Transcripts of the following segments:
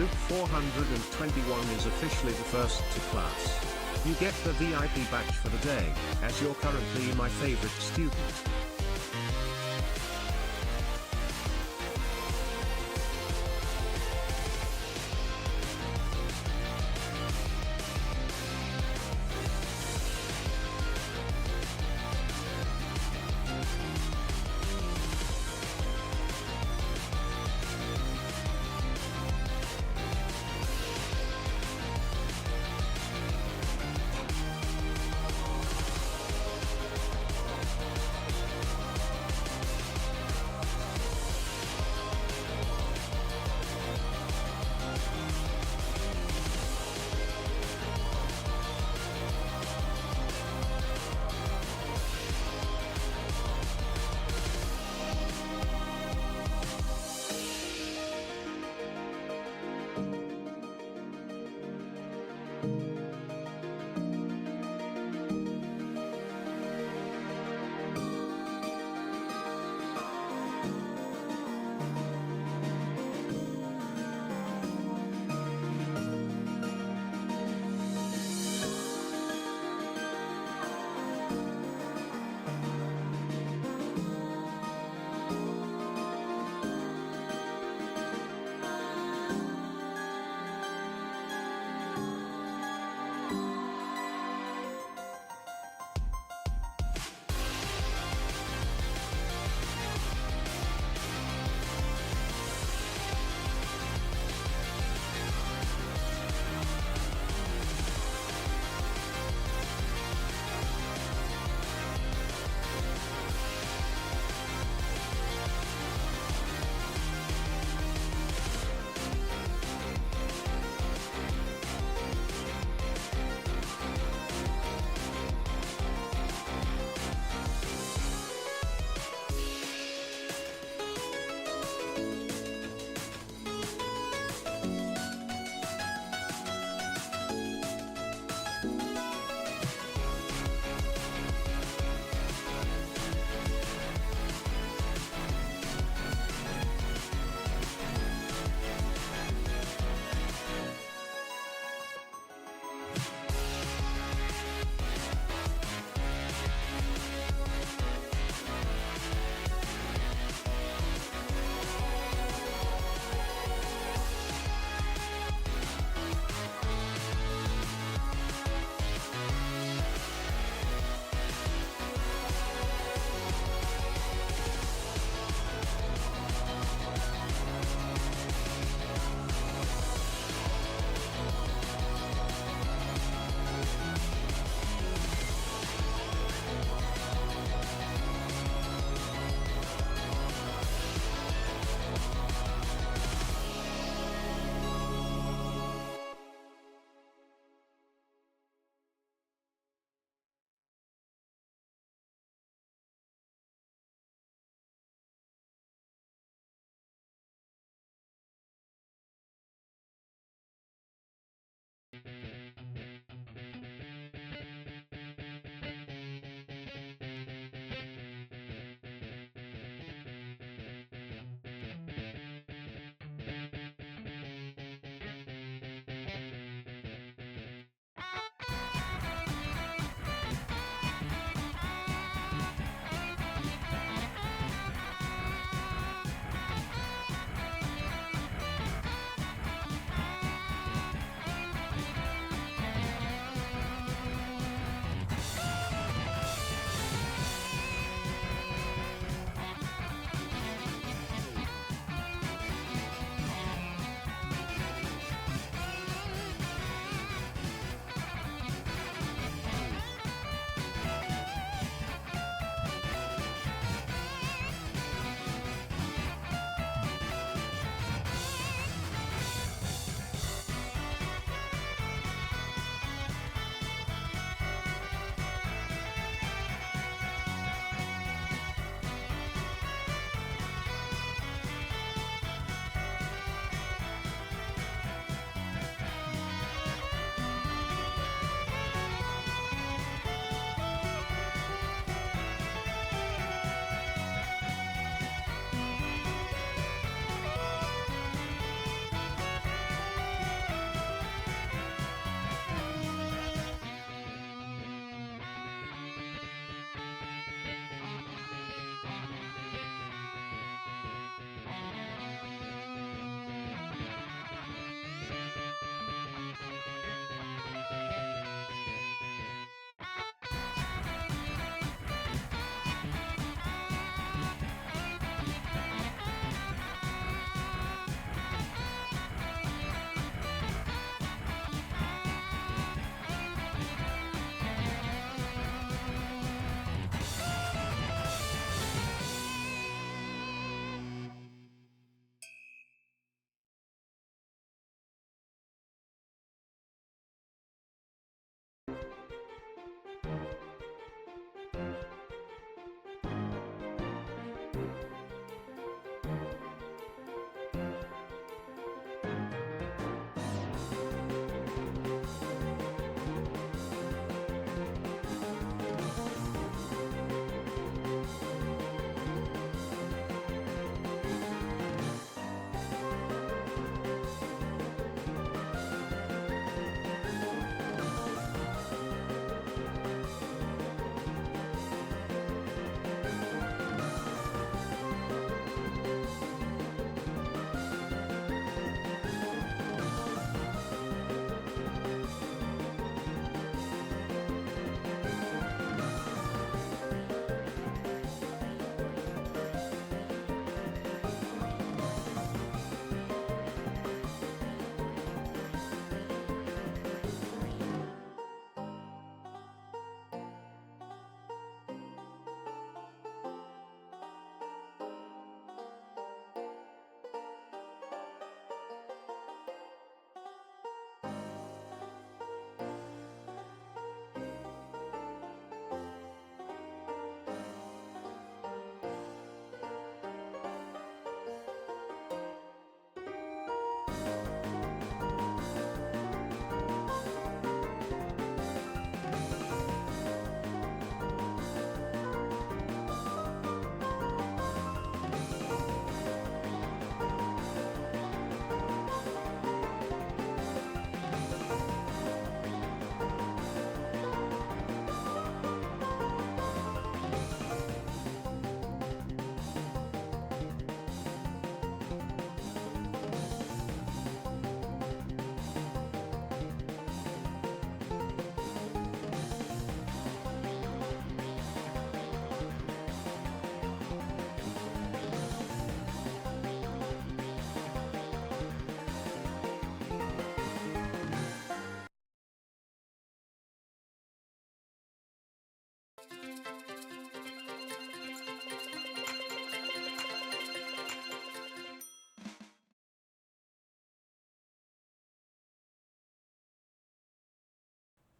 Soup 421 is officially the first to class. You get the VIP badge for the day, as you're currently my favorite student.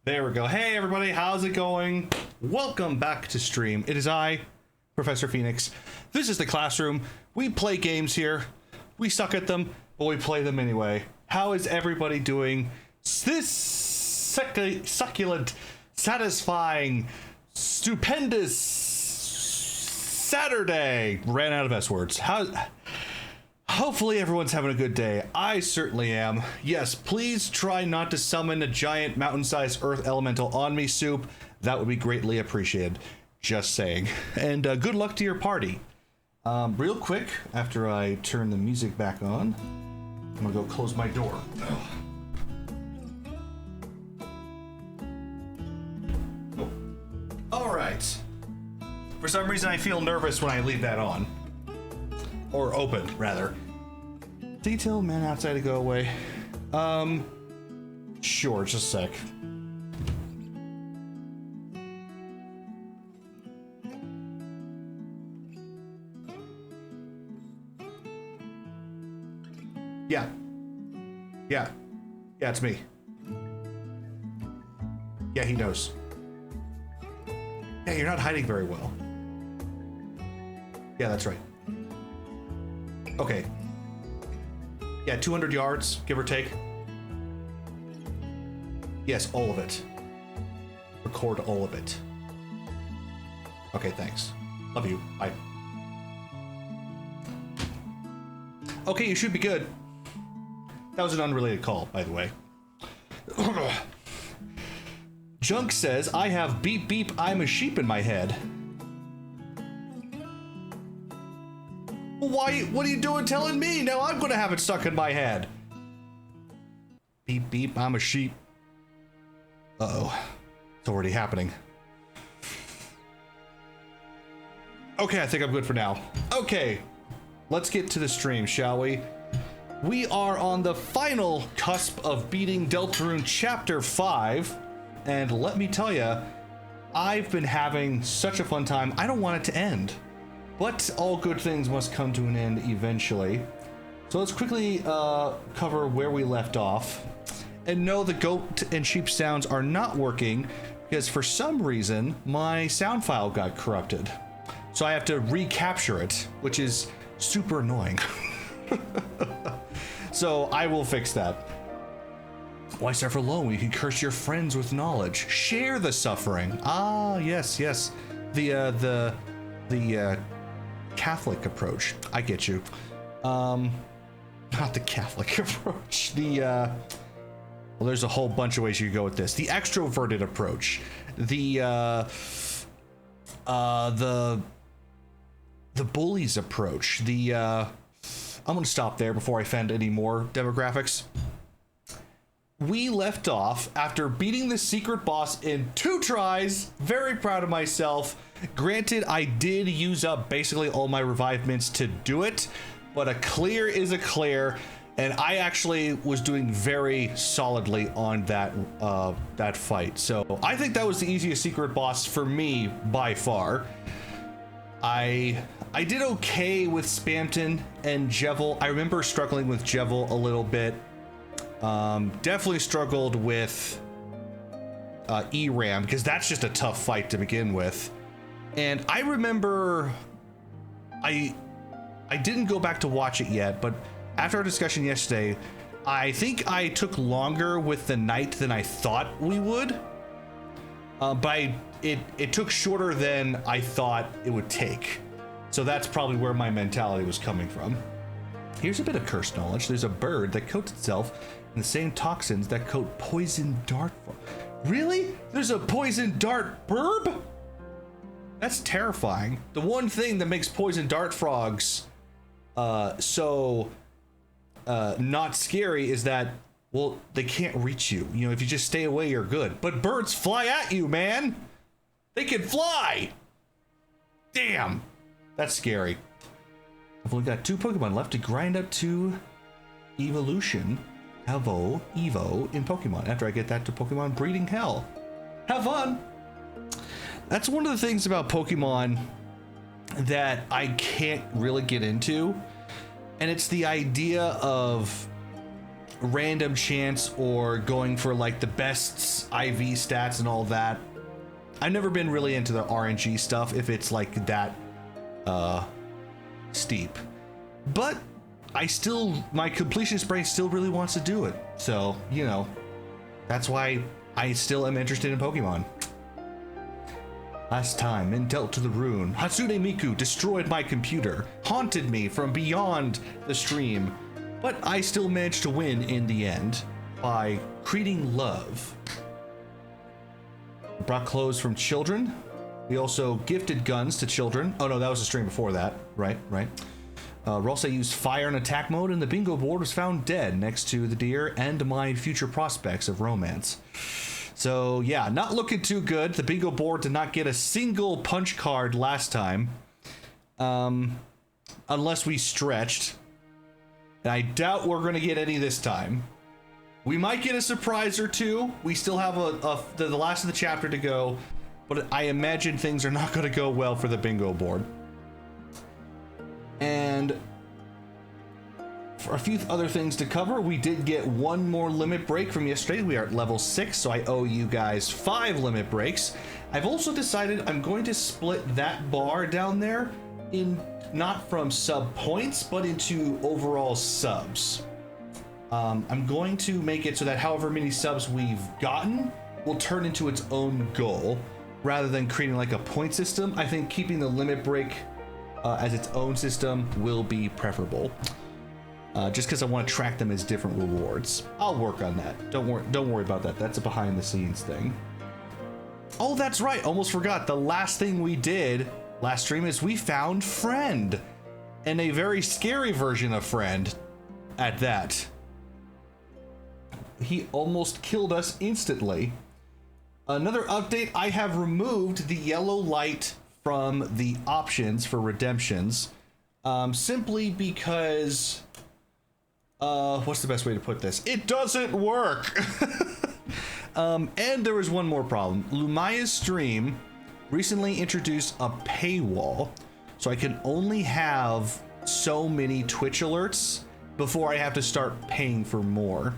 There we go. Hey everybody, how's it going? Welcome back to stream. It is I, Professor Phoenix. This is the classroom. We play games here. We suck at them, but we play them anyway. How is everybody doing this succulent, satisfying, stupendous Saturday? Ran out of S words. Hopefully everyone's having a good day. I certainly am. Yes, please try not to summon a giant mountain-sized earth elemental on me, Soup. That would be greatly appreciated. Just saying. And good luck to your party. Real quick, after I turn the music back on, I'm gonna go close my door. Oh. All right. For some reason, I feel nervous when I leave that on. Or open, rather. Detail man outside to go away. Sure, just a sec. Yeah. Yeah, it's me. Yeah, he knows. Yeah, you're not hiding very well. Yeah, that's right. Okay. Yeah, 200 yards, give or take. Yes, all of it. Record all of it. Okay, thanks. Love you. Bye. Okay, you should be good. That was an unrelated call, by the way. Junk says, I have beep beep, I'm a sheep in my head. Why? What are you doing telling me? Now I'm gonna have it stuck in my head. Beep beep, I'm a sheep. Uh-oh. It's already happening. Okay, I think I'm good for now. Okay, let's get to the stream, shall we? We are on the final cusp of beating Deltarune Chapter 5, and let me tell you, I've been having such a fun time. I don't want it to end. But all good things must come to an end eventually. So let's quickly cover where we left off. And no, the goat and sheep sounds are not working because for some reason my sound file got corrupted. So I have to recapture it, which is super annoying. So I will fix that. Why suffer alone? You can curse your friends with knowledge. Share the suffering. Ah, yes. The Catholic approach. I get you. Not the Catholic approach. Well, there's a whole bunch of ways you could go with this. The extroverted approach. The bullies approach. I'm gonna stop there before I offend any more demographics. We left off after beating the secret boss in 2 tries. Very proud of myself. Granted, I did use up basically all my revivements to do it, but a clear is a clear, and I actually was doing very solidly on that fight. So I think that was the easiest secret boss for me by far. I did okay with Spamton and Jevil. I remember struggling with Jevil a little bit. Definitely struggled with ERAM because that's just a tough fight to begin with. And I remember I didn't go back to watch it yet, but after our discussion yesterday, I think I took longer with the knight than I thought we would. But it took shorter than I thought it would take. So that's probably where my mentality was coming from. Here's a bit of cursed knowledge. There's a bird that coats itself in the same toxins that coat poison dart. Really? There's a poison dart burb? That's terrifying. The one thing that makes poison dart frogs so not scary is that, well, they can't reach you. You know, if you just stay away, you're good. But birds fly at you, man. They can fly. Damn. That's scary. I've only got 2 Pokemon left to grind up to evolution. Evo in Pokemon after I get that to Pokemon Breeding Hell. Have fun. That's one of the things about Pokemon that I can't really get into, and it's the idea of random chance or going for like the best IV stats and all that. I've never been really into the RNG stuff if it's like that steep, but my completionist brain still really wants to do it. So, you know, that's why I still am interested in Pokemon. Last time in Deltarune, Hatsune Miku destroyed my computer, haunted me from beyond the stream, but I still managed to win in the end by creating love. Brought clothes from children. We also gifted guns to children. Oh no, that was a stream before that. Right. Rosa used fire in attack mode, and the bingo board was found dead next to the deer and my future prospects of romance. So yeah, not looking too good. The bingo board did not get a single punch card last time, unless we stretched. And I doubt we're going to get any this time. We might get a surprise or two. We still have the last of the chapter to go, but I imagine things are not going to go well for the bingo board. And for a few other things to cover, we did get one more limit break from yesterday. We are at level 6, so I owe you guys 5 limit breaks. I've also decided I'm going to split that bar down there in not from sub points, but into overall subs. I'm going to make it so that however many subs we've gotten will turn into its own goal, rather than creating like a point system. I think keeping the limit break as its own system will be preferable. Just because I want to track them as different rewards. I'll work on that. Don't worry about that. That's a behind the scenes thing. Oh, that's right. Almost forgot. The last thing we did last stream is we found Friend, and a very scary version of Friend at that. He almost killed us instantly. Another update, I have removed the yellow light from the options for redemptions, simply because what's the best way to put this? It doesn't work. And there was one more problem. Lumaya's stream recently introduced a paywall, so I can only have so many Twitch alerts before I have to start paying for more.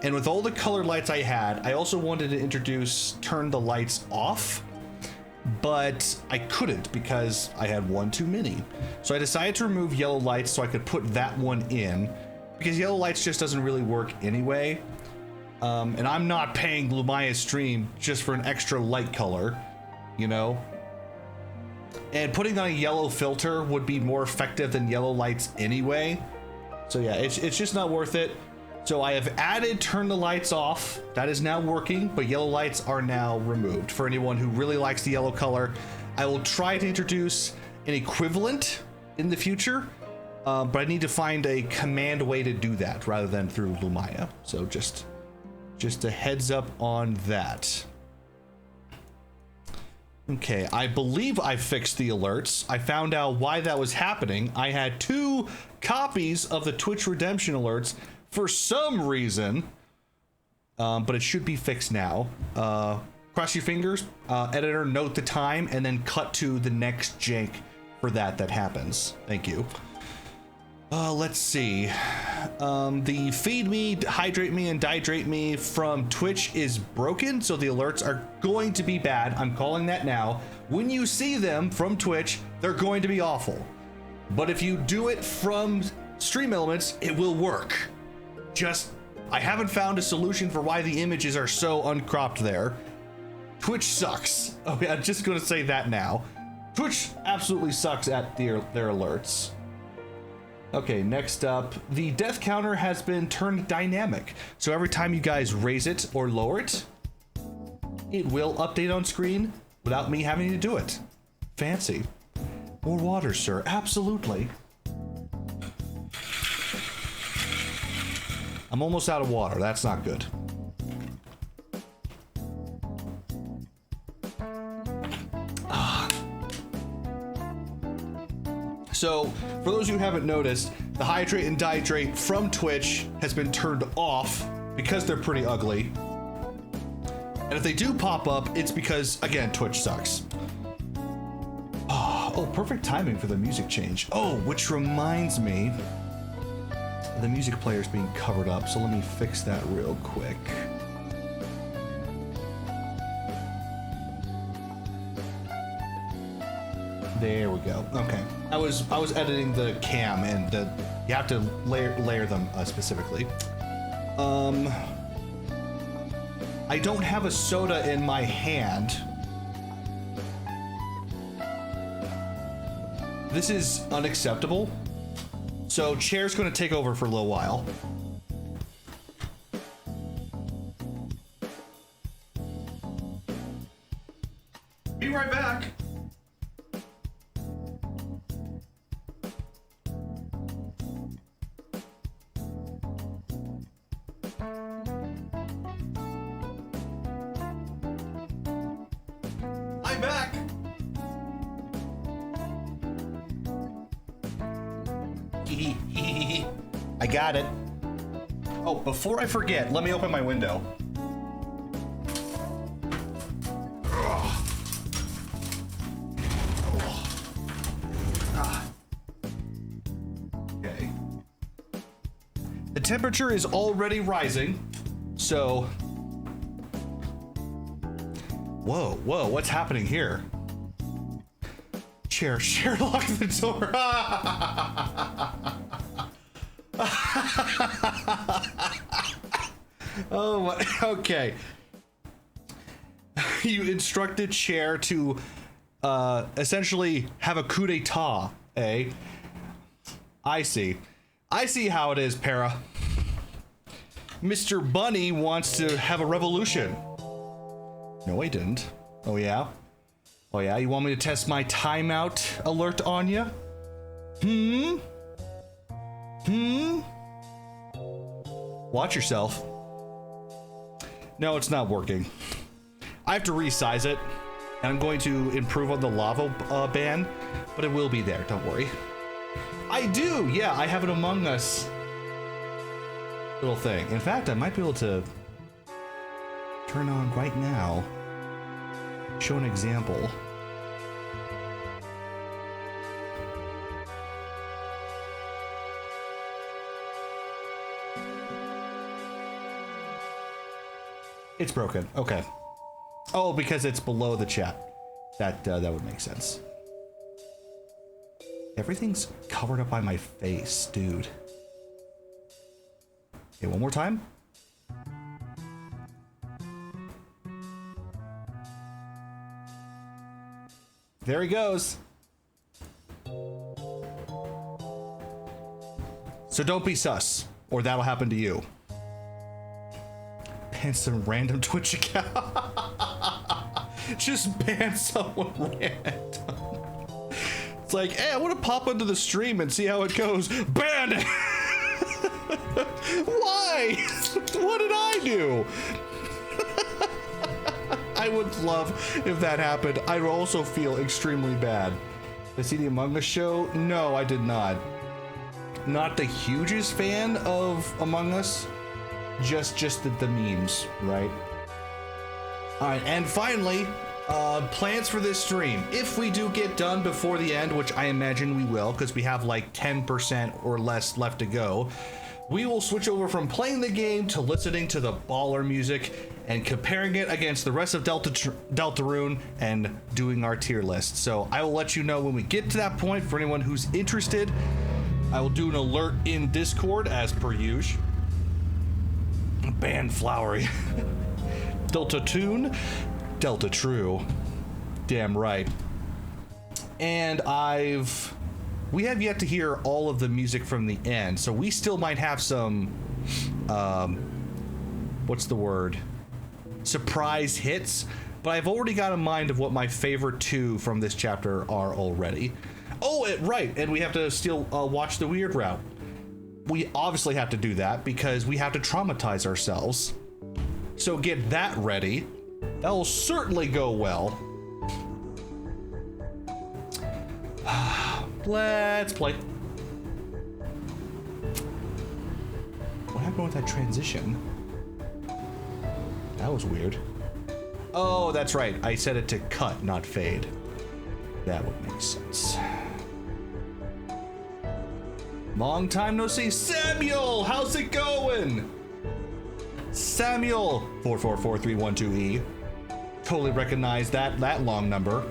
And with all the colored lights I had, I also wanted to turn the lights off, but I couldn't because I had one too many. So I decided to remove yellow lights so I could put that one in, because yellow lights just doesn't really work anyway. And I'm not paying Lumaya's stream just for an extra light color, you know? And putting on a yellow filter would be more effective than yellow lights anyway. So yeah, it's just not worth it. So I have added turn the lights off. That is now working, but yellow lights are now removed. For anyone who really likes the yellow color, I will try to introduce an equivalent in the future, but I need to find a command way to do that rather than through Lumaya. So just a heads up on that. Okay, I believe I fixed the alerts. I found out why that was happening. I had 2 copies of the Twitch redemption alerts for some reason, but it should be fixed now. Cross your fingers, editor, note the time, and then cut to the next jank for that happens. Thank you. Let's see. The feed me, hydrate me, and dihydrate me from Twitch is broken, so the alerts are going to be bad. I'm calling that now. When you see them from Twitch, they're going to be awful. But if you do it from Stream Elements, it will work. I haven't found a solution for why the images are so uncropped there. Twitch sucks. Okay, I'm just going to say that now. Twitch absolutely sucks at their alerts. Okay, next up, the death counter has been turned dynamic. So every time you guys raise it or lower it, it will update on screen without me having to do it. Fancy. More water, sir. Absolutely. I'm almost out of water. That's not good. So, for those who haven't noticed, the hydrate and dihydrate from Twitch has been turned off because they're pretty ugly. And if they do pop up, it's because, again, Twitch sucks. Oh, perfect timing for the music change. Oh, which reminds me, the music player's being covered up, so let me fix that real quick. There we go. Okay. I was editing the cam, and you have to layer them specifically. I don't have a soda in my hand. This is unacceptable. So Chair's going to take over for a little while. Be right back. I'm back. I got it. Oh, before I forget, let me open my window. Okay. The temperature is already rising, so... Whoa, what's happening here? Chair, lock the door. Oh my, okay. You instructed Chair to essentially have a coup d'etat, eh? I see how it is, Para. Mr. Bunny wants to have a revolution. No, I didn't. Oh yeah? Oh yeah, you want me to test my timeout alert on you? Watch yourself. No, it's not working. I have to resize it, and I'm going to improve on the lava ban, but it will be there, don't worry. I do, yeah, I have an Among Us little thing. In fact, I might be able to turn on right now, show an example. It's broken. Okay. Oh, because it's below the chat. That would make sense. Everything's covered up by my face, dude. Okay, one more time. There he goes. So don't be sus, or that'll happen to you. Ban some random Twitch account. Just ban someone random. It's like, hey, I want to pop into the stream and see how it goes. Ban it! Why? What did I do? I would love if that happened. I'd also feel extremely bad. Did I see the Among Us show? No, I did not. Not the hugest fan of Among Us. Just the memes, right? All right, and finally, plans for this stream. If we do get done before the end, which I imagine we will, because we have like 10% or less left to go, we will switch over from playing the game to listening to the baller music and comparing it against the rest of Deltarune and doing our tier list. So I will let you know when we get to that point. For anyone who's interested, I will do an alert in Discord as per usual. Ban Flowery. Deltarune, Delta True. Damn right. And we have yet to hear all of the music from the end, so we still might have some, what's the word? Surprise hits, but I've already got a mind of what my favorite two from this chapter are already. Oh, right, and we have to still watch the weird route. We obviously have to do that because we have to traumatize ourselves. So get that ready. That will certainly go well. Let's play. What happened with that transition? That was weird. Oh, that's right. I set it to cut, not fade. That would make sense. Long time no see. Samuel, how's it going? Samuel, 444312E. Totally recognize that long number.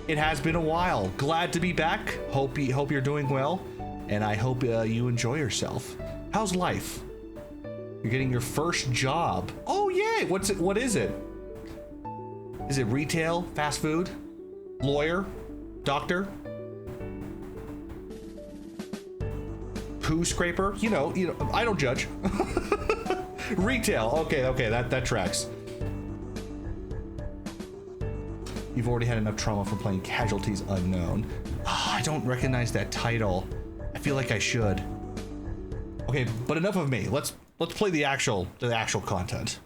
It has been a while. Glad to be back. Hope you're doing well, and I hope you enjoy yourself. How's life? You're getting your first job. Oh yay! What is it? Is it retail, fast food, lawyer, doctor, poo scraper? You know. I don't judge. Retail. Okay. That tracks. You've already had enough trauma from playing Casualties Unknown. I don't recognize that title. I feel like I should. Okay, but enough of me. Let's play the actual content.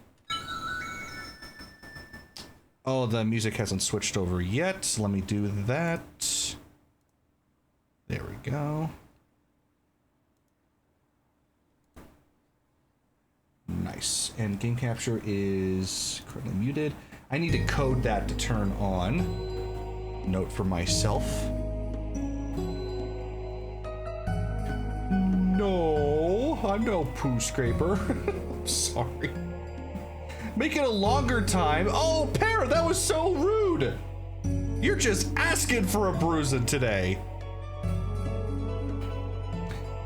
Oh, the music hasn't switched over yet. So let me do that. There we go. Nice. And game capture is currently muted. I need to code that to turn on. Note for myself. No, I'm no poo scraper. Sorry. Make it a longer time. Oh, Pear, that was so rude. You're just asking for a bruising today.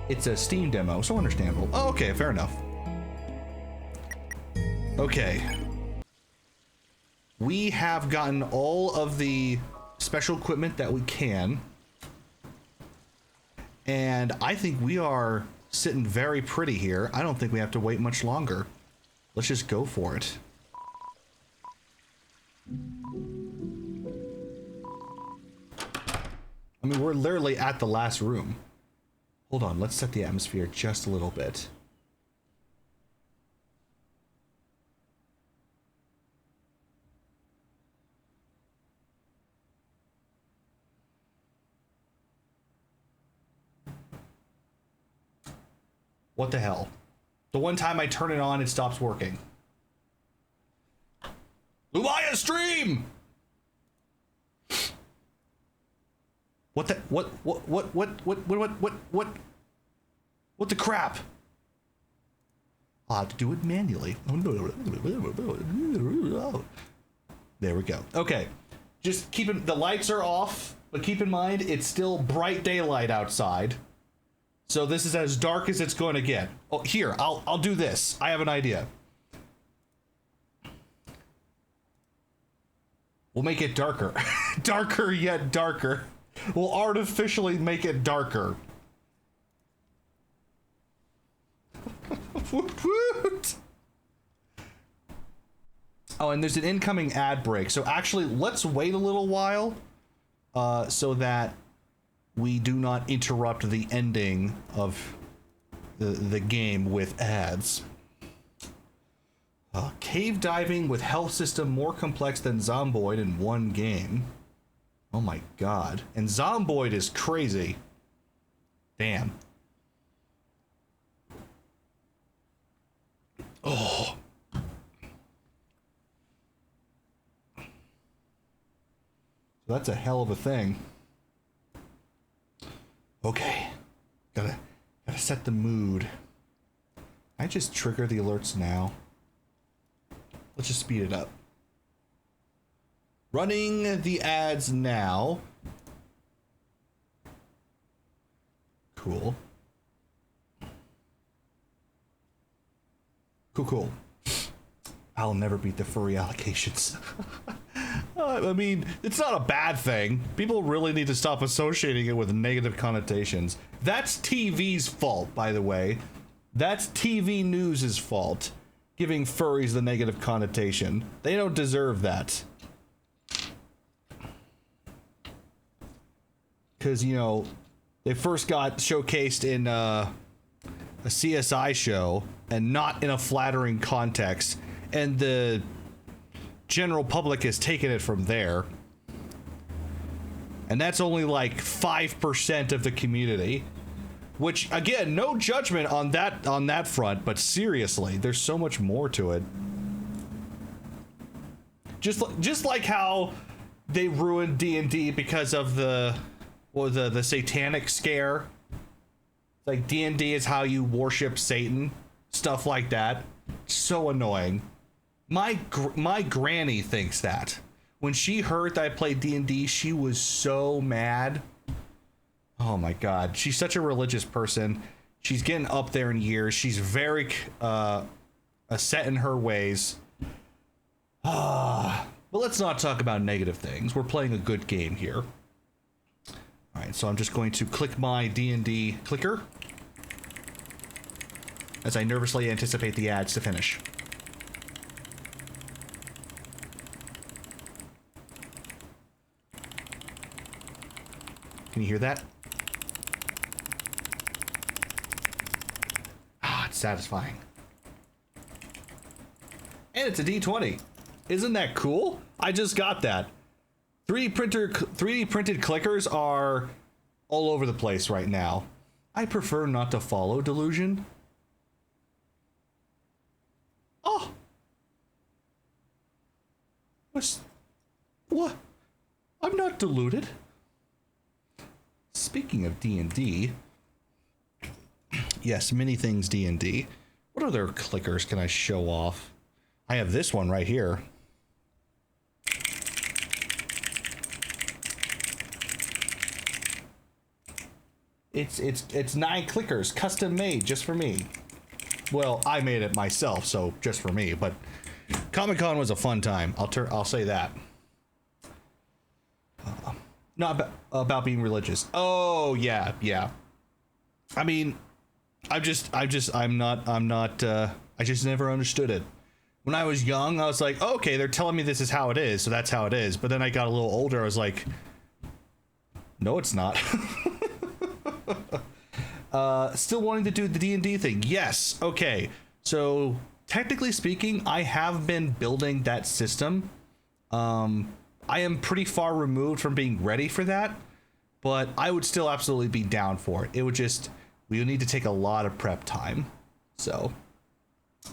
It's a Steam demo, so understandable. Oh, okay, fair enough. Okay. We have gotten all of the special equipment that we can. And I think we are sitting very pretty here. I don't think we have to wait much longer. Let's just go for it. I mean, we're literally at the last room. Hold on, let's set the atmosphere just a little bit. What the hell? The one time I turn it on, it stops working. Lumaya stream! What the, what the crap? I'll have to do it manually. There we go. Okay. Just keep the lights are off, but keep in mind, it's still bright daylight outside. So this is as dark as it's going to get. Oh, here, I'll do this. I have an idea. We'll make it darker. Darker yet darker. We'll artificially make it darker. Oh, and there's an incoming ad break. So actually, let's wait a little while so that we do not interrupt the ending of the game with ads. Cave diving with health system more complex than Zomboid in one game. Oh my god. And Zomboid is crazy. Damn. Oh. So that's a hell of a thing. Okay. Gotta set the mood. I just trigger the alerts now. Let's just speed it up. Running the ads now. Cool. Cool. I'll never beat the furry allocations. I mean, it's not a bad thing. People really need to stop associating it with negative connotations. That's TV's fault, by the way. That's TV News' fault. Giving furries the negative connotation. They don't deserve that. Because, you know, they first got showcased in a CSI show and not in a flattering context. And the general public has taken it from there. And that's only like 5% of the community. Which, again, no judgment on that front, but seriously, there's so much more to it. Just like how they ruined D&D because of the satanic scare. Like, D&D is how you worship Satan, stuff like that. So annoying. My granny thinks that. When she heard that I played D&D, she was so mad. Oh my god, she's such a religious person. She's getting up there in years. She's very set in her ways. But let's not talk about negative things. We're playing a good game here. All right, so I'm just going to click my D&D clicker as I nervously anticipate the ads to finish. Can you hear that? Ah, it's satisfying. And it's a D20. Isn't that cool? I just got that. 3D printed clickers are all over the place right now. I prefer not to follow delusion. Oh. What? I'm not deluded. Speaking of D&D, yes, many things D&D. What other clickers can I show off? I have this one right here. It's 9 clickers, custom made just for me. Well, I made it myself, so just for me. But Comic-Con was a fun time. I'll say that. Not about being religious. Oh yeah. I mean, I just never understood it. When I was young, I was like, okay, they're telling me this is how it is, so that's how it is. But then I got a little older, I was like, no, it's not. Still wanting to do the D&D thing. Yes. Okay. So technically speaking, I have been building that system. I am pretty far removed from being ready for that, but I would still absolutely be down for it. We would need to take a lot of prep time. So,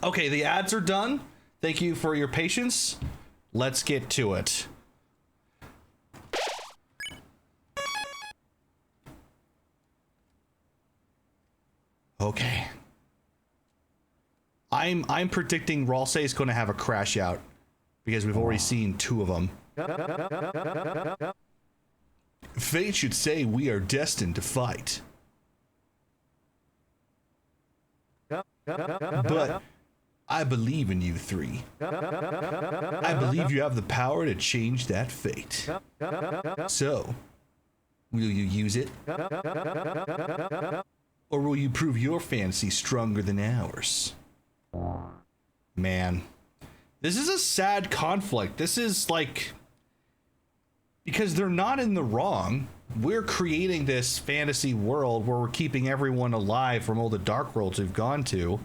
okay, the ads are done. Thank you for your patience. Let's get to it. Okay. I'm predicting Ralsei is going to have a crash out because we've already seen 2 of them. Fate should say we are destined to fight. But I believe in you 3. I believe you have the power to change that fate. So, will you use it? Or will you prove your fantasy stronger than ours? Man, this is a sad conflict. This is like, because they're not in the wrong. We're creating this fantasy world where we're keeping everyone alive from all the dark worlds we've gone to,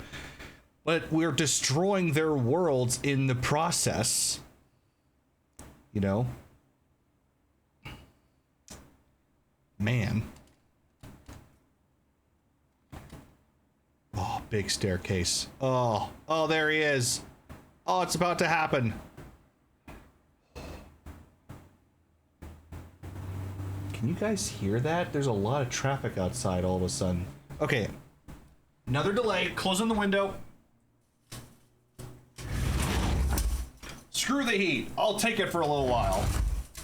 but we're destroying their worlds in the process. You know? Man. Oh, big staircase. Oh, there he is. Oh, it's about to happen. Can you guys hear that? There's a lot of traffic outside all of a sudden. Okay. Another delay. Closing the window. Screw the heat. I'll take it for a little while.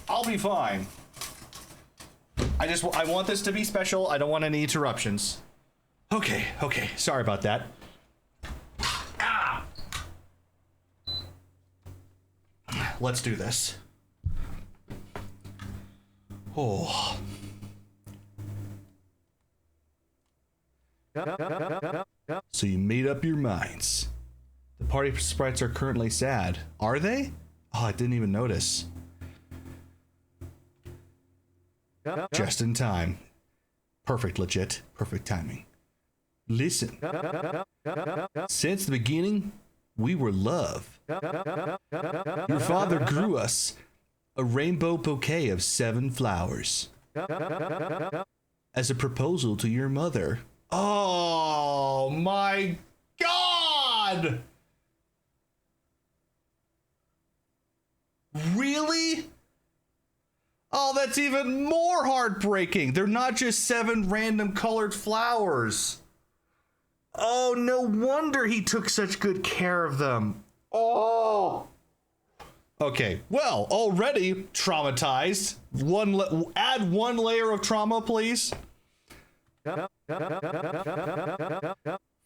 I'll be fine. I want this to be special. I don't want any interruptions. Okay. Sorry about that. Ah! Let's do this. Oh. So you made up your minds. The party sprites are currently sad. Are they? Oh, I didn't even notice. Just in time. Perfect, legit. Perfect timing. Listen. Since the beginning, we were love. Your father grew us a rainbow bouquet of 7 flowers as a proposal to your mother. Oh my God! Really? Oh, that's even more heartbreaking. They're not just 7 random colored flowers. Oh, no wonder he took such good care of them. Oh. Okay, well, already traumatized. Add 1 layer of trauma, please.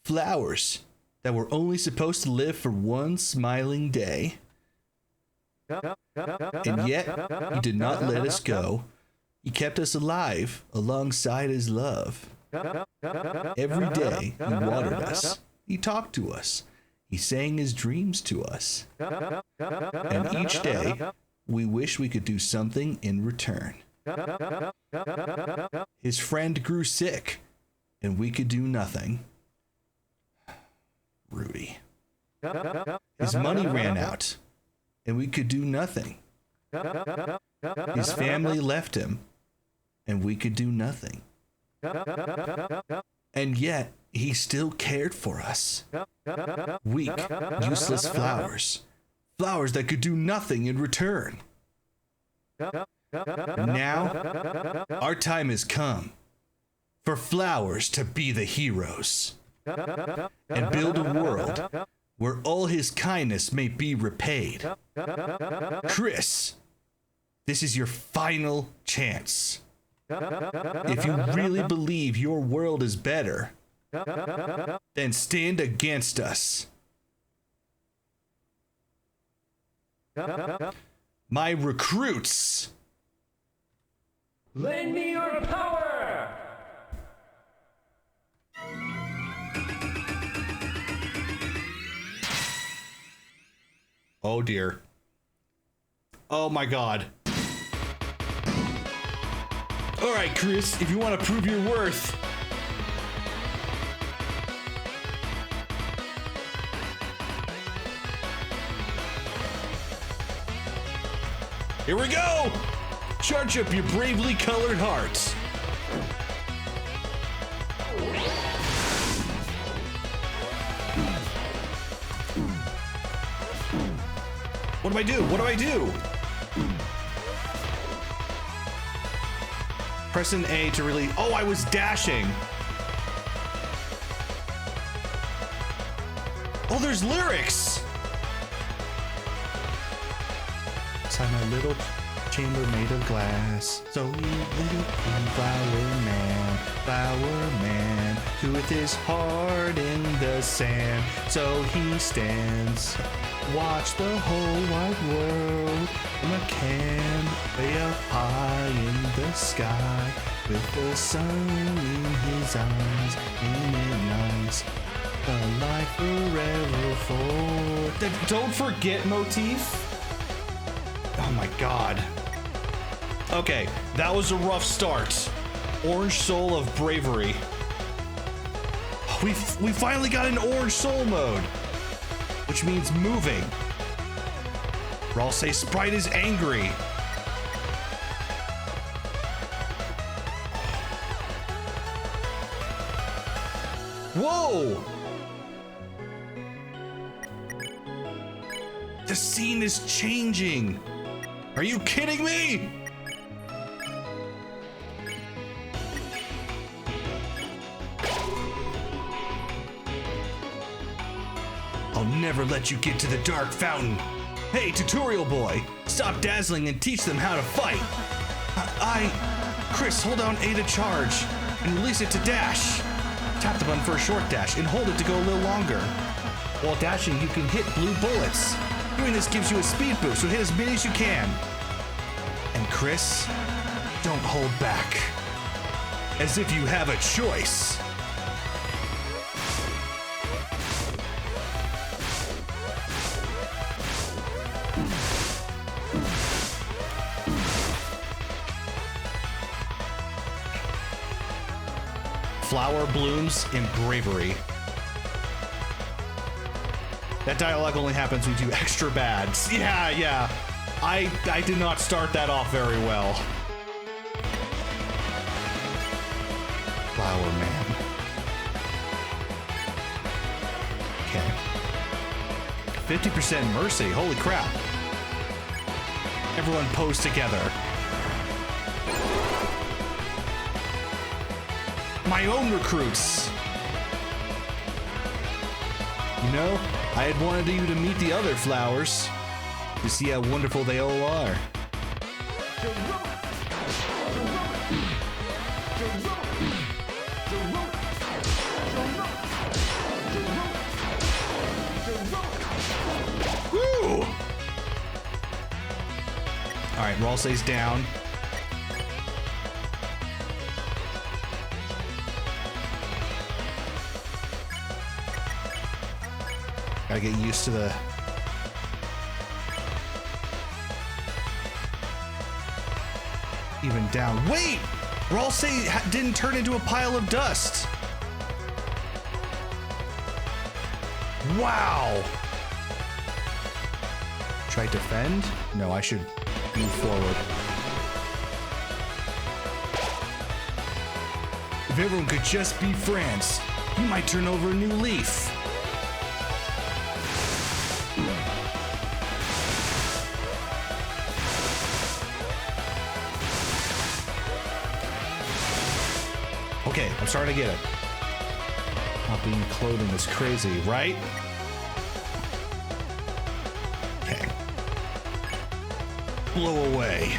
Flowers that were only supposed to live for 1 smiling day. And yet, he did not let us go. He kept us alive alongside his love. Every day, he watered us. He talked to us. He sang his dreams to us. And each day, we wish we could do something in return. His friend grew sick, and we could do nothing. Rudy. His money ran out, and we could do nothing. His family left him, and we could do nothing. And yet, he still cared for us. Weak, useless flowers. Flowers that could do nothing in return. Now, our time has come for flowers to be the heroes and build a world where all his kindness may be repaid. Chris, this is your final chance. If you really believe your world is better, then stand against us. My recruits. Lend me your power! Oh dear. Oh my god. Alright, Chris, if you want to prove your worth. Here we go! Charge up your bravely colored hearts. What do I do? What do I do? Pressing A to release. Oh, I was dashing. Oh, there's lyrics. Inside my little chamber made of glass. So little flower man, who with his heart in the sand. So he stands. Watch the whole wide world from a can way up high in the sky, with the sun in his eyes, ain't it nice? The life forever for the don't forget motif. Oh my god. Okay, that was a rough start. Orange Soul of Bravery. We finally got an Orange Soul mode, which means moving. Or I'll say Sprite is angry. Whoa! The scene is changing. Are you kidding me? I'll never let you get to the dark fountain. Hey, tutorial boy, stop dazzling and teach them how to fight. Chris, hold down A to charge and release it to dash. Tap the button for a short dash and hold it to go a little longer. While dashing, you can hit blue bullets. Doing this gives you a speed boost, so hit as many as you can. And Chris, don't hold back. As if you have a choice. Flower blooms in bravery. That dialogue only happens when you do extra bad. Yeah. I did not start that off very well. Flower man. Okay. 50% mercy. Holy crap. Everyone pose together. My own recruits. You know, I had wanted you to meet the other flowers to see how wonderful they all are. Woo! All right, Rawl stays down. Gotta get used to the... Even down. Wait! Rawl didn't turn into a pile of dust. Wow! Should I defend? No, I should move forward. If everyone could just be friends, you might turn over a new leaf. Okay, I'm starting to get it. Not being clothing is crazy, right? Okay. Blow away.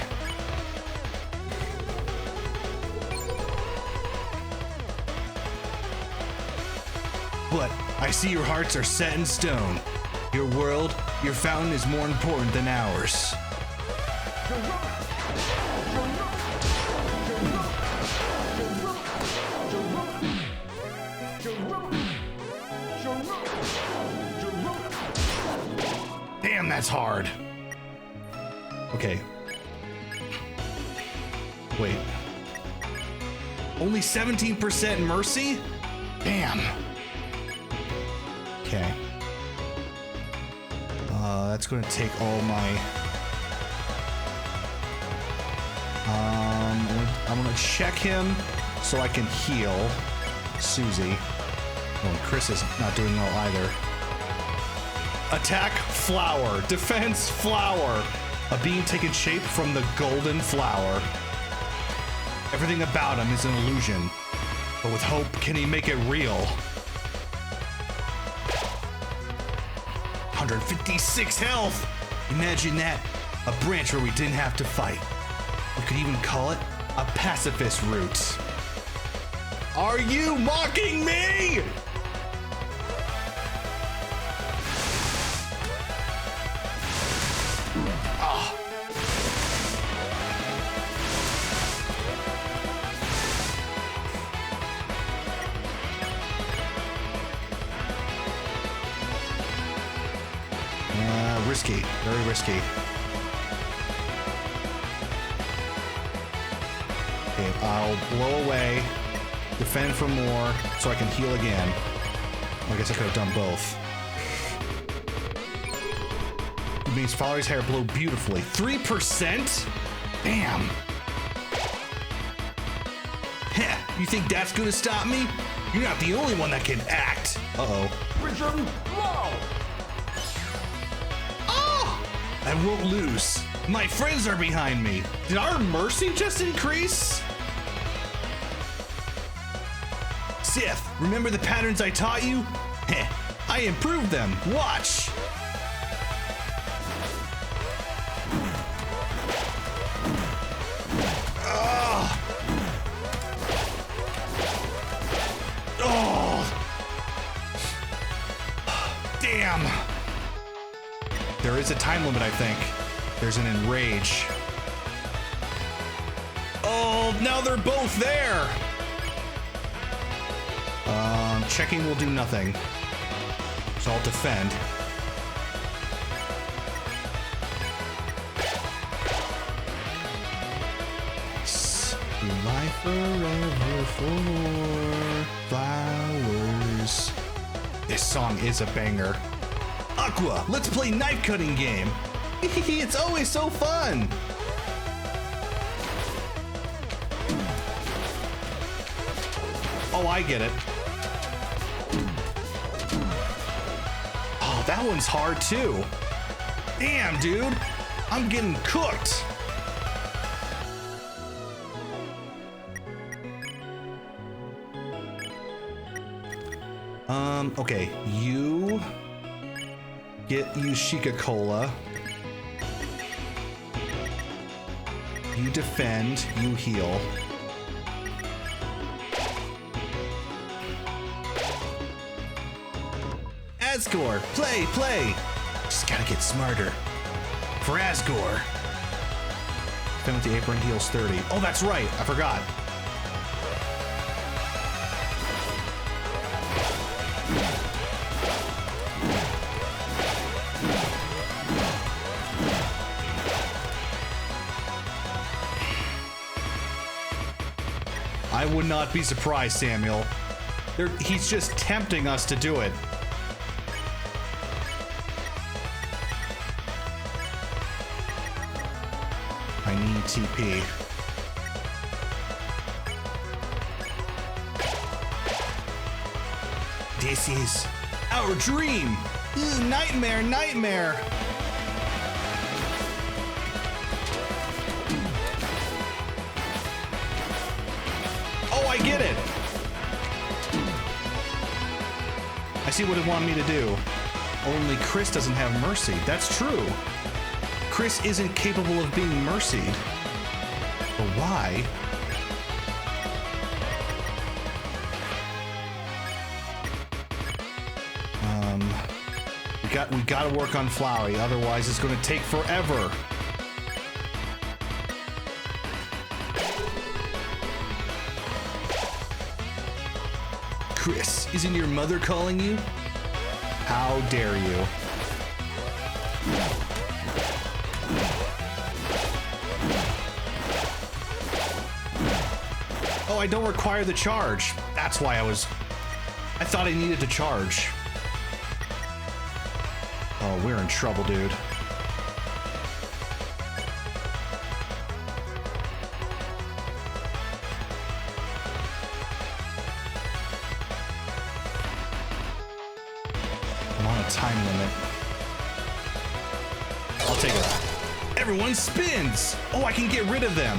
But I see your hearts are set in stone. Your world, your fountain is more important than ours. Damn, that's hard. Okay. Wait. Only 17% mercy? Damn. Okay. That's going to take all my... I'm going to check him so I can heal Susie. Oh, Chris is not doing well either. Attack flower. Defense flower. A being taken shape from the golden flower. Everything about him is an illusion. But with hope, can he make it real? 156 health! Imagine that. A branch where we didn't have to fight. We could even call it a pacifist route. Are you mocking me? Risky, very risky. Okay, I'll blow away, defend for more, so I can heal again. I guess I could have done both. It means Follower's hair blow beautifully. 3%? Damn. Heh, you think that's gonna stop me? You're not the only one that can act. Uh-oh. Vision low. I won't lose. My friends are behind me. Did our mercy just increase? Sith, remember the patterns I taught you? Heh, I improved them. Watch. Oh. Damn. There is a time limit, I think. There's an enrage. Oh, now they're both there. Checking will do nothing. So I'll defend. You lie forever for flowers. This song is a banger. Aqua, let's play knife cutting game. It's always so fun. Oh, I get it. Oh, that one's hard too. Damn, dude. I'm getting cooked. Okay, you use Shika Cola. You defend, you heal. Asgore, play! Just gotta get smarter. For Asgore. Defend with the apron, heals 30. Oh, that's right, I forgot. I would not be surprised, Samuel. He's just tempting us to do it. I need TP. This is our dream. Ooh, nightmare. Oh, I get it. I see what it wanted me to do. Only Chris doesn't have mercy. That's true. Chris isn't capable of being mercied. But why? We gotta work on Flowey, otherwise it's gonna take forever. Chris, isn't your mother calling you? How dare you? Oh, I don't require the charge. That's why I thought I needed to charge. Oh, we're in trouble, dude. I'm on a time limit. I'll take it. Everyone spins! Oh, I can get rid of them.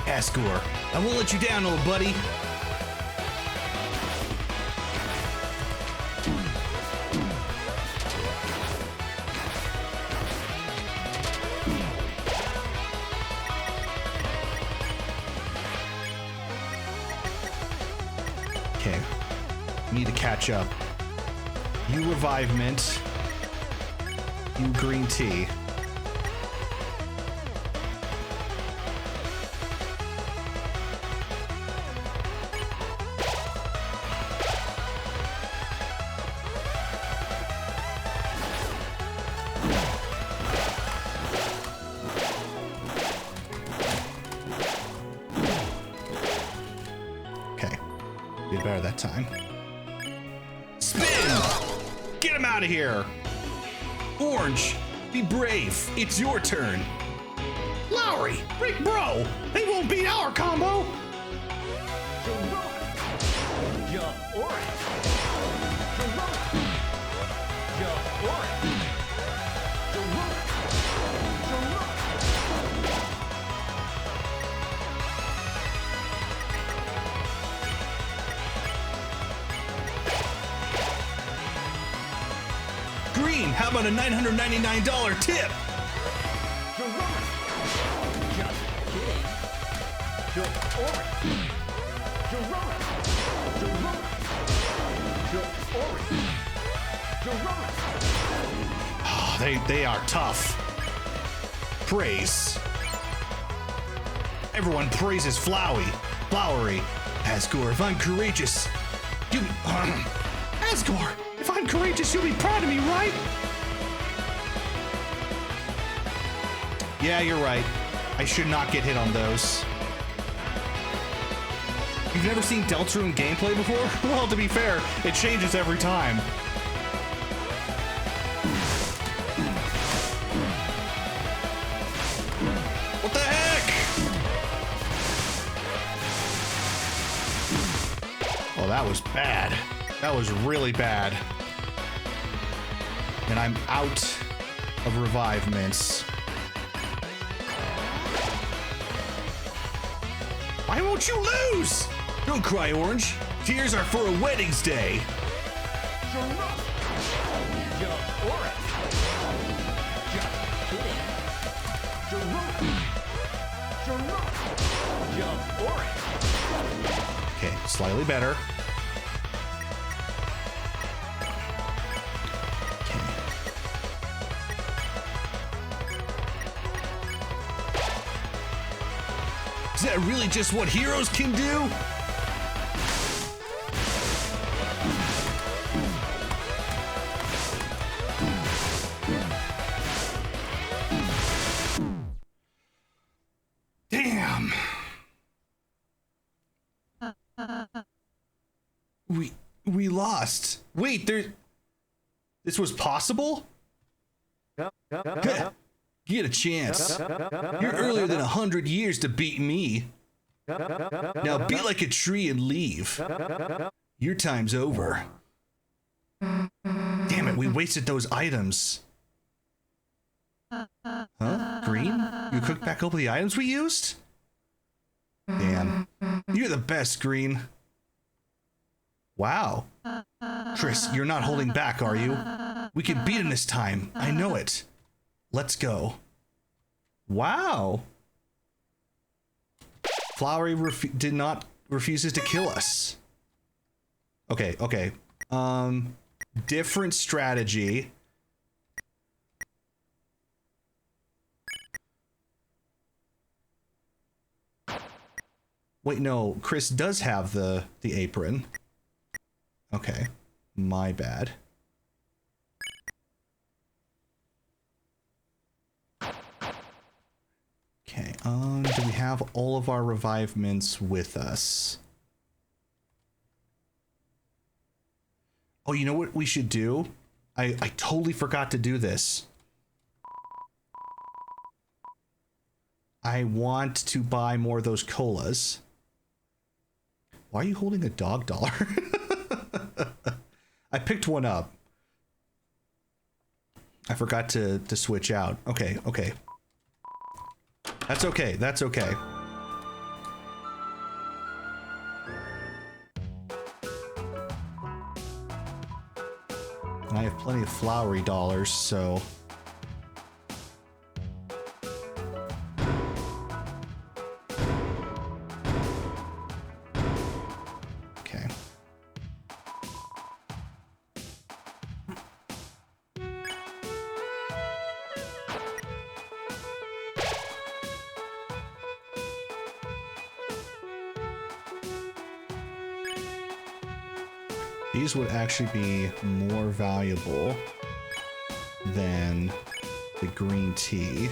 Asgore, I won't let you down, old buddy. Okay, need to catch up. You revive mint. You green tea. Okay, did better that time. Spin! Get him out of here! Orange, be brave. It's your turn. Lowry, Rick Bro, they won't beat our combo. Green, how about a $999 tip? Oh, they are tough. Praise. Everyone praises Flowery. Asgore, if I'm courageous, Asgore, if I'm courageous, you'll be proud of me, right? Yeah, you're right. I should not get hit on those. You've never seen Deltarune gameplay before? Well, to be fair, it changes every time. What the heck? Oh, that was bad. That was really bad. And I'm out of revive mints. Why won't you lose? Don't cry, Orange. Tears are for a wedding's day. Jump Aura. Just kidding. Jump Aura. Okay, slightly better. Okay. Is that really just what heroes can do? Damn. We lost. Wait, this was possible? Get a chance. You're earlier than 100 years to beat me. Now be like a tree and leave. Your time's over. Damn it, we wasted those items. Huh? Green? You cooked back over the items we used? Damn. You're the best, Green. Wow. Chris, you're not holding back, are you? We can beat him this time. I know it. Let's go. Wow. Flowery refuses to kill us. Okay. Different strategy. Wait, no, Chris does have the apron. Okay, my bad. Okay, do we have all of our revivements with us? Oh, you know what we should do? I totally forgot to do this. I want to buy more of those colas. Why are you holding a dog dollar? I picked one up. I forgot to switch out. Okay. That's okay. And I have plenty of flowery dollars, so... Okay. These would actually be more valuable than the green tea.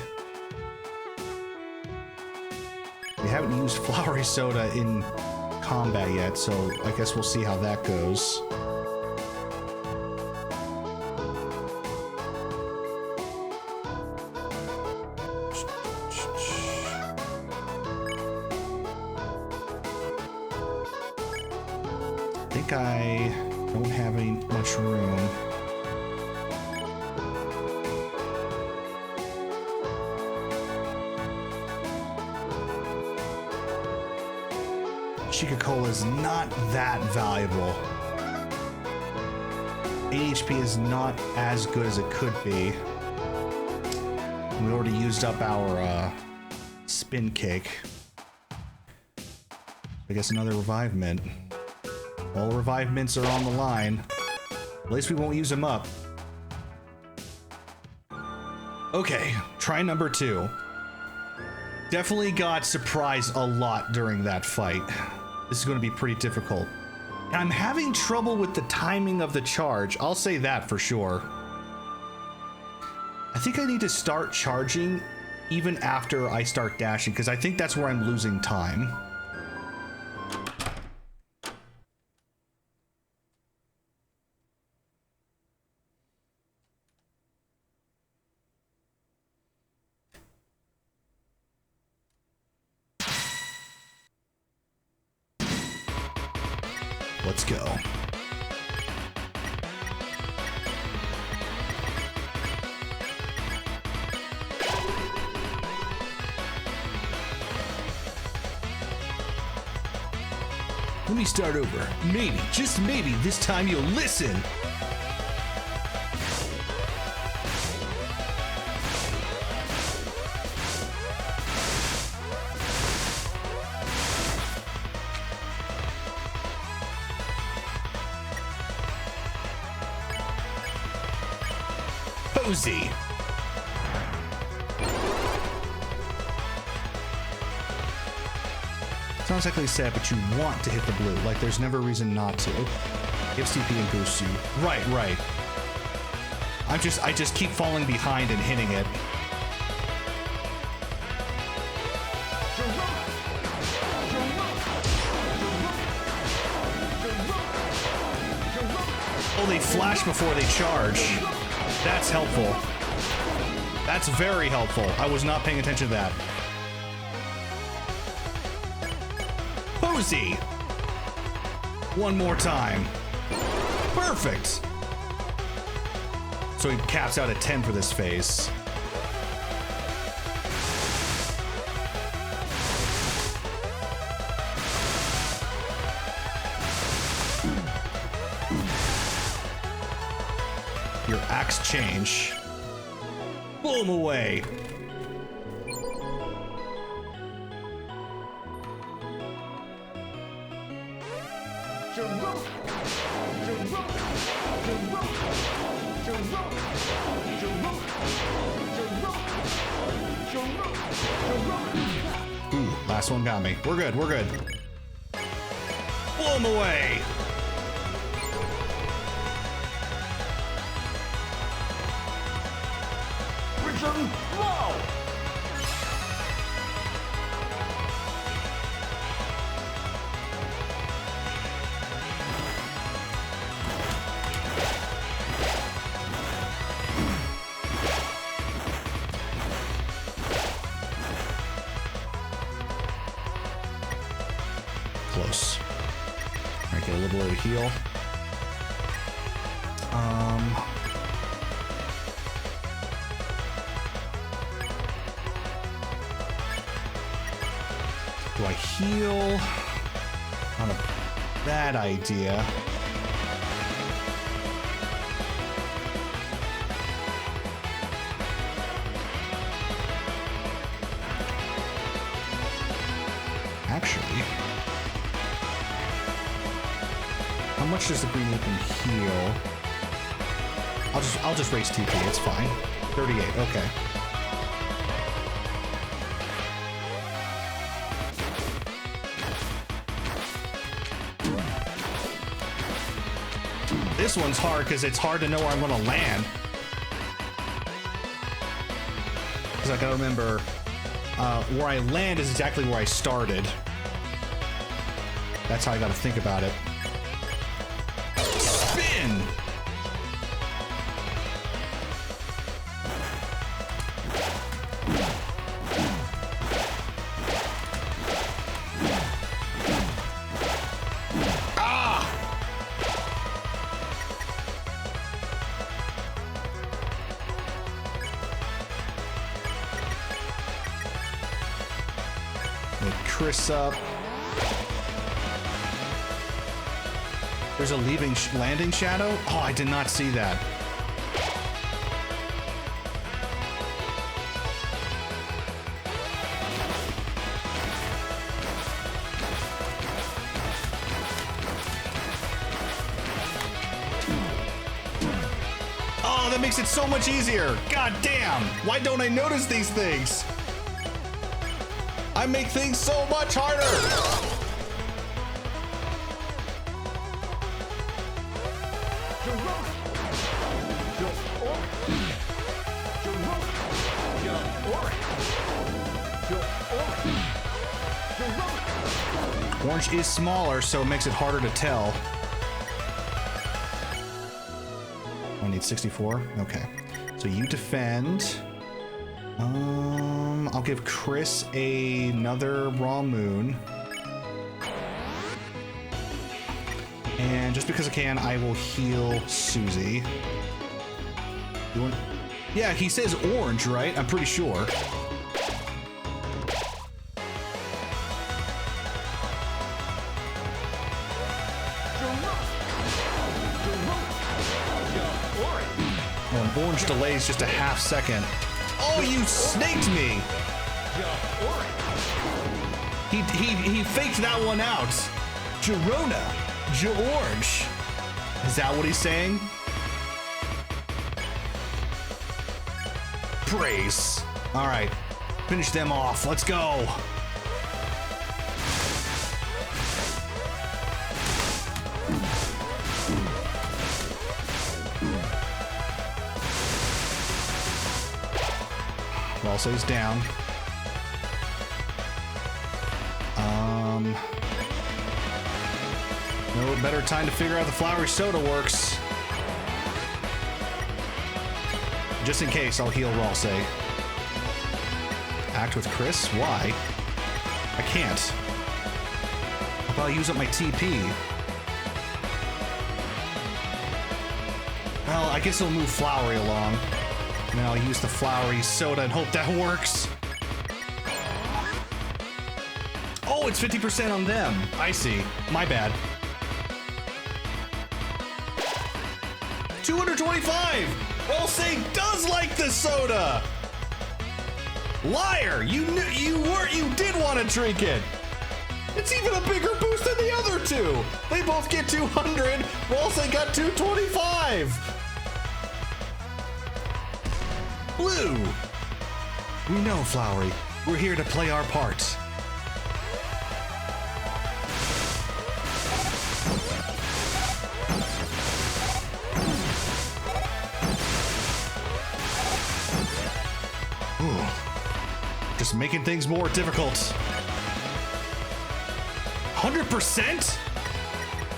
We haven't used flowery soda in combat yet, so I guess we'll see how that goes. I think I don't have any much room. Chica-Cola is not that valuable. 8 HP is not as good as it could be. We already used up our spin cake. I guess another revivement. All revivements are on the line. At least we won't use them up. Okay, try number 2. Definitely got surprised a lot during that fight. This is going to be pretty difficult. And I'm having trouble with the timing of the charge. I'll say that for sure. I think I need to start charging even after I start dashing, because I think that's where I'm losing time. Let's go. Let me start over. Maybe, just maybe, this time you'll listen. Boozy. It's not exactly sad, but you want to hit the blue. Like, there's never a reason not to. Gives TP and boosts you. Right, right. I just keep falling behind and hitting it. Oh, they flash before they charge. That's helpful. That's very helpful. I was not paying attention to that. Boozy! One more time. Perfect! So he caps out at 10 for this phase. Your axe change. Blow him away. Ooh, last one got me. We're good, we're good. Blow him away. Low. Close. All right, get a little bit of heal. Do I heal? Not a bad idea. Actually, how much does the green apron heal? I'll just raise TP. It's fine. 38. Okay. This one's hard because it's hard to know where I'm going to land. Because I gotta remember, where I land is exactly where I started. That's how I gotta think about it. Spin! Chris up. There's a landing shadow? Oh, I did not see that. Oh, that makes it so much easier. God damn. Why don't I notice these things? I make things so much harder! Orange is smaller, so it makes it harder to tell. I need 64? Okay. So you defend. I'll give Chris another raw moon. And just because I can, I will heal Susie. You want... Yeah, he says orange, right? I'm pretty sure. Well, orange delays just a half second. Oh, you snaked me! He faked that one out. Jerona. George. Is that what he's saying? praise. All right, finish them off. Let's go. Ralsei's down. No better time to figure out the flowery soda works. Just in case, I'll heal Ralsei. Act with Chris? Why? I can't. I'll probably use up my TP. Well, I guess it'll move Flowery along. And then I'll use the flowery soda and hope that works. Oh, it's 50% on them. I see. My bad. 225! Ralsei does like the soda! Liar! You did want to drink it! It's even a bigger boost than the other two! They both get 200, Ralsei got 225! Blue! We know, Flowery. We're here to play our part. Ooh. Just making things more difficult. 100%?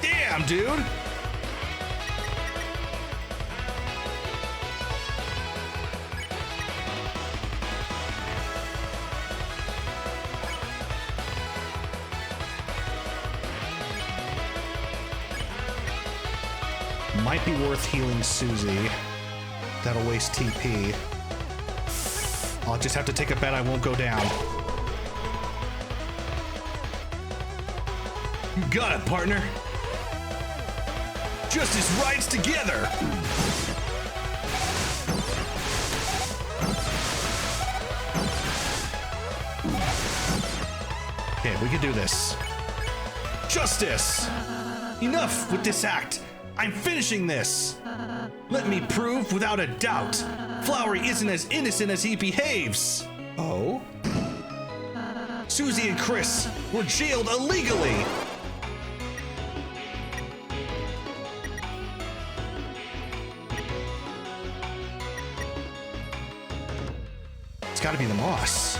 Damn, dude! Might be worth healing Susie. That'll waste TP. I'll just have to take a bet I won't go down. You got it, partner. Justice rides together. Okay, we can do this. Justice! Enough with this act. I'm finishing this! Let me prove without a doubt, Flowery isn't as innocent as he behaves! Oh? Susie and Chris were jailed illegally! It's gotta be the moss.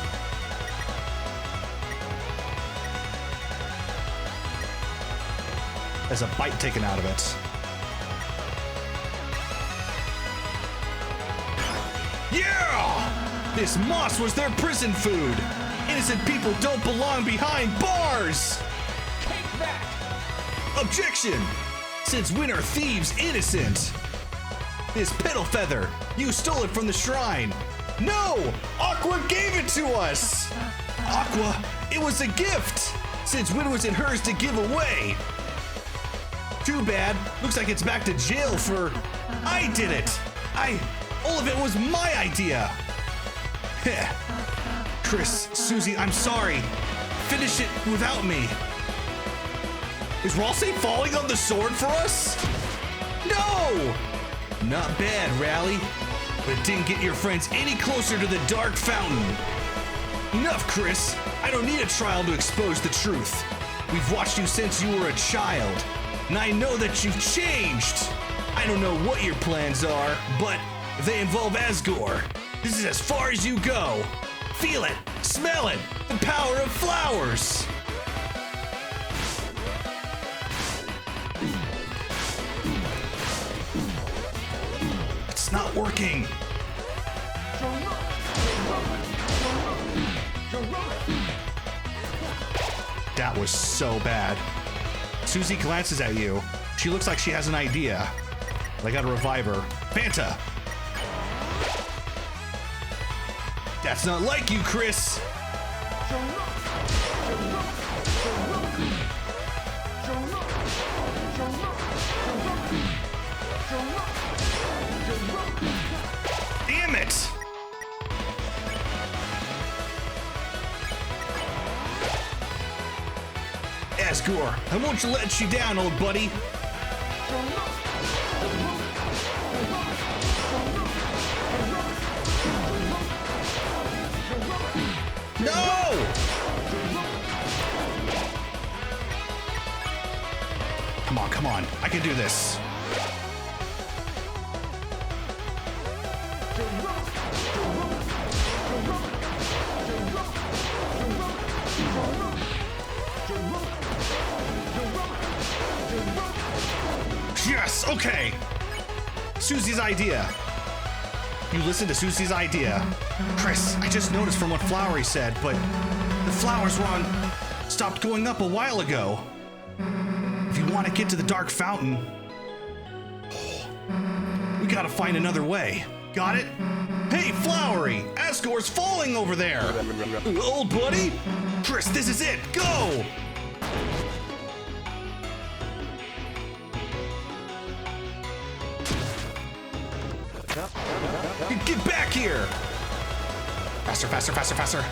There's a bite taken out of it. Yeah! This moss was their prison food. Innocent people don't belong behind bars. Take that! Objection! Since when are thieves innocent? This petal feather, you stole it from the shrine. No! Aqua gave it to us! Aqua, it was a gift! Since when was it hers to give away? Too bad. Looks like it's back to jail for... I did it! All of it was my idea! Heh. Chris, Susie, I'm sorry. Finish it without me. Is Ralsei falling on the sword for us? No! Not bad, Rally. But it didn't get your friends any closer to the Dark Fountain. Enough, Chris. I don't need a trial to expose the truth. We've watched you since you were a child, and I know that you've changed. I don't know what your plans are, but if they involve Asgore, this is as far as you go. Feel it, smell it, the power of flowers. It's not working. That was so bad. Susie glances at you. She looks like she has an idea. I gotta revive her. Fanta! That's not like you, Chris! Damn it! Asgore, I won't let you down, old buddy. No! Come on, come on. I can do this. Yes, okay. Susie's idea. You listen to Susie's idea. Chris, I just noticed from what Flowery said, but the flowers were on... stopped going up a while ago. If you want to get to the Dark Fountain, we gotta find another way. Got it? Hey, Flowery! Asgore's falling over there! Old buddy? Chris, this is it! Go! Get back here! Faster, faster, faster, faster.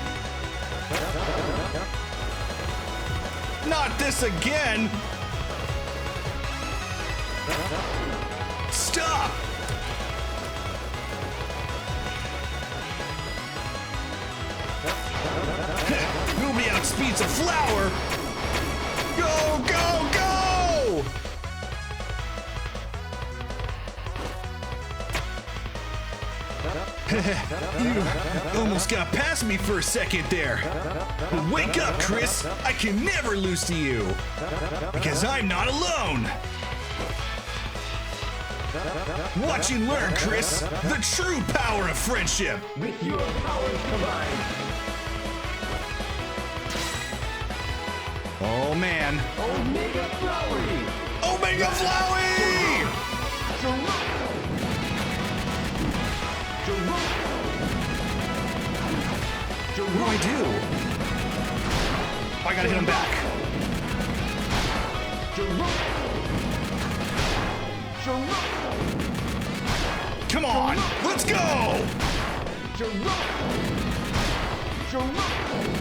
Not this again! Stop! Nobody outspeeds a flower! Go, go, go! You almost got past me for a second there. Wake up, Chris! I can never lose to you! Because I'm not alone! Watch and learn, Chris! The true power of friendship! With your powers combined. Oh man. Omega Flowery. Omega Flowey! What do I do? I gotta hit him back. Come on, let's go!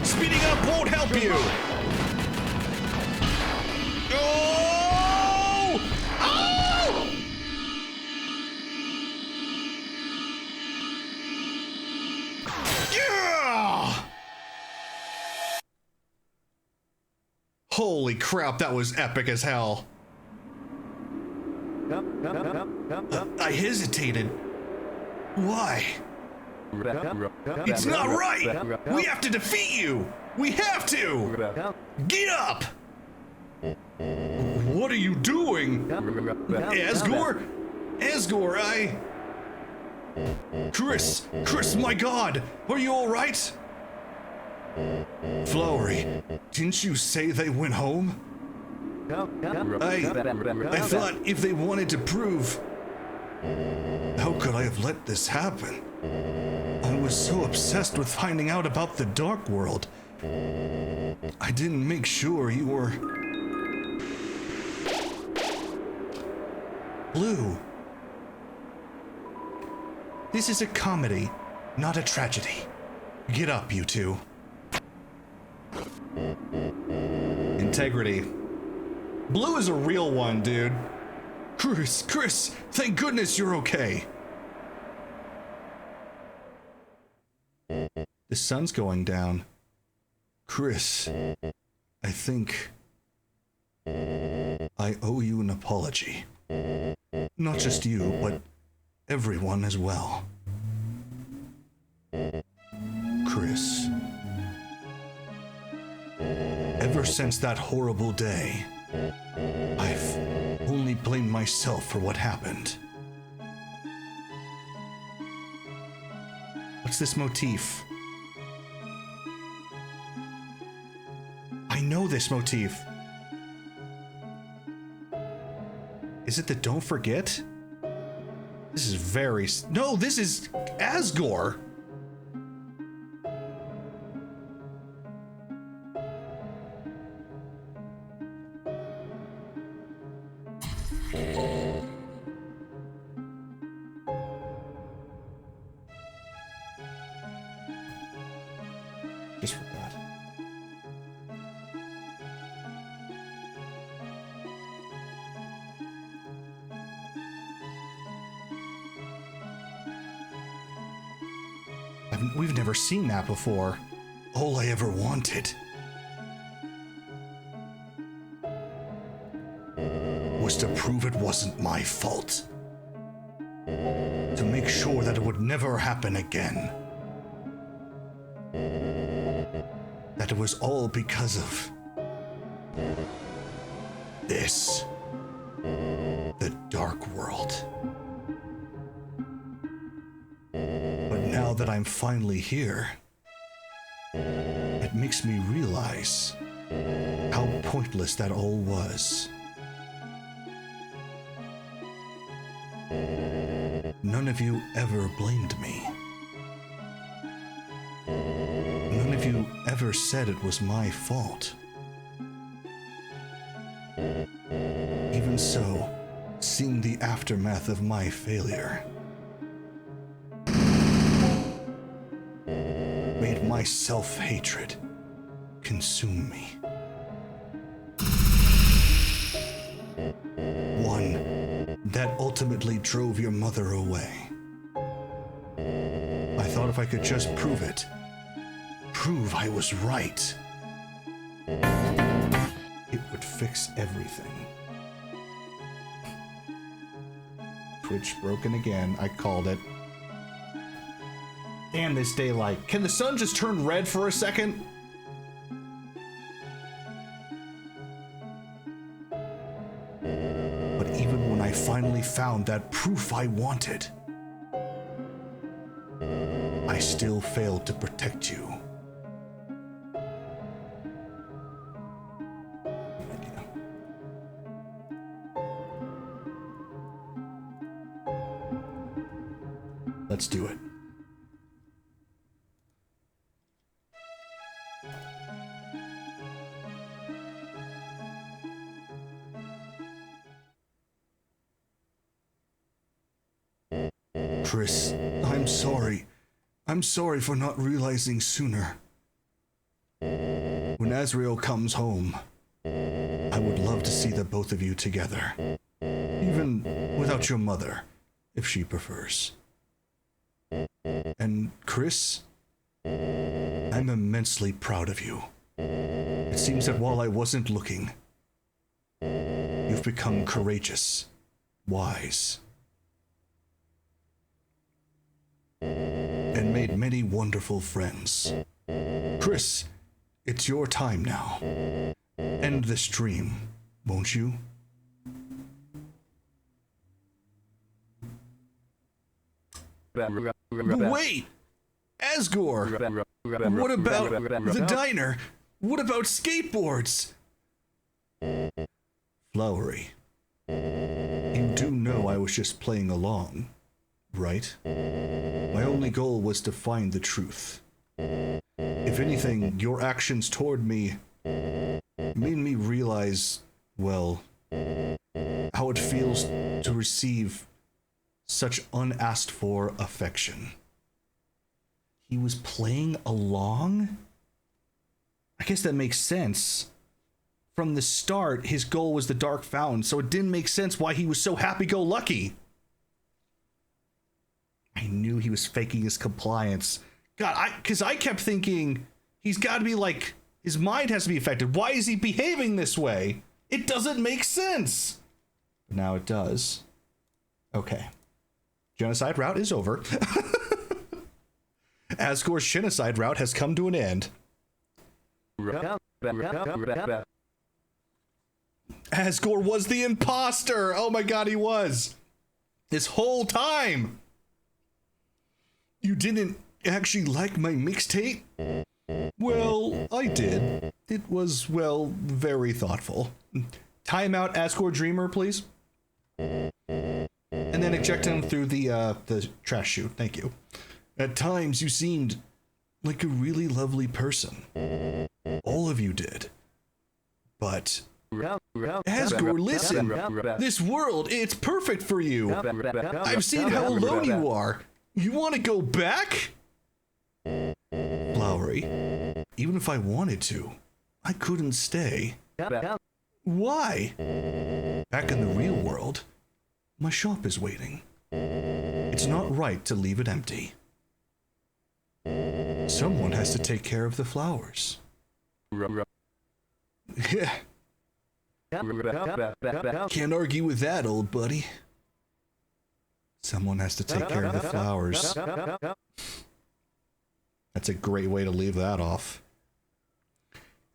Speeding up won't help you. Oh! Oh! Yeah! Holy crap, that was epic as hell. I hesitated. Why? It's not right! We have to defeat you! We have to! Get up! What are you doing? Asgore? Asgore, Chris, my God! Are you alright? Flowery, didn't you say they went home? I thought if they wanted to prove... How could I have let this happen? I was so obsessed with finding out about the Dark World. I didn't make sure you were... Blue. This is a comedy, not a tragedy. Get up, you two. Integrity. Blue is a real one, dude. Chris, thank goodness you're okay. The sun's going down. Chris, I think I owe you an apology. Not just you, but everyone as well. Chris. Ever since that horrible day, I've only blamed myself for what happened. What's this motif? I know this motif. Is it the Don't Forget? This is very... No, this is Asgore! Just forgot. We've never seen that before. all I ever wanted was to prove it wasn't my fault. To make sure that it would never happen again. That it was all because of this. The dark world. But now that I'm finally here, it makes me realize how pointless that all was. None of you ever blamed me. None of you ever said it was my fault. Even so, seeing the aftermath of my failure made my self-hatred consume me. One that ultimately drove your mother away. I thought if I could just prove it, prove I was right, it would fix everything. Twitch broken again. I called it. Damn this daylight. Can the sun just turn red for a second? But even when I finally found that proof I wanted, I still failed to protect you. Let's do it. Chris, I'm sorry. I'm sorry for not realizing sooner. When Azrael comes home, I would love to see the both of you together. Even without your mother, if she prefers. And Chris, I'm immensely proud of you. It seems that while I wasn't looking, you've become courageous, wise, and made many wonderful friends. Chris, it's your time now. End this dream, won't you? Wait! Asgore! What about the diner? What about skateboards? Flowery, you do know I was just playing along, right? My only goal was to find the truth. If anything, your actions toward me made me realize, well, how it feels to receive such unasked for affection. He was playing along? I guess that makes sense. From the start, his goal was the Dark Fountain, so it didn't make sense why he was so happy-go-lucky. I knew he was faking his compliance. God, because I kept thinking, he's got to be like, his mind has to be affected. Why is he behaving this way? It doesn't make sense. But now it does. Okay. Genocide route is over. Asgore's genocide route has come to an end. Asgore was the imposter! Oh my god, he was! This whole time! You didn't actually like my mixtape? Well, I did. It was, well, very thoughtful. Time out Asgore Dreamer, please. And then eject him through the trash chute. Thank you. At times, you seemed like a really lovely person. All of you did. But Asgore, listen! This world, it's perfect for you! I've seen how alone you are! You want to go back? Flowery, even if I wanted to, I couldn't stay. Why? Back in the real world, my shop is waiting. It's not right to leave it empty. Someone has to take care of the flowers. Yeah. Can't argue with that, old buddy. Someone has to take care of the flowers. That's a great way to leave that off.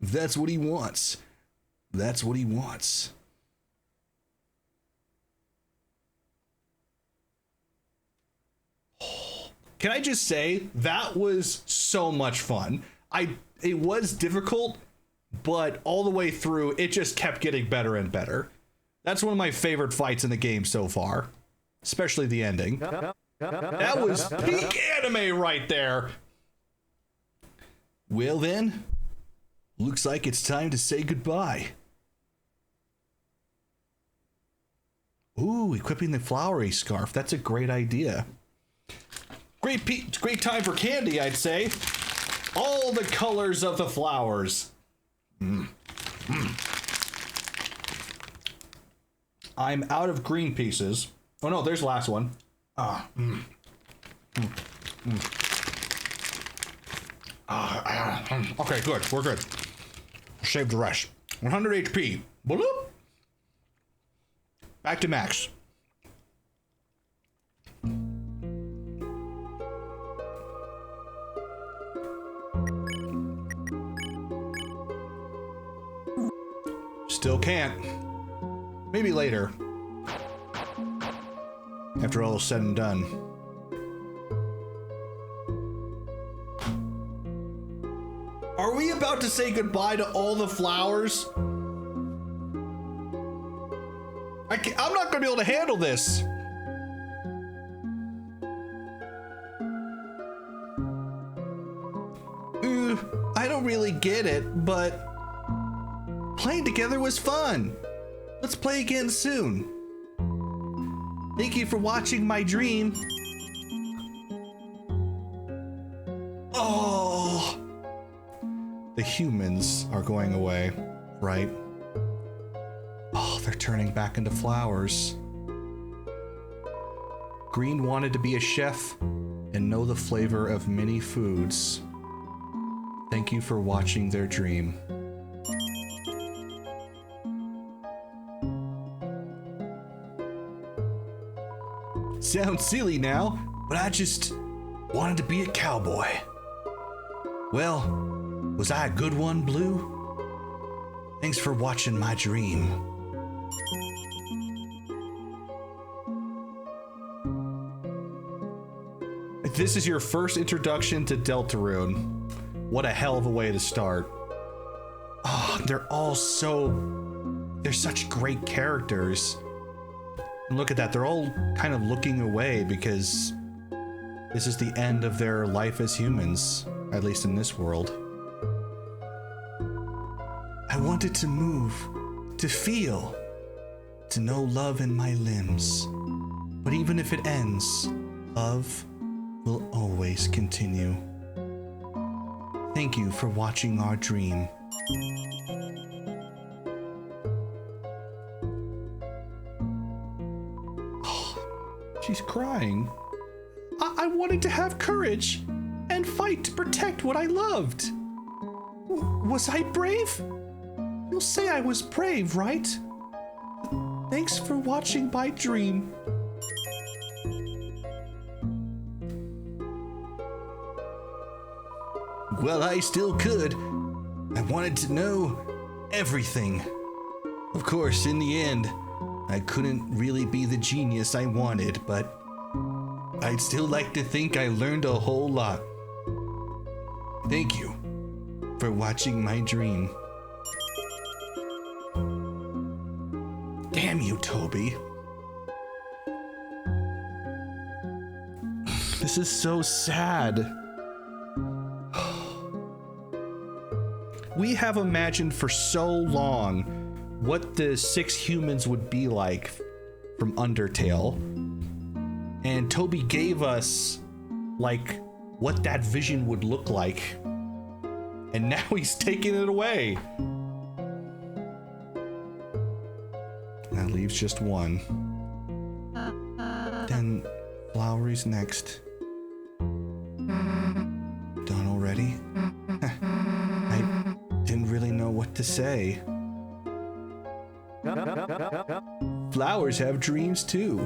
If that's what he wants, that's what he wants. Can I just say, that was so much fun. It was difficult, but all the way through, it just kept getting better and better. That's one of my favorite fights in the game so far, especially the ending. That was peak anime right there. Well then, looks like it's time to say goodbye. Ooh, equipping the flowery scarf. That's a great idea. Great time for candy, I'd say. All the colors of the flowers. I'm out of green pieces. Oh no, there's the last one. Okay, good. We're good. Save the rest. 100 HP. Bloop. Back to max. Still can't. Maybe later. After all is said and done. Are we about to say goodbye to all the flowers? I'm not gonna be able to handle this. I don't really get it, but playing together was fun. Let's play again soon. Thank you for watching my dream. Oh, the humans are going away, right? Oh, they're turning back into flowers. Green wanted to be a chef and know the flavor of many foods. Thank you for watching their dream. Sounds silly now, but I just wanted to be a cowboy. Well, was I a good one, Blue? Thanks for watching my dream. This is your first introduction to Deltarune. What a hell of a way to start. Oh, they're such great characters. And look at that, they're all kind of looking away because this is the end of their life as humans, at least in this world. I wanted to move, to feel, to know love in my limbs. But even if it ends, love will always continue. Thank you for watching our dream. She's crying. I wanted to have courage and fight to protect what I loved. Was I brave? You'll say I was brave, right? Thanks for watching my dream. Well, I still could. I wanted to know everything. Of course, in the end, I couldn't really be the genius I wanted, but I'd still like to think I learned a whole lot. Thank you for watching my dream. Damn you, Toby. This is so sad. We have imagined for so long what the 6 humans would be like from Undertale. And Toby gave us like what that vision would look like. And now he's taking it away. That leaves just one. Then Flowery's next. Done already. to say. Flowers have dreams too.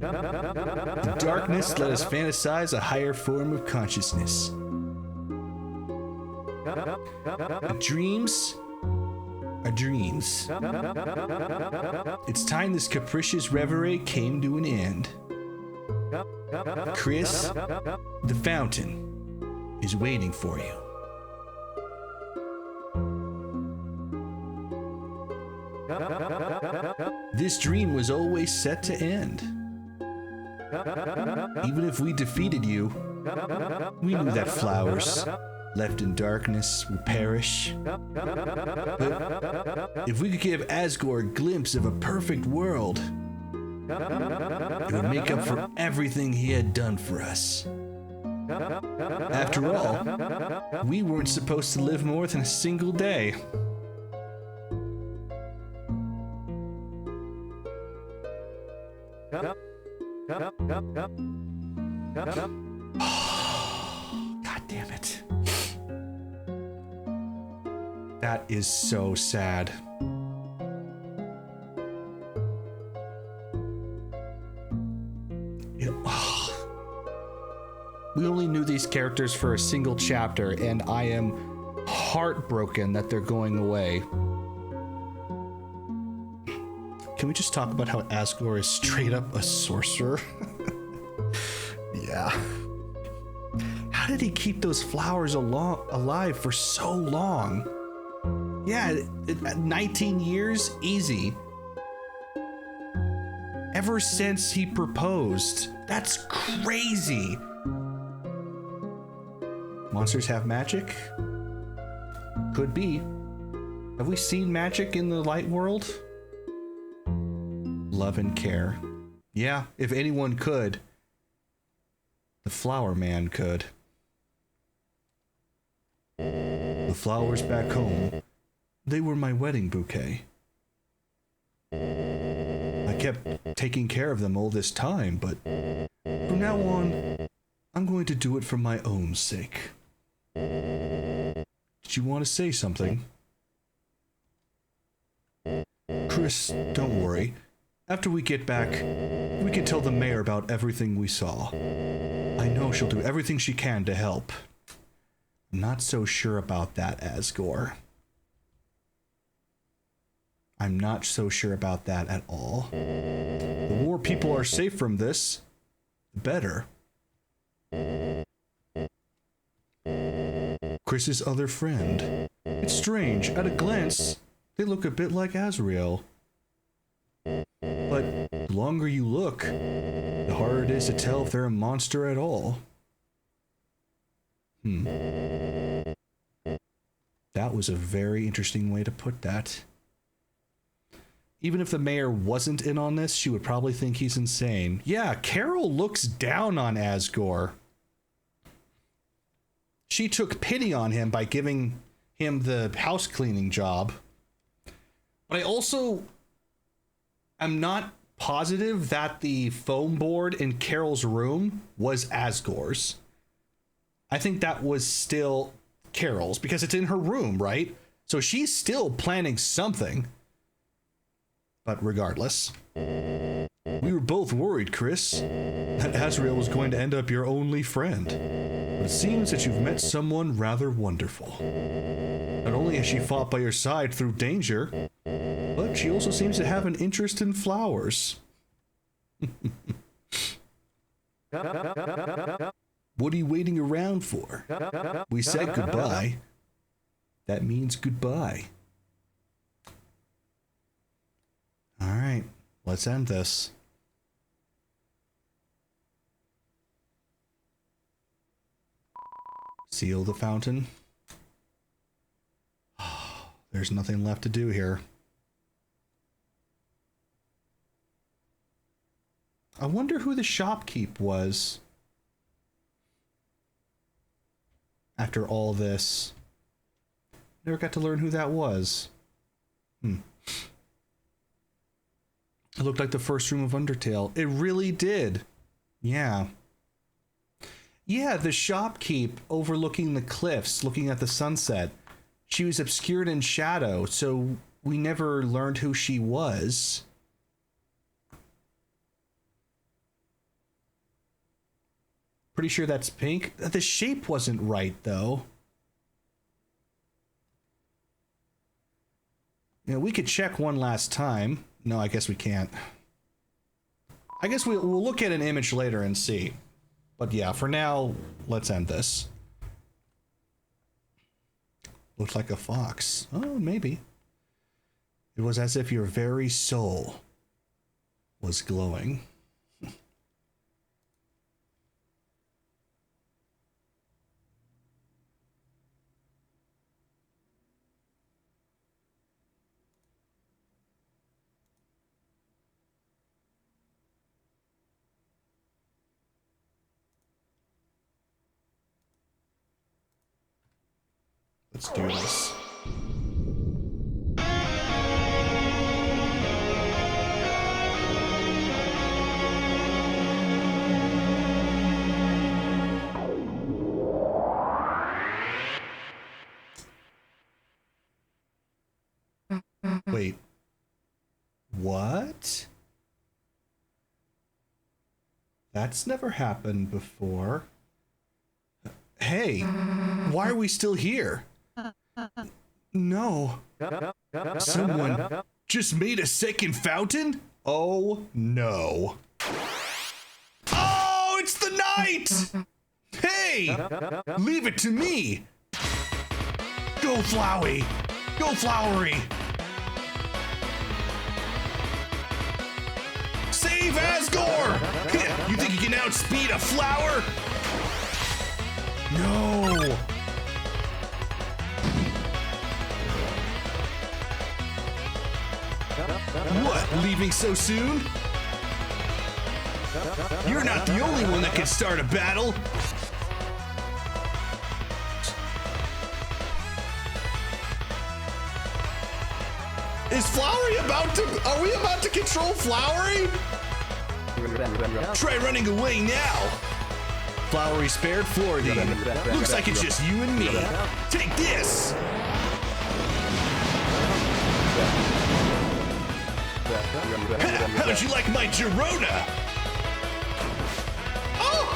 The darkness let us fantasize a higher form of consciousness. Dreams are dreams. It's time this capricious reverie came to an end. Chris, the fountain is waiting for you. This dream was always set to end. Even if we defeated you, we knew that flowers, left in darkness, will perish. But if we could give Asgore a glimpse of a perfect world, it would make up for everything he had done for us. After all, we weren't supposed to live more than a single day. God damn it. That is so sad. We only knew these characters for a single chapter, and I am heartbroken that they're going away. Can we just talk about how Asgore is straight up a sorcerer? Yeah. How did he keep those flowers alive for so long? Yeah, 19 years? Easy. Ever since he proposed. That's crazy. Monsters have magic? Could be. Have we seen magic in the light world? Love and care. Yeah, if anyone could, the flower man could. The flowers back home, they were my wedding bouquet. I kept taking care of them all this time, but from now on, I'm going to do it for my own sake. Did you want to say something? Chris, don't worry. After we get back, we can tell the mayor about everything we saw. I know she'll do everything she can to help. I'm not so sure about that, Asgore. I'm not so sure about that at all. The more people are safe from this, the better. Chris's other friend. It's strange. At a glance, they look a bit like Azrael. But the longer you look, the harder it is to tell if they're a monster at all. That was a very interesting way to put that. Even if the mayor wasn't in on this, she would probably think he's insane. Yeah, Carol looks down on Asgore. She took pity on him by giving him the house cleaning job. But I also am not positive that the foam board in Carol's room was Asgore's. I think that was still Carol's because it's in her room, right? So she's still planning something. But regardless, we were both worried, Chris, that Azrael was going to end up your only friend. But it seems that you've met someone rather wonderful. Not only has she fought by your side through danger, but she also seems to have an interest in flowers. What are you waiting around for? We said goodbye. That means goodbye. All right, let's end this. Seal the fountain. There's nothing left to do here. I wonder who the shopkeep was after all this. Never got to learn who that was. It looked like the first room of Undertale. It really did. Yeah. Yeah, the shopkeep overlooking the cliffs, looking at the sunset. She was obscured in shadow, so we never learned who she was. Pretty sure that's pink. The shape wasn't right, though. You know, we could check one last time. No, I guess we can't. I guess we'll look at an image later and see. But yeah, for now, let's end this. Looks like a fox. Oh, maybe. It was as if your very soul was glowing. Let's do this. Wait. What? That's never happened before. Hey, why are we still here? No. Someone just made a second fountain? Oh, no. Oh, it's the night! Hey! Leave it to me! Go, Flowey! Go, Flowery! Save Asgore! You think you can outspeed a flower? No! What, leaving so soon? You're not the only one that can start a battle. Is Flowery about to... Are we about to control Flowery? Try running away now. Flowery spared Floridine. Looks like it's just you and me. Take this! How'd you like my Girona? Oh!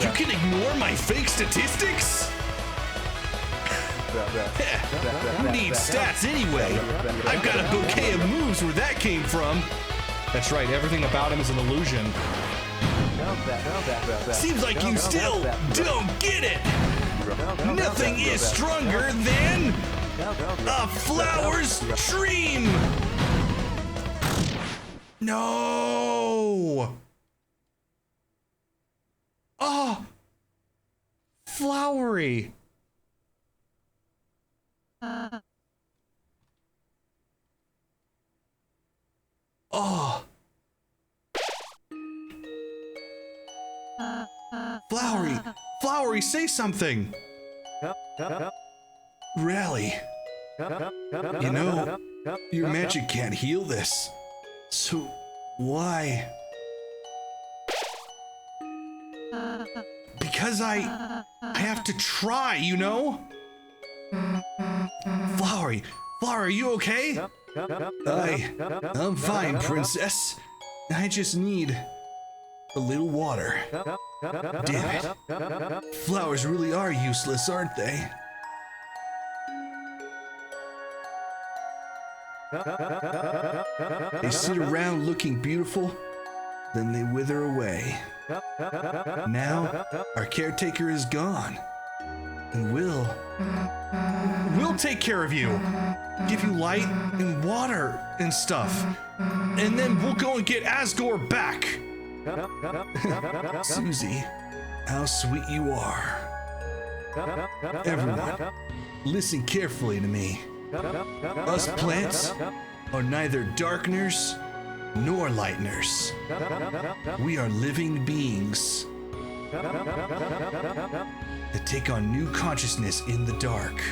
You can ignore my fake statistics? Who needs stats anyway? I've got a bouquet of moves where that came from. That's right, everything about him is an illusion. Seems like you still don't get it. Nothing is stronger than a flower's dream. No. Oh, Flowery. Oh. Flowery, Flowery, say something. Rally. You know, your magic can't heal this. So, why? Because I have to try, you know? Flowery, Flowery, are you okay? I'm fine, princess. I just need a little water. Damn it. Flowers really are useless, aren't they? They sit around looking beautiful, then they wither away. Now, our caretaker is gone, and we'll take care of you. Give you light and water and stuff. And then we'll go and get Asgore back. Susie, how sweet you are. Everyone, listen carefully to me. Us plants are neither darkeners nor lighteners. We are living beings that take on new consciousness in the dark.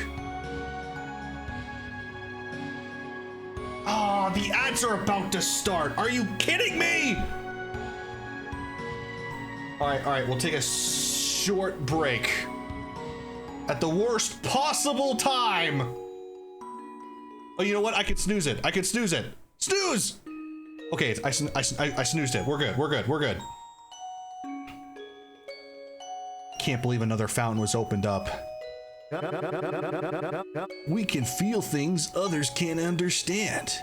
Oh, the ads are about to start. Are you kidding me? All right, we'll take a short break. At the worst possible time. Oh, you know what? I could snooze it. I could snooze it. Snooze! Okay, I snoozed it. We're good. Can't believe another fountain was opened up. We can feel things others can't understand.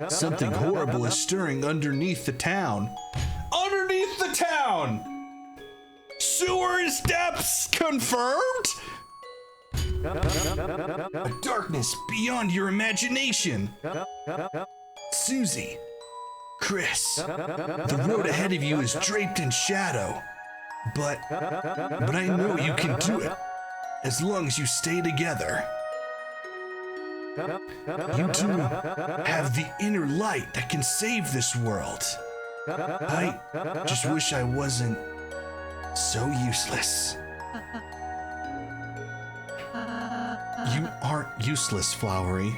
Something horrible is stirring underneath the town. Underneath the town! Sewers depths confirmed? A darkness beyond your imagination. Susie, Chris, the road ahead of you is draped in shadow. But I know you can do it, as long as you stay together. You two have the inner light that can save this world. I just wish I wasn't so useless. You aren't useless, Flowery.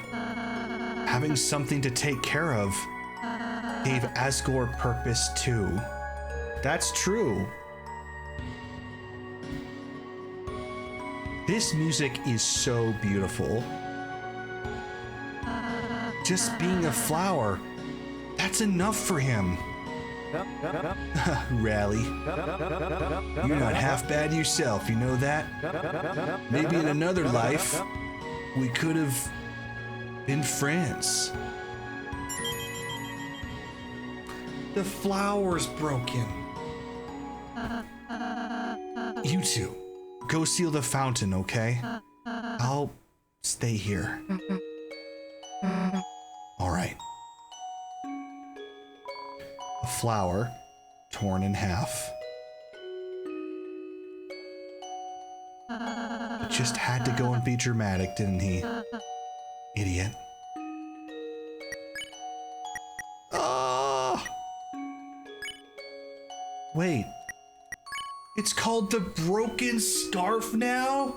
Having something to take care of gave Asgore purpose too. That's true. This music is so beautiful. Just being a flower, that's enough for him. Rally. You're not half bad yourself, you know that? Maybe in another life, we could have been friends. The flower's broken. You two, go seal the fountain, okay? I'll stay here. All right. A flower torn in half. He just had to go and be dramatic, didn't he? Idiot. Ah! Wait. It's called the Broken Scarf now?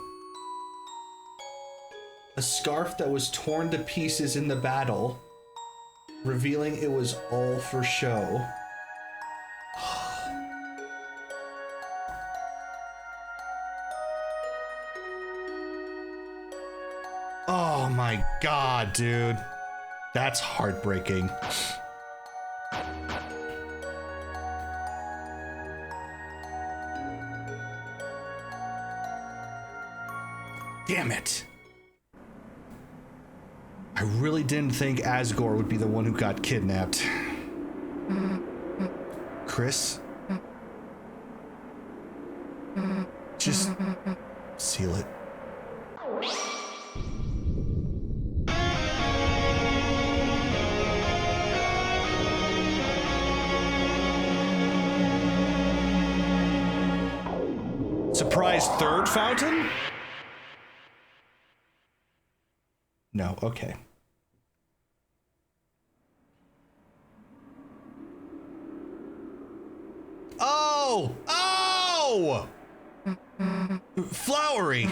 A scarf that was torn to pieces in the battle, revealing it was all for show. Oh my god, dude. That's heartbreaking. Damn it. I really didn't think Asgore would be the one who got kidnapped. Chris? Just seal it. Surprise third fountain? No, okay. Oh! Oh! Flowery!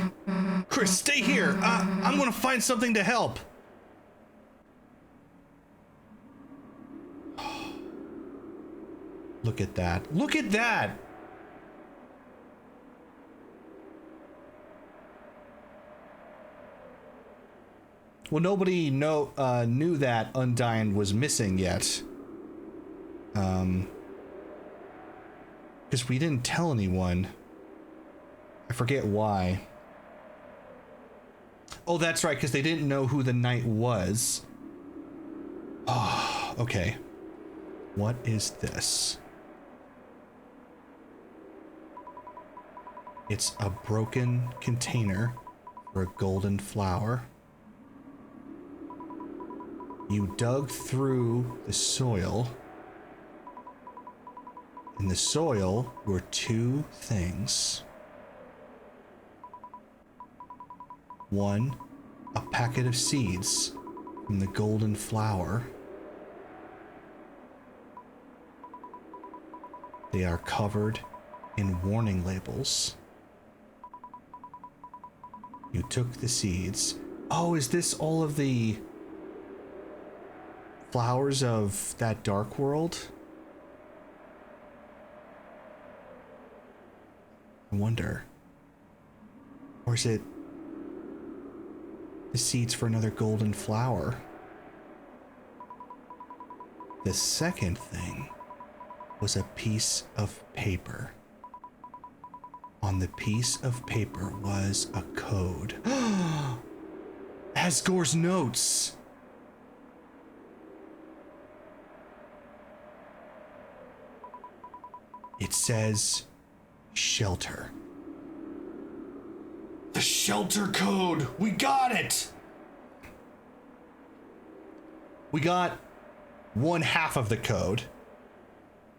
Chris, stay here. I'm gonna find something to help. Look at that. Look at that! Well, nobody knew that Undyne was missing yet. Because we didn't tell anyone. I forget why. Oh, that's right, because they didn't know who the knight was. Oh, okay. What is this? It's a broken container for a golden flower. You dug through the soil. In the soil were two things. One, a packet of seeds from the golden flower. They are covered in warning labels. You took the seeds. Oh, is this all of the flowers of that dark world? I wonder. Or is it the seeds for another golden flower? The second thing was a piece of paper. On the piece of paper was a code. Asgore's notes. It says shelter. The shelter code. We got it. We got one half of the code.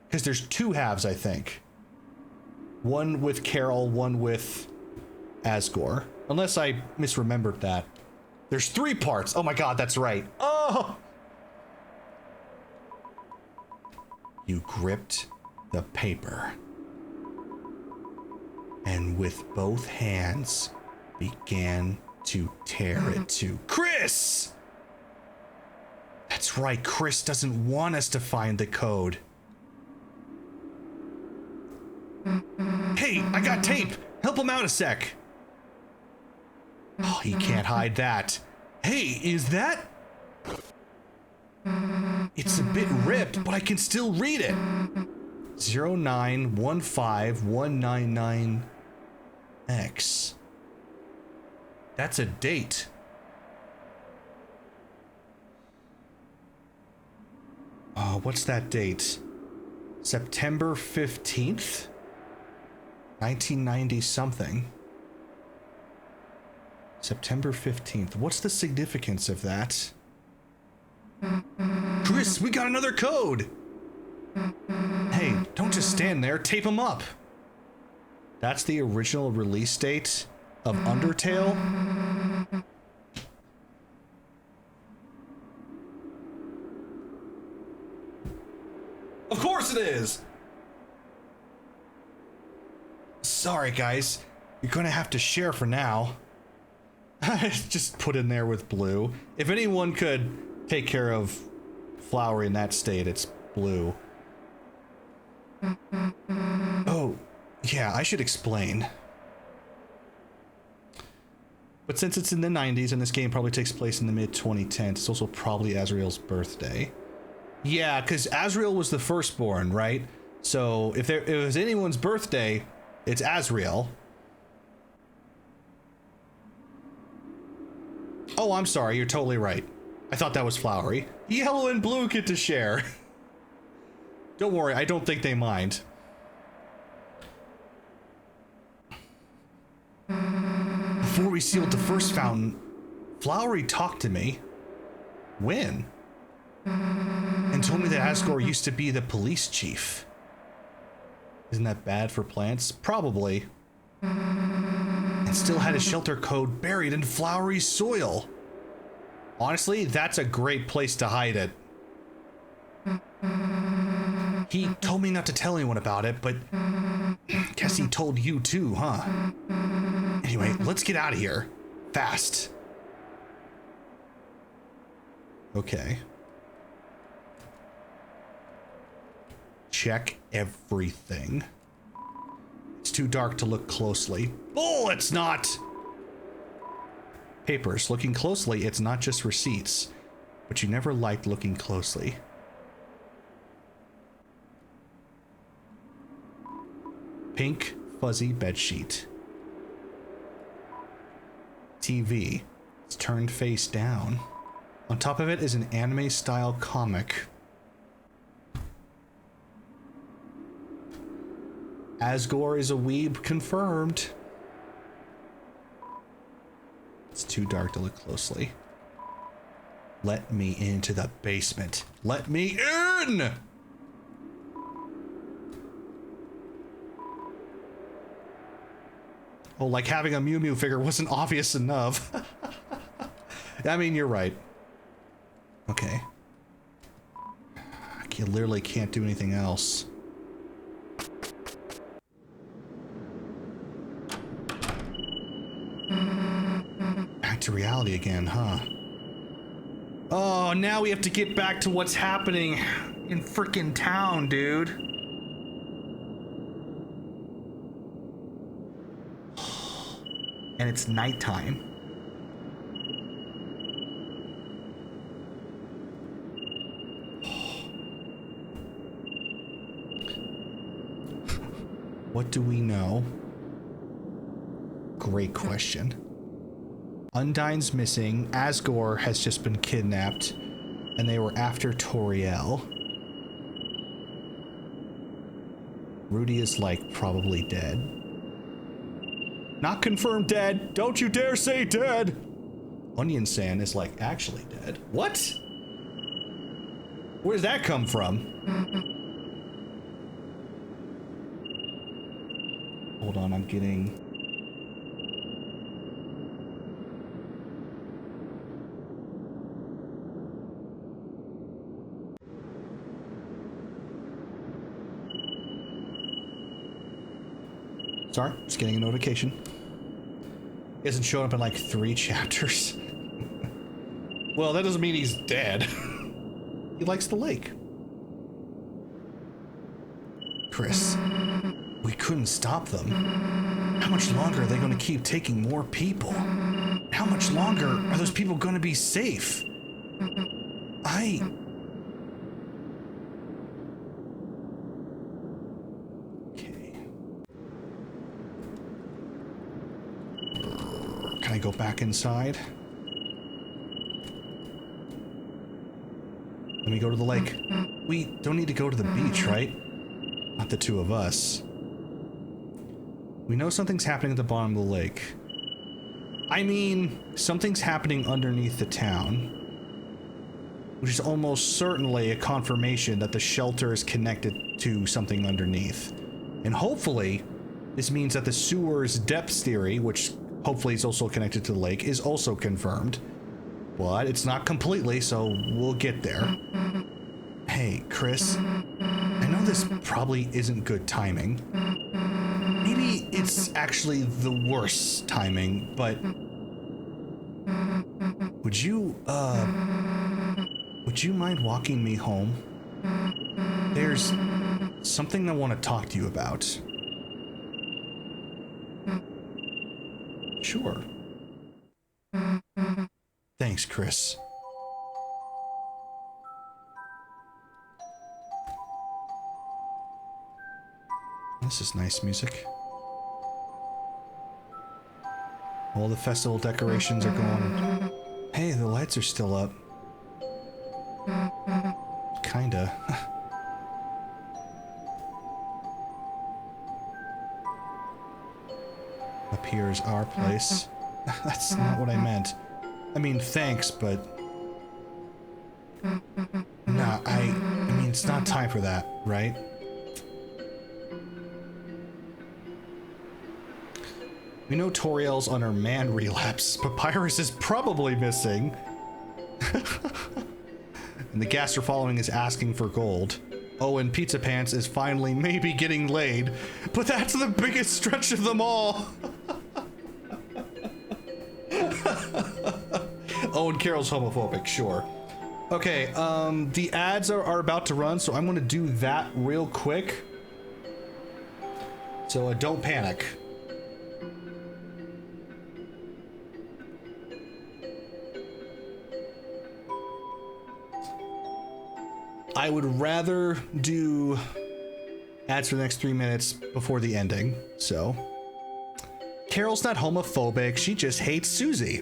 Because there's two halves, I think. One with Carol, one with Asgore. Unless I misremembered that. There's three parts. Oh my god, that's right. Oh! You gripped the paper. And with both hands began to tear it to Chris! That's right, Chris doesn't want us to find the code. Hey, I got tape! Help him out a sec! Oh, he can't hide that. Hey, is that... It's a bit ripped, but I can still read it. 0915199X. That's a date. What's that date? September 15th? 1990 something. September 15th. What's the significance of that? Chris, we got another code! Hey, don't just stand there, tape them up! That's the original release date of Undertale? Of course it is! Sorry guys, you're gonna have to share for now. Just put in there with Blue. If anyone could take care of Flowery in that state, it's Blue. Oh, yeah, I should explain. But since it's in the 90s and this game probably takes place in the mid-2010s, it's also probably Azrael's birthday. Yeah, because Azrael was the firstborn, right? So if it was anyone's birthday, it's Azrael. Oh, I'm sorry, you're totally right. I thought that was Flowery. Yellow and Blue get to share. Don't worry, I don't think they mind. Before we sealed the first fountain, Flowery talked to me. When? And told me that Asgore used to be the police chief. Isn't that bad for plants? Probably. And still had a shelter code buried in Flowery's soil. Honestly, that's a great place to hide it. He told me not to tell anyone about it, but guess he told you too, huh? Anyway, let's get out of here. Fast. Okay. Check everything. It's too dark to look closely. Oh, it's not! Papers. Looking closely, it's not just receipts. But you never liked looking closely. Pink, fuzzy bedsheet. TV. It's turned face down. On top of it is an anime-style comic. Asgore is a weeb confirmed. It's too dark to look closely. Let me into the basement. Let me in! Oh, like having a Mew Mew figure wasn't obvious enough. I mean, you're right. Okay. I literally can't do anything else. Back to reality again, huh? Oh, now we have to get back to what's happening in frickin' town, dude. and it's nighttime. What do we know? Great question. Undyne's missing. Asgore has just been kidnapped, and they were after Toriel. Rudy is, like, probably dead. Not confirmed dead. Don't you dare say dead. Onion Sand is, like, actually dead. What? Where does that come from? Hold on, I'm getting... Sorry, just getting a notification. He hasn't shown up in like 3 chapters. Well, that doesn't mean he's dead. He likes the lake. Chris, we couldn't stop them. How much longer are they going to keep taking more people? How much longer are those people going to be safe? Can I go back inside? Let me go to the lake. We don't need to go to the beach, right? Not the two of us. We know something's happening at the bottom of the lake. I mean, something's happening underneath the town, which is almost certainly a confirmation that the shelter is connected to something underneath. And hopefully, this means that the sewer's depths theory, which hopefully is also connected to the lake, is also confirmed. But it's not completely, so we'll get there. Hey, Chris, I know this probably isn't good timing. Maybe it's actually the worst timing, but would you mind walking me home? There's something I want to talk to you about. Sure. Thanks, Chris. This is nice music. All the festival decorations are going. Hey, the lights are still up. Kinda. Up here is our place. That's not what I meant. I mean, thanks, but... Nah, I mean, it's not time for that, right? We know Toriel's on her man relapse. Papyrus is probably missing. And the Gaster following is asking for gold. Oh, and Pizza Pants is finally maybe getting laid. But that's the biggest stretch of them all. Oh, and Carol's homophobic, sure. Okay, the ads are about to run, so I'm gonna do that real quick. So don't panic. I would rather do ads for the next 3 minutes before the ending, so. Carol's not homophobic, she just hates Susie.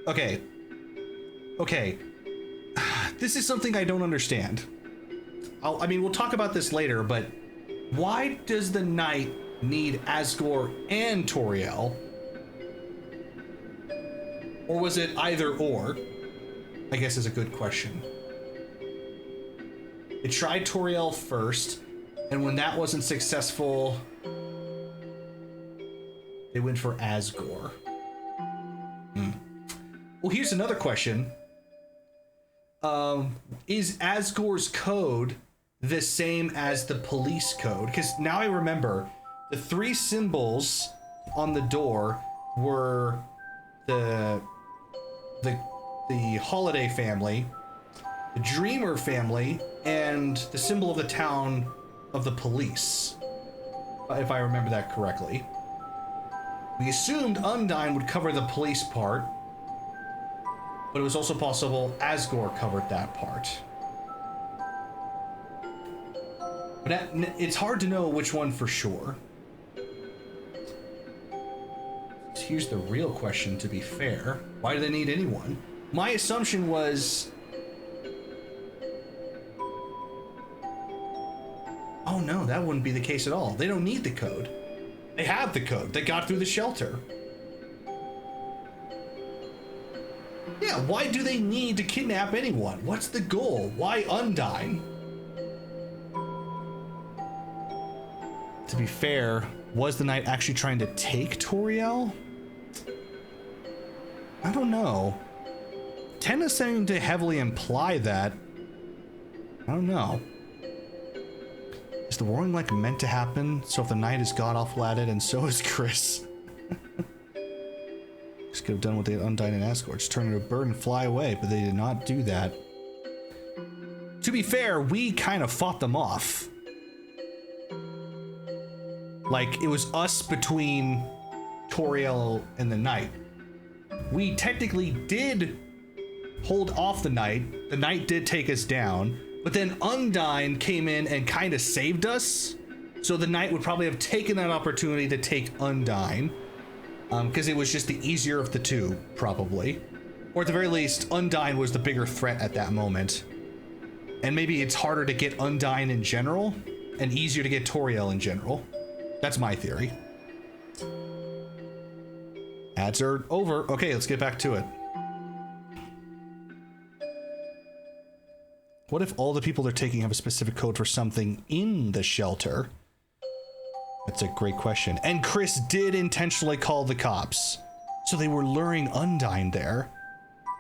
Okay. Okay. This is something I don't understand. I mean, we'll talk about this later, but why does the knight need Asgore and Toriel? Or was it either or? I guess is a good question. It tried Toriel first, and when that wasn't successful, they went for Asgore. Well, here's another question. Is Asgore's code the same as the police code? Because now I remember the 3 symbols on the door were the the Holiday family, the Dreamer family, and the symbol of the town of the police, if I remember that correctly. We assumed Undyne would cover the police part, but it was also possible Asgore covered that part. But it's hard to know which one for sure. So here's the real question, to be fair. Why do they need anyone? My assumption was... Oh no, that wouldn't be the case at all. They don't need the code. They have the code. They got through the shelter. Yeah, why do they need to kidnap anyone? What's the goal? Why Undyne? To be fair, was the knight actually trying to take Toriel? I don't know. Tenna's seeming to heavily imply that. I don't know. Is the roaring like meant to happen? So if the knight is god awful at it, and so is Chris. Just could have done what they had Undyne and Asgore. Just turn into a bird and fly away, but they did not do that. To be fair, we kind of fought them off. Like, it was us between Toriel and the knight. We technically did hold off the knight. The knight did take us down, but then Undyne came in and kind of saved us. So the knight would probably have taken that opportunity to take Undyne, because it was just the easier of the two, probably. Or at the very least, Undyne was the bigger threat at that moment. And maybe it's harder to get Undyne in general, and easier to get Toriel in general. That's my theory. Ads are over. Okay, let's get back to it. What if all the people they're taking have a specific code for something in the shelter? That's a great question. And Chris did intentionally call the cops, so they were luring Undyne there.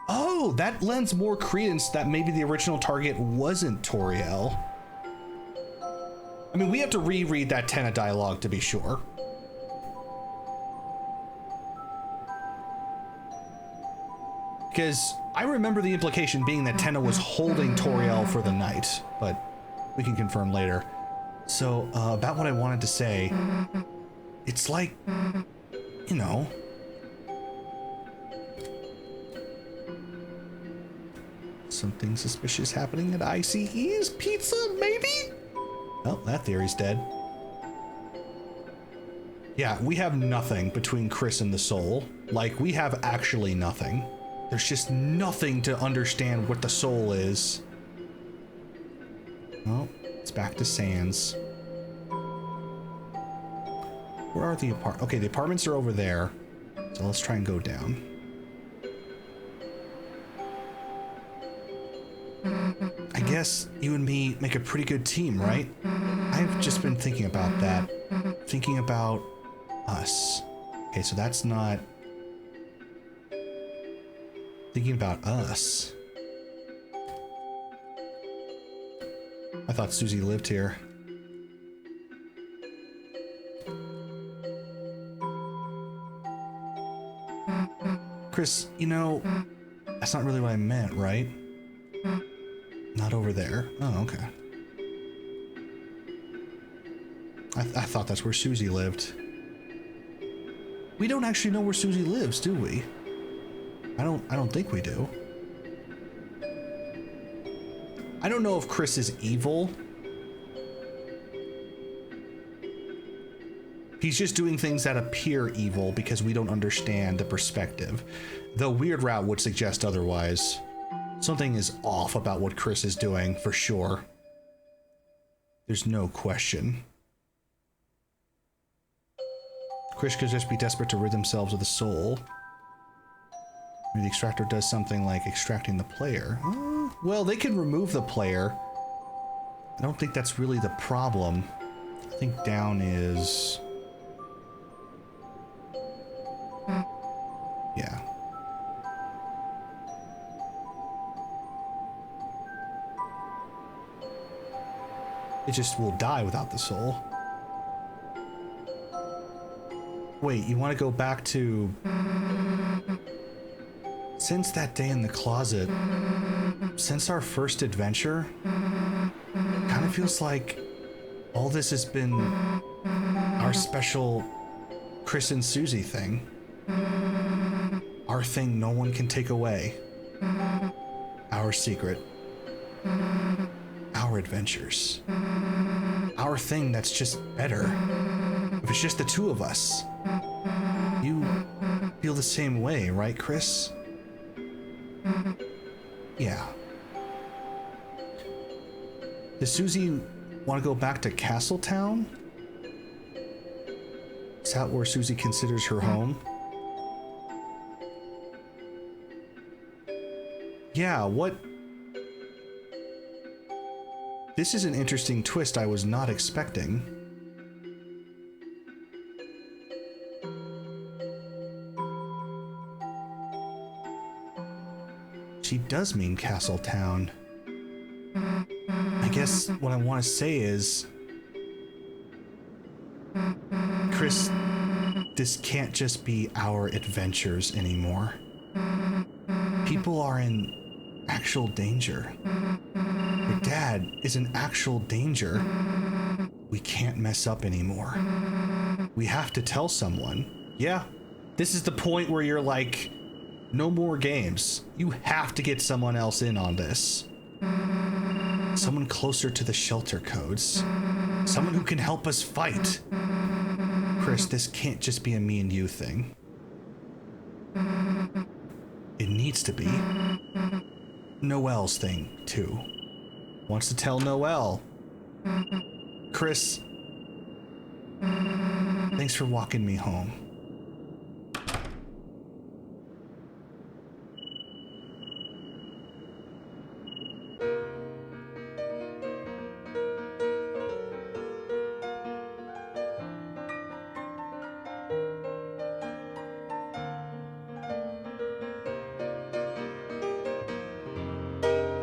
Oh, that lends more credence that maybe the original target wasn't Toriel. I mean, we have to reread that Tenna dialogue to be sure. Because I remember the implication being that Tenna was holding Toriel for the night, but we can confirm later. So, about what I wanted to say, it's like, you know, something suspicious happening at ICE's Pizza, maybe? Well, that theory's dead. Yeah, we have nothing between Chris and the soul. Like, we have actually nothing. There's just nothing to understand what the soul is. Well, it's back to Sans. Where are the apartments? Okay, the apartments are over there. So let's try and go down. I guess you and me make a pretty good team, right? I've just been thinking about that. Thinking about us. Okay, so that's not... Thinking about us. I thought Susie lived here. Chris, you know, that's not really what I meant, right? Not over there. Oh, okay. I thought that's where Susie lived. We don't actually know where Susie lives, do we? I don't think we do. I don't know if Chris is evil. He's just doing things that appear evil because we don't understand the perspective. The weird route would suggest otherwise. Something is off about what Chris is doing, for sure. There's no question. Chris could just be desperate to rid themselves of the soul. Maybe the extractor does something like extracting the player. Well, they can remove the player. I don't think that's really the problem. I think down is... Yeah. It just will die without the soul. Wait, you want to go back to... Since that day in the closet, since our first adventure, kind of feels like all this has been our special Chris and Susie thing. Our thing no one can take away. Our secret. Our adventures. Our thing that's just better. If it's just the two of us. You feel the same way, right, Chris? Yeah. Does Susie want to go back to Castletown? Is that where Susie considers her home? Yeah, what? This is an interesting twist I was not expecting. She does mean Castletown. I guess what I want to say is, Chris, this can't just be our adventures anymore. People are in actual danger. Your dad is in actual danger. We can't mess up anymore. We have to tell someone. Yeah, this is the point where you're like, no more games. You have to get someone else in on this. Someone closer to the shelter codes. Someone who can help us fight. Chris, this can't just be a me and you thing. It needs to be Noelle's thing, too. Wants to tell Noelle. Chris, thanks for walking me home.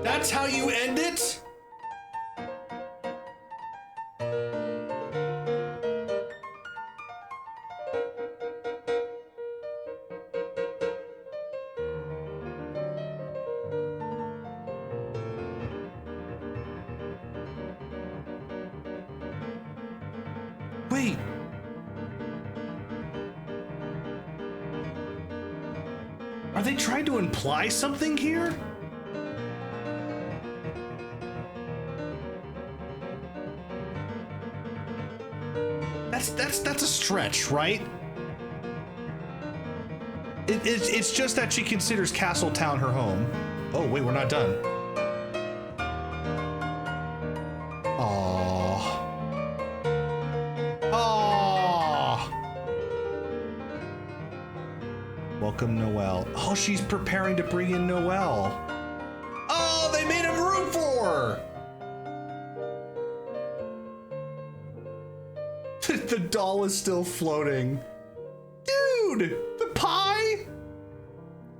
That's how you end it? Wait. Are they trying to imply something here? That's a stretch, right? It's just that she considers Castletown her home. Oh, wait, we're not done. Aww. Aww. Welcome, Noelle. Oh, she's preparing to bring in Noelle. Oh, they made him root for her. The doll is still floating. Dude, the pie?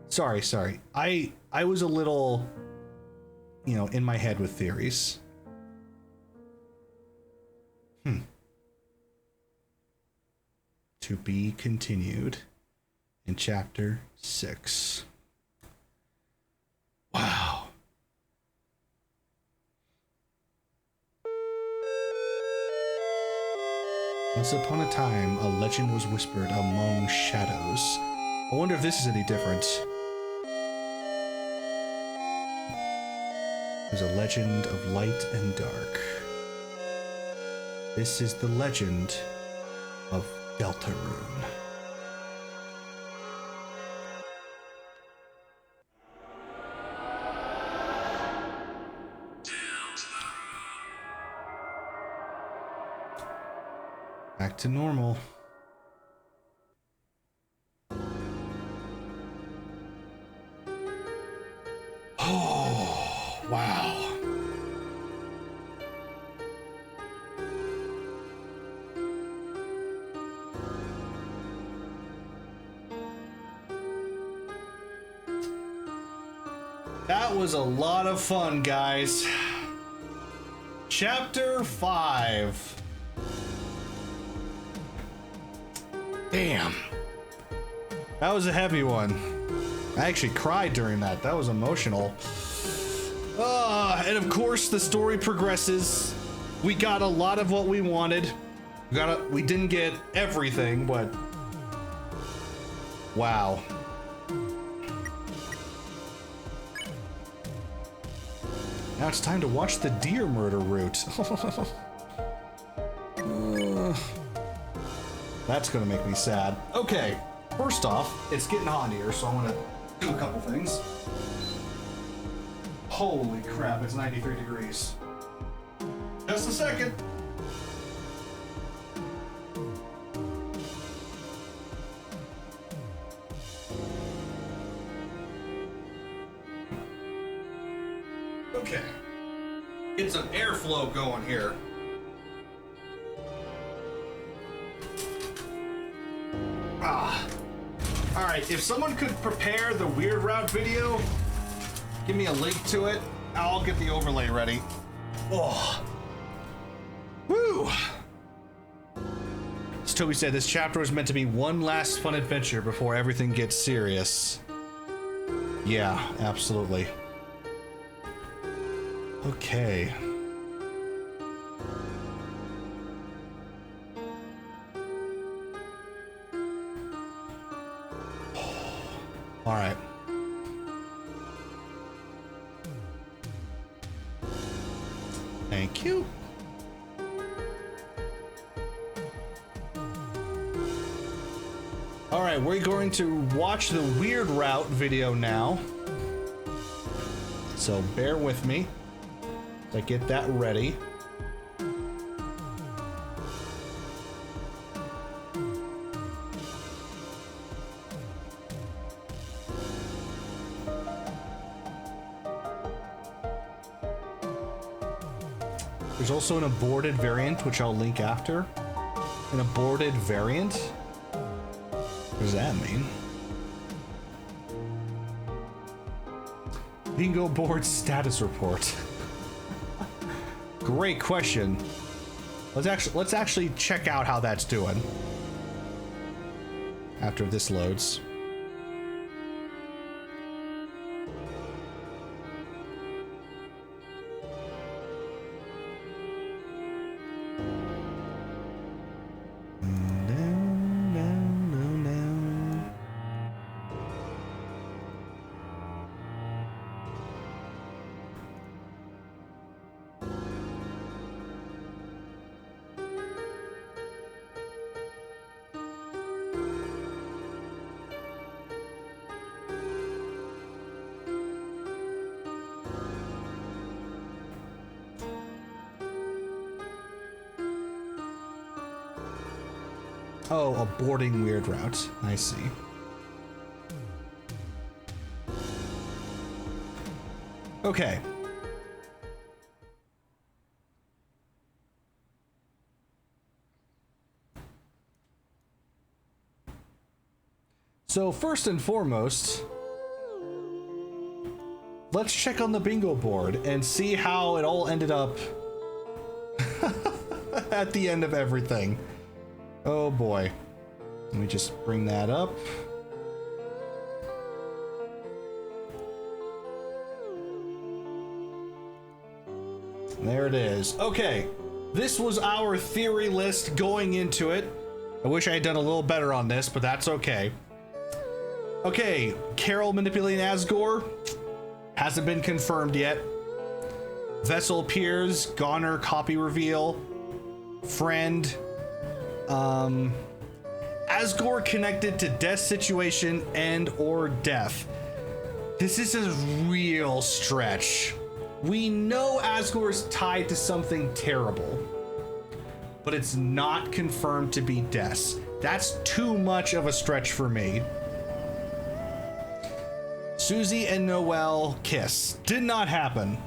Sorry. I was a little, in my head with theories. To be continued in chapter 6. Wow. Once upon a time, a legend was whispered among shadows. I wonder if this is any different. There's a legend of light and dark. This is the legend of Deltarune. Back to normal. Oh, wow. That was a lot of fun, guys. Chapter 5. Damn. That was a heavy one. I actually cried during that. That was emotional. And of course, the story progresses. We got a lot of what we wanted. We didn't get everything, but wow. Now it's time to watch the deer murder route. That's gonna make me sad. Okay, first off, it's getting hot here, so I'm gonna do a couple things. Holy crap, it's 93 degrees. Just a second. Okay. Get some airflow going here. Alright, if someone could prepare the Weird Route video, give me a link to it, I'll get the overlay ready. Oh. Woo! As Toby said, this chapter was meant to be one last fun adventure before everything gets serious. Yeah, absolutely. Okay. All right. Thank you. All right, we're going to watch the Weird Route video now. So bear with me. I get that ready. There's also an aborted variant, which I'll link after. An aborted variant? What does that mean? Bingo board status report. Great question. Let's actually check out how that's doing after this loads. Oh, aborting Weird Route. I see. Okay. So first and foremost, let's check on the bingo board and see how it all ended up at the end of everything. Oh boy. Let me just bring that up. There it is. Okay. This was our theory list going into it. I wish I had done a little better on this, but that's okay. Okay, Carol manipulating Asgore hasn't been confirmed yet. Vessel appears, Goner copy reveal, friend. Asgore connected to death situation and or death. This is a real stretch. We know Asgore is tied to something terrible, but it's not confirmed to be death. That's too much of a stretch for me. Susie and Noelle kiss. Did not happen.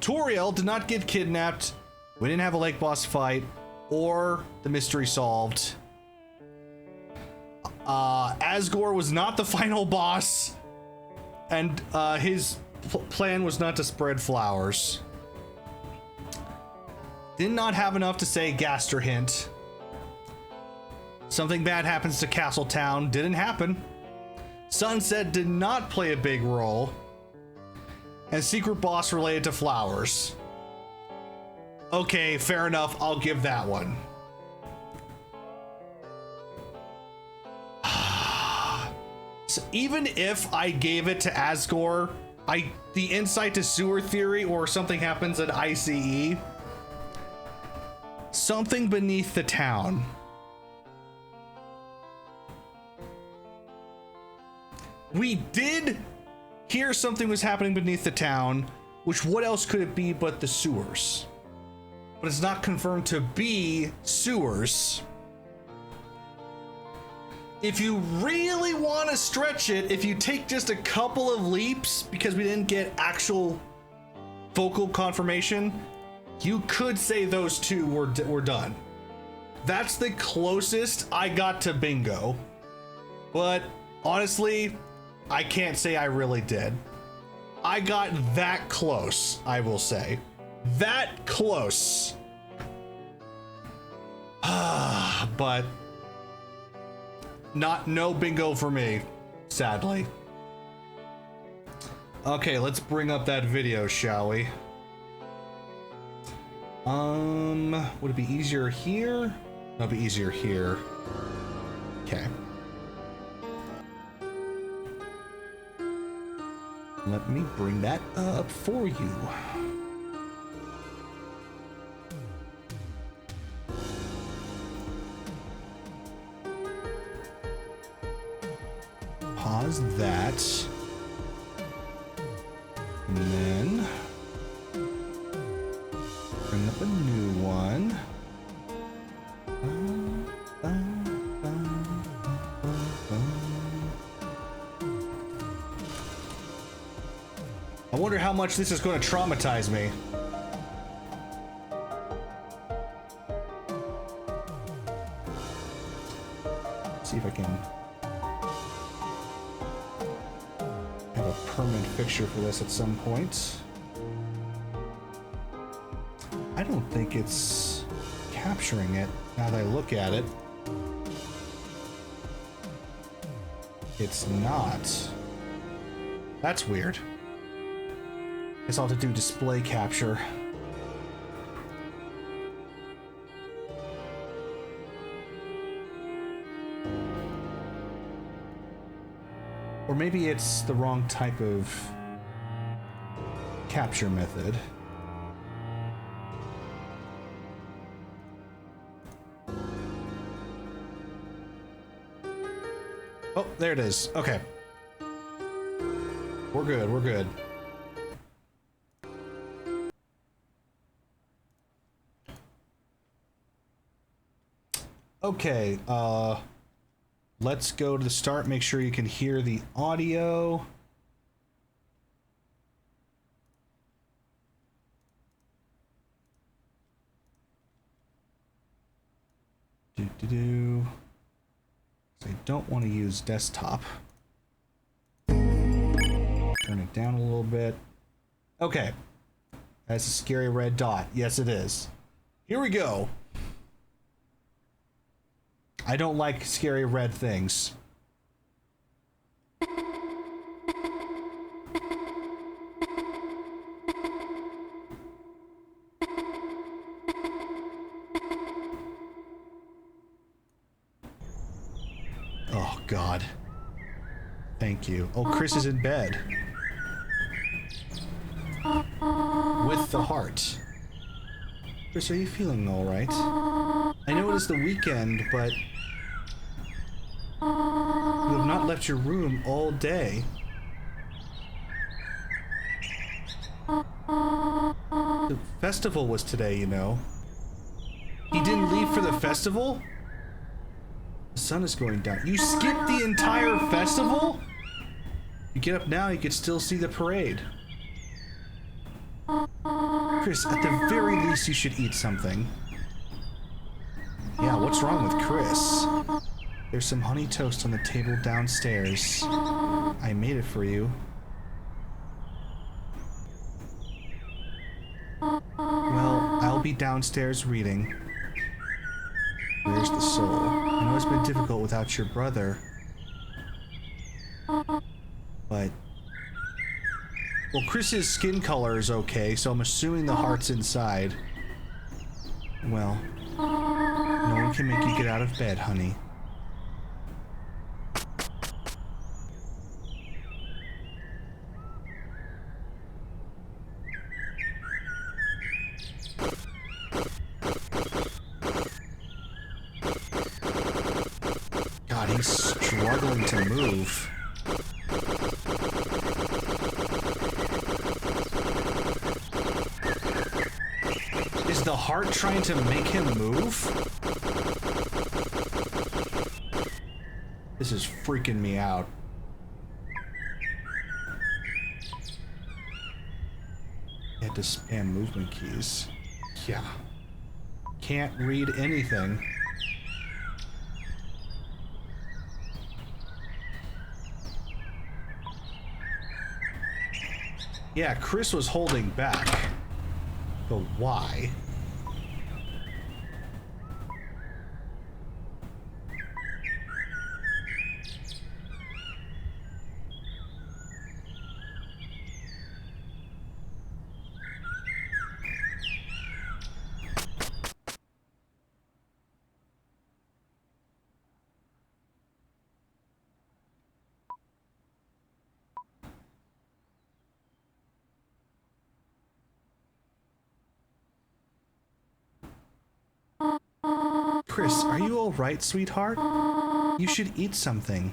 Toriel did not get kidnapped. We didn't have a lake boss fight or the mystery solved. Asgore was not the final boss, and his plan was not to spread flowers. Did not have enough to say Gaster hint. Something bad happens to Castletown. Didn't happen. Sunset did not play a big role. And secret boss related to flowers. Okay, fair enough. I'll give that one. So even if I gave it to Asgore, the insight to sewer theory or something happens at ICE, something beneath the town. We did hear something was happening beneath the town, which what else could it be but the sewers? But it's not confirmed to be sewers. If you really want to stretch it, if you take just a couple of leaps, because we didn't get actual vocal confirmation, you could say those two were done. That's the closest I got to bingo. But honestly, I can't say I really did. I got that close, I will say. That close. But no bingo for me, sadly. Okay, let's bring up that video, shall we? Would it be easier here? It'll be easier here. Okay. Let me bring that up for you. Pause that. And then bring up a new one. I wonder how much this is going to traumatize me. Let's see if I can have a permanent fixture for this at some point. I don't think it's capturing it now that I look at it. It's not. That's weird. Guess I'll have to do display capture. Or maybe it's the wrong type of capture method. Oh, there it is. Okay. We're good, we're good. Okay, let's go to the start, make sure you can hear the audio. So I don't want to use desktop. Turn it down a little bit. Okay, that's a scary red dot. Yes, it is. Here we go. I don't like scary red things. Oh, God. Thank you. Oh, Chris is in bed. With the heart. Chris, are you feeling all right? I know it is the weekend, but you have not left your room all day. The festival was today, you know. He didn't leave for the festival? The sun is going down. You skipped the entire festival? You get up now, you could still see the parade. Chris, at the very least, you should eat something. Yeah, what's wrong with Chris? There's some honey toast on the table downstairs. I made it for you. Well, I'll be downstairs reading. Where's the soul? I know it's been difficult without your brother. Well, Chris's skin color is okay, so I'm assuming the heart's inside. Well, no one can make you get out of bed, honey. God, he's struggling to move. Is the heart trying to make him move? This is freaking me out. I had to spam movement keys. Yeah. Can't read anything. Yeah, Chris was holding back. But why? Chris, are you all right, sweetheart? You should eat something.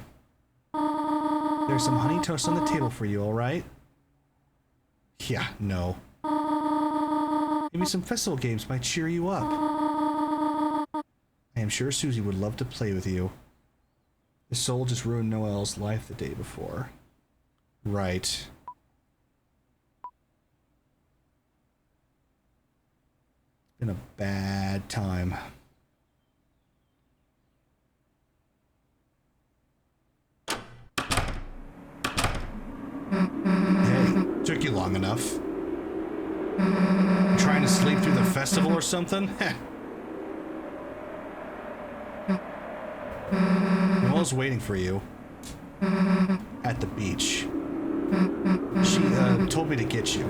There's some honey toast on the table for you, all right? Yeah, no. Maybe some festival games might cheer you up. I am sure Susie would love to play with you. The soul just ruined Noelle's life the day before. Right. Been a bad time. Hey, took you long enough. Trying to sleep through the festival or something? Noelle's waiting for you. At the beach. She, told me to get you.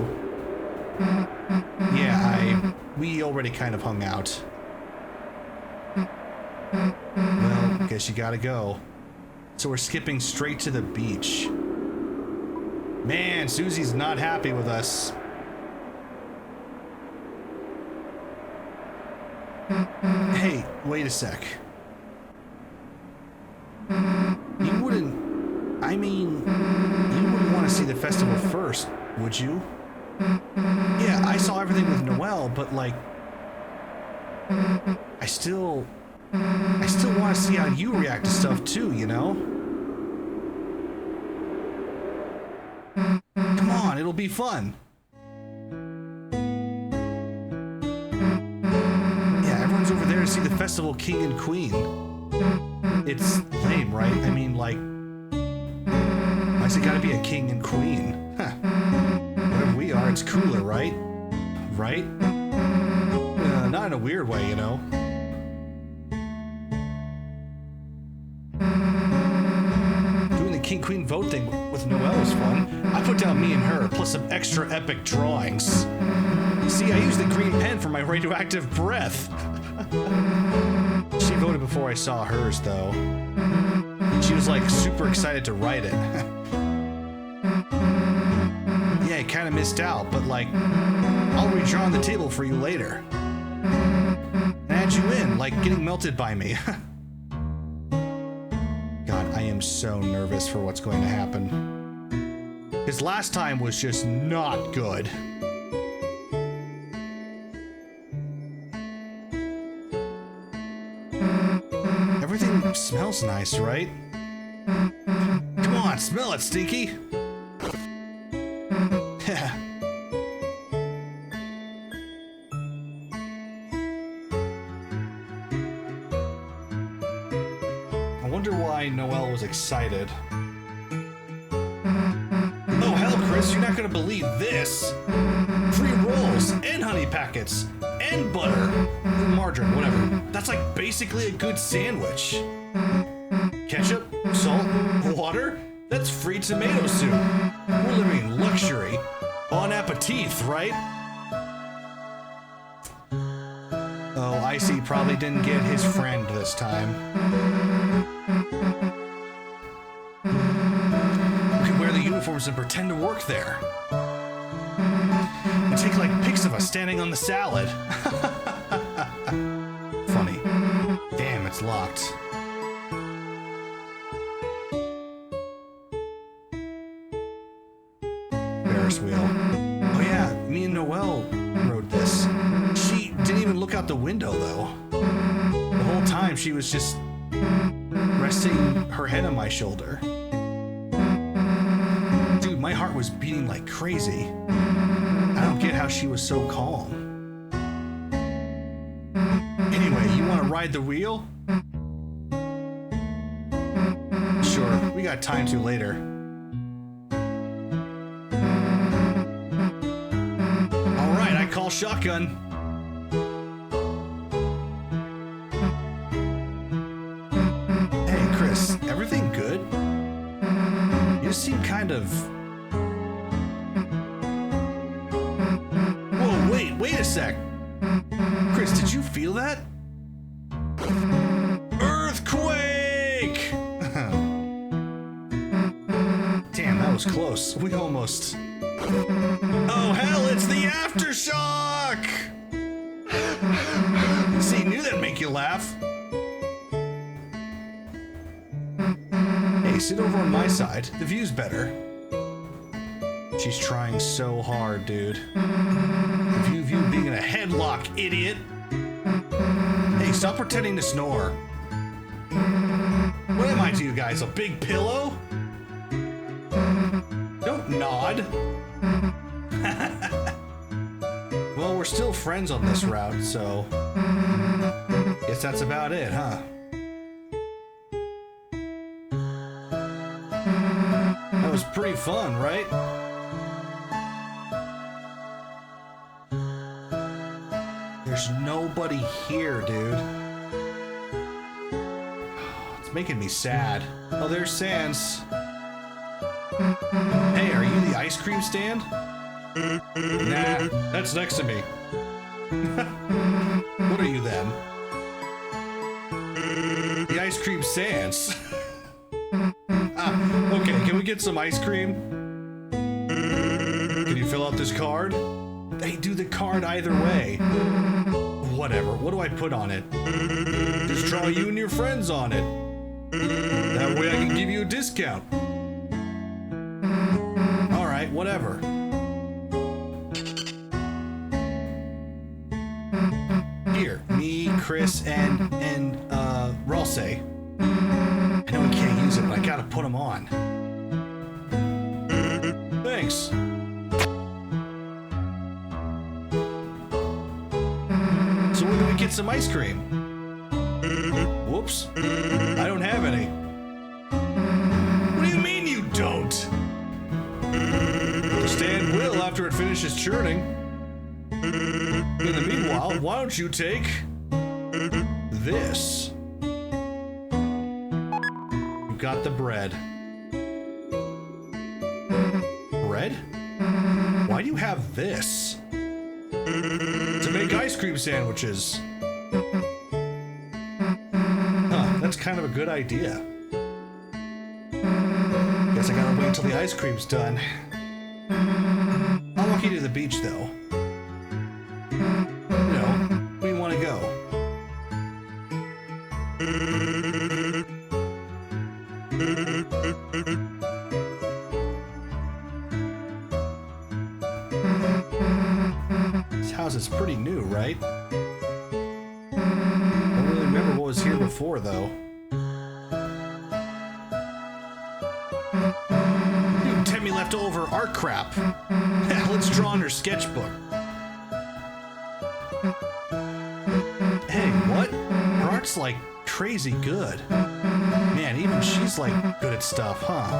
Yeah, we already kind of hung out. Well, guess you gotta go. So we're skipping straight to the beach. Man, Susie's not happy with us. Hey, wait a sec. You wouldn't... I mean, you wouldn't want to see the festival first, would you? Yeah, I saw everything with Noelle, but like... I still want to see how you react to stuff too, you know? Come on, it'll be fun. Yeah, everyone's over there to see the festival king and queen. It's lame, right? I mean, like, why's it gotta be a king and queen? Huh. Whatever we are, it's cooler, right? Right? Not in a weird way, you know? Doing the king-queen vote thing with Noelle was fun. I put down me and her, plus some extra epic drawings. See, I used the green pen for my radioactive breath. She voted before I saw hers, though. She was, like, super excited to write it. Yeah, I kind of missed out, but, like, I'll redraw on the table for you later. And add you in, like getting melted by me. God, I am so nervous for what's going to happen. His last time was just not good. Everything smells nice, right? Come on, smell it, Stinky! I wonder why Noelle was excited. Oh, hell, Chris, you're not gonna believe this! Free rolls, and honey packets, and butter, margarine, whatever. That's like basically a good sandwich. Ketchup, salt, water? That's free tomato soup. We're living in luxury. Bon appetit, right? Oh, Icy probably didn't get his friend this time. We could wear the uniforms and pretend to work there. And take like pics of us standing on the salad. Funny. Damn, it's locked. Ferris wheel. Oh yeah, me and Noelle rode this. She didn't even look out the window though. The whole time she was just resting her head on my shoulder. Dude, my heart was beating like crazy. I don't get how she was so calm. Anyway, you want to ride the wheel? Sure, we got time to later. Alright, I call shotgun. Hey, Chris, everything good? You seem kind of... Whoa, wait a sec. Chris, did you feel that? Earthquake! Damn, that was close. We almost... Oh hell, it's the aftershock! See, knew that'd make you laugh. Hey, sit over on my side. The view's better. She's trying so hard, dude. The view being in a headlock, idiot. Hey, stop pretending to snore. What am I to you guys, a big pillow? Don't nod. Well, we're still friends on this route, so... Guess that's about it, huh? That was pretty fun, right? There's nobody here, dude. It's making me sad. Oh, there's Sans. Hey, are you the ice cream stand? Nah, that's next to me. What are you then? The ice cream Sans. Okay, can we get some ice cream? Can you fill out this card? They do the card either way. Whatever, what do I put on it? Just draw you and your friends on it. That way I can give you a discount. Alright, whatever. Here, me, Chris, and Ralsei. I know we can't use it, but I gotta put them on. Thanks. So when do we get some ice cream? Whoops. I don't have any. What do you mean you don't? The stand will after it finishes churning. In the meanwhile, why don't you take this? You got the bread. Bread? Why do you have this? To make ice cream sandwiches. Huh, that's kind of a good idea. Guess I gotta wait until the ice cream's done. I'll walk you to the beach, though. You know, where do you want to go? This house is pretty new, right? I don't really remember what was here before, though. Dude, Temmie left over art crap. Let's draw on her sketchbook. Hey, what? Her art's like crazy good. Man, even she's like good at stuff, huh?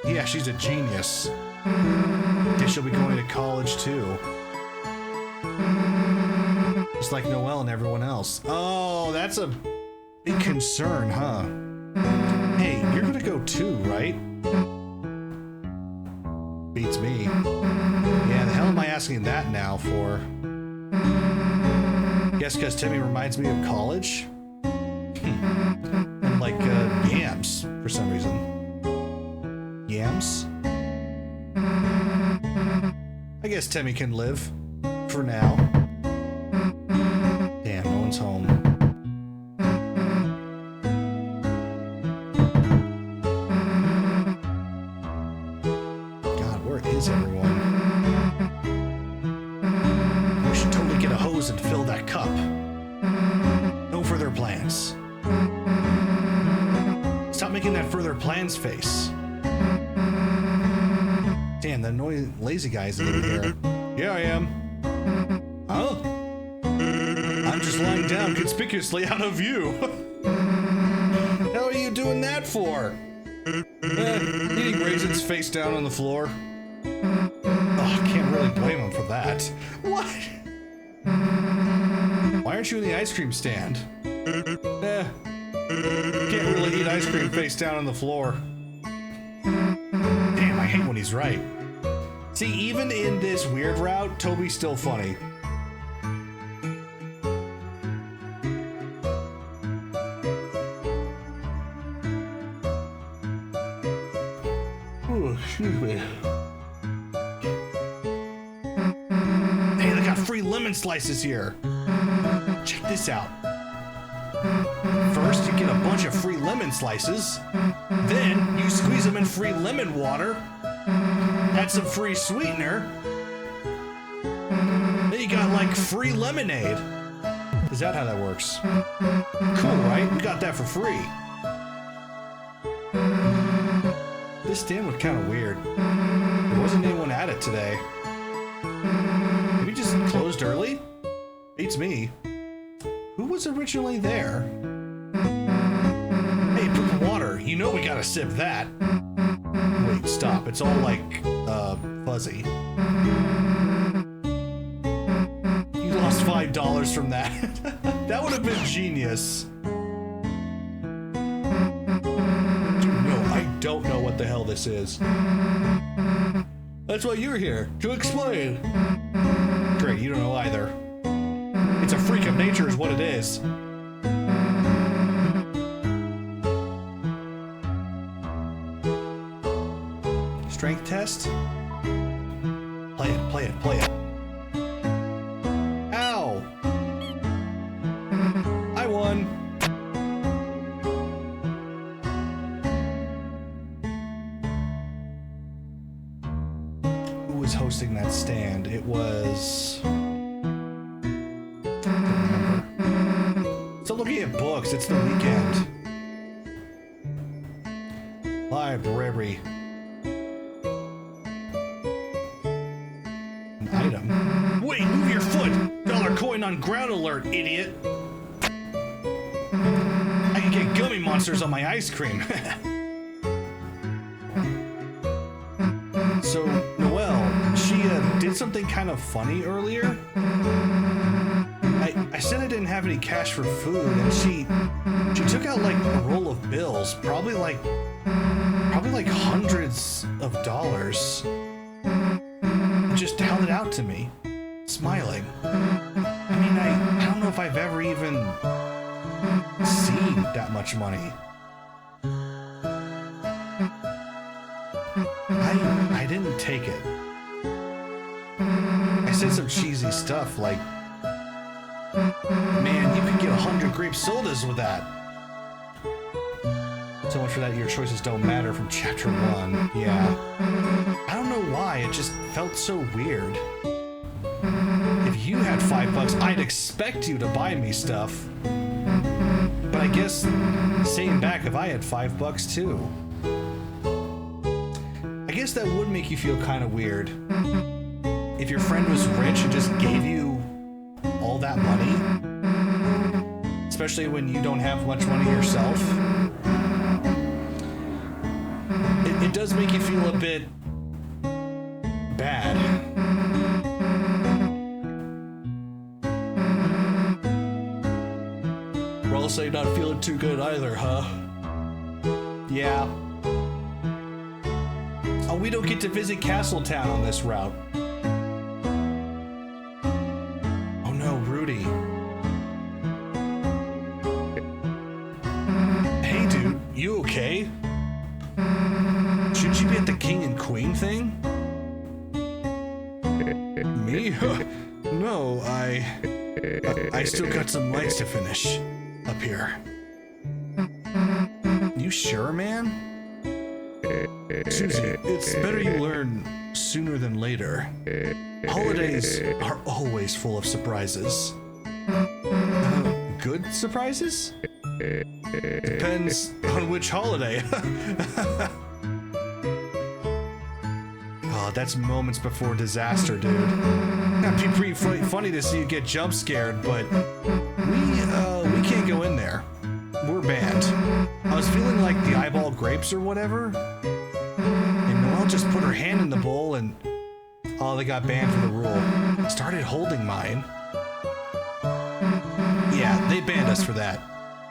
Yeah, she's a genius. Guess she'll be going to college too. Just like Noelle and everyone else. Oh, that's a big concern, huh? Hey, you're gonna go too, right? Beats me. Yeah, the hell am I asking that now for? Guess because Timmy reminds me of college? And like yams, for some reason. Yams? I guess Timmy can live. For now. Damn, no one's home. God, where is everyone? We should totally get a hose and fill that cup. No further plans. Stop making that further plans face. Damn, that annoying lazy guy's in here. Yeah, I am. Huh? I'm just lying down conspicuously out of view. How are you doing that for? Eating raisins face down on the floor. Oh, I can't really blame him for that. What? Why aren't you in the ice cream stand? Can't really eat ice cream face down on the floor. Damn, I hate when he's right. See, even in this weird route, Toby's still funny. Oh, excuse me. Hey, they got free lemon slices here. Check this out. First, you get a bunch of free lemon slices. Then, you squeeze them in free lemon water. Add some free sweetener. Then you got like free lemonade. Is that how that works? Cool, right? We got that for free. This stand was kind of weird. There wasn't anyone at it today. Maybe just closed early? Beats me. Who was originally there? Hey, put the water. You know we gotta sip that. Wait, stop. It's all like, fuzzy. You lost $5 from that. That would have been genius. Dude, no, I don't know what the hell this is. That's why you're here, to explain. Great, you don't know either. It's a freak of nature is what it is. Strength test? Play it, play it, play it. Ow! I won! Who was hosting that stand? It was... I don't remember. Still looking at books, it's the weekend. Library. Item. Wait, move your foot! Dollar coin on ground alert, idiot! I can get gummy monsters on my ice cream. So, Noelle, she did something kind of funny earlier. I said I didn't have any cash for food, and she took out like a roll of bills, probably like hundreds of dollars. Just held it out to me, smiling. I mean, I don't know if I've ever even seen that much money. I didn't take it. I said some cheesy stuff like, man, you could get 100 grape sodas with that. So much for that, your choices don't matter from chapter 1. Yeah. I don't know why, it just felt so weird. If you had $5, I'd expect you to buy me stuff. But I guess, same back if I had $5 too. I guess that would make you feel kind of weird. If your friend was rich and just gave you all that money. Especially when you don't have much money yourself. It does make you feel a bit bad. Roll say not feeling too good either, huh? Yeah. Oh, we don't get to visit Castletown on this route. Oh no, Rudy. Hey dude, you okay? Shouldn't you be at the king and queen thing? Me? No, I still got some lights to finish up here. You sure, man? Susie, it's better you learn sooner than later. Holidays are always full of surprises. Good surprises? Depends on which holiday. Oh, that's moments before disaster, dude. That'd be pretty funny to see you get jump scared, but we can't go in there. We're banned. I was feeling like the eyeball grapes or whatever, and Noelle just put her hand in the bowl and they got banned for the rule. Started holding mine. Yeah, they banned us for that.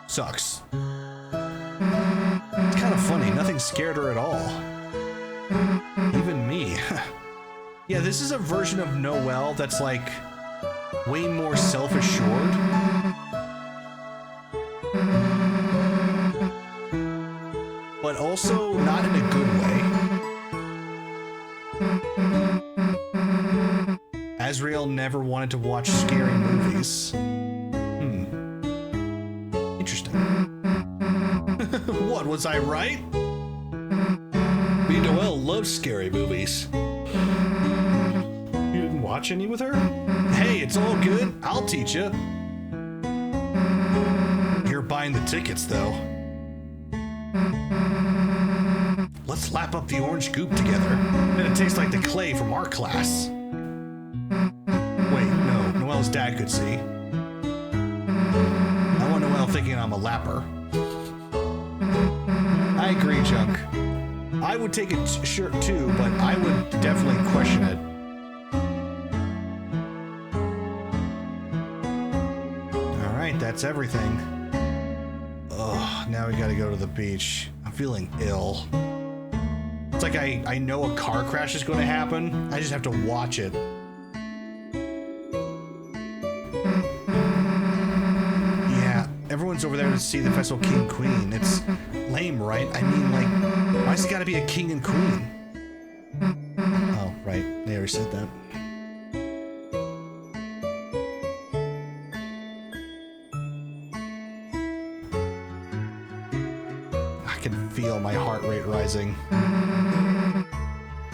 Sucks. It's kind of funny, nothing scared her at all. Even me. Yeah, this is a version of Noelle that's like way more self-assured. But also not in a good way. Azrael never wanted to watch scary movies. Interesting. What, was I right? Me and Noelle loves scary movies. You didn't watch any with her? Hey, it's all good. I'll teach you. You're buying the tickets, though. Let's lap up the orange goop together. And it tastes like the clay from art class. Wait, no. Noelle's dad could see. I want Noelle thinking I'm a lapper. I agree, Junk. I would take a shirt too, but I would definitely question it. Alright, that's everything. Ugh, now we gotta go to the beach. I'm feeling ill. It's like I know a car crash is going to happen. I just have to watch it. Yeah, everyone's over there to see the festival King and Queen. It's lame, right? I mean, like, why's it gotta be a king and queen? Oh, right. They already said that. I can feel my heart rate rising.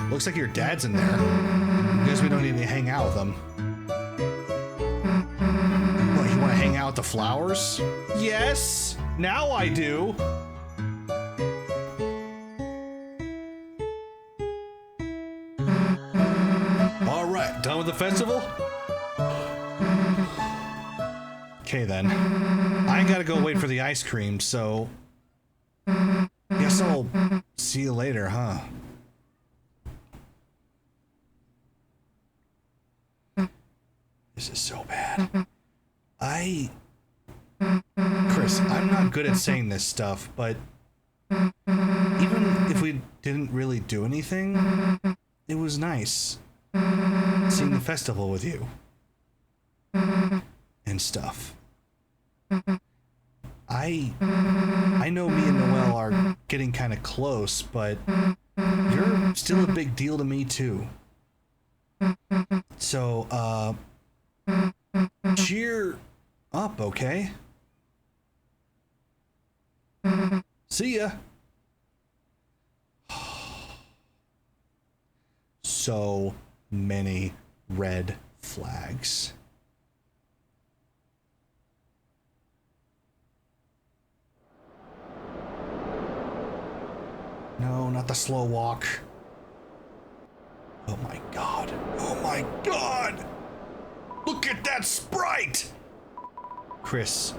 Looks like your dad's in there. Guess we don't need to hang out with him. What, you want to hang out with the flowers? Yes! Now I do! Alright, done with the festival? Okay then. I ain't gotta go wait for the ice cream, so... Guess I'll see you later, huh? This is so bad. Chris, I'm not good at saying this stuff, but even if we didn't really do anything, it was nice seeing the festival with you and stuff. I know me and Noelle are getting kind of close, but you're still a big deal to me too. So, cheer up, okay? See ya. So many red flags. No, not the slow walk. Oh my god. Oh my god! Look at that sprite! Chris,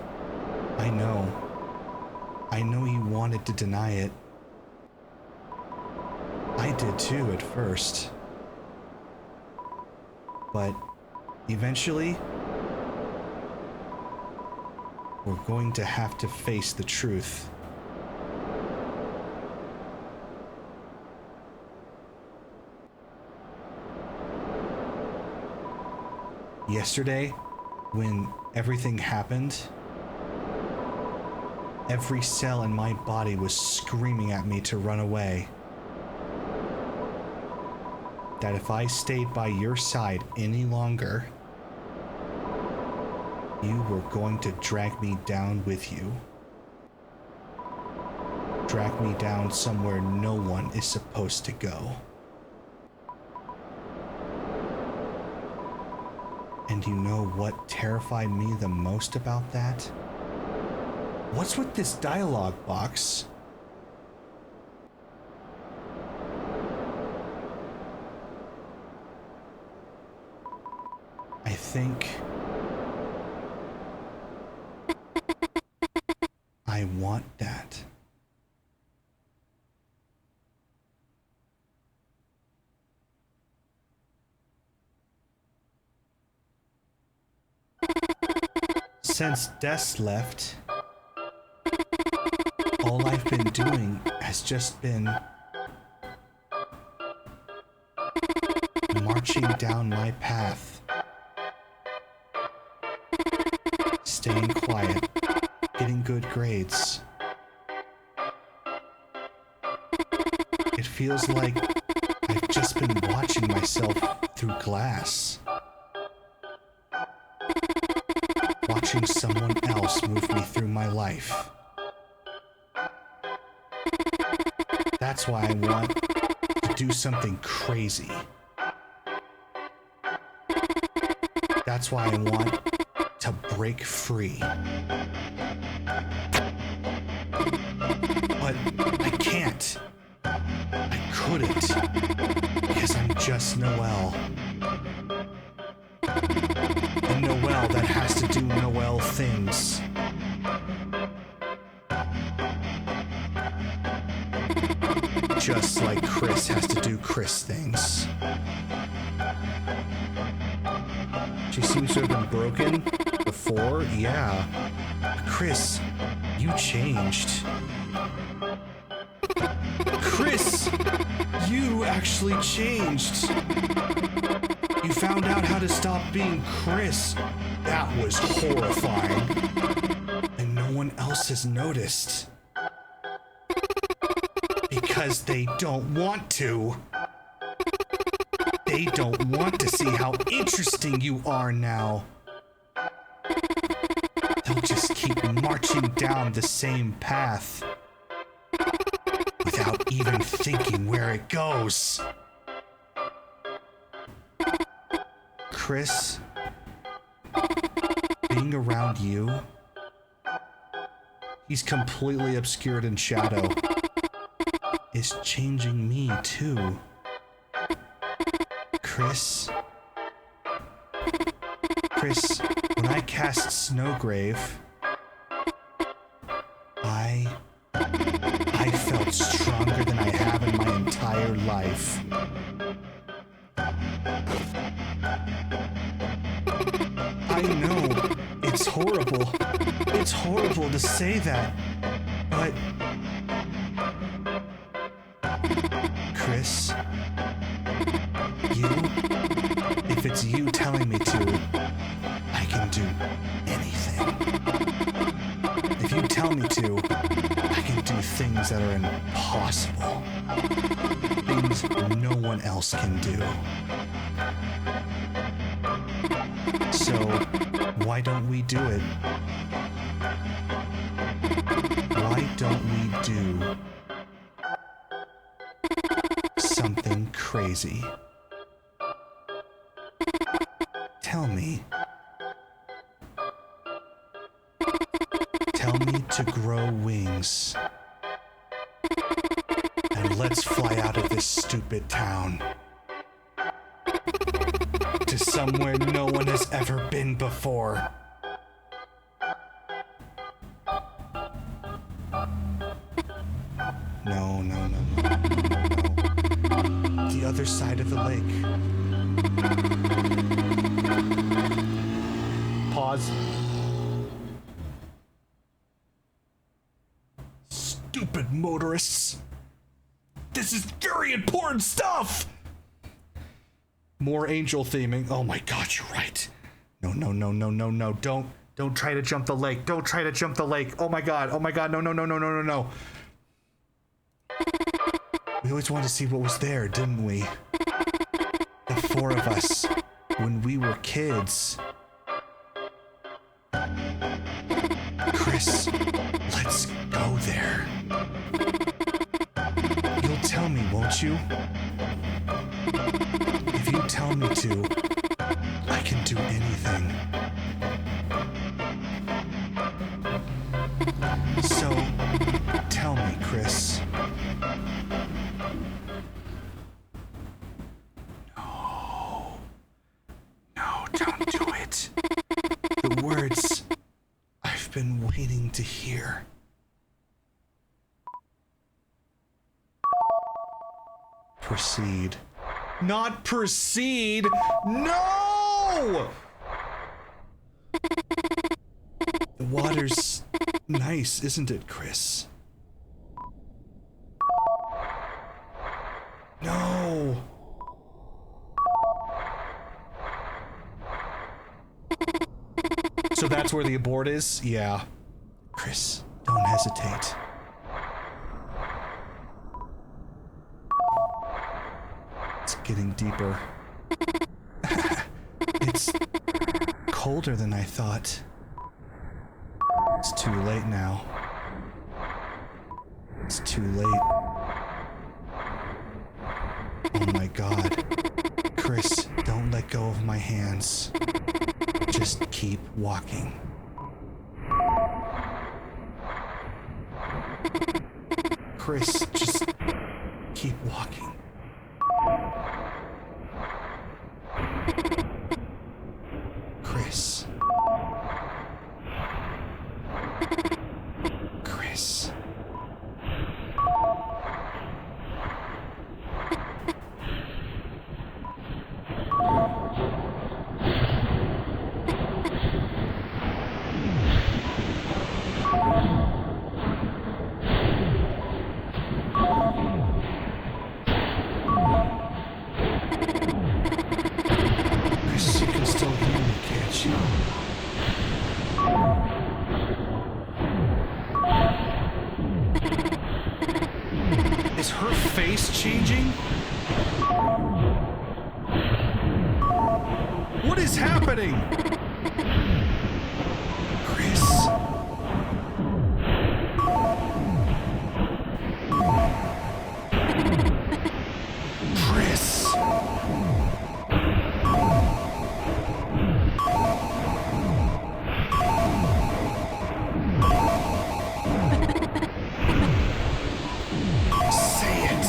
I know. I know you wanted to deny it. I did too at first. But eventually, we're going to have to face the truth. Yesterday, when everything happened, every cell in my body was screaming at me to run away. That if I stayed by your side any longer, you were going to drag me down with you. Drag me down somewhere no one is supposed to go. And you know what terrified me the most about that? What's with this dialogue box? I think I want that. Since Des left, all I've been doing has just been marching down my path, staying quiet, getting good grades. It feels like I've just been watching myself through glass. Watching someone else move me through my life. That's why I want to do something crazy. That's why I want to break free. But I can't. I couldn't. Because I'm just Noelle. A Noelle that has to do Noelle things. Just like Chris has to do Chris things. She seems to have been broken before, yeah. Chris, you changed. Chris, you actually changed. You found out how to stop being Chris. That was horrifying. And no one else has noticed. Because they don't want to. They don't want to see how interesting you are now. They'll just keep marching down the same path without even thinking where it goes. Chris, being around you, he's completely obscured in shadow, is changing me too. Chris, when I cast Snowgrave, I felt stronger than I have in my entire life. I know, it's horrible. It's horrible to say that, but Chris, if it's you telling me to, I can do anything. If you tell me to, I can do things that are impossible. Things no one else can do. So, why don't we do it? Why don't we do something crazy? Tell me. Tell me to grow wings. And let's fly out of this stupid town. To somewhere no one has ever been before. No. The other side of the lake. Pause. Stupid motorists. This is very important stuff! More angel theming. Oh my god, you're right. No, no, no, no, no, no. Don't try to jump the lake. Don't try to jump the lake. Oh my god. Oh my god. No, no, no, no, no, no, no. We always wanted to see what was there, didn't we? The four of us when we were kids. Chris, let's go there. You'll tell me, won't you? If you tell me to, I can do anything. So, tell me, Chris. No. No, don't do it. The words I've been waiting to hear. Proceed. Not proceed! No! The water's nice, isn't it, Chris? No! So that's where the abort is? Yeah. Chris, don't hesitate. It's getting deeper. It's colder than I thought. It's too late now. It's too late. Oh my god. Chris, don't let go of my hands. Just keep walking. Chris, just keep walking. Chris. Chris. Chris, you can still hear me, can't you? Is her face changing? What is happening? Chris. Chris. Say it.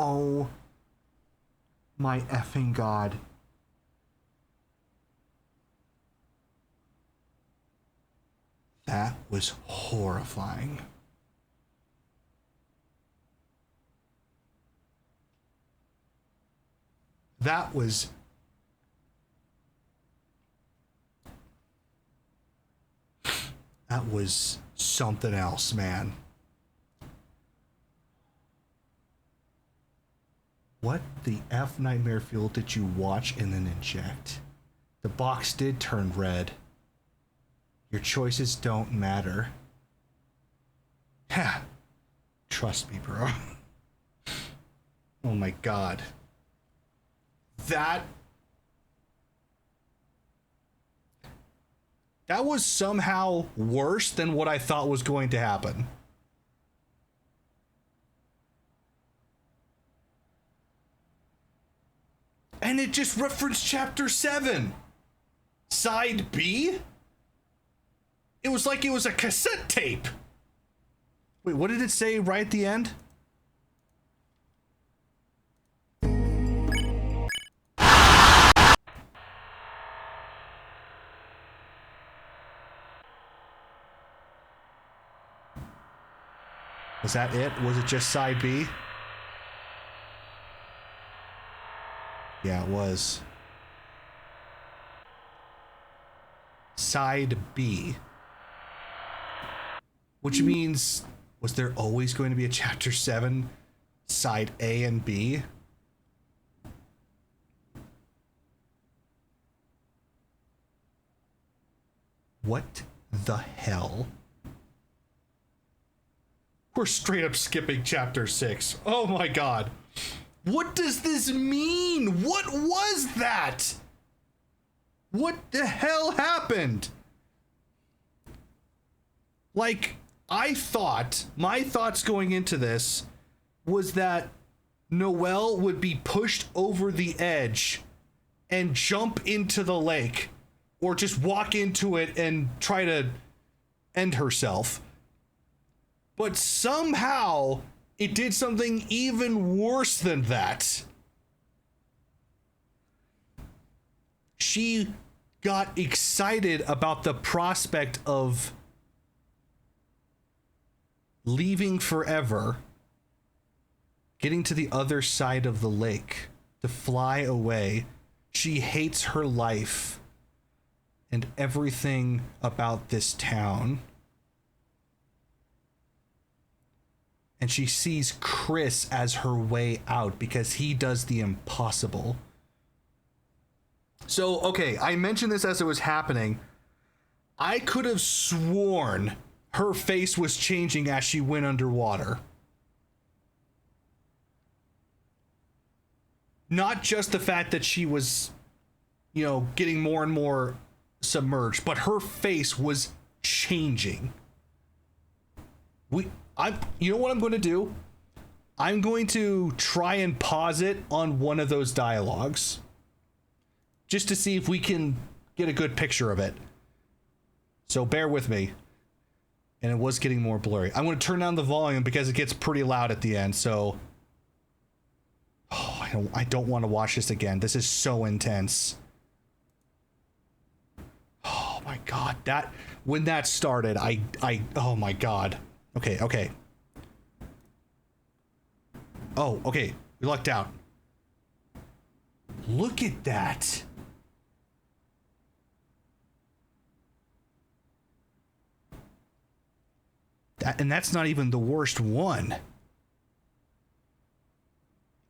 Oh my effing god. That was horrifying. That was something else, man. What the F nightmare fuel did you watch and then inject? The box did turn red. Your choices don't matter. Ha! Trust me, bro. Oh my god. That was somehow worse than what I thought was going to happen. And it just referenced chapter 7. Side B? It was like it was a cassette tape. Wait, what did it say right at the end? Was that it? Was it just side B? Yeah, it was. Side B. Which means, was there always going to be a chapter 7, side A and B? What the hell? We're straight up skipping chapter 6. Oh my god. What does this mean? What was that? What the hell happened? Like, I thought, my thoughts going into this was that Noelle would be pushed over the edge and jump into the lake, or just walk into it and try to end herself. But somehow it did something even worse than that. She got excited about the prospect of leaving forever, getting to the other side of the lake, to fly away. She hates her life and everything about this town. And she sees Chris as her way out because he does the impossible. So, okay, I mentioned this as it was happening. I could have sworn her face was changing as she went underwater. Not just the fact that she was, you know, getting more and more submerged, but her face was changing. You know what I'm going to do? I'm going to try and pause it on one of those dialogues, just to see if we can get a good picture of it. So bear with me. And it was getting more blurry. I'm going to turn down the volume because it gets pretty loud at the end. So, I don't want to watch this again. This is so intense. Oh my god, when that started, oh my god. Okay. Oh, okay. We lucked out. Look at that. And that's not even the worst one.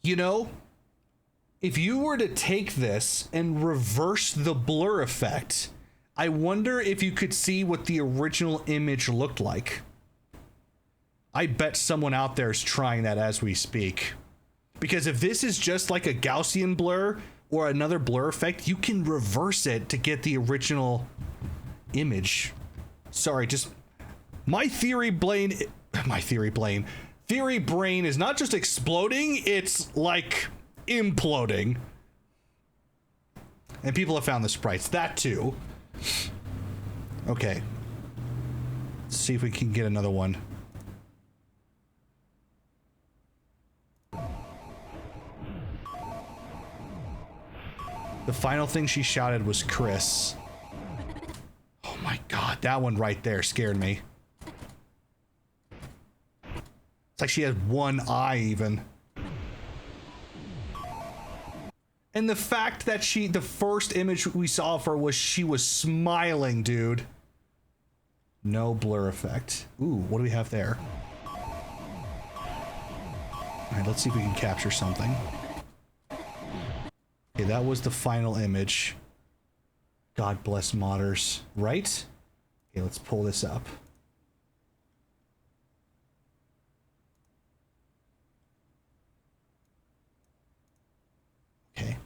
You know, if you were to take this and reverse the blur effect, I wonder if you could see what the original image looked like. I bet someone out there is trying that as we speak. Because if this is just like a Gaussian blur or another blur effect, you can reverse it to get the original image. Sorry, just my theory brain is not just exploding, it's like imploding. And people have found the sprites, that too. Okay. Let's see if we can get another one. The final thing she shouted was Chris. Oh my god, that one right there scared me. It's like she has one eye even. And the fact that the first image we saw of her was she was smiling, dude. No blur effect. Ooh, what do we have there? All right, let's see if we can capture something. that was the final image. God bless modders, right? Okay, let's pull this up.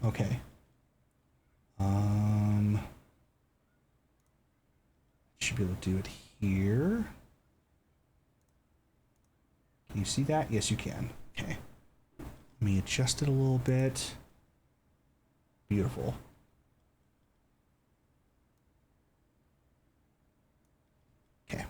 Okay. Should be able to do it here. Can you see that? Yes, you can. Okay. Let me adjust it a little bit. Beautiful. Okay.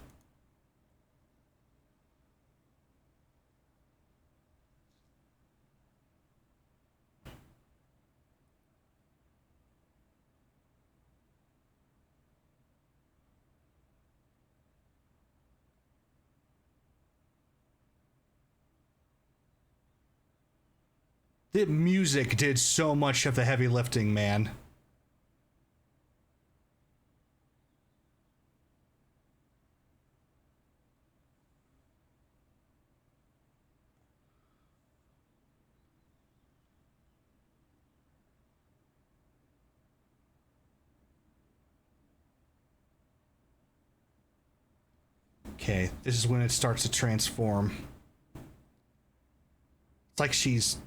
The music did so much of the heavy lifting, man. Okay, this is when it starts to transform. It's like she's...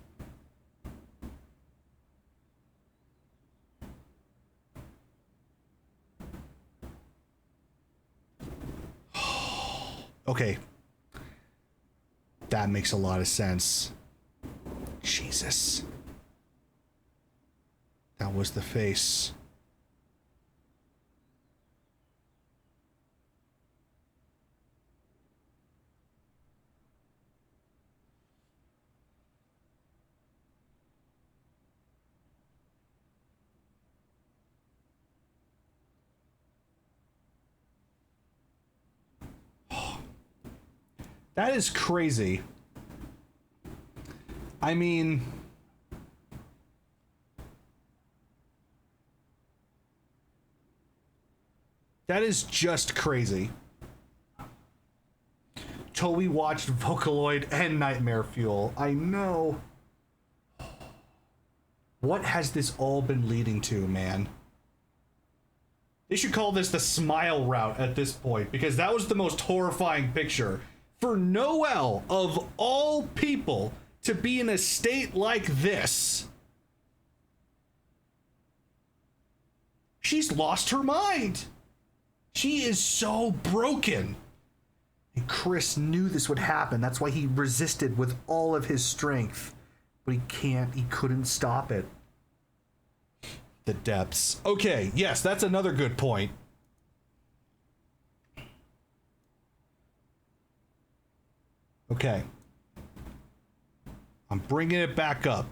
Okay. That makes a lot of sense. Jesus. That was the face. That is crazy. I mean... that is just crazy. Till we watched Vocaloid and Nightmare Fuel. I know. What has this all been leading to, man? They should call this the smile route at this point, because that was the most horrifying picture. For Noelle, of all people, to be in a state like this. She's lost her mind. She is so broken. And Chris knew this would happen. That's why he resisted with all of his strength. But he couldn't stop it. The depths. Okay, yes, that's another good point. Okay. I'm bringing it back up.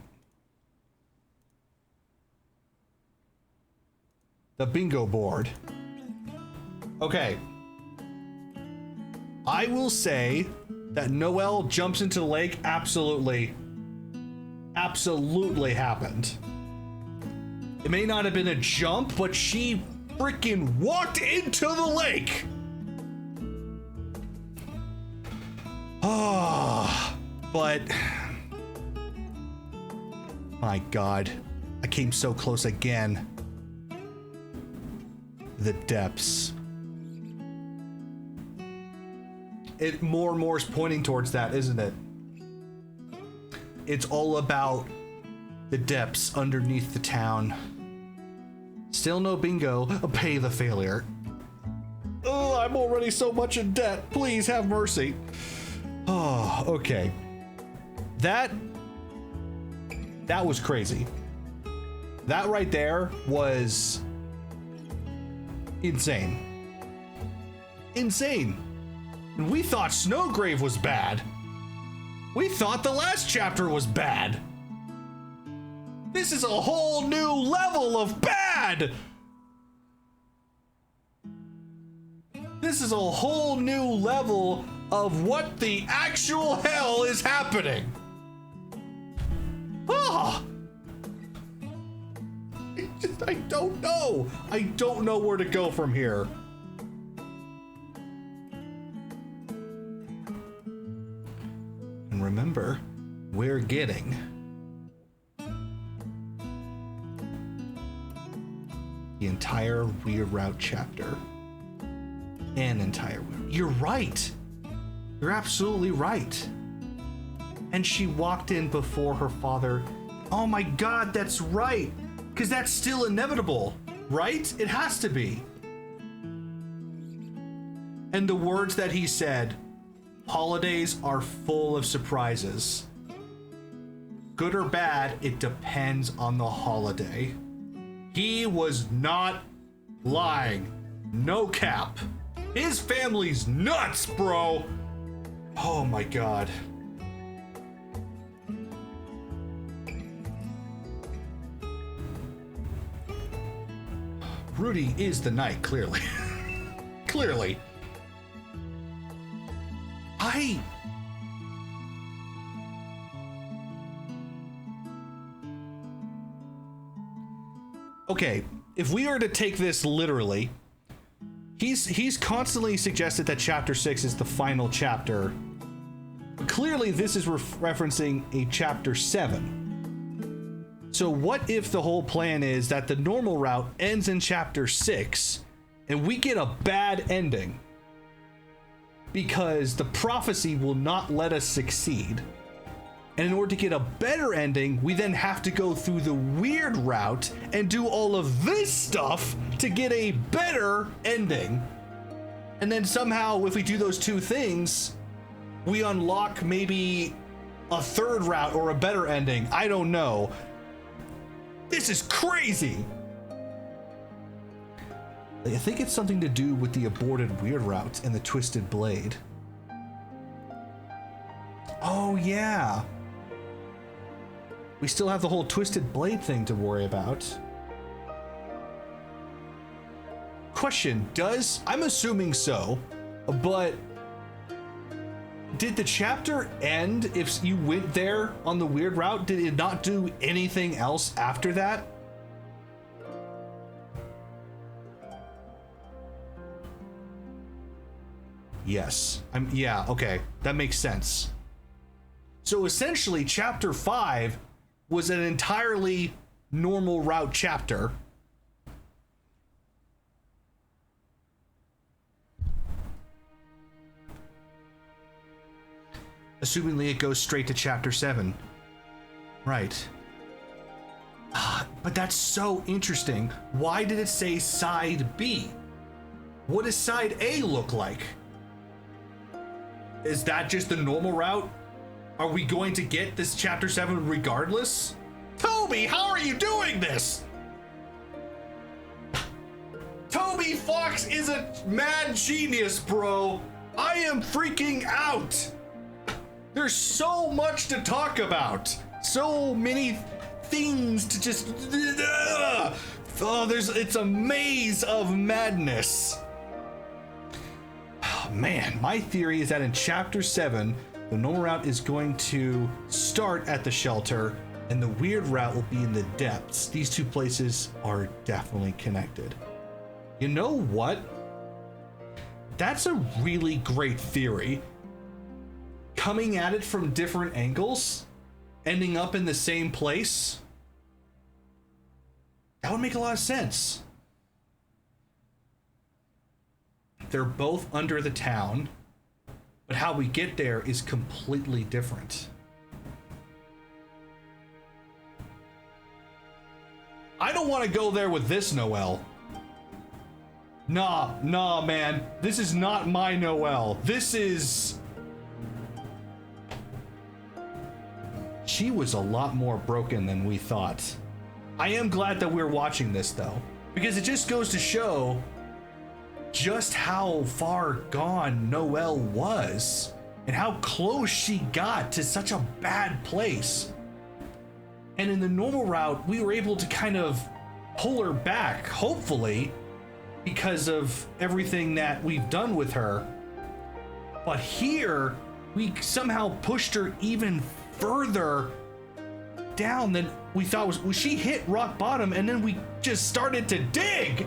The bingo board. Okay. I will say that Noelle jumps into the lake absolutely happened. It may not have been a jump, but she freaking walked into the lake. Ah, but my God, I came so close again. The depths. It more and more is pointing towards that, isn't it? It's all about the depths underneath the town. Still no bingo. Pay the failure. Oh, I'm already so much in debt. Please have mercy. Oh, okay. That was crazy. That right there was insane. Insane. And we thought Snowgrave was bad. We thought the last chapter was bad. This is a whole new level of bad. This is a whole new level of what the actual hell is happening. Ah! I don't know. I don't know where to go from here. And remember, we're getting The entire Weird Route chapter. An entire Weird. You're right. You're absolutely right. And she walked in before her father. Oh my God, that's right. Because that's still inevitable, right? It has to be. And the words that he said, holidays are full of surprises. Good or bad, it depends on the holiday. He was not lying. No cap. His family's nuts, bro. Oh my God. Rudy is the knight, clearly. Clearly. Okay, if we are to take this literally, he's constantly suggested that chapter 6 is the final chapter. But clearly this is referencing a chapter 7. So what if the whole plan is that the normal route ends in chapter 6 and we get a bad ending? Because the prophecy will not let us succeed. And in order to get a better ending, we then have to go through the weird route and do all of this stuff to get a better ending. And then somehow, if we do those two things, we unlock maybe a third route or a better ending. I don't know. This is crazy. I think it's something to do with the aborted weird route and the twisted blade. Oh yeah. We still have the whole twisted blade thing to worry about. Question, I'm assuming so, but did the chapter end if you went there on the weird route? Did it not do anything else after that? Yes. Yeah, okay. That makes sense. So essentially, chapter 5 was an entirely normal route chapter. Assumingly, it goes straight to chapter 7. Right. But that's so interesting. Why did it say side B? What does side A look like? Is that just the normal route? Are we going to get this chapter 7 regardless? Toby, how are you doing this? Toby Fox is a mad genius, bro. I am freaking out. There's so much to talk about. So many things to just... Oh, it's a maze of madness. Oh, man, my theory is that in chapter 7, the normal route is going to start at the shelter and the weird route will be in the depths. These two places are definitely connected. You know what? That's a really great theory. Coming at it from different angles, ending up in the same place. That would make a lot of sense. They're both under the town, but how we get there is completely different. I don't want to go there with this Noelle. Nah, man. This is not my Noelle. This is... She was a lot more broken than we thought. I am glad that we're watching this, though, because it just goes to show just how far gone Noelle was and how close she got to such a bad place. And in the normal route, we were able to kind of pull her back, hopefully, because of everything that we've done with her. But here, we somehow pushed her even further down than we thought was. She hit rock bottom and then we just started to dig.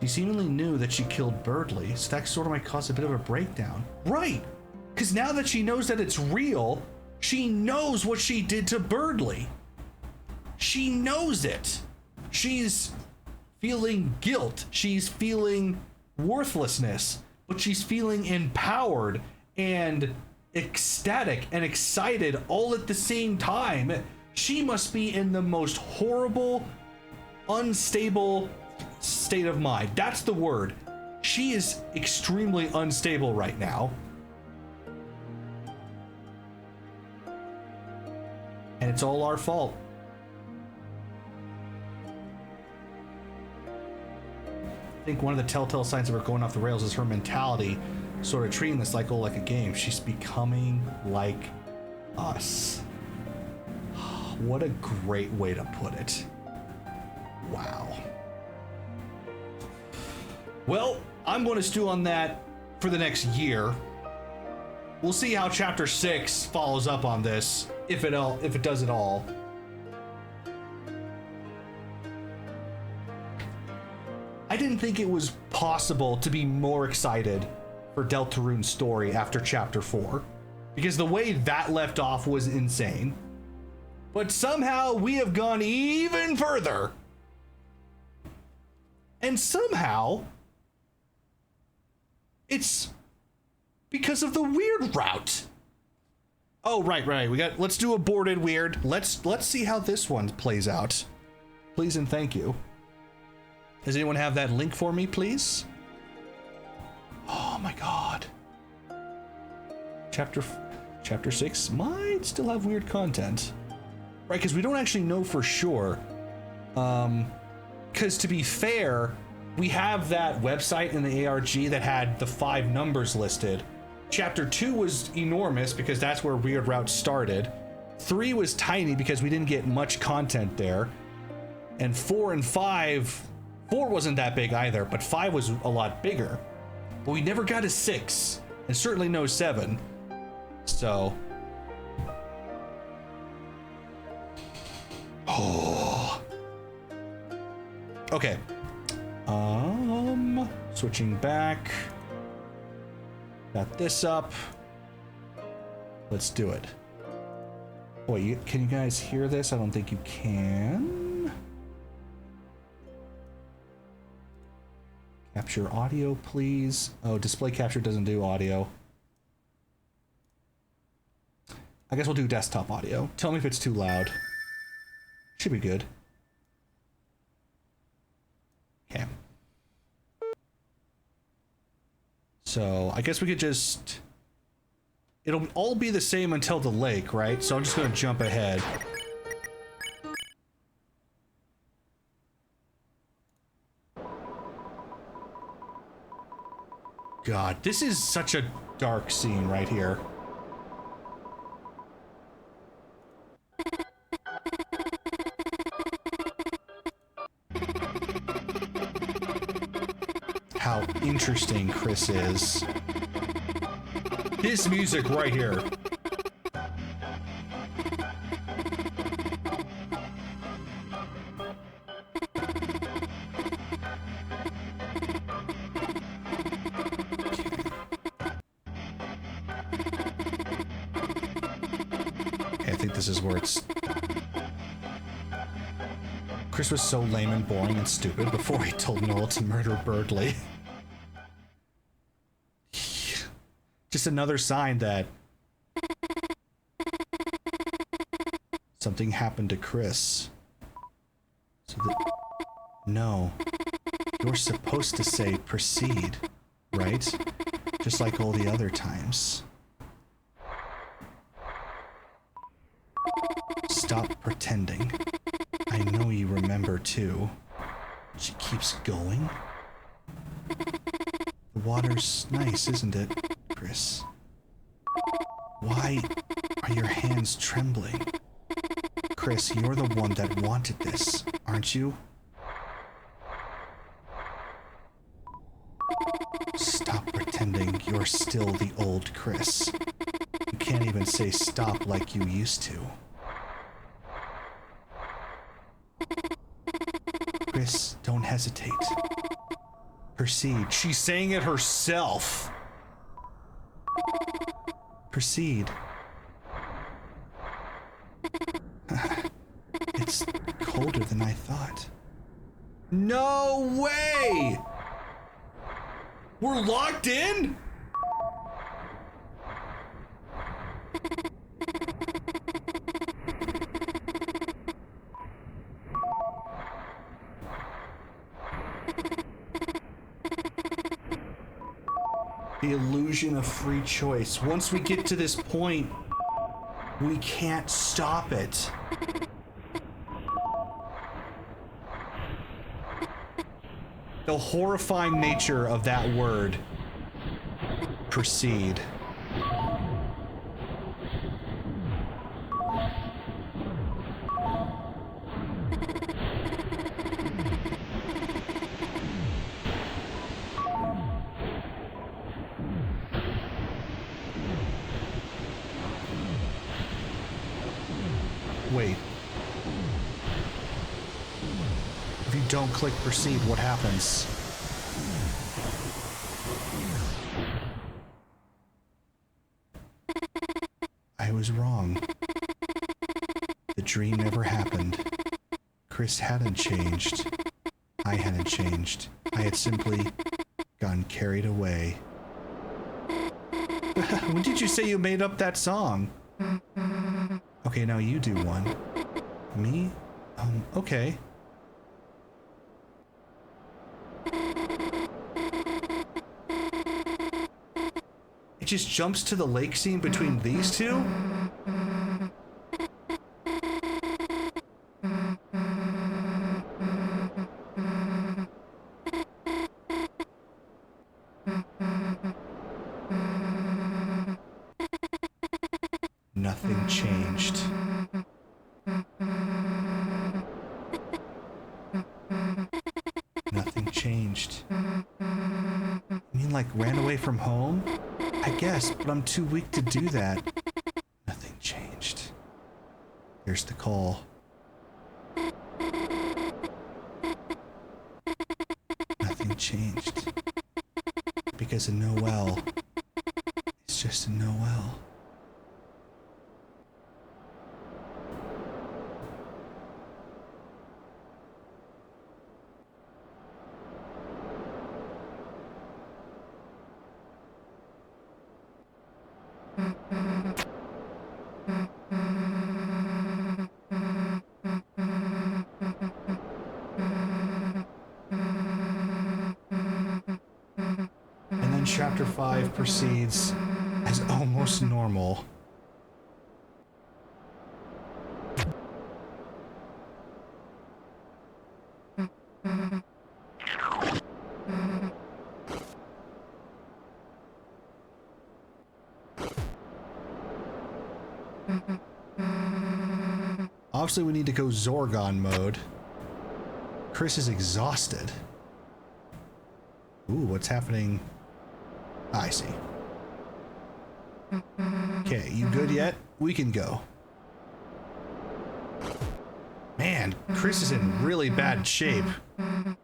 She seemingly knew that she killed Birdley, so that sort of might cause a bit of a breakdown. Right, because now that she knows that it's real, she knows what she did to Birdley. She knows it. She's feeling guilt. She's feeling worthlessness, but she's feeling empowered and ecstatic and excited all at the same time. She must be in the most horrible, unstable state of mind. That's the word. She is extremely unstable right now. And it's all our fault. I think one of the telltale signs of her going off the rails is her mentality, sort of treating the cycle like a game. She's becoming like us. What a great way to put it. Wow. Well, I'm going to stew on that for the next year. We'll see how Chapter 6 follows up on this, if it does at all. I didn't think it was possible to be more excited for Deltarune's story after Chapter 4, because the way that left off was insane. But somehow we have gone even further. And somehow it's because of the weird route. Oh, right. Let's do aborted weird. Let's see how this one plays out. Please and thank you. Does anyone have that link for me, please? Oh my god. Chapter 6 might still have weird content. Right, because we don't actually know for sure. Because to be fair, we have that website in the ARG that had the 5 numbers listed. Chapter 2 was enormous because that's where Weird Route started. 3 was tiny because we didn't get much content there. And 4 and 5, 4 wasn't that big either, but 5 was a lot bigger. But we never got a 6, and certainly no 7. So... oh. Okay. Switching back. Got this up. Let's do it. Wait, can you guys hear this? I don't think you can. Capture audio, please. Oh, display capture doesn't do audio. I guess we'll do desktop audio. Tell me if it's too loud. Should be good. Okay. So I guess we could just... it'll all be the same until the lake, right? So I'm just gonna jump ahead. God, this is such a dark scene right here. How interesting Chris is. This music right here. Okay, I think this is where it's... Chris was so lame and boring and stupid before he told Noel to murder Birdley. Just another sign that something happened to Chris. So that... no. You're supposed to say proceed, right? Just like all the other times. Stop pretending. I know you remember too. She keeps going. The water's nice, isn't it, Chris? Why are your hands trembling? Chris, you're the one that wanted this, aren't you? Stop pretending you're still the old Chris. You can't even say stop like you used to. Chris, don't hesitate. Proceed. She's saying it herself. Proceed. thought. No way! We're locked in? The illusion of free choice. Once we get to this point, we can't stop it. The horrifying nature of that word. Proceed. Wait. If you don't click proceed, what happens? I was wrong. The dream never happened. Chris hadn't changed. I hadn't changed. I had simply gotten carried away. When did you say you made up that song? Okay, now you do one. Me? Okay. It just jumps to the lake scene between these two? Nothing changed. Nothing changed. You mean like ran away from home? I guess, but I'm too weak to do that. Nothing changed. Here's the call. Nothing changed. Because a Noel is just a Noel. And then chapter 5 proceeds as almost normal. Obviously, we need to go Zorgon mode. Chris is exhausted. Ooh, what's happening? I see. Okay, you good yet? We can go. Man, Chris is in really bad shape. You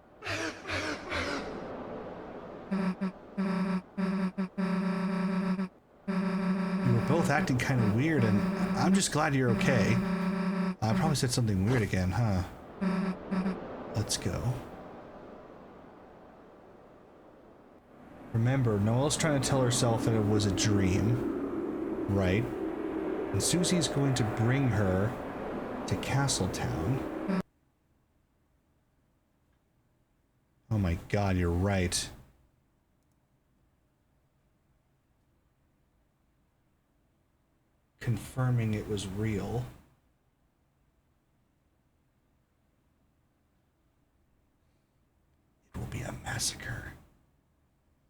were both acting kind of weird, and I'm just glad you're okay. I probably said something weird again, huh? Let's go. Remember, Noelle's trying to tell herself that it was a dream, right? And Susie's going to bring her to Castletown. Oh my god, you're right. Confirming it was real. It will be a massacre.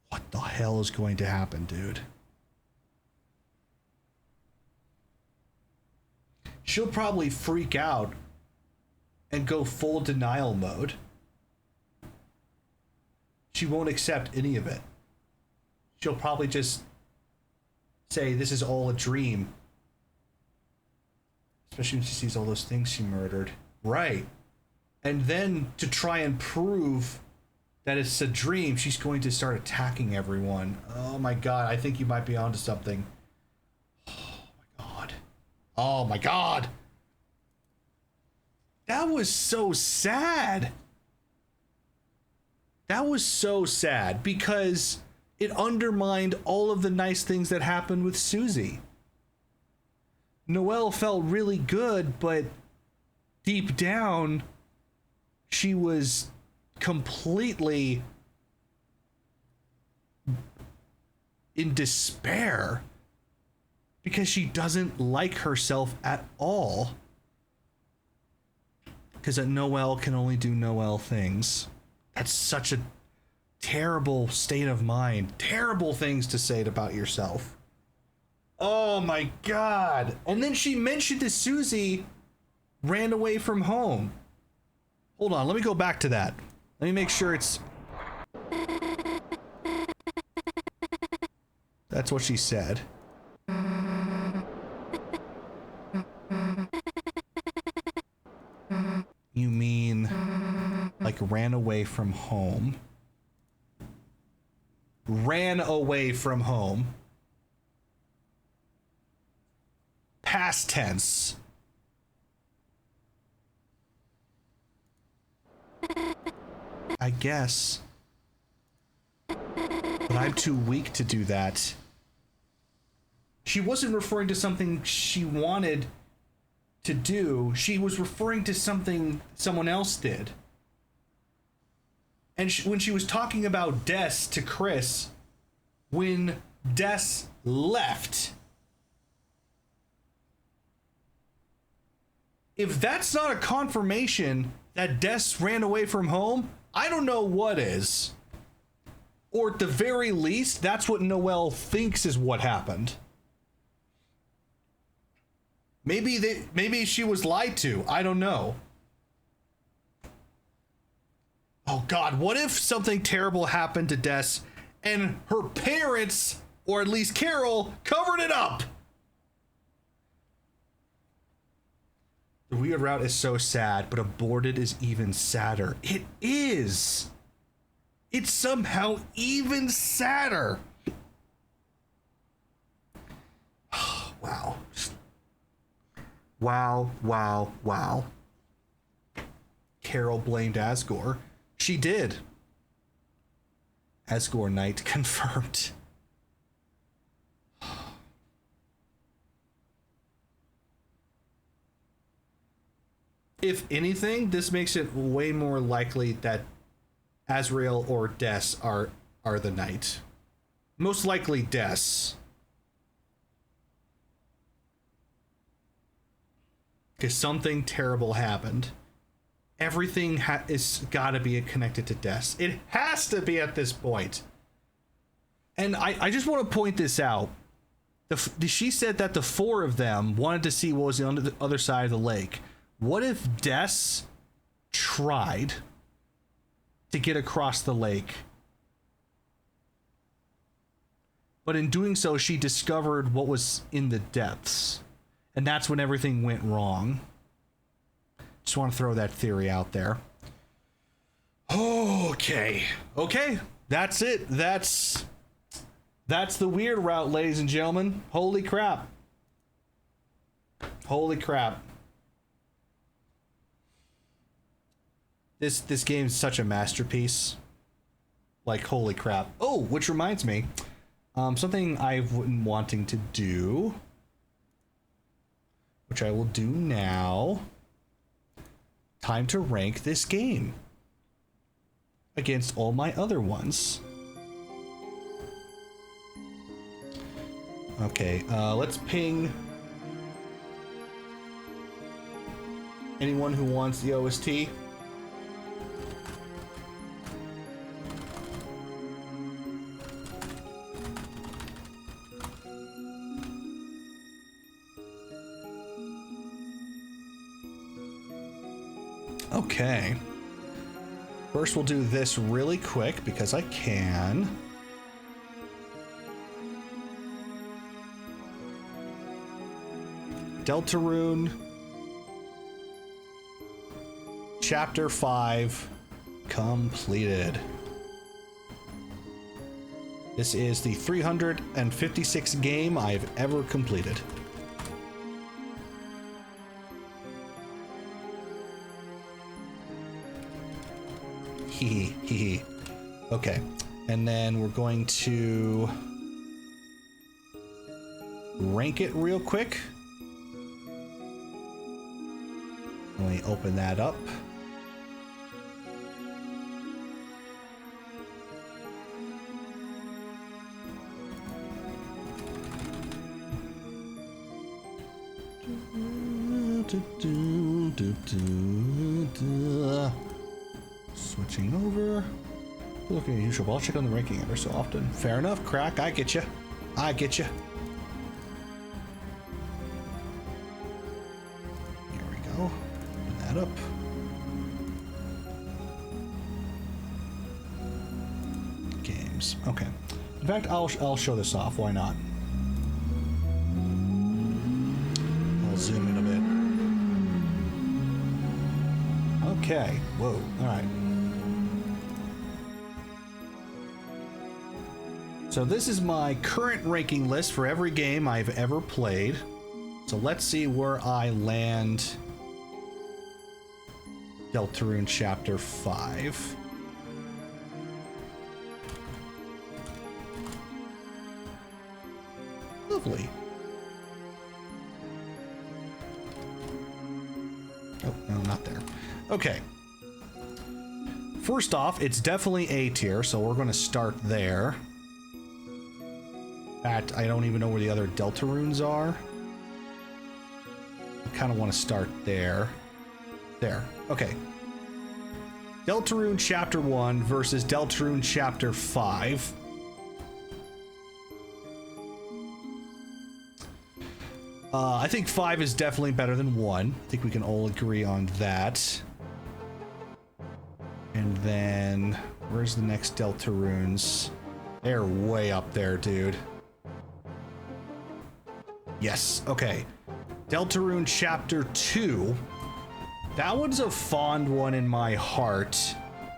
What the hell is going to happen, dude? She'll probably freak out and go full denial mode. She won't accept any of it. She'll probably just say this is all a dream. Especially when she sees all those things she murdered. Right. And then to try and prove that it's a dream, she's going to start attacking everyone. Oh my god, I think you might be onto something. Oh my god. Oh my god! That was so sad. That was so sad because it undermined all of the nice things that happened with Susie. Noelle felt really good, but deep down, she was completely in despair because she doesn't like herself at all. Because Noelle can only do Noelle things. That's such a terrible state of mind. Terrible things to say about yourself. Oh my god. And then she mentioned to Susie, ran away from home. Hold on, let me go back to that. Let me make sure it's... That's what she said. You mean like ran away from home? Ran away from home. Past tense. I guess. But I'm too weak to do that. She wasn't referring to something she wanted to do. She was referring to something someone else did. And when she was talking about Des to Chris, when Des left, if that's not a confirmation that Des ran away from home, I don't know what is. Or at the very least, that's what Noelle thinks is what happened. Maybe she was lied to. I don't know. Oh God, what if something terrible happened to Des and her parents, or at least Carol, covered it up? The weird route is so sad, but aborted is even sadder. It is. It's somehow even sadder. Wow. Wow, wow, wow. Carol blamed Asgore. She did. Asgore Knight confirmed. If anything, this makes it way more likely that Azrael or Des are the Knight. Most likely Des. Because something terrible happened. Everything is gotta be connected to Des. It has to be at this point. And I just want to point this out. She said that the four of them wanted to see what was on the other side of the lake. What if Des tried to get across the lake? But in doing so, she discovered what was in the depths. And that's when everything went wrong. Just want to throw that theory out there. Okay. Okay. That's it. That's the weird route, ladies and gentlemen. Holy crap. Holy crap. This game's such a masterpiece. Like, holy crap. Oh, which reminds me. Something I've been wanting to do, which I will do now. Time to rank this game against all my other ones. Okay, let's ping anyone who wants the OST. Okay. First, we'll do this really quick because I can. Deltarune. Chapter 5 completed. This is the 356th game I've ever completed. Hee hee. Okay. And then we're going to rank it real quick. Let me open that up. Switching over. Looking at usual. I'll check on the ranking ever so often. Fair enough, crack. I get you. I get you. Here we go. Open that up. Games. Okay. In fact, I'll show this off. Why not? I'll zoom in a bit. Okay. Whoa. All right. So this is my current ranking list for every game I've ever played. So let's see where I land Deltarune Chapter 5. Lovely. Oh, no, not there. Okay. First off, it's definitely A tier, so we're going to start there. In fact, I don't even know where the other Deltarunes are. I kind of want to start there. There. Okay. Deltarune Chapter 1 versus Deltarune Chapter 5. I think 5 is definitely better than 1. I think we can all agree on that. And then, where's the next Deltarunes? They're way up there, dude. Yes, okay. Deltarune Chapter 2. That one's a fond one in my heart.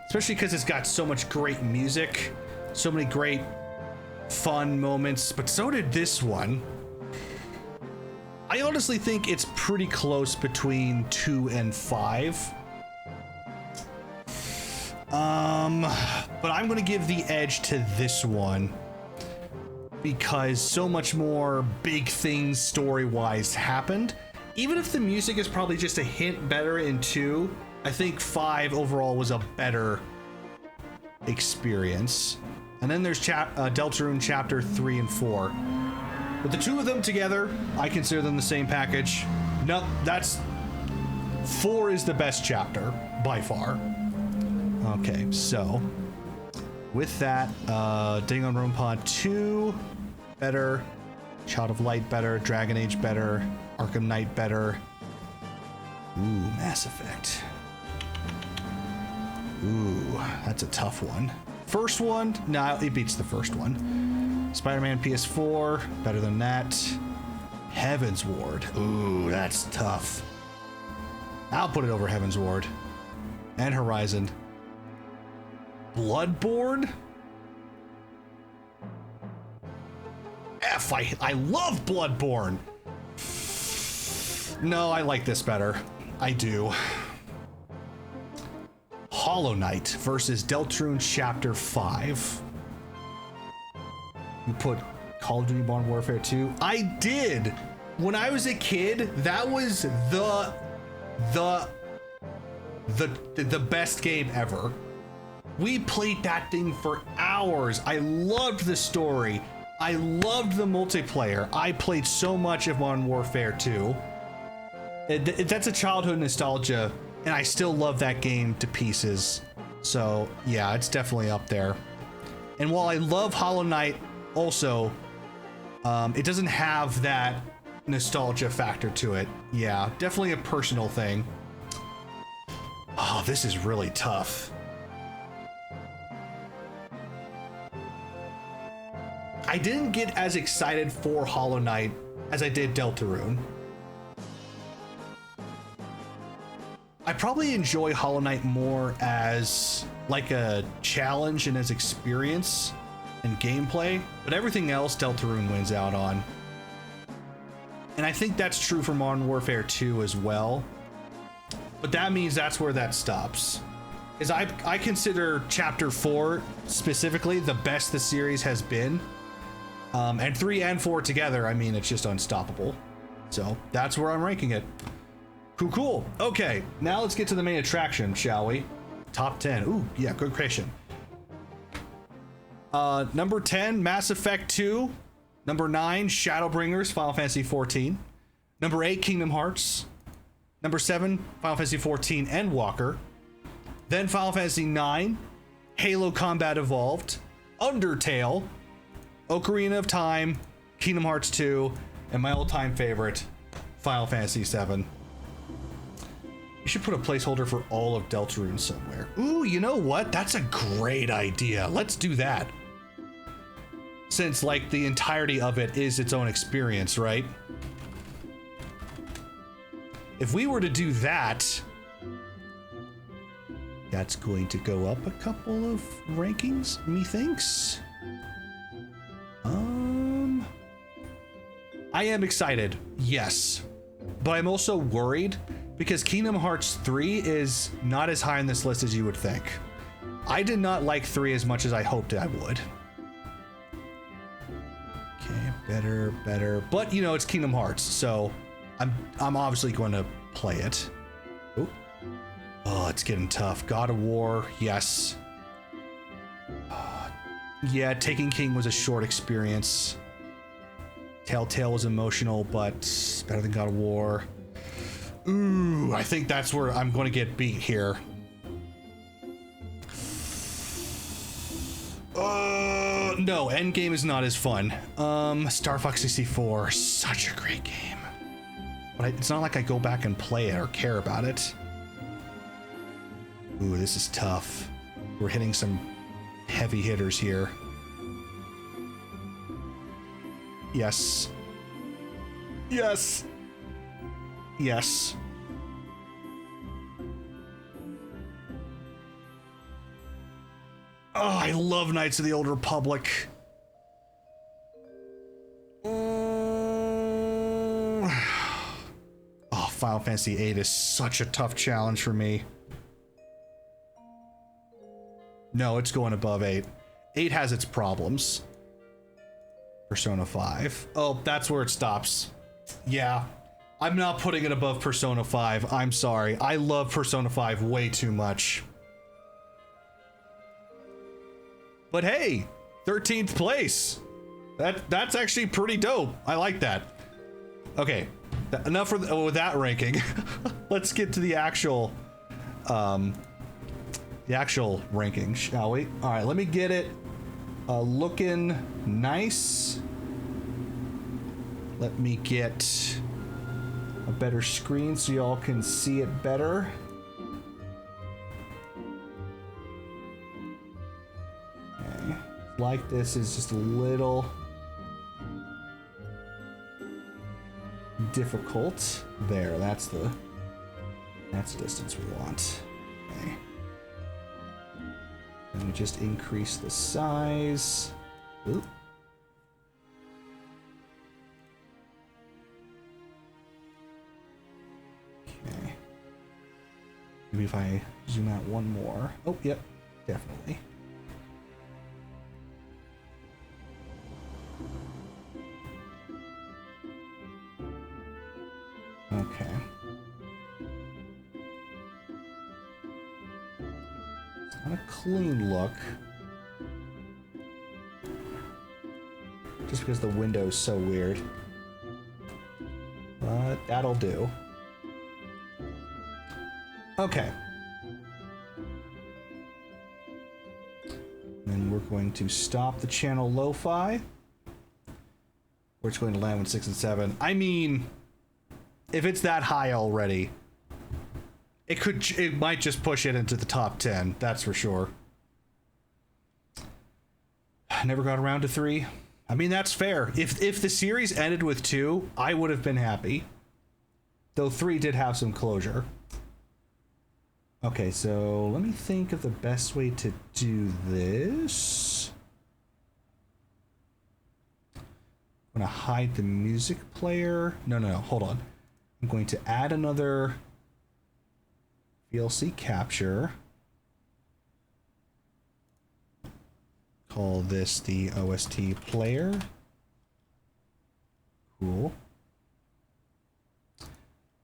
Especially because it's got so much great music. So many great fun moments. But so did this one. I honestly think it's pretty close between 2 and 5. But I'm going to give the edge to this one. Because so much more big things story-wise happened. Even if the music is probably just a hint better in 2, I think 5 overall was a better experience. And then there's Deltarune Chapter 3 and 4. But the two of them together, I consider them the same package. No, that's... 4 is the best chapter, by far. Okay, so... with that, Danganronpa 2, better. Child of Light, better. Dragon Age, better. Arkham Knight, better. Ooh, Mass Effect. Ooh, that's a tough one. First one, no, it beats the first one. Spider-Man PS4, better than that. Heaven's Ward. Ooh, that's tough. I'll put it over Heaven's Ward. And Horizon. Bloodborne? F, I love Bloodborne. No, I like this better. I do. Hollow Knight versus Deltarune Chapter 5. You put Call of Duty Modern Warfare 2? I did! When I was a kid, that was the best game ever. We played that thing for hours. I loved the story. I loved the multiplayer. I played so much of Modern Warfare 2. That's a childhood nostalgia, and I still love that game to pieces. So, yeah, it's definitely up there. And while I love Hollow Knight also, it doesn't have that nostalgia factor to it. Yeah, definitely a personal thing. Oh, this is really tough. I didn't get as excited for Hollow Knight as I did Deltarune. I probably enjoy Hollow Knight more as like a challenge and as experience and gameplay, but everything else Deltarune wins out on. And I think that's true for Modern Warfare 2 as well. But that means that's where that stops. is I consider Chapter 4 specifically the best the series has been. And 3 and 4 together, I mean, it's just unstoppable. So that's where I'm ranking it. Cool. Okay, now let's get to the main attraction, shall we? Top 10. Ooh, yeah, good question. Number 10, Mass Effect 2. Number 9, Shadowbringers, Final Fantasy 14. Number 8, Kingdom Hearts. Number 7, Final Fantasy 14 Endwalker. Then Final Fantasy 9, Halo Combat Evolved, Undertale, Ocarina of Time, Kingdom Hearts 2, and my all-time favorite, Final Fantasy 7. You should put a placeholder for all of Deltarune somewhere. Ooh, you know what? That's a great idea. Let's do that. Since, like, the entirety of it is its own experience, right? If we were to do that, that's going to go up a couple of rankings, methinks. I am excited, yes. But I'm also worried because Kingdom Hearts 3 is not as high on this list as you would think. I did not like 3 as much as I hoped I would. Okay, better. But, you know, it's Kingdom Hearts, so I'm obviously going to play it. Ooh. Oh, it's getting tough. God of War, yes. Yeah, Taken King was a short experience. Telltale was emotional, but better than God of War. Ooh, I think that's where I'm going to get beat here. No, Endgame is not as fun. Star Fox 64, such a great game. But it's not like I go back and play it or care about it. Ooh, this is tough. We're hitting some heavy hitters here. Yes. Yes. Yes. Oh, I love Knights of the Old Republic. Oh, Final Fantasy VIII is such a tough challenge for me. No, it's going above 8. 8 has its problems. Persona 5. Oh, that's where it stops. Yeah. I'm not putting it above Persona 5. I'm sorry. I love Persona 5 way too much. But hey, 13th place. That's actually pretty dope. I like that. Okay, enough with that ranking. Let's get to the actual ranking, shall we? All right, let me get it looking nice. Let me get a better screen so y'all can see it better. Okay. Like this is just a little difficult. There, that's the distance we want. Okay. Let me just increase the size. Oop. Okay. Maybe if I zoom out one more. Oh, yep, definitely. Okay. It's not a clean look. Just because the window's so weird. But that'll do. Okay. Then we're going to stop the channel lo-fi. We're just going to land with 6 and 7. I mean, if it's that high already, it might just push it into the top 10. That's for sure. Never got around to 3. I mean, that's fair. If the series ended with 2, I would have been happy. Though 3 did have some closure. Okay, so let me think of the best way to do this. I'm gonna hide the music player. No, hold on. I'm going to add another VLC capture. call this the OST player. Cool.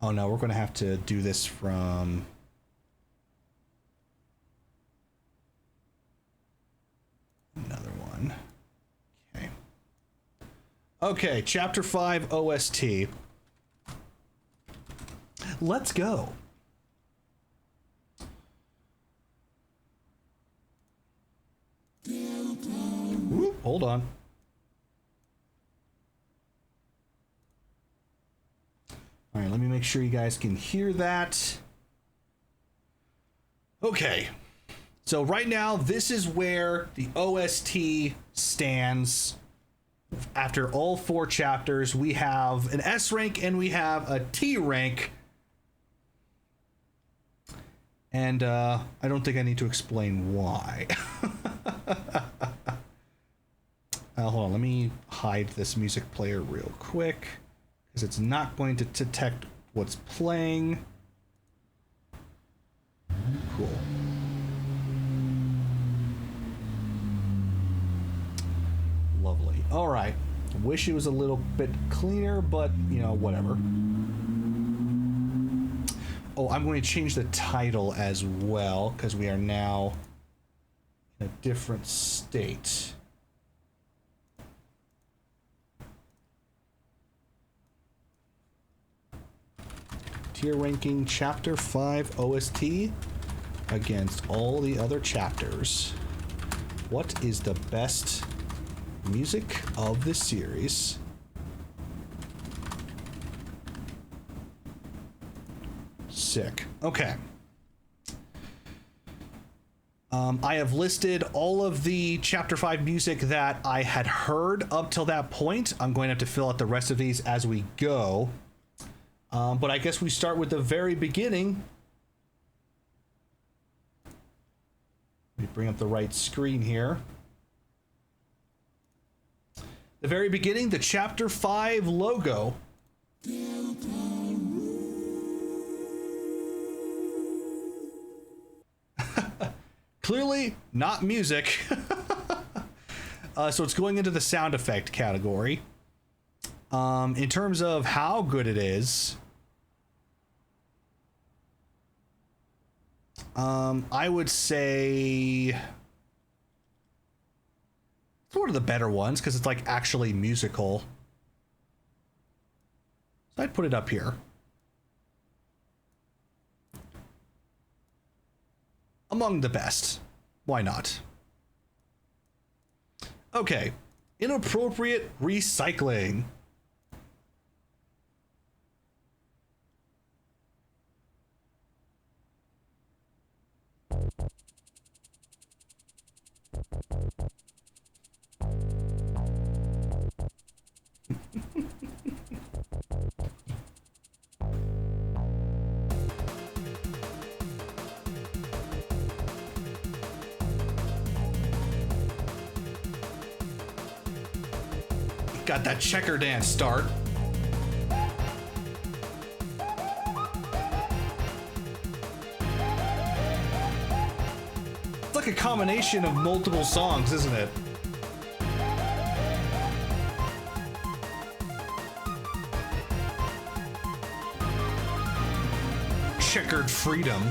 Oh no, we're going to have to do this from... another one. Okay. Okay, Chapter 5 OST. Let's go. Ooh, hold on. All right, let me make sure you guys can hear that. Okay. So right now, this is where the OST stands. After all 4 chapters, we have an S rank and we have a T rank. And I don't think I need to explain why. Hold on, let me hide this music player real quick, because it's not going to detect what's playing. Cool. Lovely. All right. Wish it was a little bit cleaner, but, you know, whatever. Oh, I'm going to change the title as well, because we are now in a different state. Tier ranking Chapter 5 OST against all the other chapters. What is the best music of the series? Sick. Okay. I have listed all of the Chapter 5 music that I had heard up till that point. I'm going to have to fill out the rest of these as we go. But I guess we start with the very beginning. Let me bring up the right screen here. The very beginning, the Chapter 5 logo. Clearly not music. So it's going into the sound effect category. In terms of how good it is, I would say it's one of the better ones because it's like actually musical. So I'd put it up here. Among the best. Why not? Okay. Inappropriate recycling. Got that checker dance start. It's like a combination of multiple songs, isn't it? Checkered freedom.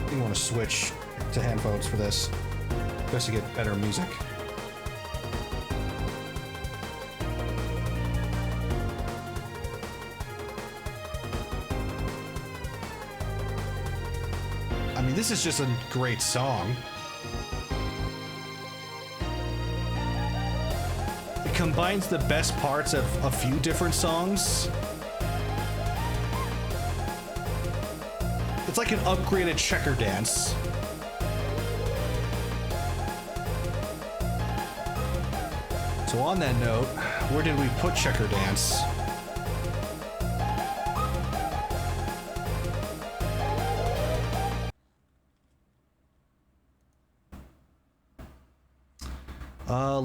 I want to switch to handphones for this, just to get better music. I mean, this is just a great song. It combines the best parts of a few different songs. It's like an upgraded checker dance. So on that note, where did we put checker dance?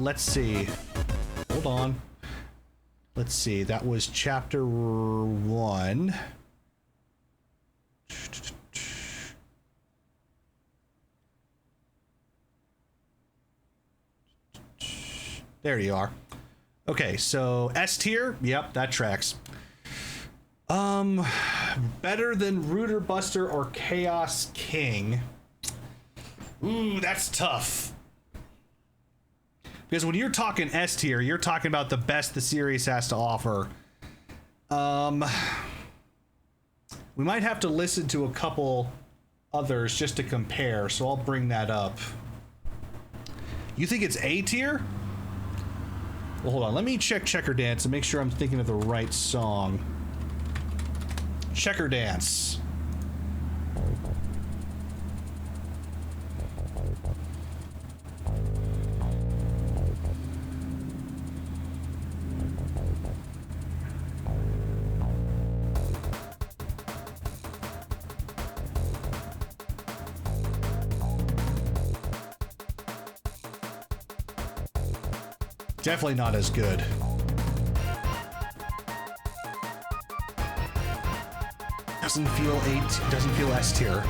Let's see. Hold on. Let's see. That was chapter 1. There you are. Okay, so S tier. Yep, that tracks. Better than Rooter Buster or Chaos King. Ooh, that's tough. Because when you're talking S tier, you're talking about the best the series has to offer. We might have to listen to a couple others just to compare, so I'll bring that up. You think it's A tier? Well, hold on. Let me check Checker Dance and make sure I'm thinking of the right song. Checker Dance. Definitely not as good. Doesn't feel S tier.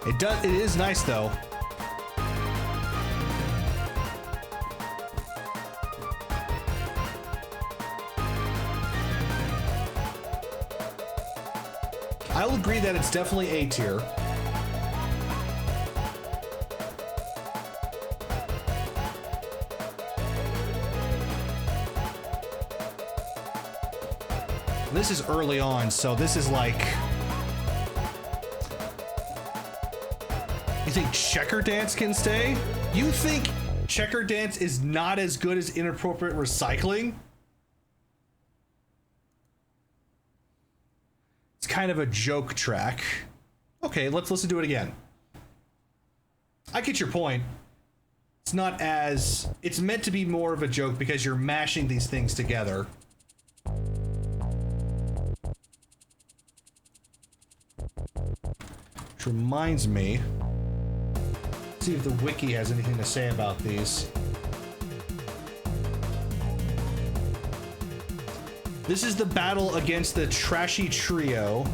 It is nice though. I'll agree that it's definitely A tier. This is early on, so this is like... You think Checker Dance can stay? You think Checker Dance is not as good as Inappropriate Recycling? It's kind of a joke track. Okay, let's listen to it again. I get your point. It's not as... It's meant to be more of a joke because you're mashing these things together. Which reminds me... Let's see if the wiki has anything to say about these. This is the battle against the Trashy Trio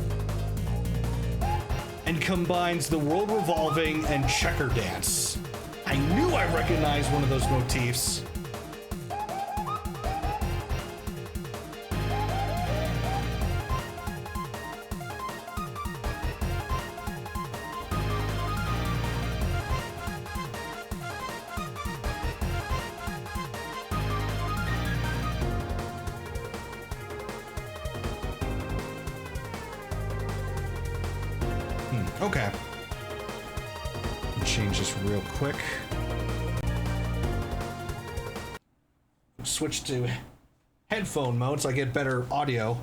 and combines the World Revolving and Checker Dance. I knew I recognized one of those motifs. Okay. Change this real quick. Switch to headphone mode so I get better audio.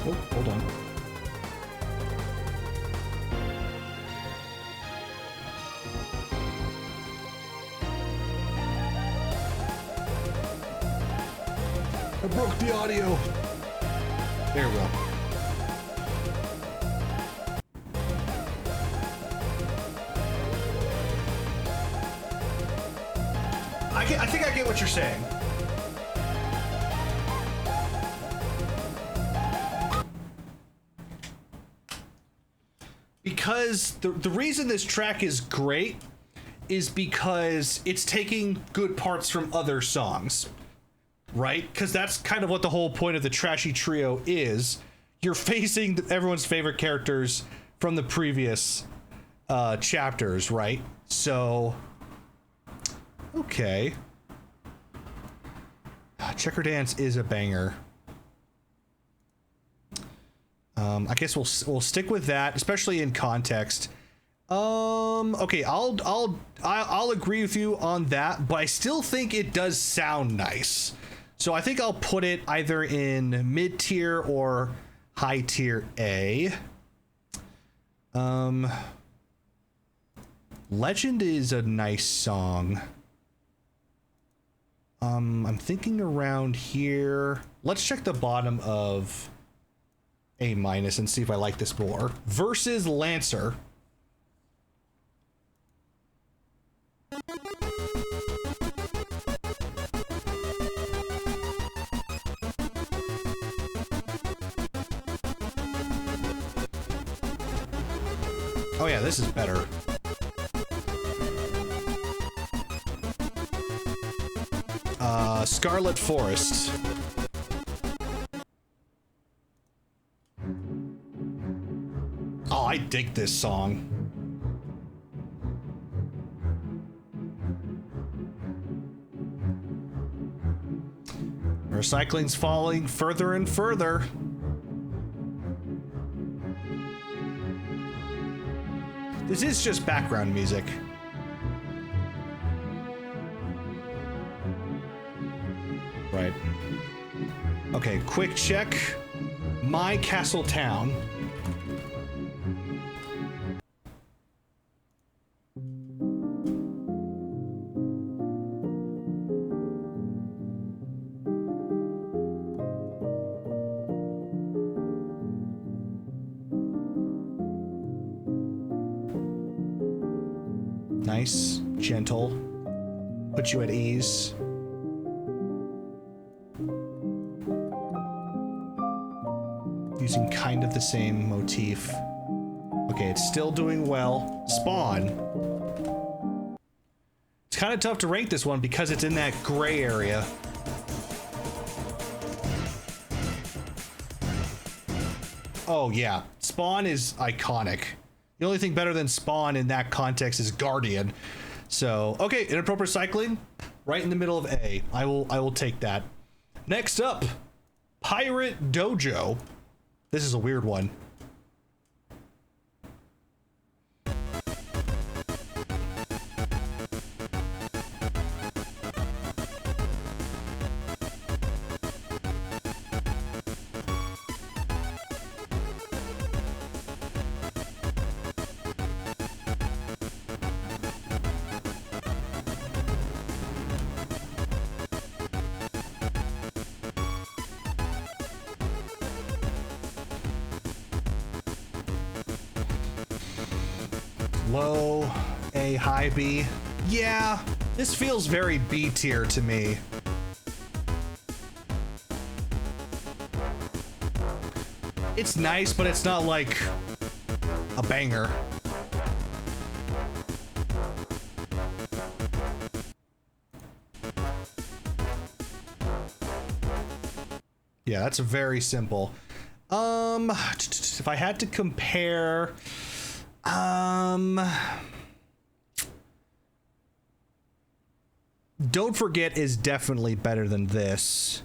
Oh, hold on. I broke the audio. There we go. I think I get what you're saying. Because the reason this track is great is because it's taking good parts from other songs, right? Because that's kind of what the whole point of the Trashy Trio is. You're facing everyone's favorite characters from the previous chapters, right? So, okay. Checker Dance is a banger. I guess we'll stick with that, especially in context. Okay, I'll agree with you on that, but I still think it does sound nice. So I think I'll put it either in mid tier or high tier A. Legend is a nice song. I'm thinking around here. Let's check the bottom of A- and see if I like this more. Versus Lancer. Oh yeah, this is better. Scarlet Forest. Oh, I dig this song. Recycling's falling further and further. This is just background music. Right. Okay, quick check. My Castle Town. Nice, gentle, put you at ease. Using kind of the same motif. Okay, it's still doing well. Spawn. It's kind of tough to rank this one because it's in that gray area. Oh yeah, Spawn is iconic. The only thing better than Spawn in that context is Guardian. So, okay, inappropriate cycling, right in the middle of A. I will take that. Next up, Pirate Dojo. This is a weird one. Low, A, high, B. Yeah, this feels very B tier to me. It's nice, but it's not like a banger. Yeah, that's very simple. If I had to compare, Don't Forget is definitely better than this.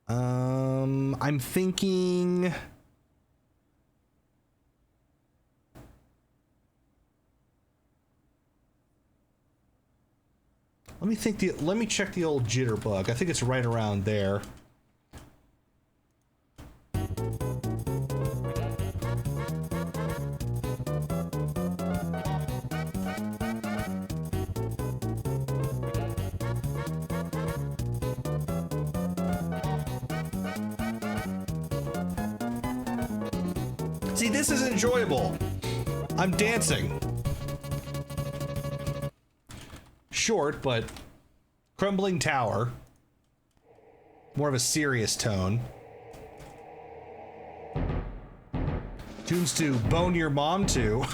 I'm thinking. Let me check the old Jitterbug. I think it's right around there. See, this is enjoyable. I'm dancing. Short, but Crumbling Tower. More of a serious tone. Tunes to Bone Your Mom to.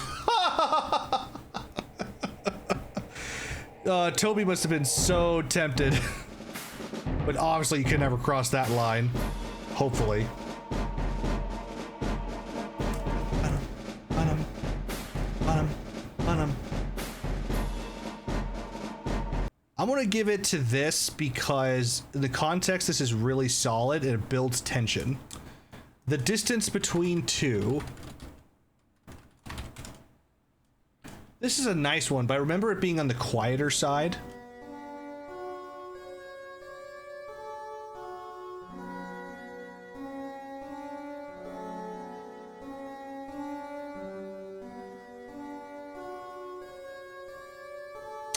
Toby must have been so tempted. But obviously you can never cross that line. Hopefully. I'm gonna give it to this because in the context this is really solid and it builds tension. The distance between two. This is a nice one, but I remember it being on the quieter side.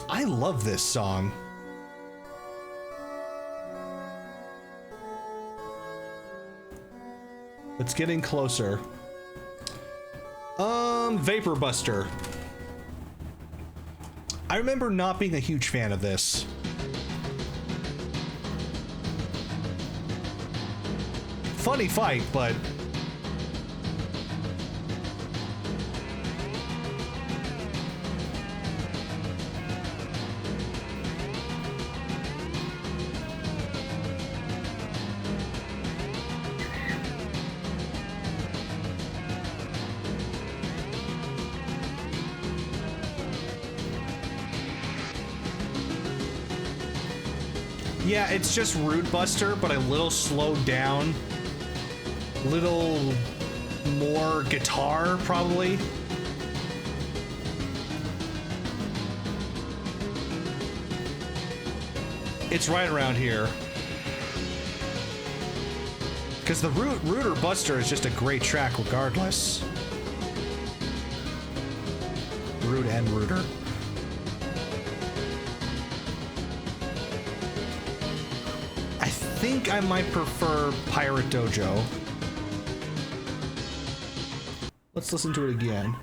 I love this song. It's getting closer. Vapor Buster. I remember not being a huge fan of this. Funny fight, but yeah, it's just Root Buster, but a little slowed down. Little more guitar, probably. It's right around here. Because the Rooter Buster is just a great track regardless. Root and Rooter. I think I might prefer Pirate Dojo. Let's listen to it again.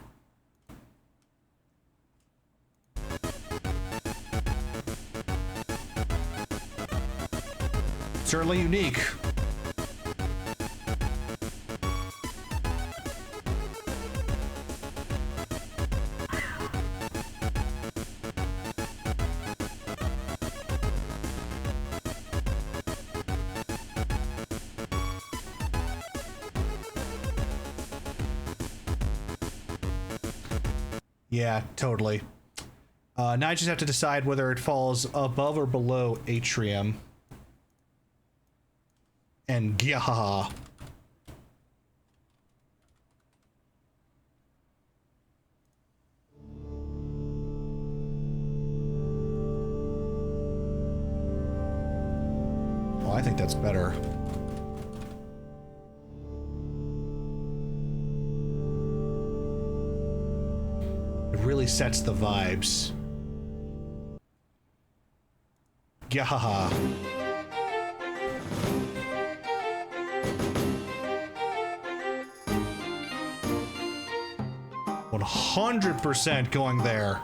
Certainly unique. Yeah, totally. Now I just have to decide whether it falls above or below Atrium. And Gyahaha. Oh, I think that's better. It really sets the vibes. Gyahaha. 100% going there.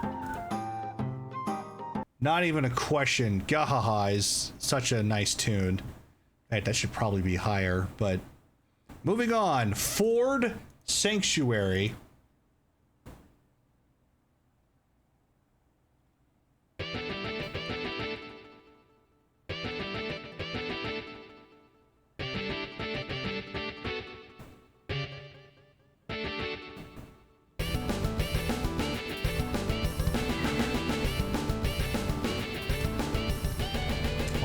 Not even a question. Gahaha is such a nice tune. Right, that should probably be higher, but moving on. Ford Sanctuary.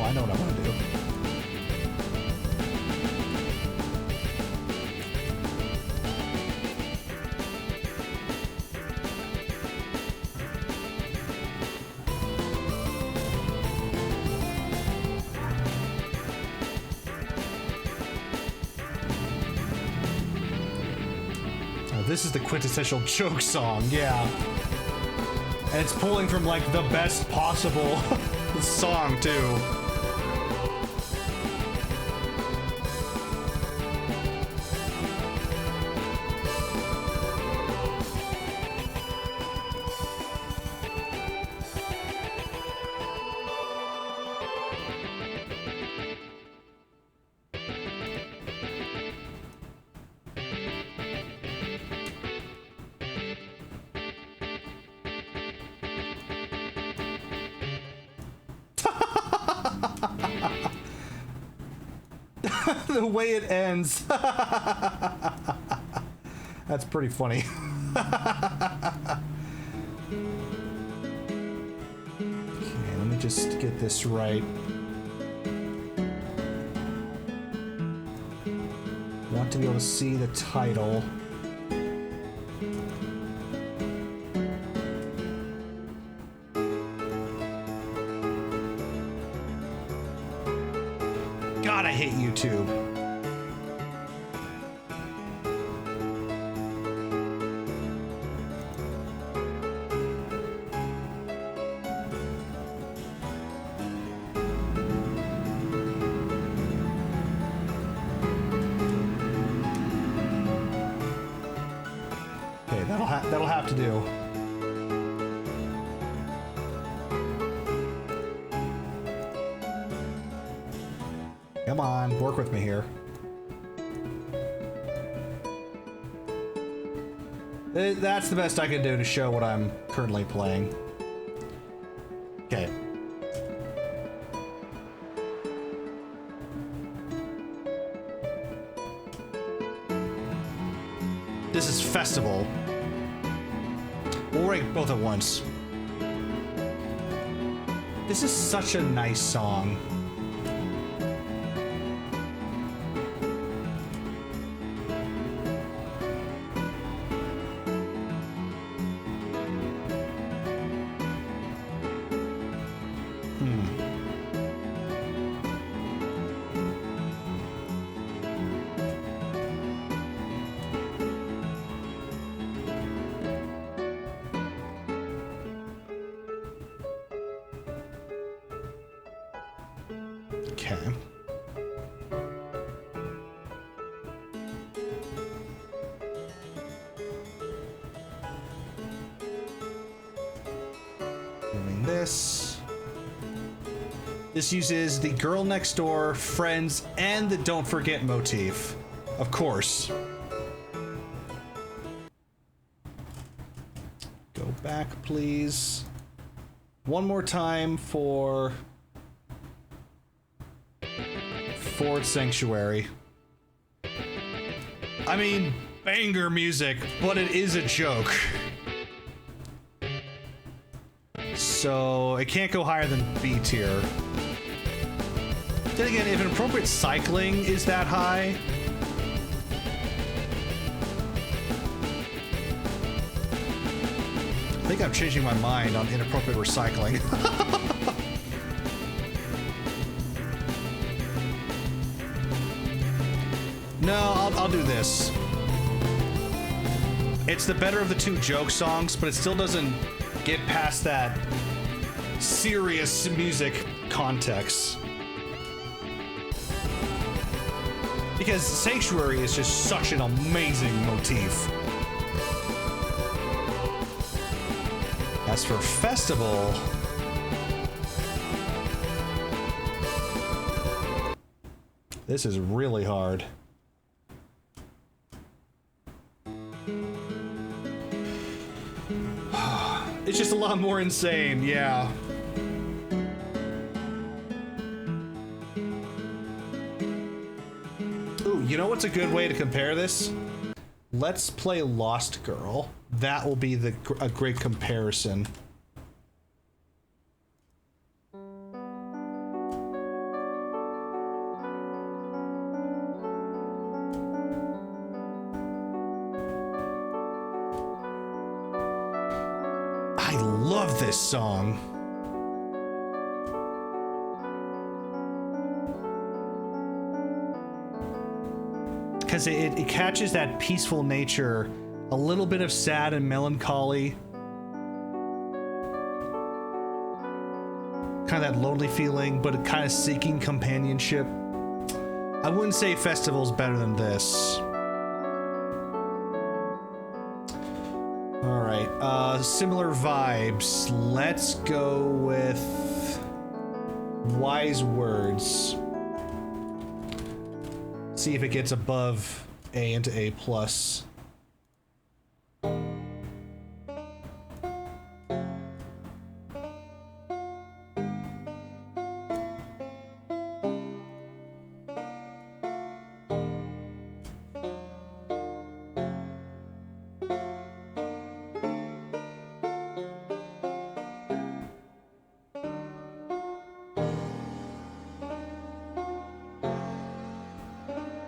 I know what I want to do. Oh, this is the quintessential joke song, yeah. And it's pulling from like the best possible song too. The way it ends. That's pretty funny. Okay, let me just get this right. Want to be able to see the title. God, I hate YouTube. That'll have to do. Come on, work with me here. That's the best I can do to show what I'm currently playing. Okay. This is Festival. We'll rank both at once. This is such a nice song. Okay. Doing this. This uses the girl next door, friends, and the don't forget motif. Of course. Go back, please. One more time for Fort Sanctuary. I mean, banger music, but it is a joke. So it can't go higher than B tier. Then again, if an appropriate cycling is that high, I think I'm changing my mind on inappropriate recycling. No, I'll do this. It's the better of the two joke songs, but it still doesn't get past that serious music context. Because Sanctuary is just such an amazing motif. As for Festival, this is really hard. It's just a lot more insane, yeah. Ooh, you know what's a good way to compare this? Let's play Lost Girl. That will be a great comparison. I love this song. Because it catches that peaceful nature, a little bit of sad and melancholy, kind of that lonely feeling, but kind of seeking companionship. I wouldn't say Festival's better than this. All right, similar vibes. Let's go with Wise Words. See if it gets above A into A+.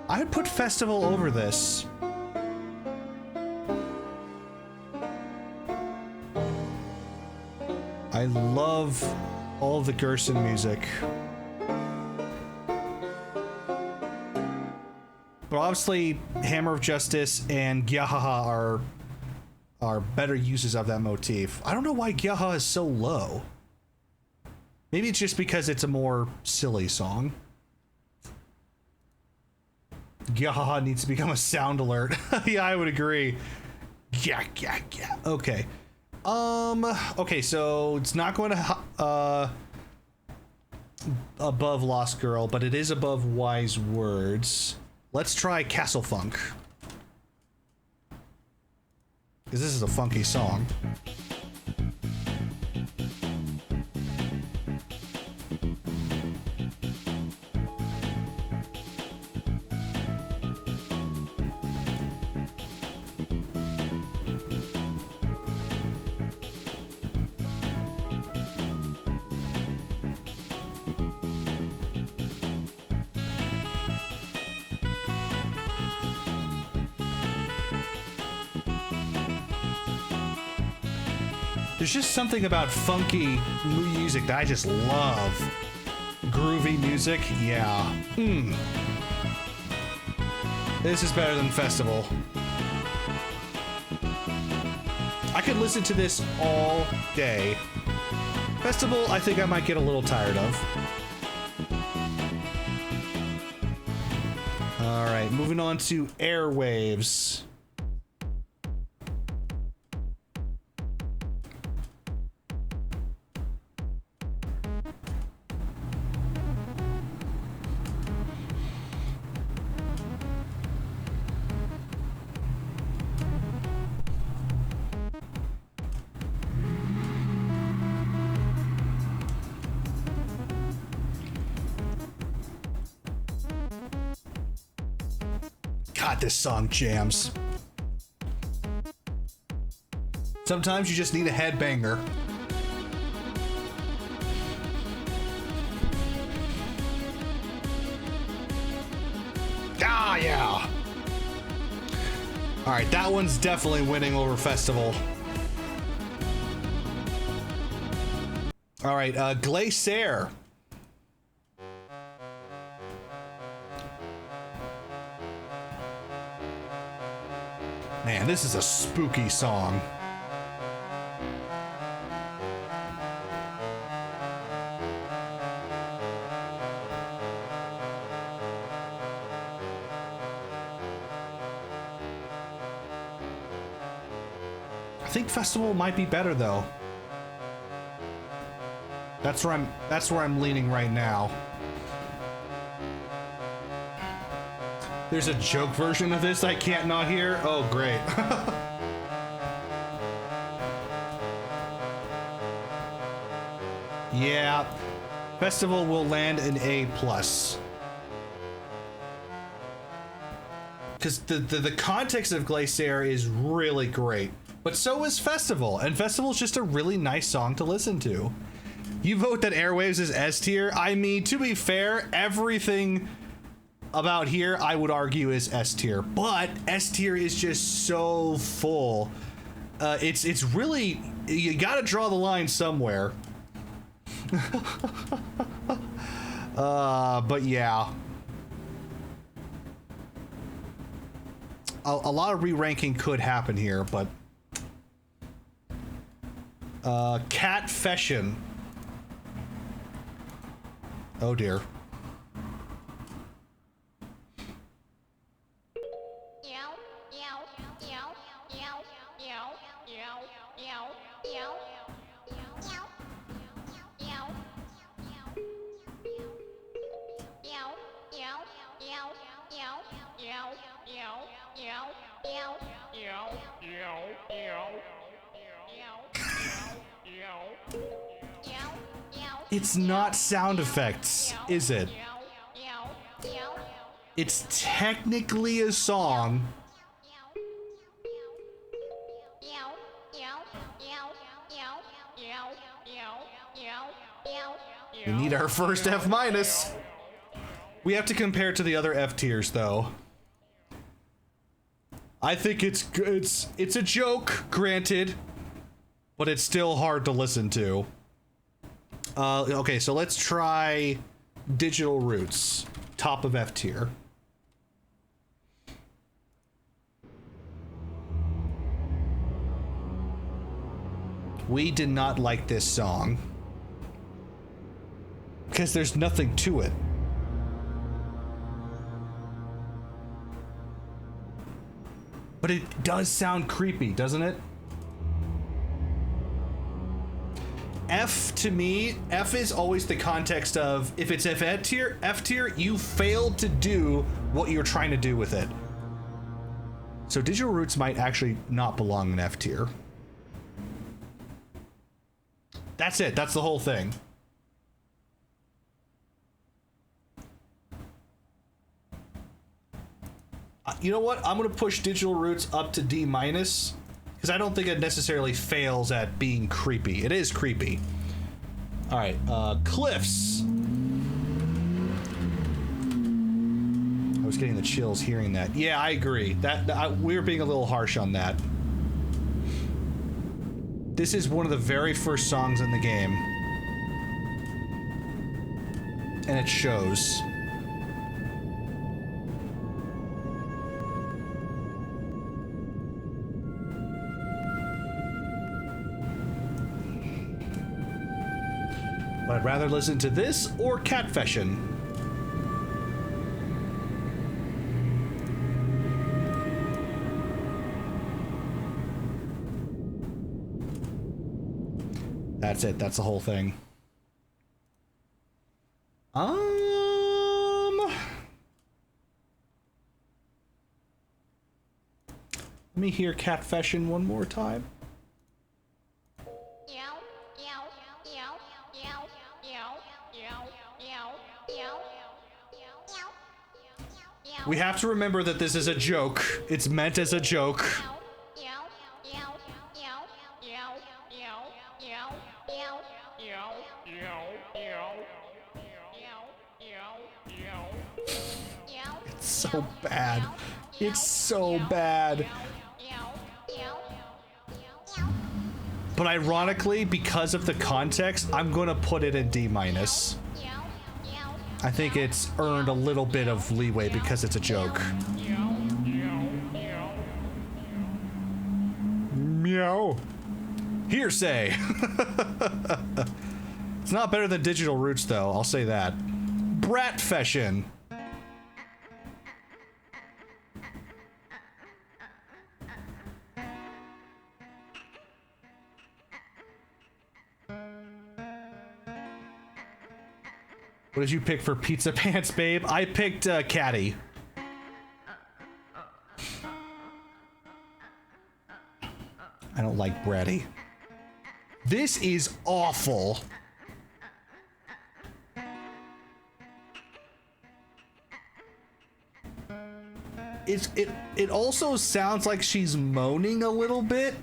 I'd put Festival over this. I love all of the Gerson music. But obviously, Hammer of Justice and Gyahaha are better uses of that motif. I don't know why Gyahaha is so low. Maybe it's just because it's a more silly song. Gyahaha needs to become a sound alert. Yeah, I would agree. Yeah. Okay. Okay, so it's not going to above Lost Girl, but it is above Wise Words. Let's try Castle Funk. Because this is a funky song. There's just something about funky music that I just love. Groovy music, yeah. This is better than Festival. I could listen to this all day. Festival, I think I might get a little tired of. All right, moving on to Airwaves. God, this song jams. Sometimes you just need a headbanger. Ah, yeah. All right, that one's definitely winning over Festival. All right, Glacier. Man, this is a spooky song. I think Festival might be better though. That's where I'm leaning right now. There's a joke version of this I can't not hear. Oh, great. Yeah, Festival will land an A+. Because the context of Glacier is really great. But so is Festival, and Festival's just a really nice song to listen to. You vote that Airwaves is S tier. I mean, to be fair, everything about here I would argue is S tier, but S tier is just so full. It's really, you gotta draw the line somewhere. But yeah, a lot of re-ranking could happen here, but Cat Fashion. Oh dear. It's not sound effects, is it? It's technically a song. We need our first F-. We have to compare it to the other F tiers, though. I think it's a joke, granted, but it's still hard to listen to. Okay, so let's try Digital Roots, top of F tier. We did not like this song because there's nothing to it. But it does sound creepy, doesn't it? F to me, F is always the context of if it's F tier, you failed to do what you're trying to do with it. So Digital Roots might actually not belong in F tier. That's it. That's the whole thing. You know what? I'm going to push Digital Roots up to D-, because I don't think it necessarily fails at being creepy. It is creepy. All right, Cliffs. I was getting the chills hearing that. Yeah, I agree. We were being a little harsh on that. This is one of the very first songs in the game. And it shows. But I'd rather listen to this or Catfession. That's it. That's the whole thing. Let me hear Catfession one more time. We have to remember that this is a joke. It's meant as a joke. It's so bad. It's so bad. But ironically, because of the context, I'm gonna put it in D-. I think it's earned a little bit of leeway because it's a joke. Meow. Hearsay. It's not better than Digital Roots, though. I'll say that. Bratfession. What did you pick for Pizza Pants, babe? I picked Caddy. I don't like Bratty. This is awful. It also sounds like she's moaning a little bit.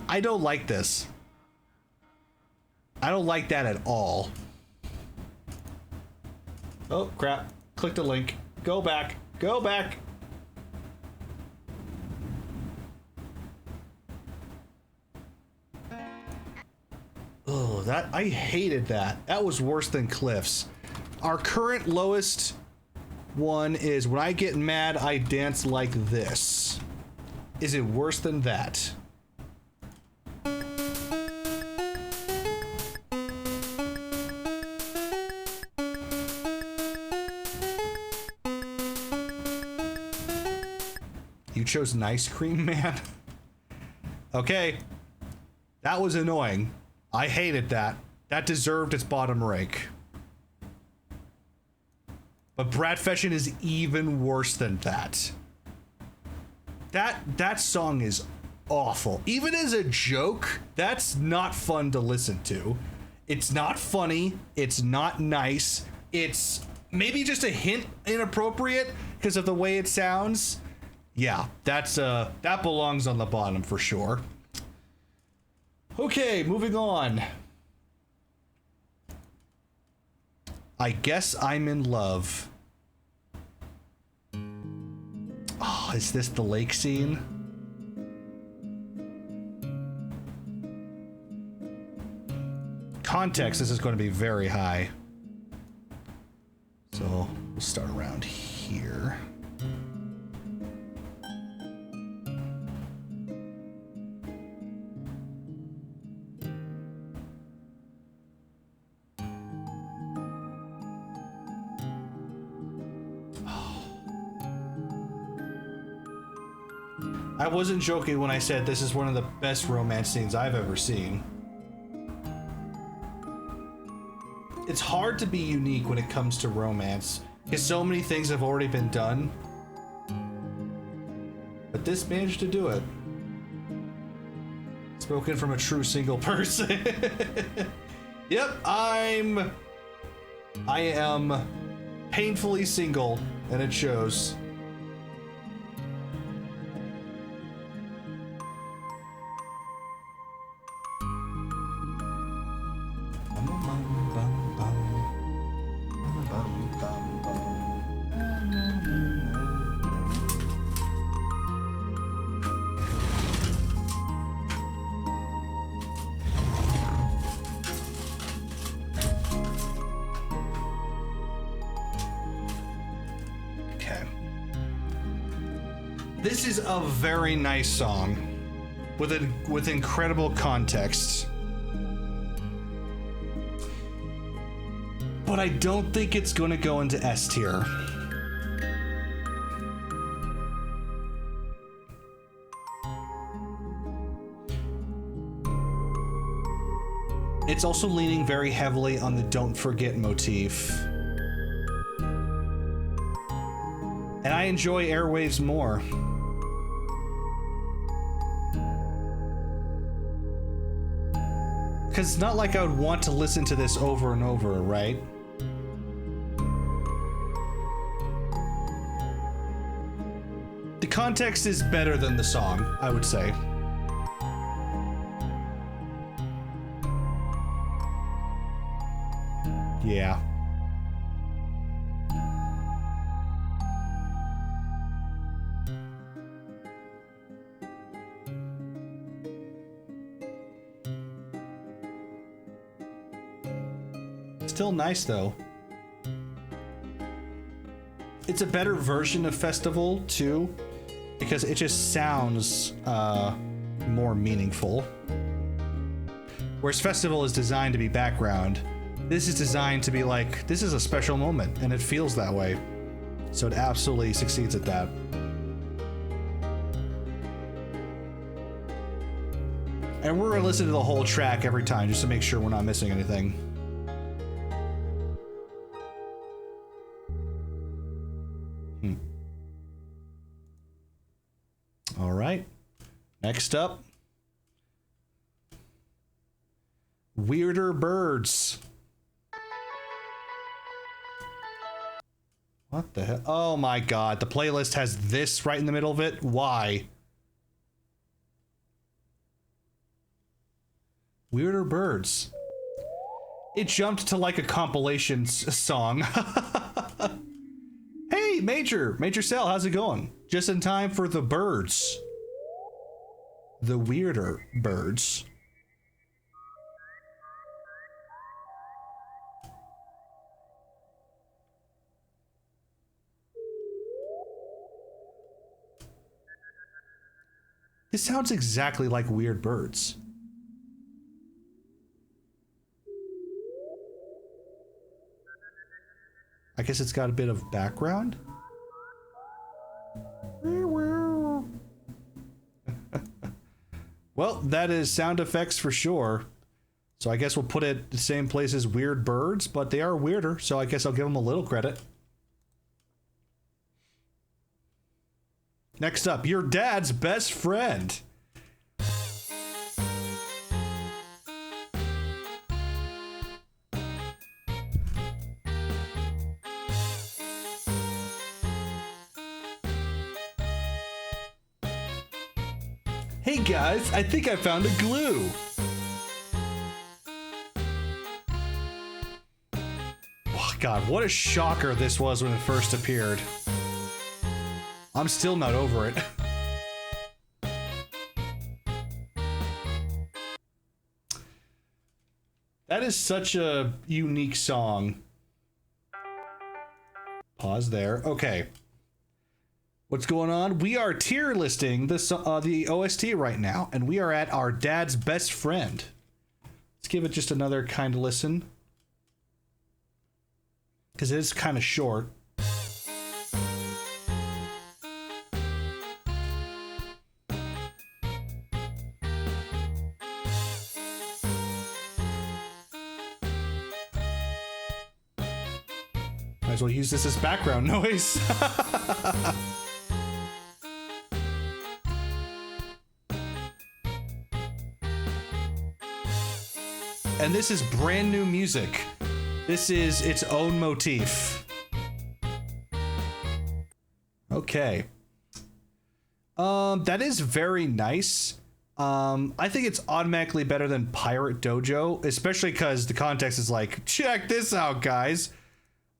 I don't like this. I don't like that at all. Oh, crap. Click the link. Go back. Go back. Oh, I hated that. That was worse than Cliff's. Our current lowest one is when I get mad, I dance like this. Is it worse than that? You chose Nice Cream Man? Okay. That was annoying. I hated that. That deserved its bottom rank. But Bratfession is even worse than that. That song is awful. Even as a joke, that's not fun to listen to. It's not funny. It's not nice. It's maybe just a hint inappropriate because of the way it sounds. Yeah, that belongs on the bottom for sure. Okay, moving on. I Guess I'm in Love. Oh, is this the lake scene? Context, this is going to be very high. So we'll start around here. I wasn't joking when I said this is one of the best romance scenes I've ever seen. It's hard to be unique when it comes to romance, because so many things have already been done. But this managed to do it. Spoken from a true single person. Yep, I am painfully single, and it shows. This is a very nice song with incredible context. But I don't think it's going to go into S tier. It's also leaning very heavily on the don't forget motif. And I enjoy Airwaves more. Because it's not like I would want to listen to this over and over, right? The context is better than the song, I would say. Yeah. Still nice though. It's a better version of Festival too, because it just sounds more meaningful. Whereas Festival is designed to be background, this is designed to be like, this is a special moment, and it feels that way. So it absolutely succeeds at that. And we're gonna listen to the whole track every time just to make sure we're not missing anything. All right, next up, Weirder Birds. What the hell? Oh my god, the playlist has this right in the middle of it? Why? Weirder Birds. It jumped to like a compilation song. Hey, Major Cell, how's it going? Just in time for the birds. The Weirder Birds. This sounds exactly like Weird Birds. I guess it's got a bit of background. Well, that is sound effects for sure. So I guess we'll put it the same place as Weird Birds, but they are weirder, so I guess I'll give them a little credit. Next up, Your Dad's Best Friend. Hey guys, I think I found a glue. Oh god, what a shocker this was when it first appeared. I'm still not over it. That is such a unique song. Pause there. Okay. What's going on? We are tier listing the OST right now, and we are at Our Dad's Best Friend. Let's give it just another kind of listen, because it is kind of short. Might as well use this as background noise. And this is brand new music. This is its own motif. Okay. That is very nice. I think it's automatically better than Pirate Dojo, especially because the context is like, check this out, guys.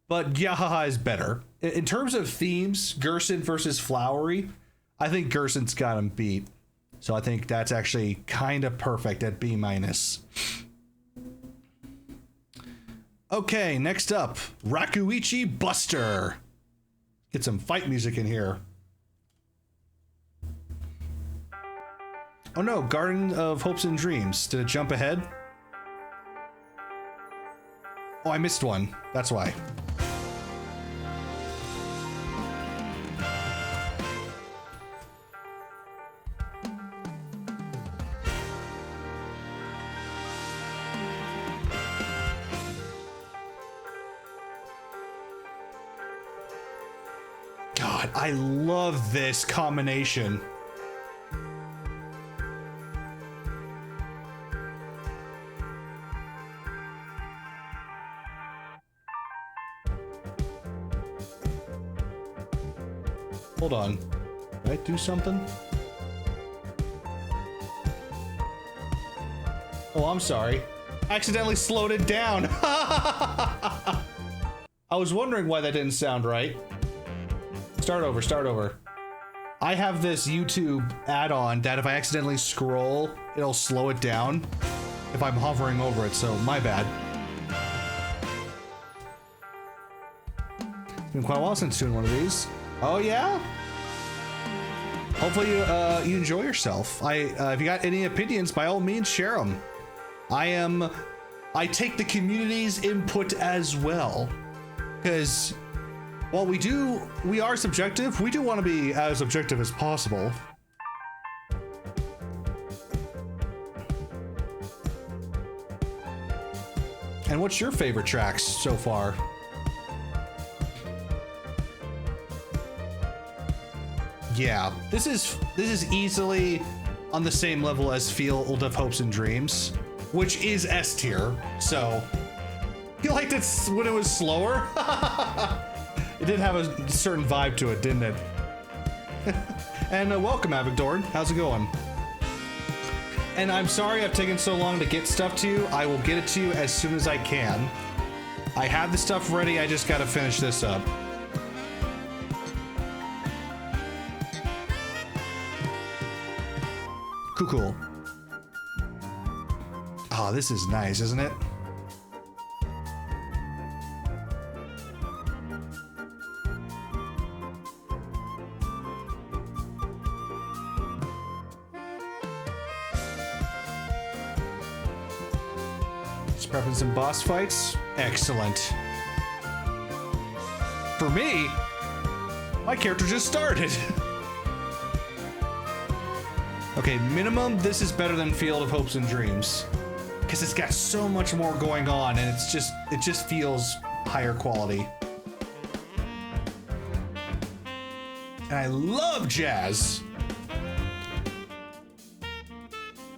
But Yahaha is better. In terms of themes, Gerson versus Flowery, I think Gerson's got him beat. So I think that's actually kind of perfect at B-. Okay, next up, Rakuichi Buster. Get some fight music in here. Oh no, Garden of Hopes and Dreams. Did it jump ahead? Oh, I missed one. That's why. God, I love this combination. Hold on. Did I do something? Oh, I'm sorry. I accidentally slowed it down. I was wondering why that didn't sound right. Start over, start over. I have this YouTube add-on that if I accidentally scroll, it'll slow it down if I'm hovering over it, so my bad. It's been quite a while since doing one of these. Oh yeah? Hopefully you enjoy yourself. If you got any opinions, by all means share them. I take the community's input as well, because while we are subjective, we do want to be as objective as possible. And what's your favorite tracks so far? Yeah, this is easily on the same level as Field of Hopes and Dreams, which is S tier. So you liked it when it was slower. It did have a certain vibe to it, didn't it? And welcome, Avigdorn. How's it going? And I'm sorry I've taken so long to get stuff to you. I will get it to you as soon as I can. I have the stuff ready. I just gotta finish this up. Cool. Oh, this is nice, isn't it? Just prepping some boss fights. Excellent. For me, my character just started. Okay, minimum, this is better than Field of Hopes and Dreams, because it's got so much more going on, and it just feels higher quality. And I love jazz.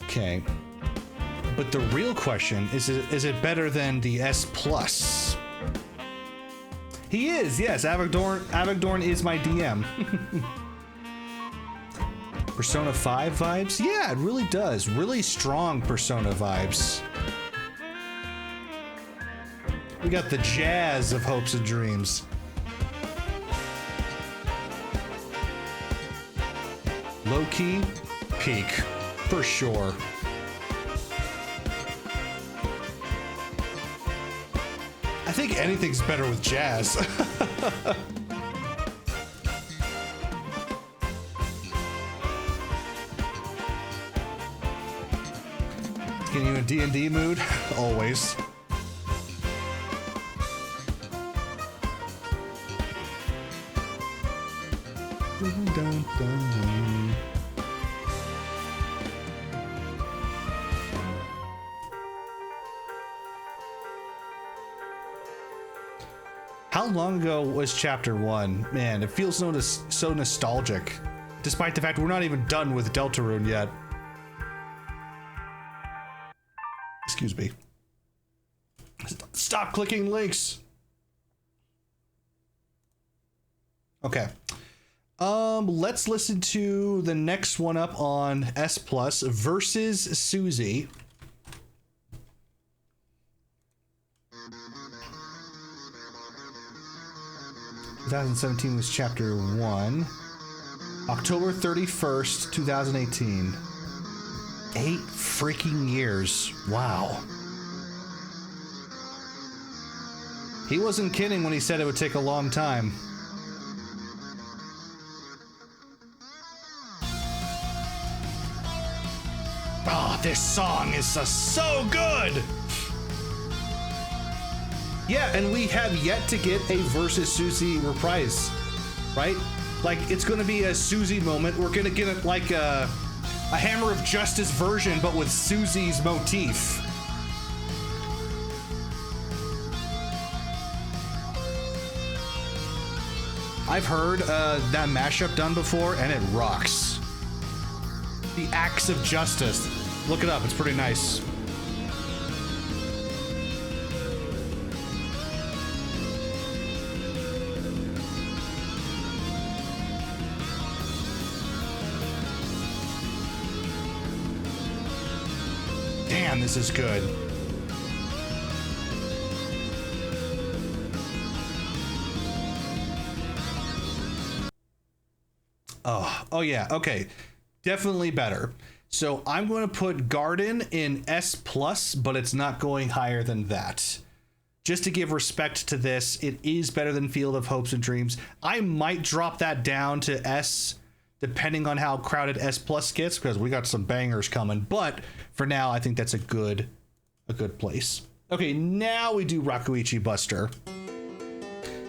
Okay, but the real question is it better than the S Plus? He is, yes. Avigdorn is my DM. Persona 5 vibes? Yeah, it really does. Really strong Persona vibes. We got the jazz of Hopes and Dreams. Low key, peak, for sure. I think anything's better with jazz. Getting you in D&D mood? Always. Dun, dun, dun. How long ago was chapter 1? Man, it feels so nostalgic, despite the fact we're not even done with Deltarune yet. Excuse me. Stop clicking links. Okay. Let's listen to the next one up on S Plus versus Susie. (2017) was chapter 1. October 31st, 2018. 8 freaking years. Wow. He wasn't kidding when he said it would take a long time. Oh, this song is so good! Yeah, and we have yet to get a versus Susie reprise, right? Like, it's gonna be a Susie moment. We're gonna get it like a Hammer of Justice version, but with Susie's motif. I've heard that mashup done before, and it rocks. The Axe of Justice. Look it up, it's pretty nice. Damn, this is good. Oh yeah, okay. Definitely better. So I'm going to put Garden in S+, but it's not going higher than that. Just to give respect to this, it is better than Field of Hopes and Dreams. I might drop that down to S, depending on how crowded S+ gets, because we got some bangers coming. But for now, I think that's a good place. Okay, now we do Rakuichi Buster.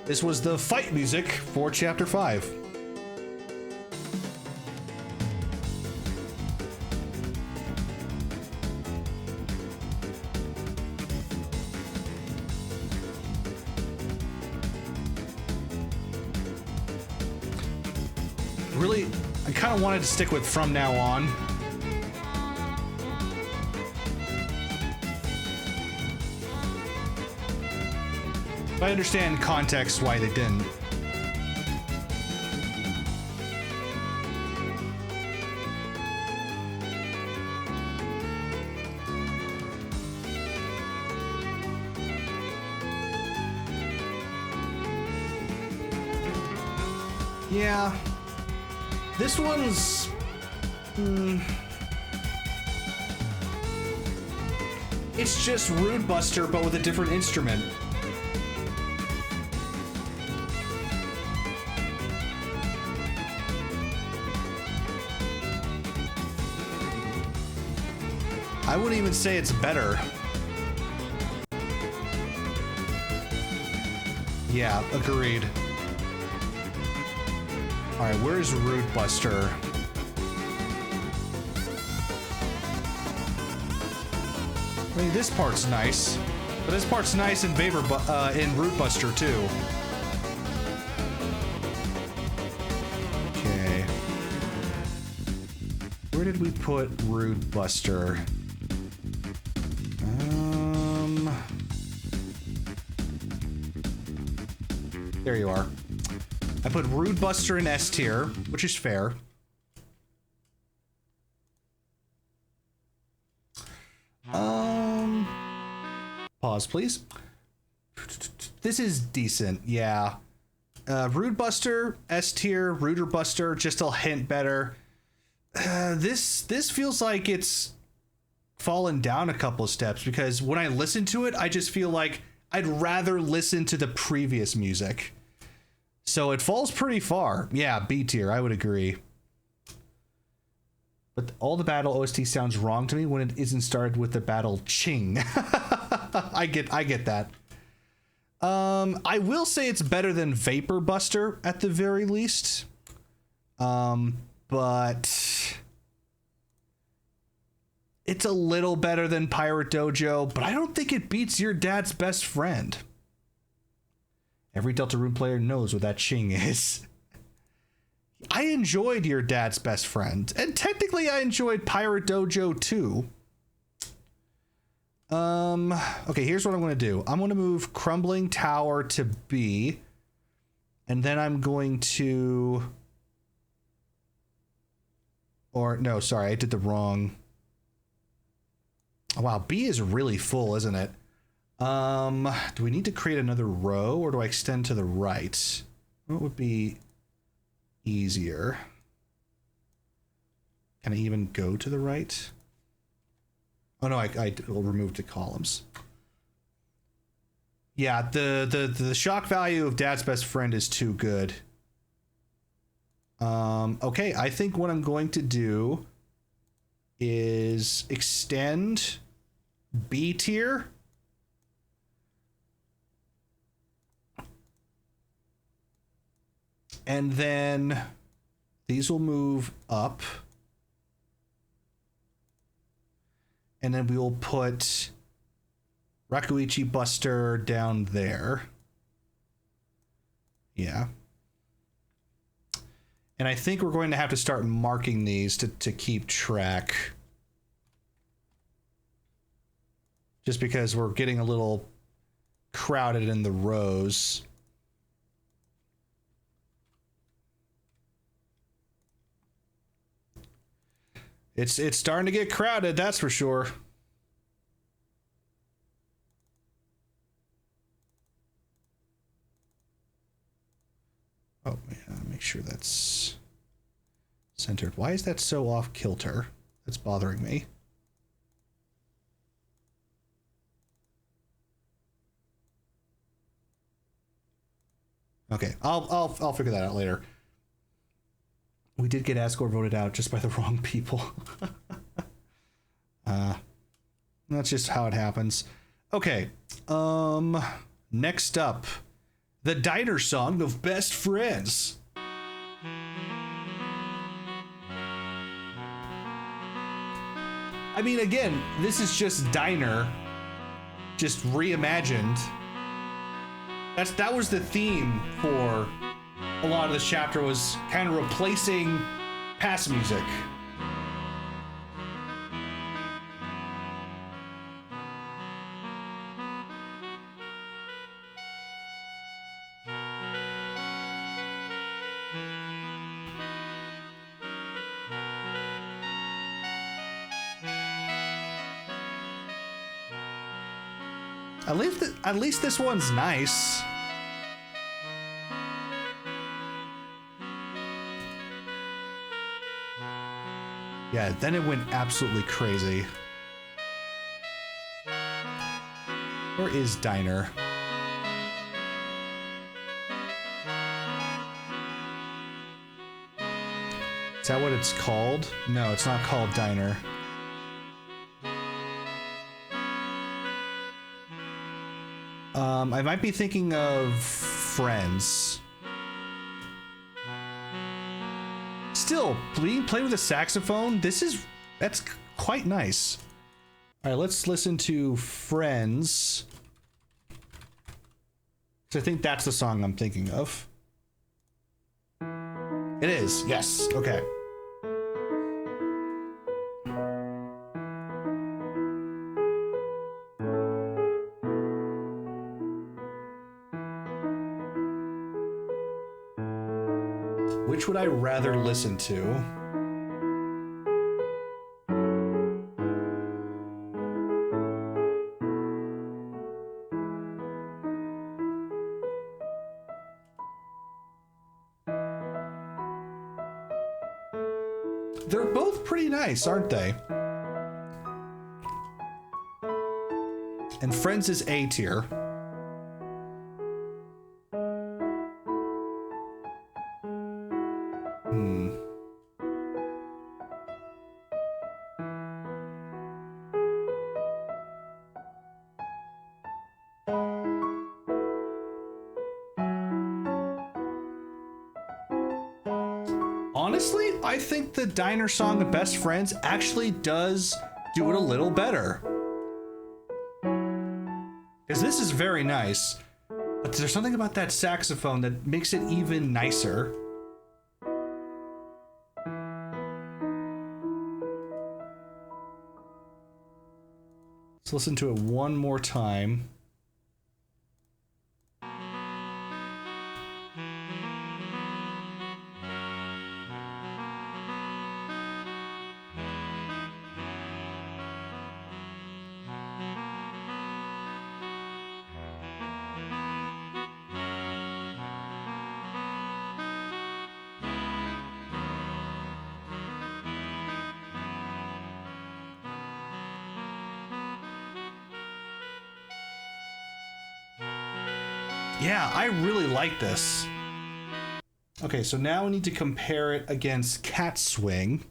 This was the fight music for Chapter 5. Really, I kind of wanted to stick with From Now On. But I understand context why they didn't. Yeah. This one's... It's just Rude Buster, but with a different instrument. I wouldn't even say it's better. Yeah, agreed. Alright, where's Rude Buster? I mean, this part's nice. But this part's nice in in Rude Buster, too. Okay. Where did we put Rude Buster? There you are. I put Rude Buster in S tier, which is fair. Pause, please. This is decent, yeah. Rude Buster, S tier. Ruder Buster, just a hint better. This feels like it's fallen down a couple of steps, because when I listen to it, I just feel like I'd rather listen to the previous music. So it falls pretty far. Yeah, B tier, I would agree. But all the battle OST sounds wrong to me when it isn't started with the battle ching. I get that. I will say it's better than Vapor Buster at the very least. But it's a little better than Pirate Dojo, but I don't think it beats Your Dad's Best Friend. Every Deltarune player knows what that ching is. I enjoyed Your Dad's Best Friend, and technically I enjoyed Pirate Dojo too. Okay, here's what I'm going to do. I'm going to move Crumbling Tower to B, and then I'm going to... Or, no, sorry, I did the wrong... Oh, wow, B is really full, isn't it? Do we need to create another row, or do I extend to the right? What would be easier? Can I even go to the right? Oh no, I will remove the columns. Yeah, the shock value of Dad's Best Friend is too good. Okay, I think what I'm going to do is extend B tier. And then these will move up. And then we will put Rakuichi Buster down there. Yeah. And I think we're going to have to start marking these to keep track. Just because we're getting a little crowded in the rows. It's starting to get crowded, that's for sure. Oh, yeah, make sure that's centered. Why is that so off kilter? That's bothering me. Okay, I'll figure that out later. We did get Asgore voted out just by the wrong people. That's just how it happens. Okay. Next up, the Diner Song of Best Friends. I mean, again, this is just Diner, just reimagined. That was the theme for a lot of this chapter, was kind of replacing past music. At least this one's nice. Yeah, then it went absolutely crazy. Where is Diner? Is that what it's called? No, it's not called Diner. I might be thinking of Friends. Still, play with a saxophone. That's quite nice. All right, let's listen to Friends. So I think that's the song I'm thinking of. It is, yes. Okay. Which would I rather listen to? They're both pretty nice, aren't they? And Friends is A tier. Honestly, I think the Diner Song of Best Friends actually does do it a little better. Because this is very nice. But there's something about that saxophone that makes it even nicer. Let's listen to it one more time. Yeah, I really like this. Okay, so now we need to compare it against Cat Swing.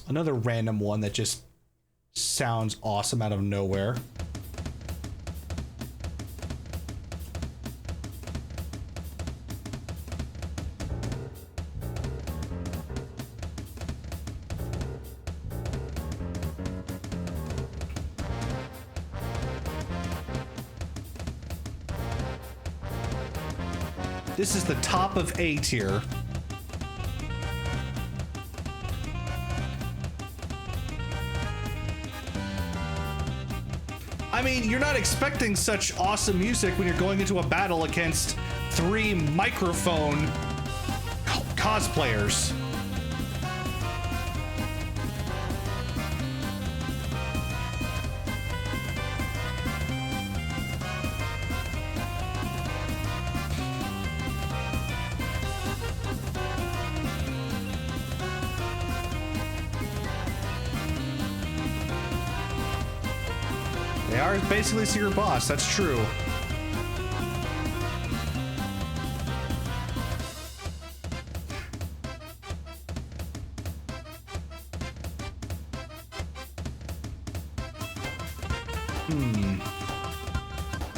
Another random one that just sounds awesome out of nowhere. This is the top of A tier. I mean, you're not expecting such awesome music when you're going into a battle against 3 microphone cosplayers. They are basically secret boss, that's true.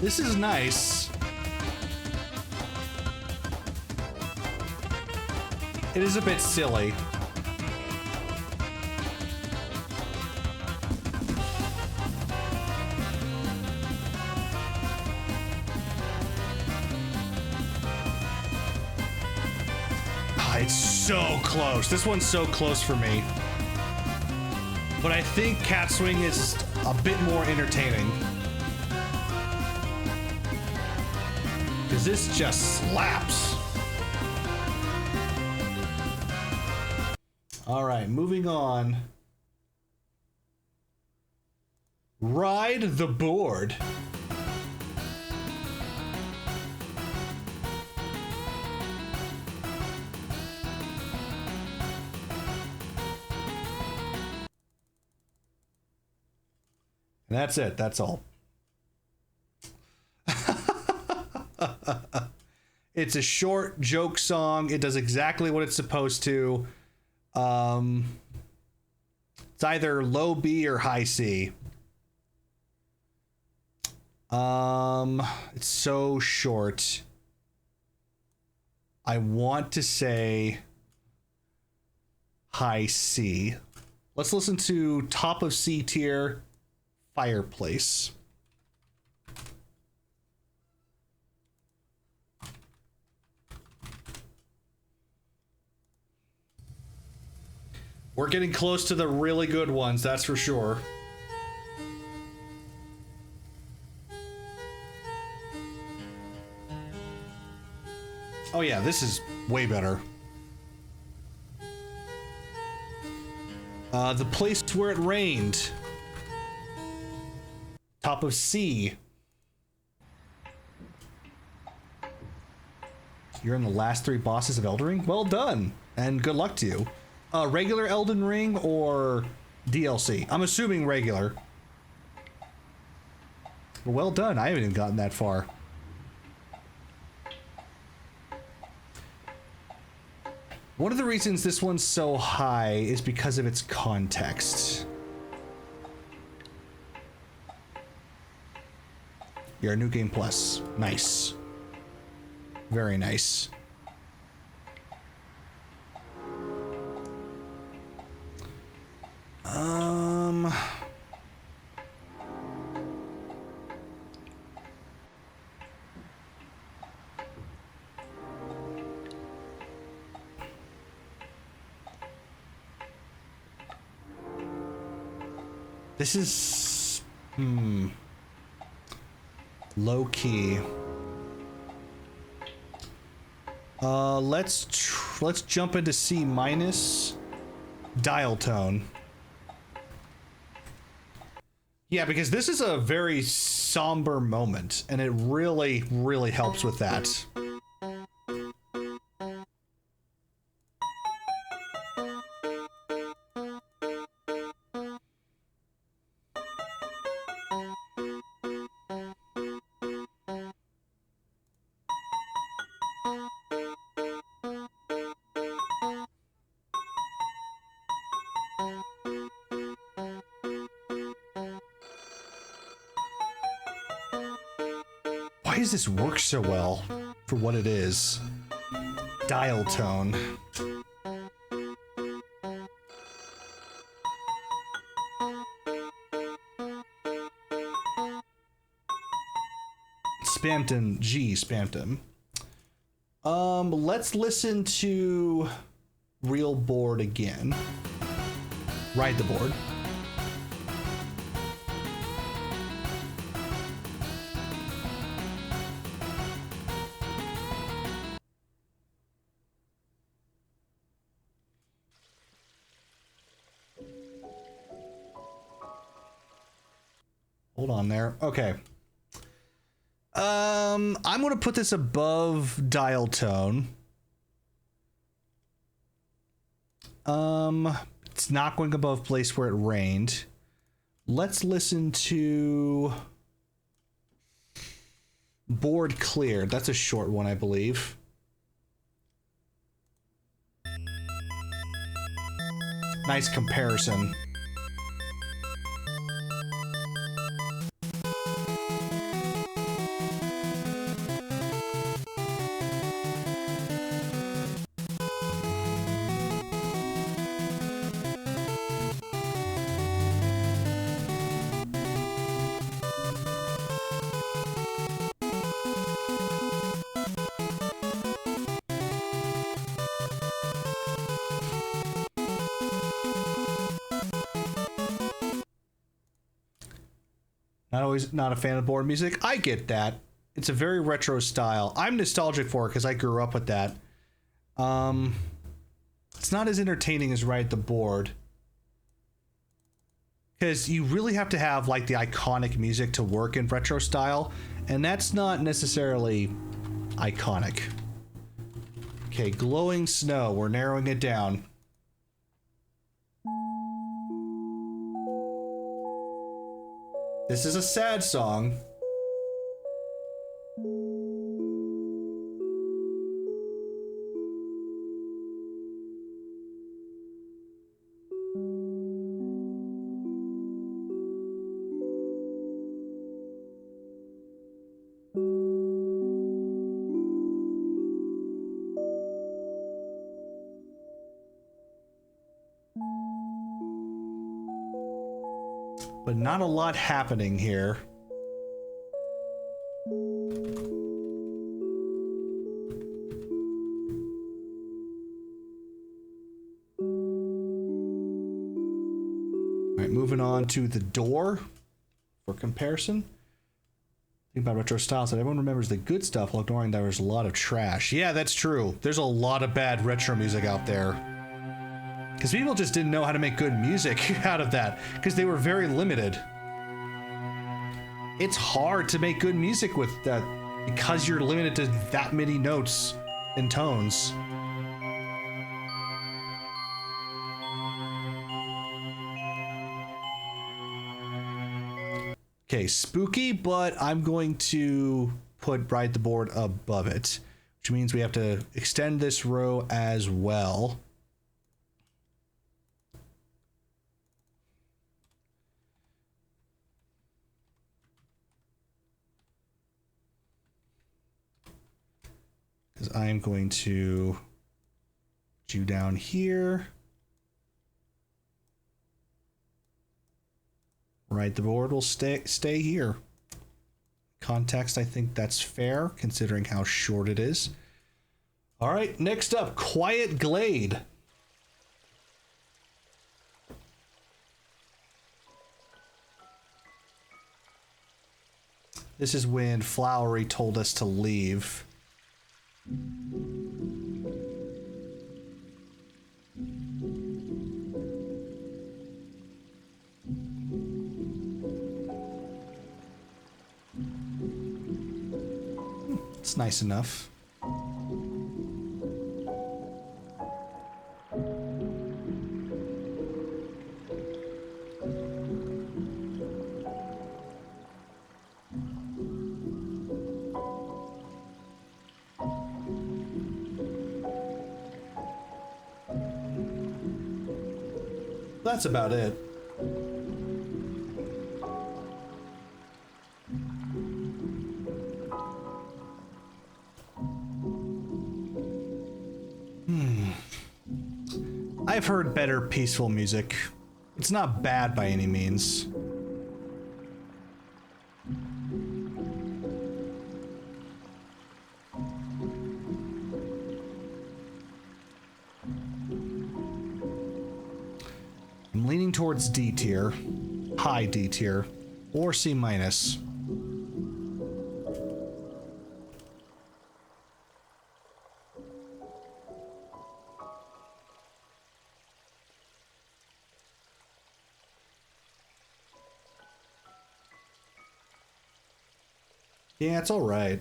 This is nice. It is a bit silly. It's so close. This one's so close for me. But I think Cat Swing is a bit more entertaining. Because this just slaps. Alright, moving on. Ride the Board. And that's it. That's all. It's a short joke song. It does exactly what it's supposed to. It's either low B or high C. It's so short. I want to say high C. Let's listen to top of C tier. Fireplace. We're getting close to the really good ones, that's for sure. Oh yeah, this is way better. The Place Where It Rained. Top of C. You're in the last 3 bosses of Elden Ring? Well done, and good luck to you. Regular Elden Ring or DLC? I'm assuming regular. Well done, I haven't even gotten that far. One of the reasons this one's so high is because of its context. You're a New Game Plus. Nice. Very nice. This is low key. Let's jump into C minus. Dial tone. Yeah, because this is a very somber moment, and it really, really helps with that. Why does this work so well for what it is? Dial tone. Spamton G Spamton. Let's listen to Real Board again. Ride the board. Hold on there. Okay. I'm going to put this above dial tone. It's not going above Place Where It Rained. Let's listen to Board Cleared. That's a short one, I believe. Nice comparison. Not a fan of board music. I get that. It's a very retro style. I'm nostalgic for it because I grew up with that. It's not as entertaining as Ride the Board. Because you really have to have like the iconic music to work in retro style. And that's not necessarily iconic. Okay, Glowing Snow. We're narrowing it down. This is a sad song. But not a lot happening here. All right, moving on to The Door for comparison. Think about retro styles that everyone remembers the good stuff while ignoring that there's a lot of trash. Yeah, that's true. There's a lot of bad retro music out there. Because people just didn't know how to make good music out of that, because they were very limited. It's hard to make good music with that, because you're limited to that many notes and tones. Okay, spooky, but I'm going to put Ride the Board above it, which means we have to extend this row as well. Because I'm going to put you down here. Ride the Board will stay here. Context, I think that's fair, considering how short it is. All right, next up, Quiet Glade. This is when Flowery told us to leave. It's nice enough. That's about it. I've heard better peaceful music. It's not bad by any means. I'm leaning towards D tier, high D tier, or C minus. Yeah, it's all right.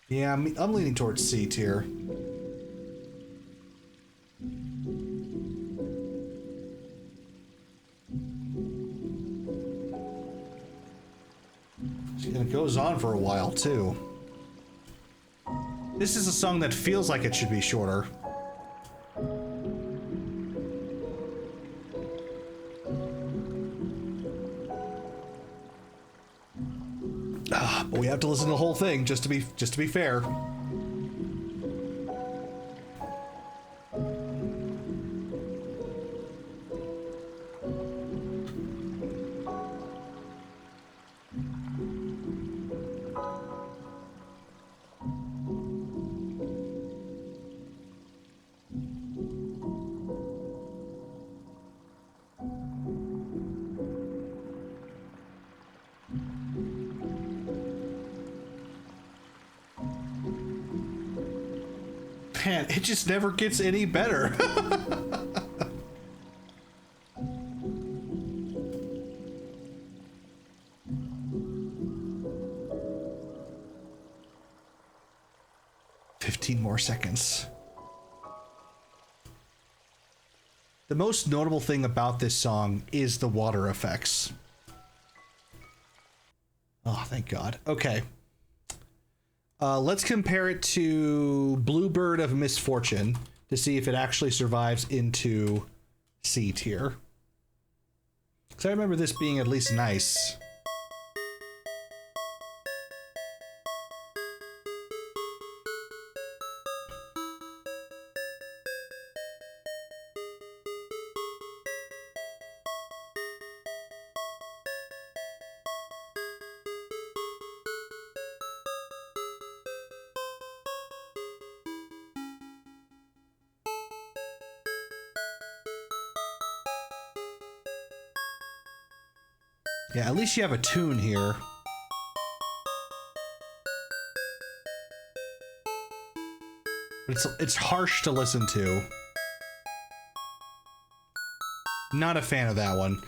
Yeah, I'm leaning towards C tier. And it goes on for a while, too. This is a song that feels like it should be shorter. But we have to listen to the whole thing just to be fair. Man, it just never gets any better. "15 more seconds. The most notable thing about this song is the water effects. Oh, thank God. Okay. Let's compare it to Bluebird of Misfortune to see if it actually survives into C tier. Because I remember this being at least nice. Yeah, at least you have a tune here. But it's harsh to listen to. Not a fan of that one.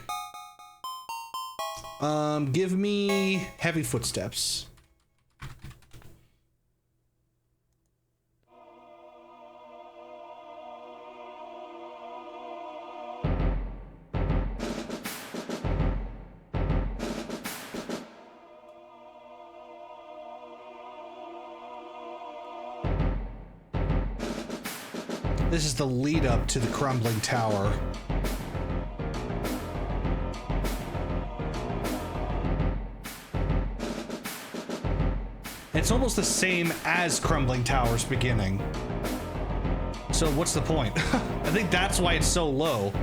Give me Heavy Footsteps. This is the lead up to the crumbling tower. It's almost the same as Crumbling Tower's beginning. So what's the point? I think that's why it's so low.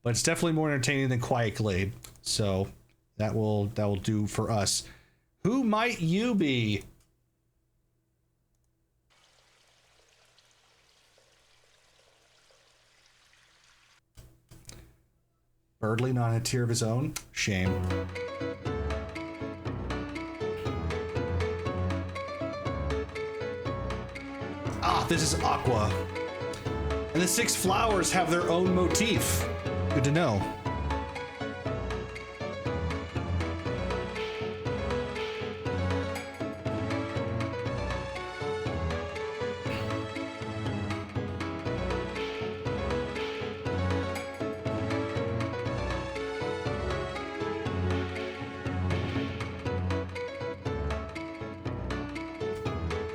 But it's definitely more entertaining than Quiet Glade. So that will do for us. Who might you be? Birdly not in a tier of his own? Shame. Ah, this is Aqua. And the 6 flowers have their own motif. Good to know.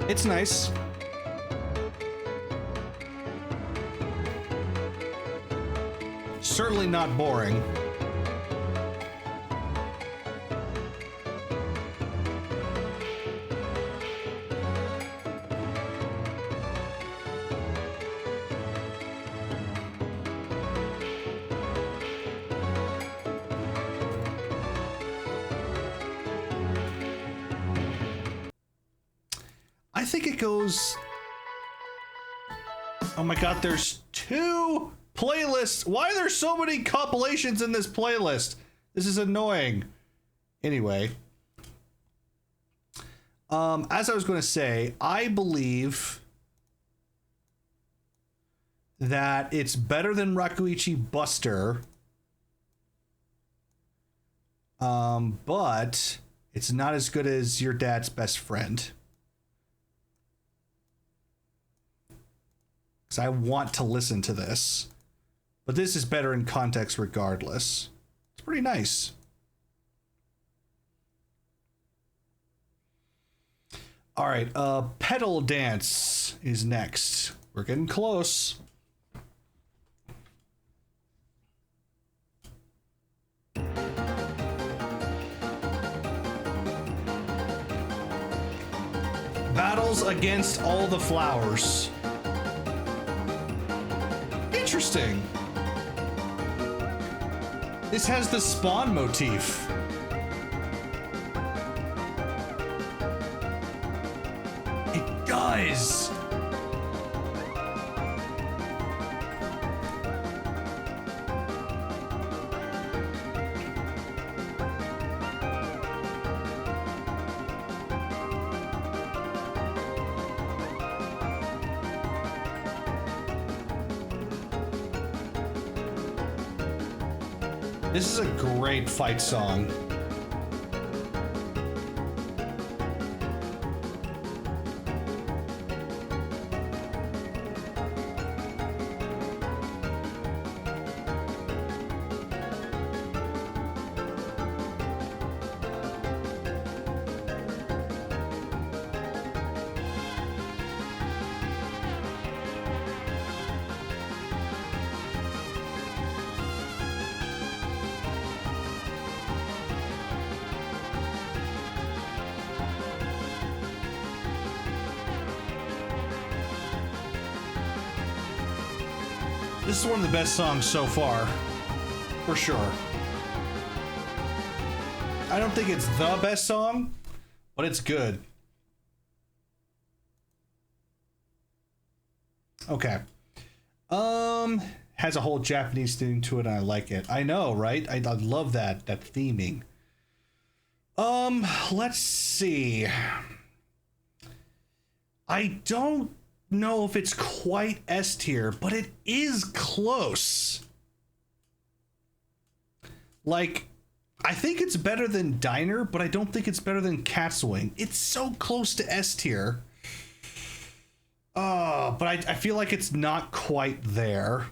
It's nice. Certainly not boring. I think it goes... Oh my god, there's 2 playlists. Why are there so many compilations in this playlist? This is annoying. Anyway. As I was going to say, I believe that it's better than Rakuichi Buster. But it's not as good as Your Dad's Best Friend. Because I want to listen to this. But this is better in context regardless. It's pretty nice. All right, Petal Dance is next. We're getting close. Battles against all the flowers. Interesting. This has the Spawn motif. It does. This is a great fight song. This is one of the best songs so far, for sure. I don't think it's the best song, but it's good. Okay. Has a whole Japanese theme to it, and I like it. I know, right? I love that theming. Let's see. I don't know if it's quite S tier, but it is close. Like, I think it's better than Diner, but I don't think it's better than Cat'swing. It's so close to S tier. But I feel like it's not quite there.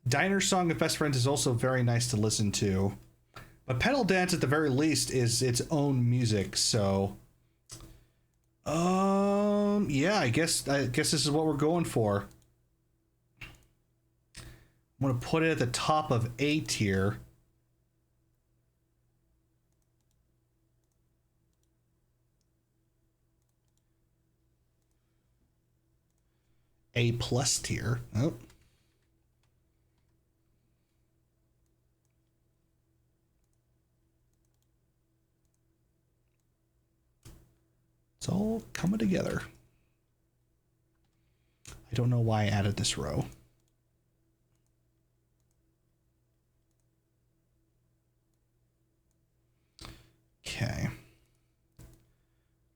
Diner's song of Best Friends is also very nice to listen to. But Petal Dance, at the very least, is its own music, so... yeah, I guess this is what we're going for. I'm gonna put it at the top of A tier. A plus tier. Oh. It's all coming together. I don't know why I added this row. Okay.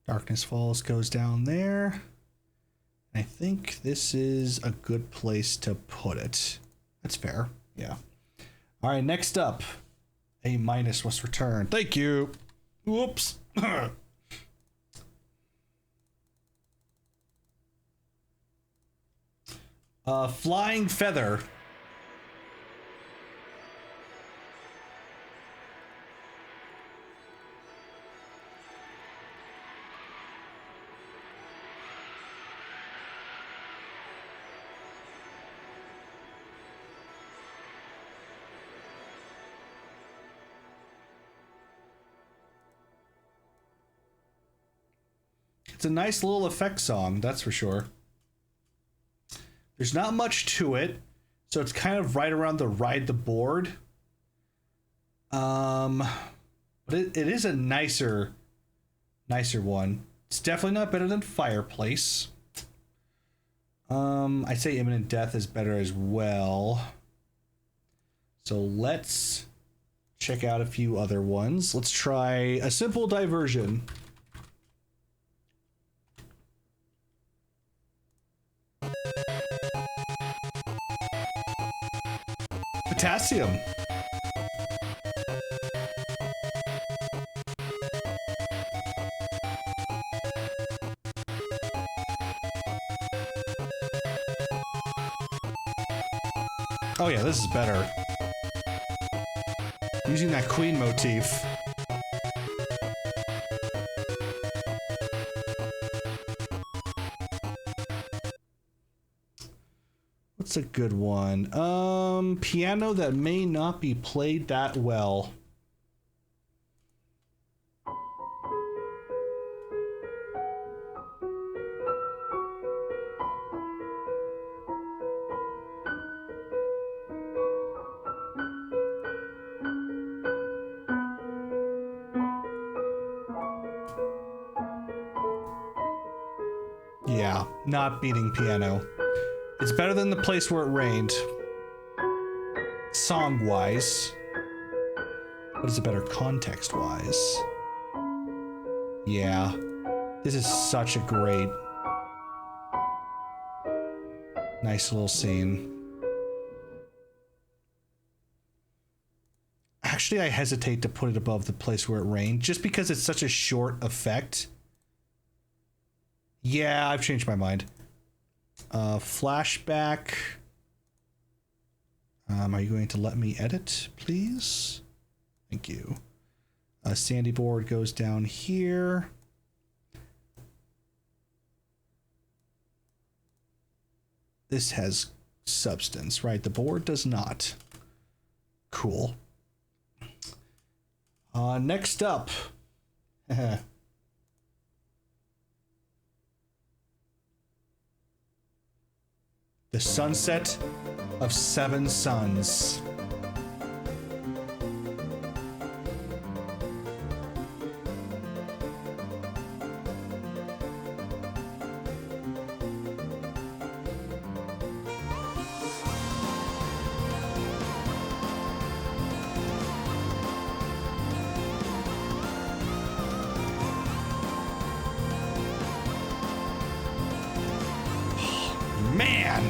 Darkness Falls goes down there. I think this is a good place to put it. That's fair. Yeah. All right, next up. A minus was returned. Thank you. Whoops. Flying Feather. It's a nice little effect song, that's for sure. There's not much to it, so it's kind of right around the ride the board. But it is a nicer one. It's definitely not better than Fireplace. I'd say Imminent Death is better as well. So let's check out a few other ones. Let's try A Simple Diversion. Potassium. Oh yeah, this is better. Using that Queen motif. What's a good one? Piano that may not be played that well. Yeah, not beating Piano. It's better than The Place Where It Rained, song-wise, but is it better context-wise? Yeah, this is such a great, nice little scene. Actually, I hesitate to put it above The Place Where It Rained, just because it's such a short effect. Yeah, I've changed my mind. Flashback. Are you going to let me edit, please? Thank you. Sandy board goes down here. This has substance, right? The board does not. Cool. Next up. The Sunset of Seven Suns. Man!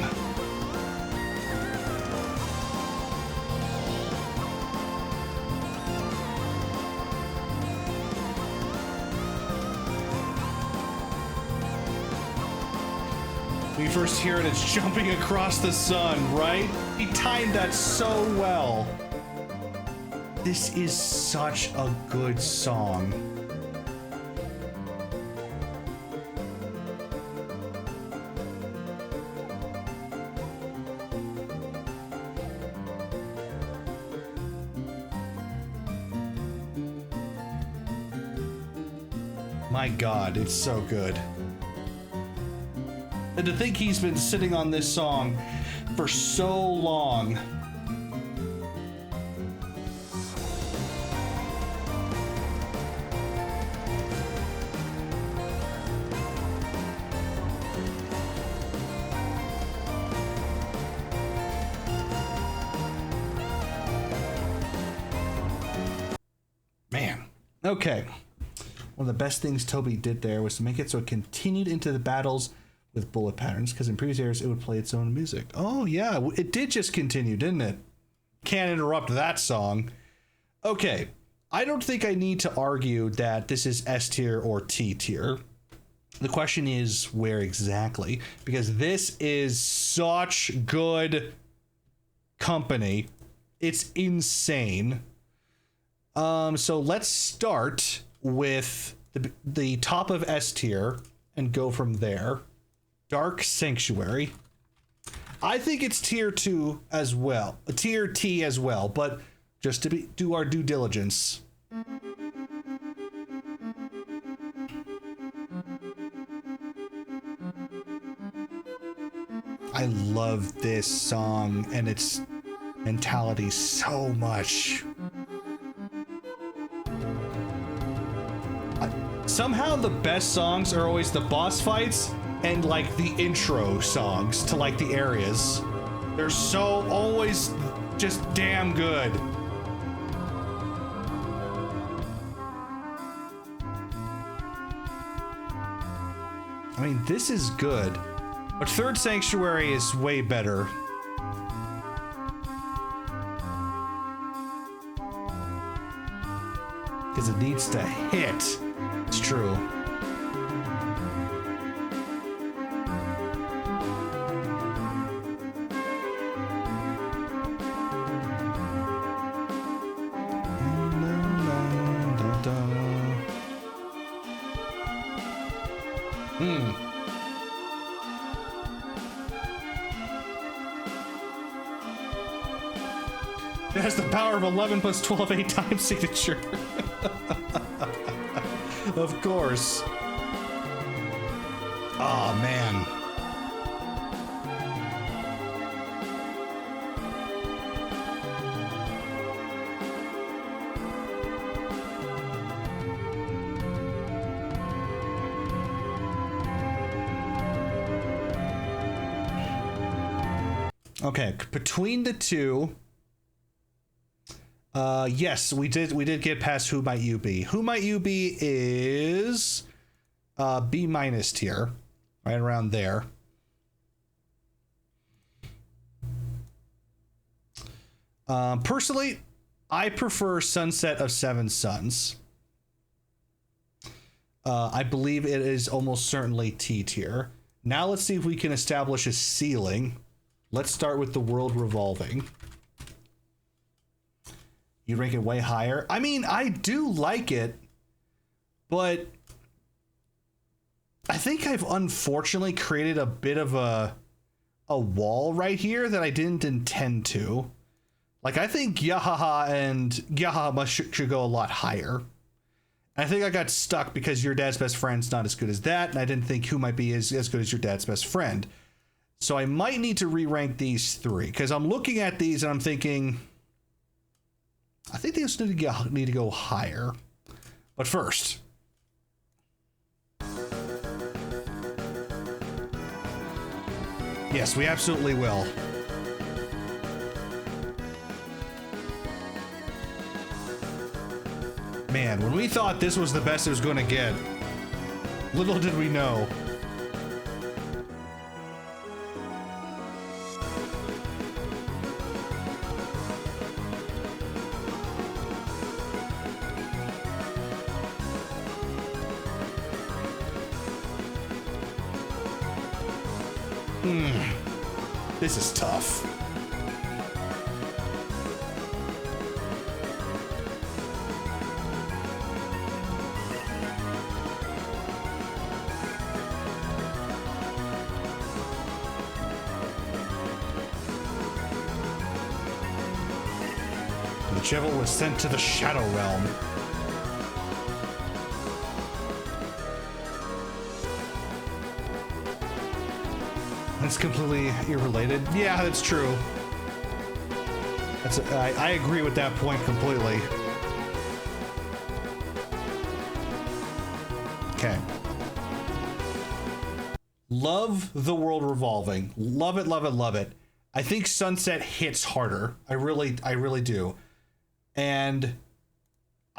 We first hear it, it's jumping across the sun, right? He timed that so well. This is such a good song. My God, it's so good. And to think he's been sitting on this song for so long. Okay. One of the best things Toby did there was to make it so it continued into the battles with bullet patterns, because in previous eras it would play its own music. Oh yeah, it did just continue, didn't it? Can't interrupt that song. Okay, I don't think I need to argue that this is S tier or T tier. The question is where exactly, because this is such good company. It's insane. So let's start with the top of S tier and go from there. Dark Sanctuary. I think it's tier 2 as well, tier T as well, but just to do our due diligence. I love this song and its mentality so much. Somehow the best songs are always the boss fights and like the intro songs to like the areas. They're so always just damn good. I mean, this is good, but Third Sanctuary is way better. Because it needs to hit. It's true. It has the power of 11 plus 12 8 times signature. Of course. Oh man. Okay, between the two, yes, we did get past Who Might You Be. Who Might You Be is B minus tier, right around there. Personally, I prefer Sunset of Seven Suns. I believe it is almost certainly T tier. Now let's see if we can establish a ceiling. Let's start with the world revolving. You rank it way higher. I mean, I do like it, but I think I've unfortunately created a bit of a wall right here that I didn't intend to. Like, I think Yahaha and Yahaha should go a lot higher. I think I got stuck because Your Dad's Best Friend's not as good as that, and I didn't think Who Might Be as good as Your Dad's Best Friend. So I might need to re-rank these three, because I'm looking at these and I'm thinking, I think they just need to go higher. But first, yes, we absolutely will. Man, when we thought this was the best it was going to get, little did we know. This is tough. The Jewel was sent to the Shadow Realm. That's completely irrelated. Yeah, that's true. I agree with that point completely. Okay. Love the world revolving. Love it, love it, love it. I think Sunset hits harder. I really do. And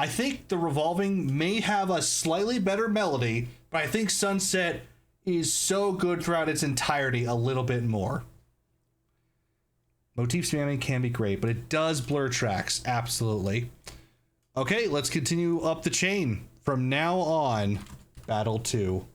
I think the Revolving may have a slightly better melody, but I think Sunset is so good throughout its entirety a little bit more. Motif spamming can be great, but it does blur tracks, absolutely. Okay, let's continue up the chain. From now on, Battle 2.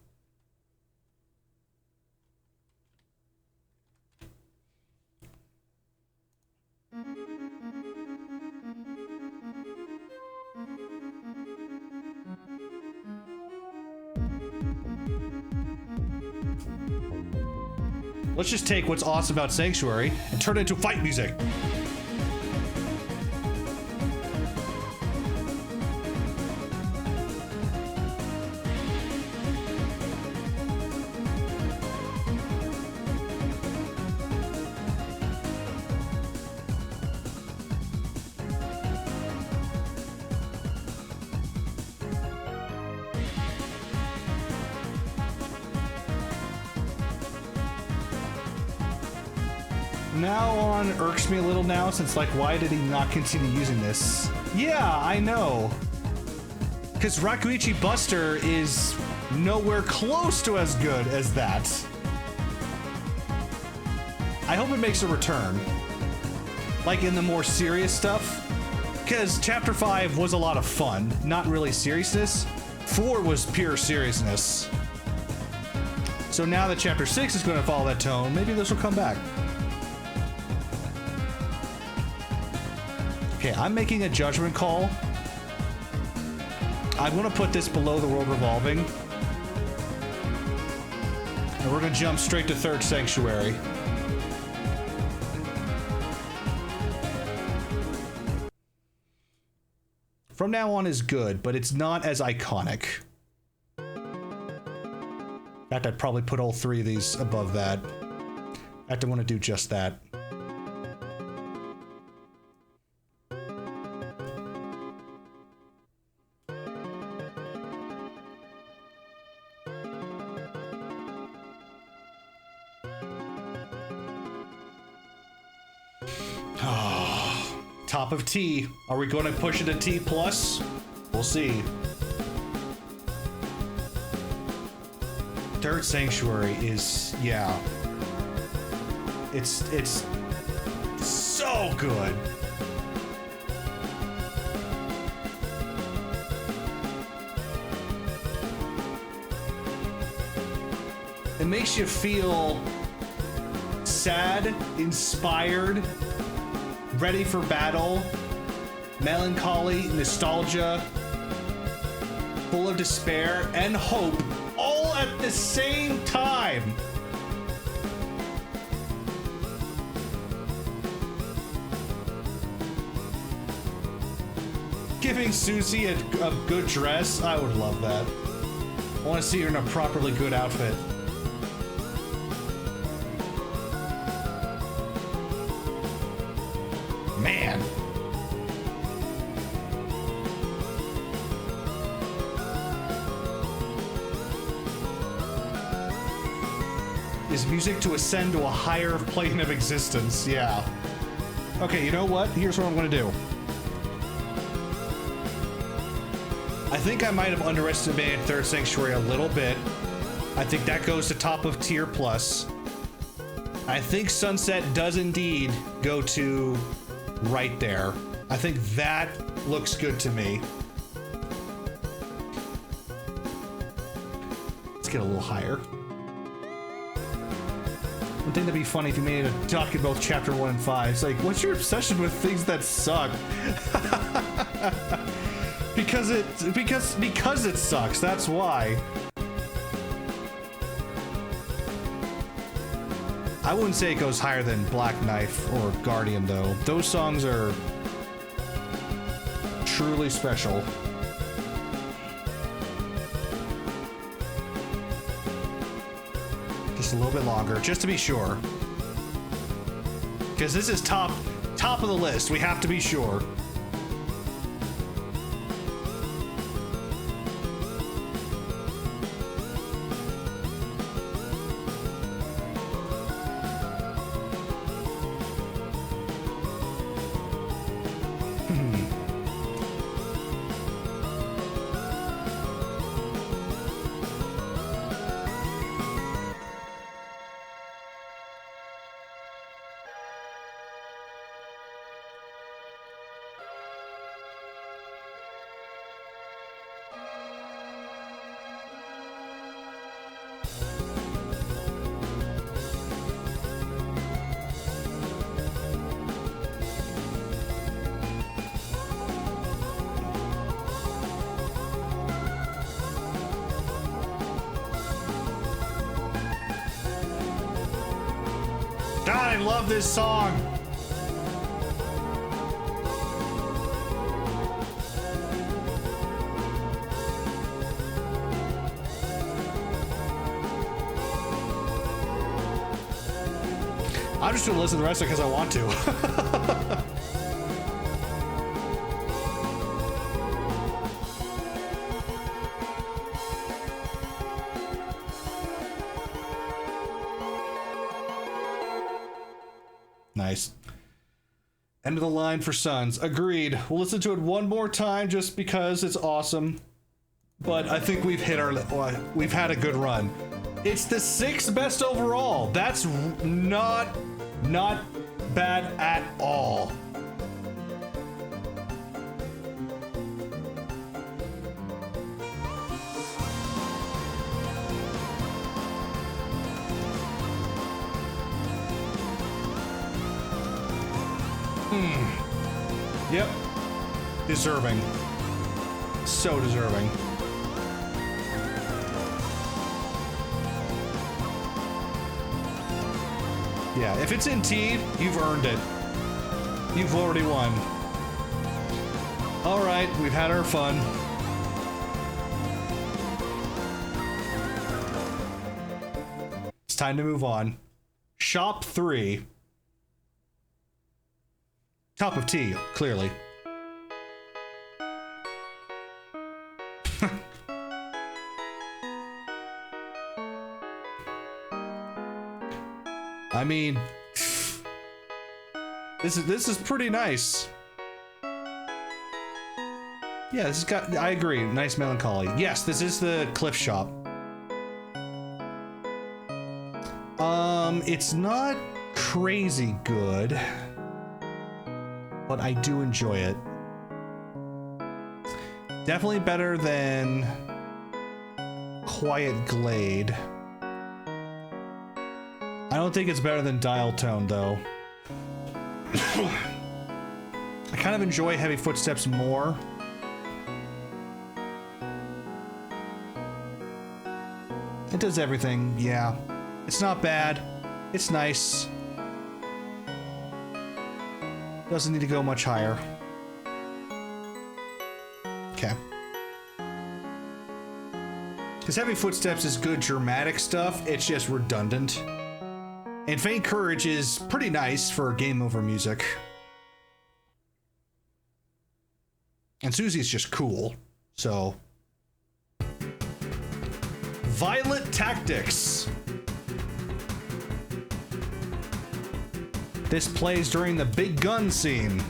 Let's just take what's awesome about Sanctuary and turn it into fight music. Now on irks me a little now, since like, why did he not continue using this? Yeah, I know. Because Rakuichi Buster is nowhere close to as good as that. I hope it makes a return. Like in the more serious stuff. Because Chapter 5 was a lot of fun, not really seriousness. 4 was pure seriousness. So now that Chapter 6 is going to follow that tone, maybe this will come back. Okay, I'm making a judgment call. I'm going to put this below the World Revolving. And we're going to jump straight to Third Sanctuary. From now on is good, but it's not as iconic. In fact, I'd probably put all three of these above that. In fact, I want to do just that. Top of T. Are we going to push it to T plus? We'll see. Third Sanctuary is, yeah. It's so good. It makes you feel sad, inspired, ready for battle, melancholy, nostalgia, full of despair, and hope, all at the same time. Giving Susie a good dress, I would love that. I want to see her in a properly good outfit. Man. Is music to ascend to a higher plane of existence? Yeah. Okay, you know what? Here's what I'm gonna do. I think I might have underestimated Third Sanctuary a little bit. I think that goes to top of tier plus. I think Sunset does indeed go to right there. I think that looks good to me. Let's get a little higher. One thing that'd be funny if you made a doc in both chapter 1 and 5. It's like, what's your obsession with things that suck? because it sucks, that's why. I wouldn't say it goes higher than Black Knife or Guardian, though. Those songs are truly special. Just a little bit longer, just to be sure. Because this is top of the list. We have to be sure. I love this song. I'm just gonna listen to the rest of it because I want to. Nice. End of the line for Sons. Agreed. We'll listen to it one more time just because it's awesome. But I think we've hit our... we've had a good run. It's the 6th best overall. That's not bad at all. Yep. Deserving. So deserving. Yeah, if it's in T, you've earned it. You've already won. All right, we've had our fun. It's time to move on. Shop 3. Top of tea, clearly. I mean, this is pretty nice. Yeah, this has got, I agree, nice melancholy. Yes, this is the Cliff Shop. It's not crazy good, but I do enjoy it. Definitely better than Quiet Glade. I don't think it's better than Dial Tone, though. I kind of enjoy Heavy Footsteps more. It does everything, yeah. It's not bad. It's nice. Doesn't need to go much higher. Okay. Because Heavy Footsteps is good dramatic stuff, it's just redundant. And Faint Courage is pretty nice for game over music. And Susie's just cool, so. Violent Tactics. This plays during the big gun scene.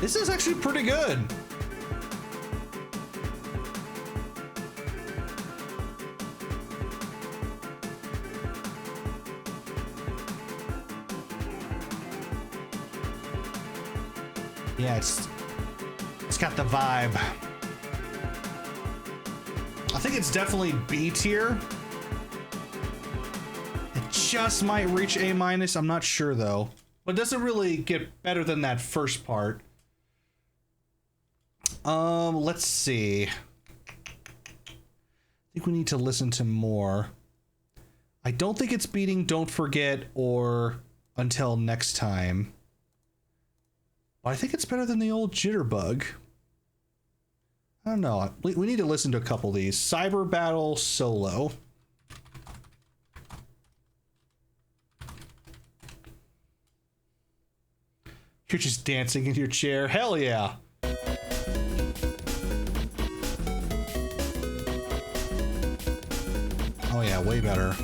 This is actually pretty good. Yeah, it's got the vibe. I think it's definitely B tier. It just might reach A-. I'm not sure though. But it doesn't really get better than that first part. Let's see. I think we need to listen to more. I don't think it's beating Don't Forget or Until Next Time. But I think it's better than the old Jitterbug. I don't know. We need to listen to a couple of these. Cyber Battle Solo. You're just dancing in your chair. Hell yeah. Oh yeah, way better.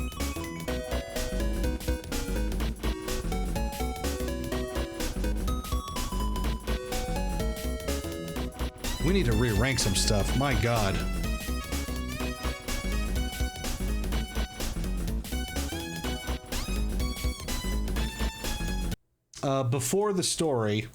We need to re-rank some stuff. My God. before the story.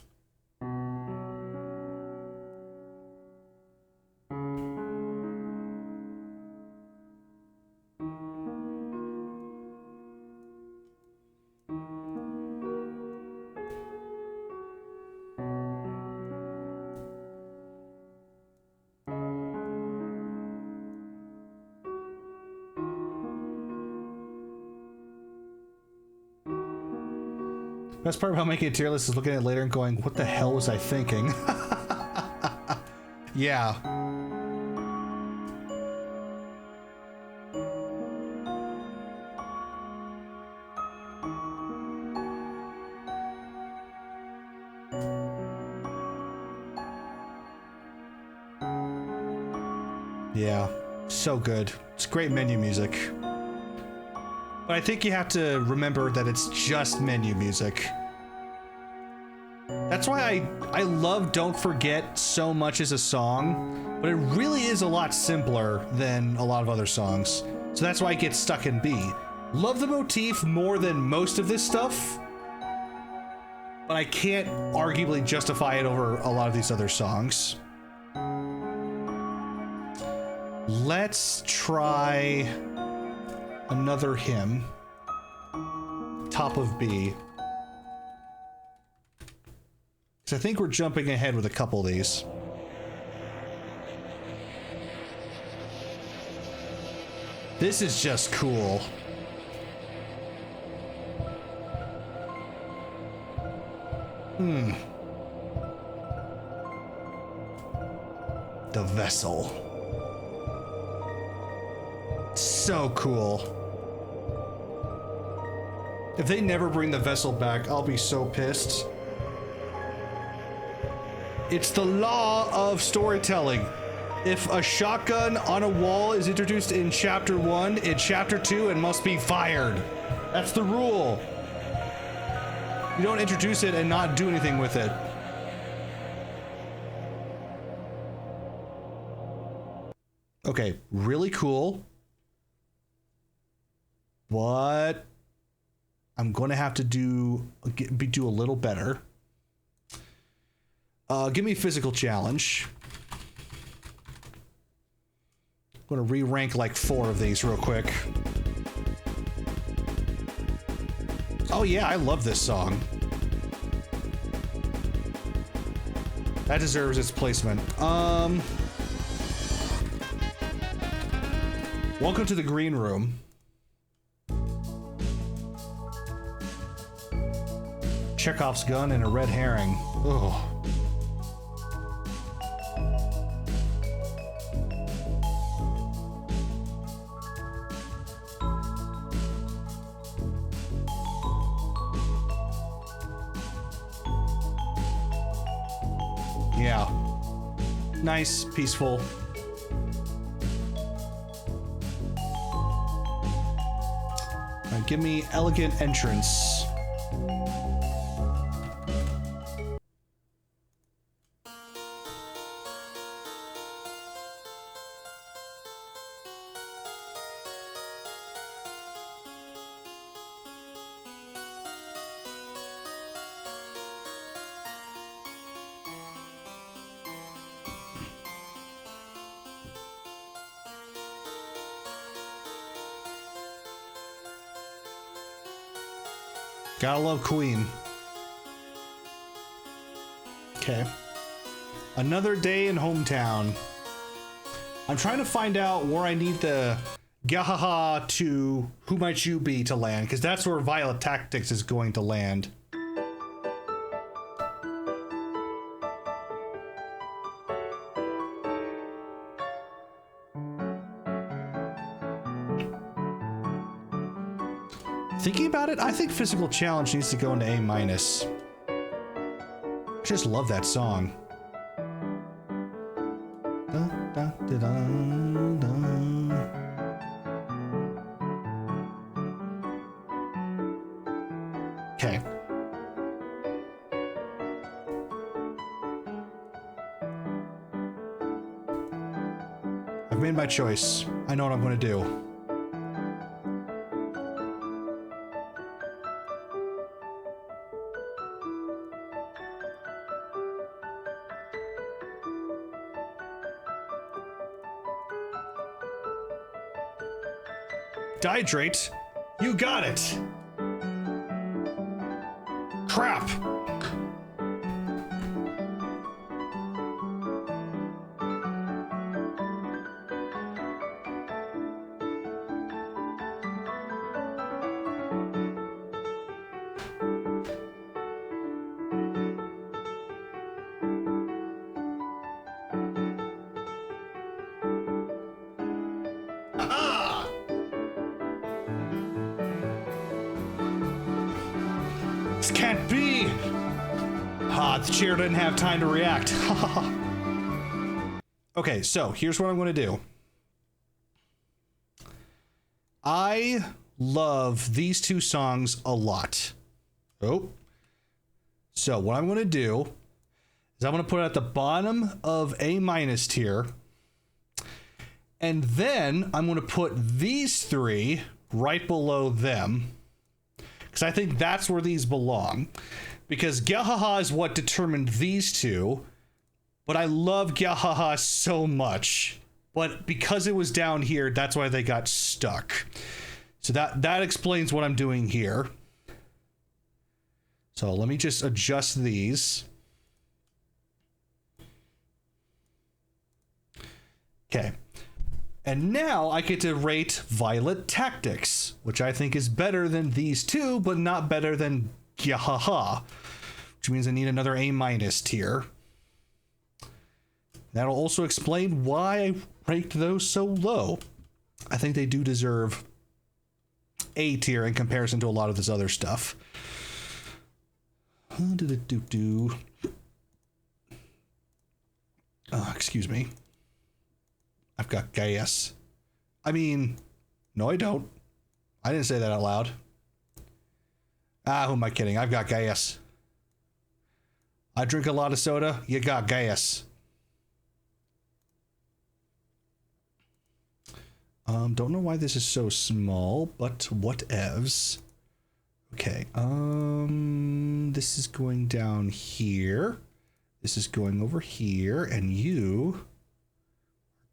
Best part about making a tier list is looking at it later and going, what the hell was I thinking? Yeah. Yeah, so good. It's great menu music. But I think you have to remember that it's just menu music. That's why I love Don't Forget so much as a song, but it really is a lot simpler than a lot of other songs. So that's why it gets stuck in B. Love the motif more than most of this stuff, but I can't arguably justify it over a lot of these other songs. Let's try another hymn. Top of B. Because I think we're jumping ahead with a couple of these. This is just cool. The vessel. So cool. If they never bring the vessel back, I'll be so pissed. It's the law of storytelling. If a shotgun on a wall is introduced in chapter 1, in chapter 2 it must be fired. That's the rule. You don't introduce it and not do anything with it. Okay, really cool. But I'm going to have to do a little better. Give me a physical challenge. I'm going to re-rank like 4 of these real quick. Oh yeah, I love this song. That deserves its placement. Welcome to the green room. Chekhov's gun and a red herring. Ugh. Yeah. Nice, peaceful. Alright, give me elegant entrance. Gotta love Queen. Okay. Another day in hometown. I'm trying to find out where I need the Gahaha to Who Might You Be to land, because that's where Violet Tactics is going to land. Thinking about it, I think Physical Challenge needs to go into A-. I just love that song. Dun, dun, dun, dun, dun. Okay. I've made my choice. I know what I'm going to do. Dihydrate. You got it. Crap. This can't be! Ah, the chair didn't have time to react. Okay, so here's what I'm going to do. I love these two songs a lot. Oh. So what I'm going to do is I'm going to put it at the bottom of A- tier. And then I'm going to put these three right below them. Because I think that's where these belong. Because Gyahaha is what determined these two. But I love Gyahaha so much. But because it was down here, that's why they got stuck. So that explains what I'm doing here. So let me just adjust these. Okay. And now I get to rate Violet Tactics, which I think is better than these two, but not better than Gyahaha, which means I need another A- tier. That'll also explain why I ranked those so low. I think they do deserve A tier in comparison to a lot of this other stuff. Excuse me. I've got gas. I mean, no, I don't. I didn't say that out loud. Who am I kidding? I've got gas. I drink a lot of soda. You got gas. Don't know why this is so small, but whatevs. Okay, this is going down here. This is going over here, and you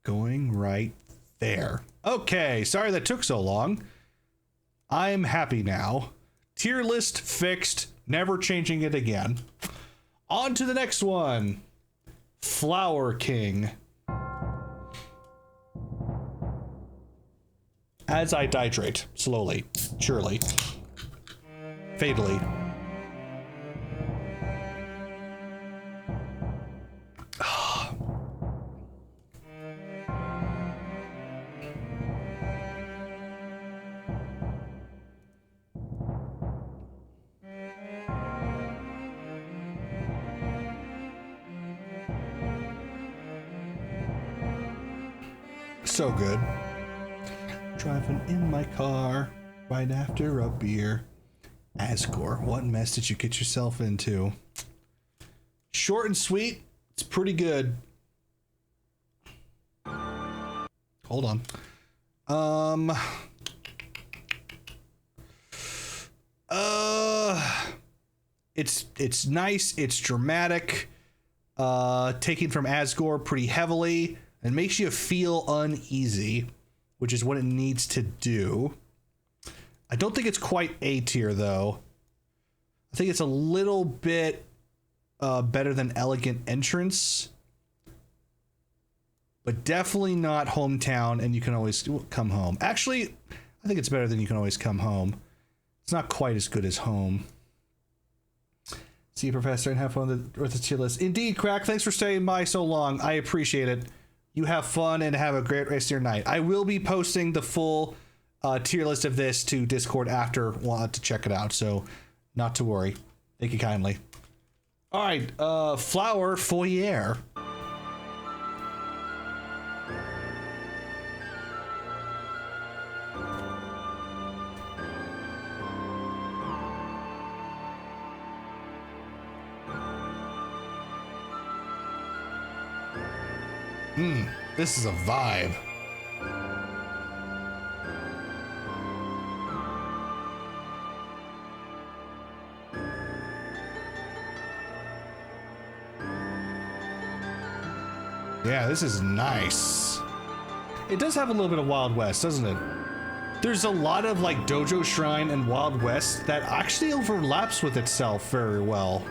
going right there. Okay, sorry that took so long. I'm happy now. Tier list fixed, never changing it again. On to the next one. Flower King. As I dihydrate, slowly, surely, fatally. So good. Driving in my car right after a beer. Asgore, what mess did you get yourself into? Short and sweet. It's pretty good. Hold on. It's nice. It's dramatic. Taken from Asgore pretty heavily. It makes you feel uneasy, which is what it needs to do. I don't think it's quite A tier, though. I think it's a little bit better than Elegant Entrance, but definitely not Hometown, and You Can Always Come Home. Actually, I think it's better than You Can Always Come Home. It's not quite as good as Home. See you, Professor, and have fun with the tier list. Indeed, Crack, thanks for staying by so long. I appreciate it. You have fun and have a great rest of your night. I will be posting the full tier list of this to Discord after to check it out, so not to worry. Thank you kindly. All right, Flower Foyer. This is a vibe. Yeah, this is nice. It does have a little bit of Wild West, doesn't it? there's a lot of like Dojo Shrine and Wild West that actually overlaps with itself very well.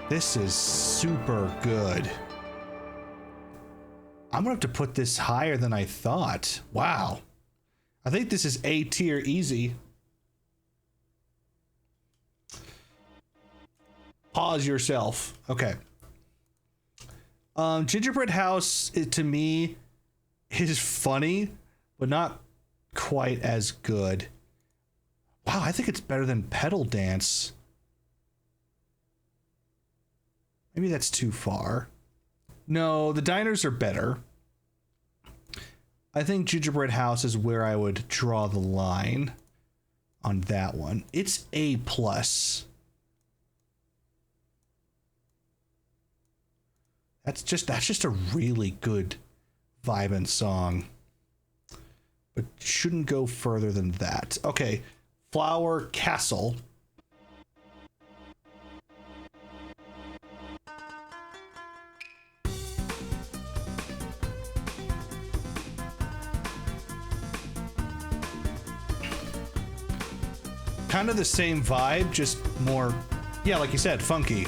This is super good. I'm gonna have to put this higher than I thought. Wow. I think this is A tier easy. Pause yourself. Okay. Gingerbread House, to me, is funny, but not quite as good. Wow, I think it's better than Pedal Dance. Maybe that's too far. No, the diners are better. I think Gingerbread House is where I would draw the line on that one. It's A+. That's just a really good vibing song. But shouldn't go further than that. Okay, Flower Castle. Kind of the same vibe, just more, yeah, like you said, funky.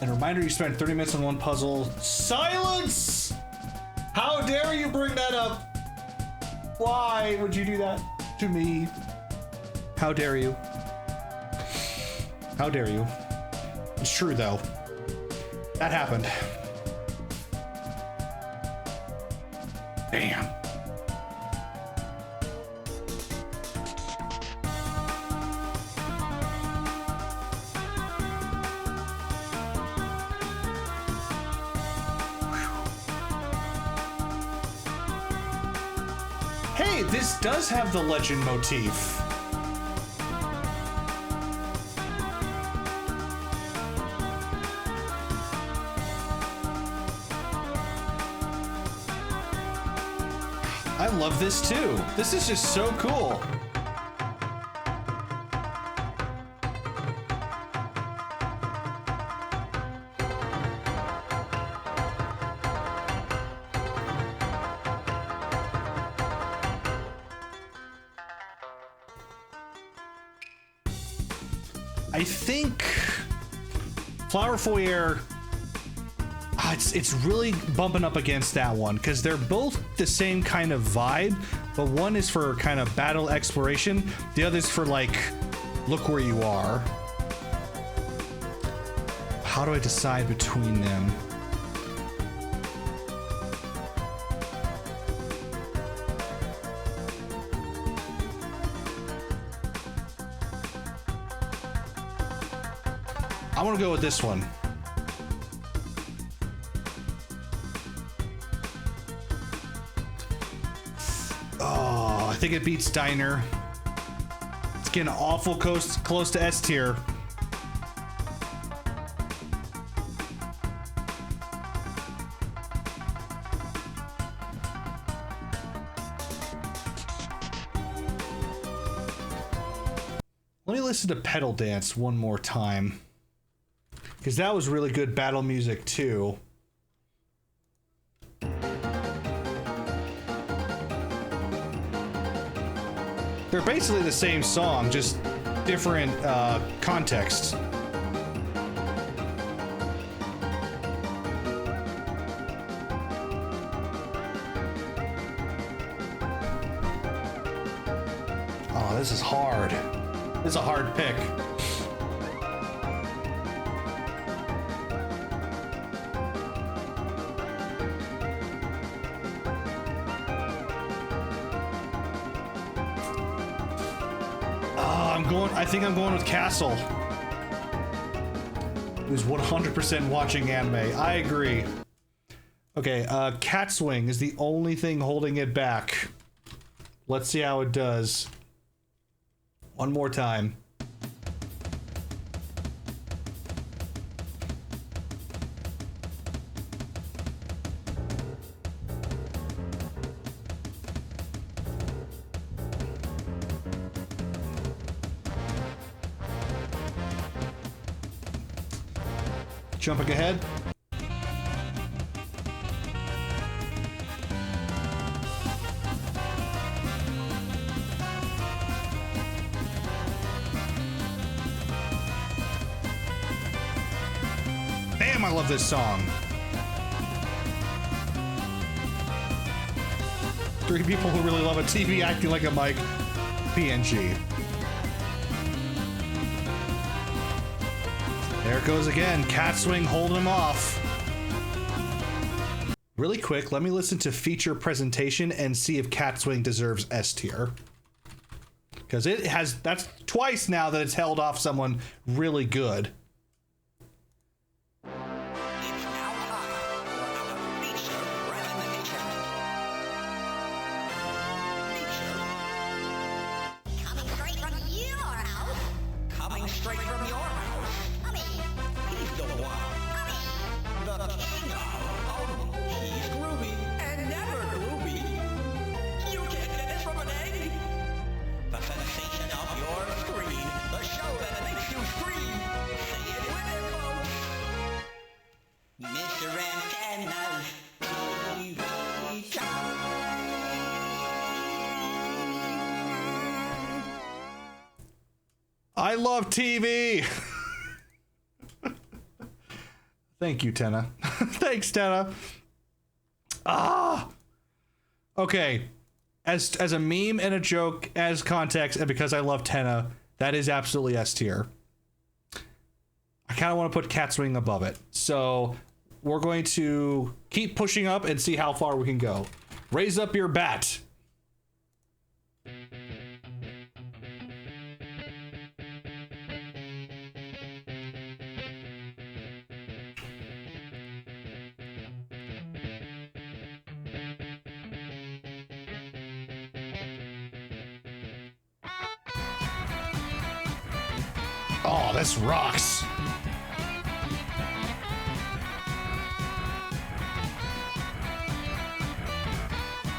And a reminder, you spent 30 minutes on one puzzle. Silence! How dare you bring that up? Why would you do that to me? How dare you? How dare you? It's true, though. That happened. Damn. Hey, this does have the legend motif. I love this too. This is just so cool. I think Flower Foyer, it's really bumping up against that one because they're both the same kind of vibe, but one is for kind of battle exploration, the other's for like, look where you are. How do I decide between them? I want to go with this one. Oh, I think it beats Diner. It's getting awful close to S tier. Let me listen to Pedal Dance one more time, because that was really good battle music too. They're basically the same song, just different context. Oh, this is hard. This is a hard pick. I think I'm going with Castle. Who's 100% watching anime. I agree. Okay, Cat Swing is the only thing holding it back. Let's see how it does. One more time. Jumping ahead. Damn, I love this song. 3 people who really love a TV acting like a mic. PNG. There it goes again. Cat Swing holding him off. Really quick, let me listen to feature presentation and see if Cat Swing deserves S tier. Because it has, that's twice now that it's held off someone really good. I love TV. Thank you, Tenna. Thanks, Tenna. Okay. As a meme and a joke, as context, and because I love Tenna, that is absolutely S tier. I kind of want to put Cat Swing above it. So we're going to keep pushing up and see how far we can go. Raise up your bat. Oh, this rocks.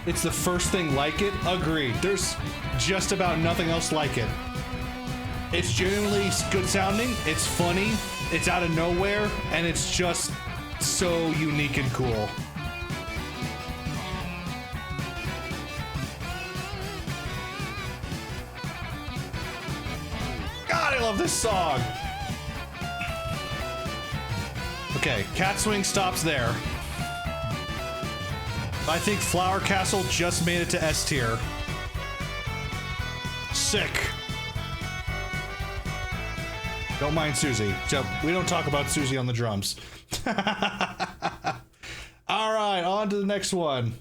It's the first thing like it. Agreed. There's just about nothing else like it. It's genuinely good sounding. It's funny. It's out of nowhere. And it's just so unique and cool. God, I love this song. Okay, Cat Swing stops there. I think Flower Castle just made it to S tier. Sick. Don't mind Susie. We don't talk about Susie on the drums. All right, on to the next one.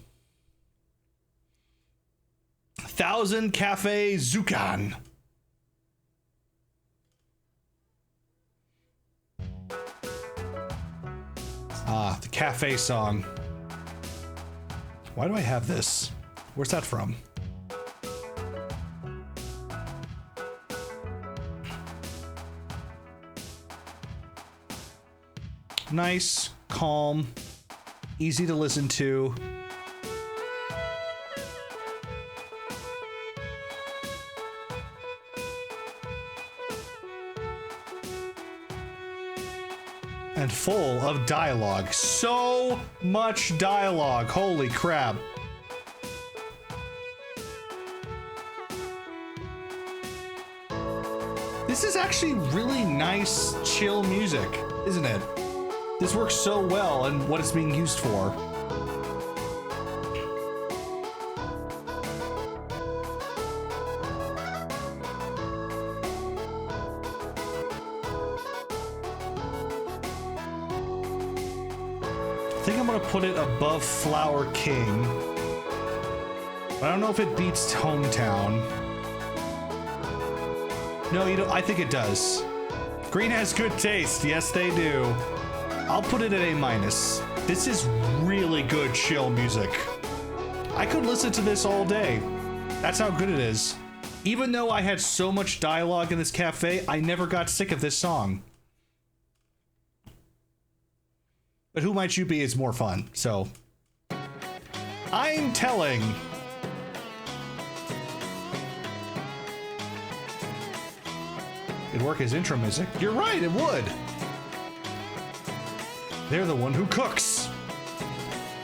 1000 Cafe Zukan. The cafe song. Why do I have this? Where's that from? Nice, calm, easy to listen to. And full of dialogue. So much dialogue. Holy crap. This is actually really nice, chill music, isn't it? This works so well and what it's being used for. I think I'm gonna put it above Flower King. But I don't know if it beats Hometown. No, you don't. I think it does. Green has good taste. Yes, they do. I'll put it at A-. This is really good chill music. I could listen to this all day. That's how good it is. Even though I had so much dialogue in this cafe, I never got sick of this song. But Who Might You Be is more fun, so. I'm telling. It'd work as intro music. You're right, it would. They're the one who cooks.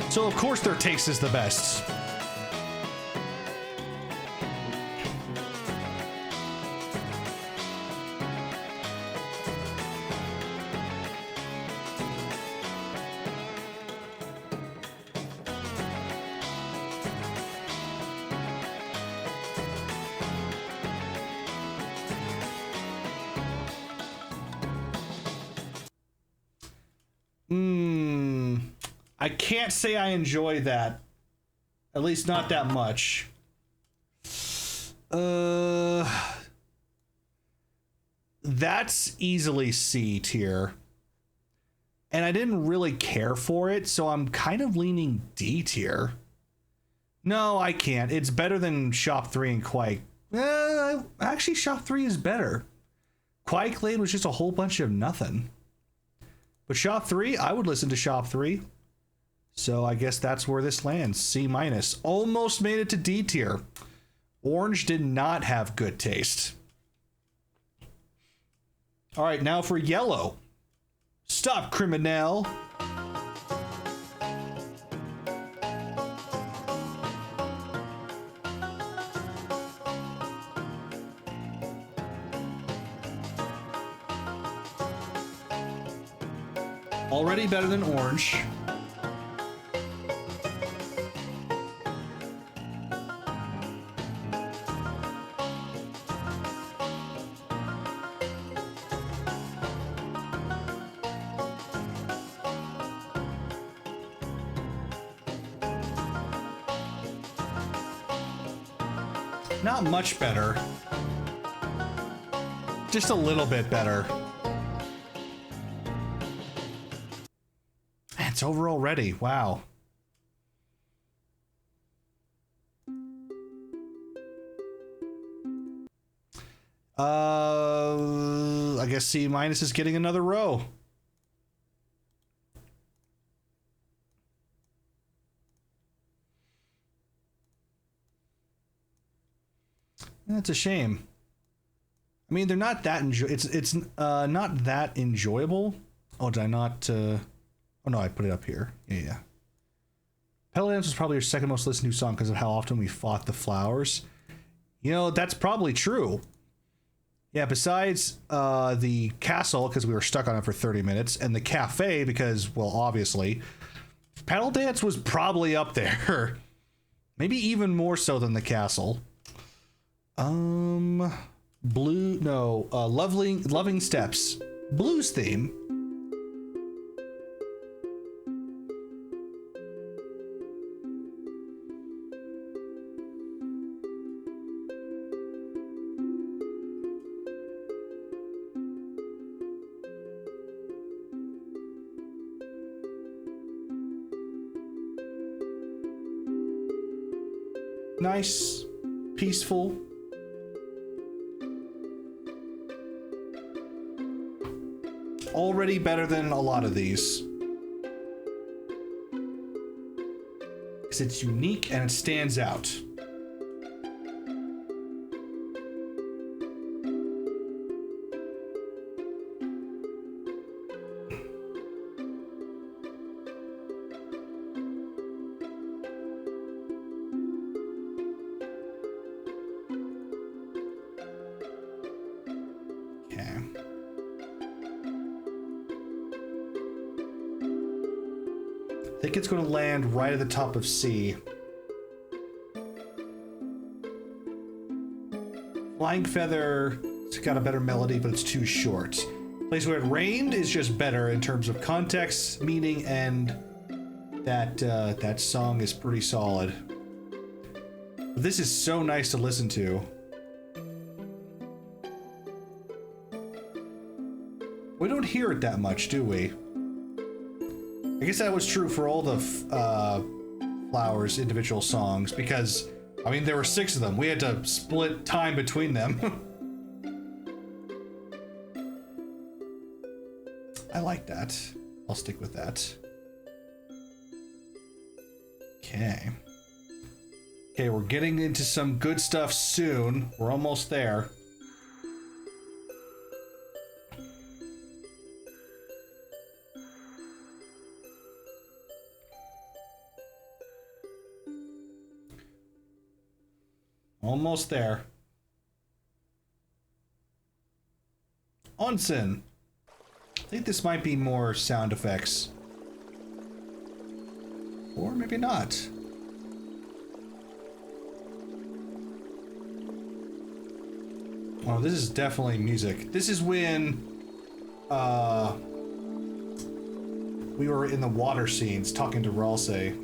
So of course their taste is the best. I can't say I enjoy that. At least not that much. That's easily C tier. And I didn't really care for it, so I'm kind of leaning D tier. No, I can't. It's better than Shop 3 and Quake. Actually, Shop 3 is better. Quake Lane was just a whole bunch of nothing. But Shop 3, I would listen to Shop 3. So I guess that's where this lands. C-. Almost made it to D tier. Orange did not have good taste. All right, now for yellow. Stop, criminal. Already better than orange. Not much better. Just a little bit better. Man, it's over already. Wow. I guess C- is getting another row. That's a shame. I mean, they're not that it's not that enjoyable. Oh, did I not? Oh no, I put it up here. Yeah. Pedal Dance was probably your second most listened to song because of how often we fought the flowers. You know, that's probably true. Yeah, besides the castle, because we were stuck on it for 30 minutes, and the cafe, because, well, obviously, Pedal Dance was probably up there. Maybe even more so than the castle. Loving Steps. Blues theme. Nice, peaceful. Already better than a lot of these. Because it's unique and it stands out. I think it's going to land right at the top of C. Flying Feather, it's got a better melody, but it's too short. Place Where It Rained is just better in terms of context, meaning, and that song is pretty solid. But this is so nice to listen to. We don't hear it that much, do we? I guess that was true for all the Flowers individual songs, because, I mean, there were 6 of them. We had to split time between them. I like that. I'll stick with that. Okay. Okay, we're getting into some good stuff soon. We're almost there. Almost there. Onsen. I think this might be more sound effects. Or maybe not. Oh, this is definitely music. This is when we were in the water scenes talking to Ralsei.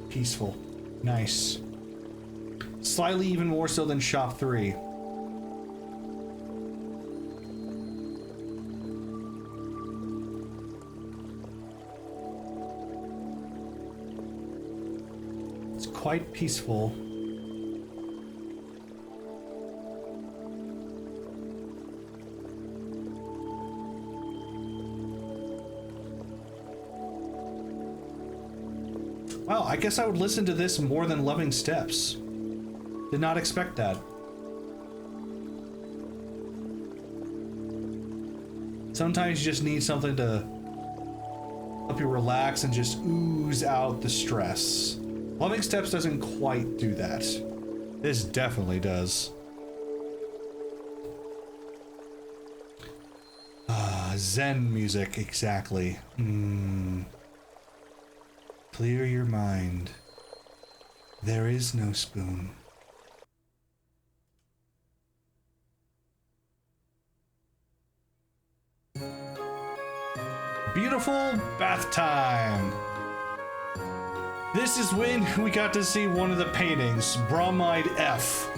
Peaceful. Nice. Slightly even more so than Shop 3. It's quite peaceful. Wow, I guess I would listen to this more than Loving Steps. Did not expect that. Sometimes you just need something to help you relax and just ooze out the stress. Loving Steps doesn't quite do that. This definitely does. Zen music, exactly. Clear your mind. There is no spoon. Beautiful bath time. This is when we got to see one of the paintings, Bromide F.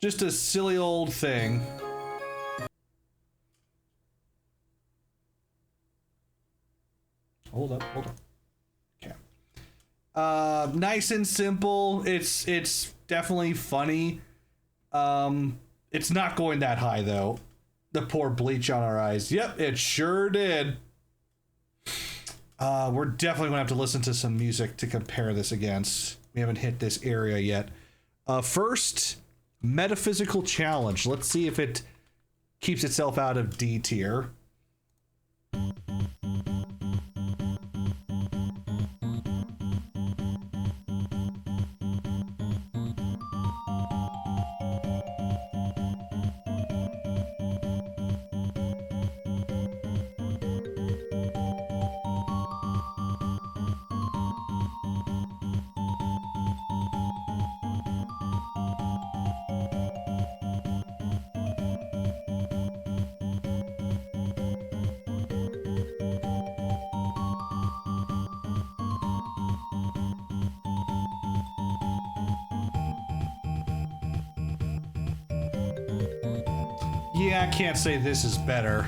Just a silly old thing. Hold up. Okay. Nice and simple. It's definitely funny. It's not going that high though. The poor bleach on our eyes. Yep, it sure did. We're definitely gonna have to listen to some music to compare this against. We haven't hit this area yet. First, metaphysical challenge. Let's see if it keeps itself out of D tier. Yeah, I can't say this is better.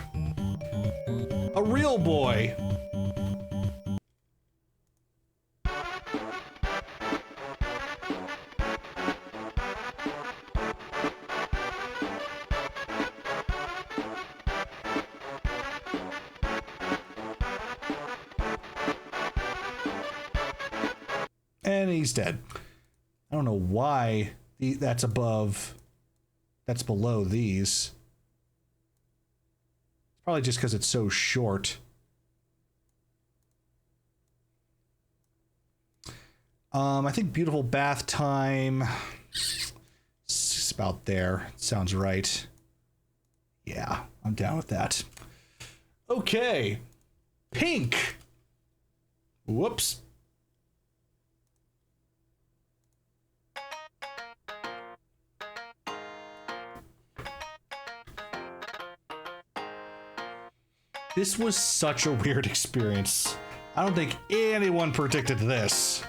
A real boy. And he's dead. I don't know why that's below these. Probably just because it's so short. I think beautiful bath time. It's about there. Sounds right. Yeah, I'm down with that. Okay. Pink. Whoops. This was such a weird experience. I don't think anyone predicted this.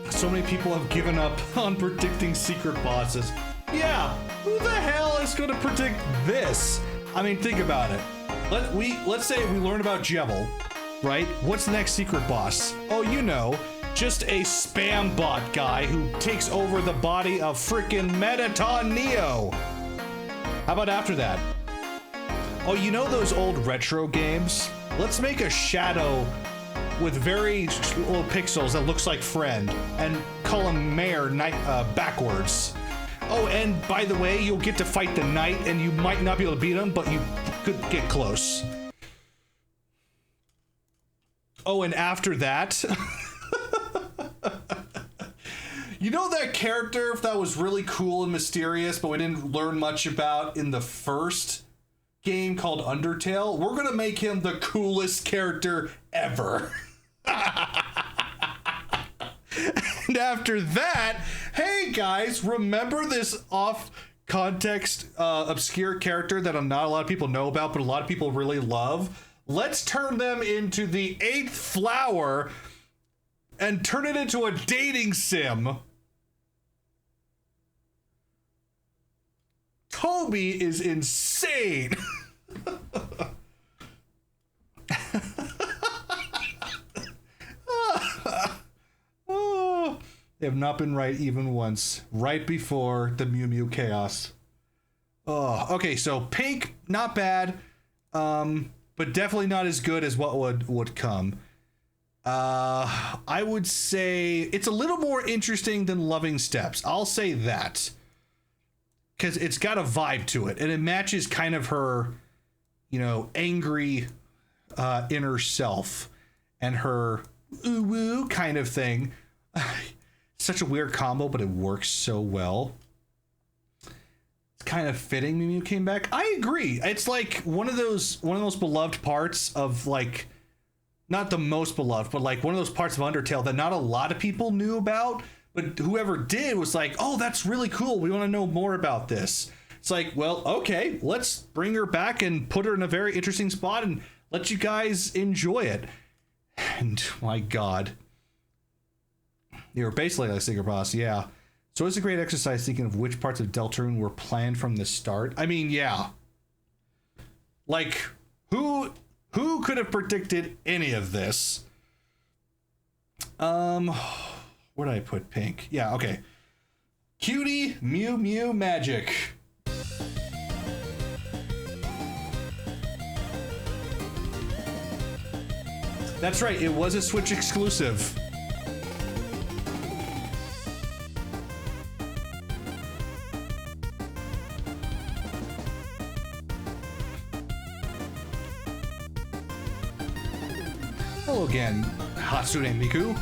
So many people have given up on predicting secret bosses. Yeah, who the hell is going to predict this? I mean, think about it. Let's say we learn about Jebel, right? What's the next secret boss? Oh, you know, just a spam bot guy who takes over the body of frickin' Metaton Neo. How about after that? Oh, you know those old retro games? Let's make a shadow with very little pixels that looks like Friend and call him Mayor backwards. Oh, and by the way, you'll get to fight the knight and you might not be able to beat him, but you could get close. Oh, and after that, you know that character that was really cool and mysterious, but we didn't learn much about in the first game called Undertale? We're gonna make him the coolest character ever. And after that, hey guys, remember this off context obscure character that not a lot of people know about, but a lot of people really love? Let's turn them into the 8th flower and turn it into a dating sim. Toby is insane. Oh, they have not been right even once. Right before the Mew Mew chaos. Oh, okay, so Pink, not bad, but definitely not as good as what would come. I would say it's a little more interesting than Loving Steps. I'll say that. Because it's got a vibe to it, and it matches kind of her, you know, angry inner self and her ooh woo kind of thing. Such a weird combo, but it works so well. It's kind of fitting Mew Mew came back. I agree. It's like one of those most beloved parts of, like, not the most beloved, but like one of those parts of Undertale that not a lot of people knew about. But whoever did was like, oh, that's really cool. We want to know more about this. It's like, well, okay, let's bring her back and put her in a very interesting spot and let you guys enjoy it. And my God. You were basically like a secret boss, yeah. So it's a great exercise thinking of which parts of Deltarune were planned from the start. I mean, yeah. Like, who could have predicted any of this? Where did I put Pink? Yeah, okay. Cutie Mew Mew Magic. That's right, it was a Switch exclusive. Hello again, Hatsune Miku.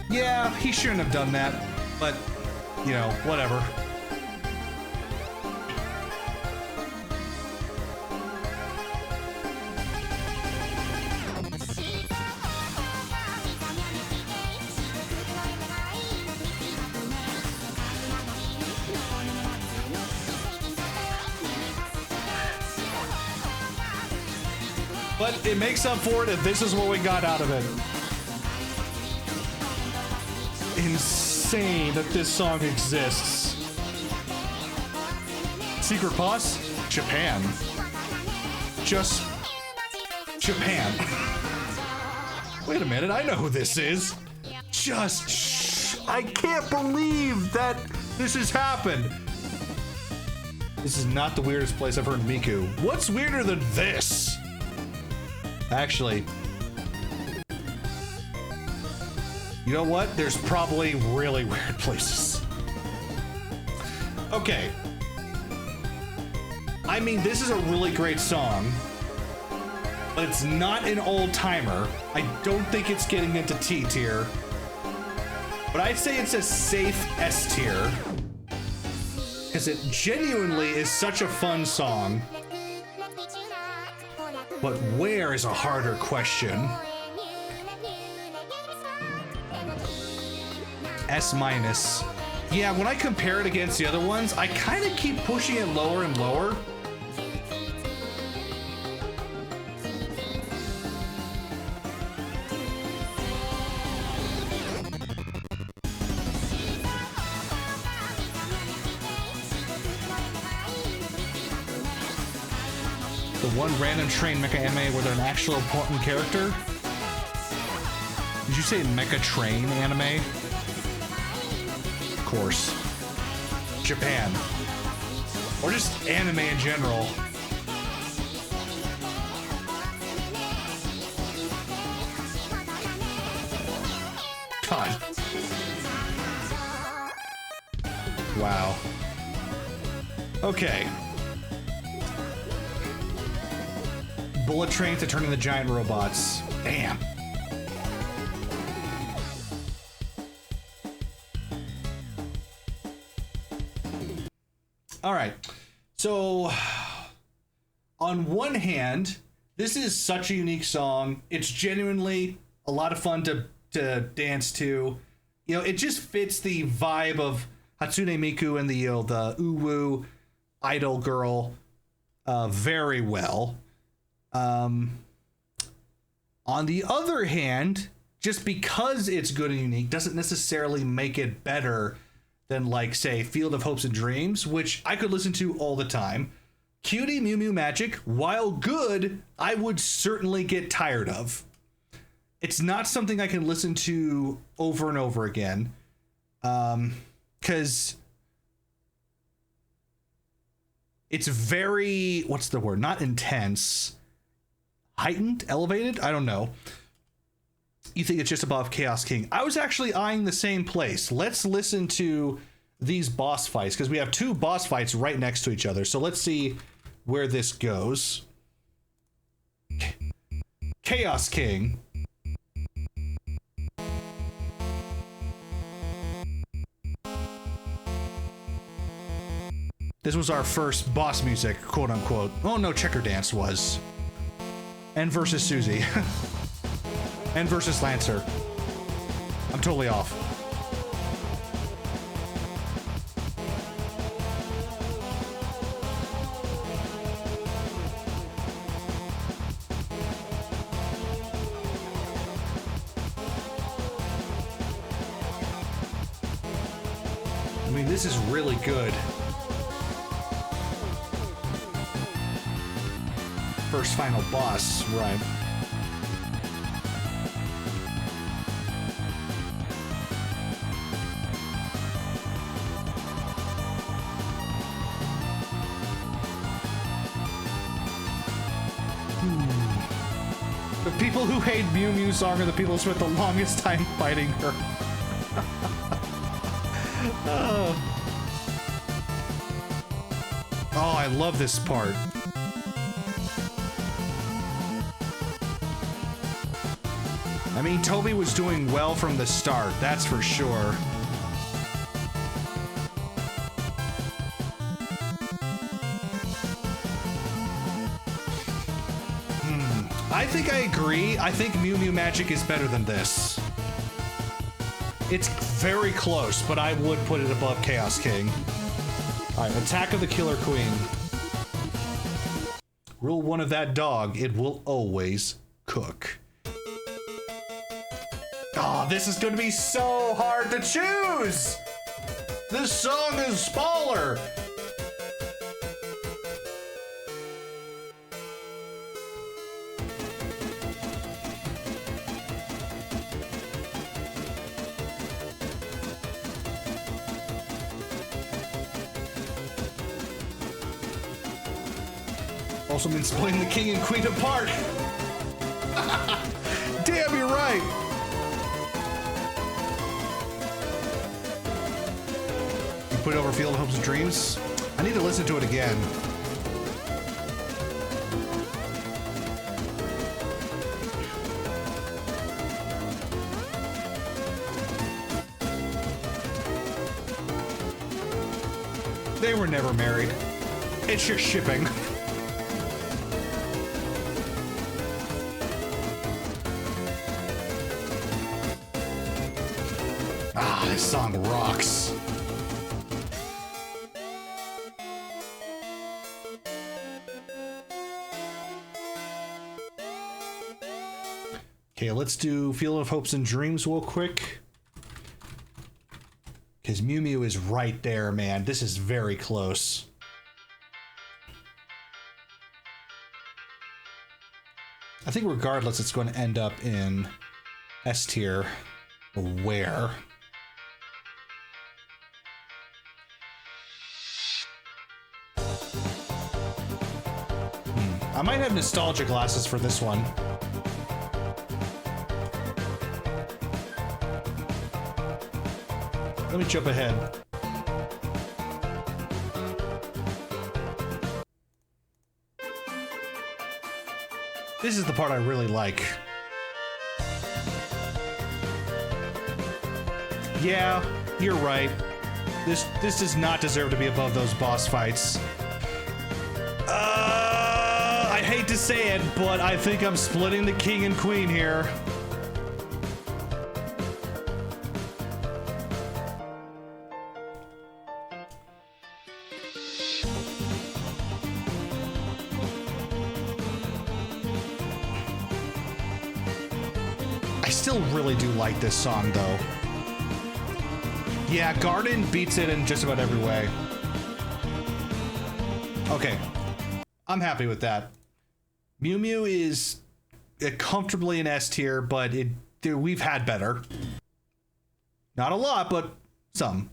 Yeah, he shouldn't have done that, but, you know, whatever. But it makes up for it if this is what we got out of it. Insane that this song exists. Secret boss? Japan. Just Japan. Wait a minute, I know who this is. I can't believe that this has happened. This is not the weirdest place I've heard Miku. What's weirder than this? Actually, you know what? There's probably really weird places. Okay. I mean, this is a really great song, but it's not an old-timer. I don't think it's getting into T tier, but I'd say it's a safe S tier, because it genuinely is such a fun song. But where is a harder question? S minus. Yeah, when I compare it against the other ones, I kind of keep pushing it lower and lower. The one random train mecha anime where they're an actual important character? Did you say mecha train anime? Of course. Japan. Or just anime in general. God. Wow. Okay. Bullet trains to turn into giant robots. Damn. All right. So, on one hand, this is such a unique song. It's genuinely a lot of fun to dance to. You know, it just fits the vibe of Hatsune Miku and the uwu idol girl very well. On the other hand, just because it's good and unique doesn't necessarily make it better than, like, say, Field of Hopes and Dreams, which I could listen to all the time. Cutie Mew Mew Magic, while good, I would certainly get tired of. It's not something I can listen to over and over again. Because it's very, what's the word? Not intense. Heightened? Elevated? I don't know. You think it's just above Chaos King. I was actually eyeing the same place. Let's listen to these boss fights, because we have two boss fights right next to each other. So let's see where this goes. Chaos King. This was our first boss music, quote unquote. Oh no, Checker Dance was. N versus Susie. N versus Lancer. I'm totally off. I mean, this is really good. First final boss, right? The people who hate Mew Mew song are the people who spent the longest time fighting her. Oh, I love this part. I mean, Toby was doing well from the start, that's for sure. I think I agree. I think Mew Mew Magic is better than this. It's very close, but I would put it above Chaos King. Alright, Attack of the Killer Queen. Rule 1 of that dog, it will always cook. Oh, this is gonna be so hard to choose! This song is smaller! Also means splitting the king and queen apart. Damn, you're right. You put it over Field of Hopes and Dreams? I need to listen to it again. They were never married. It's just shipping. This song rocks. Okay, let's do Field of Hopes and Dreams real quick. Because Mew Mew is right there, man. This is very close. I think regardless, it's going to end up in S tier. Where? I might have nostalgia glasses for this one. Let me jump ahead. This is the part I really like. Yeah, you're right. This does not deserve to be above those boss fights. I hate to say it, but I think I'm splitting the king and queen here. I still really do like this song, though. Yeah, Garden beats it in just about every way. Okay, I'm happy with that. Mew Mew is comfortably in S tier, but we've had better. Not a lot, but some.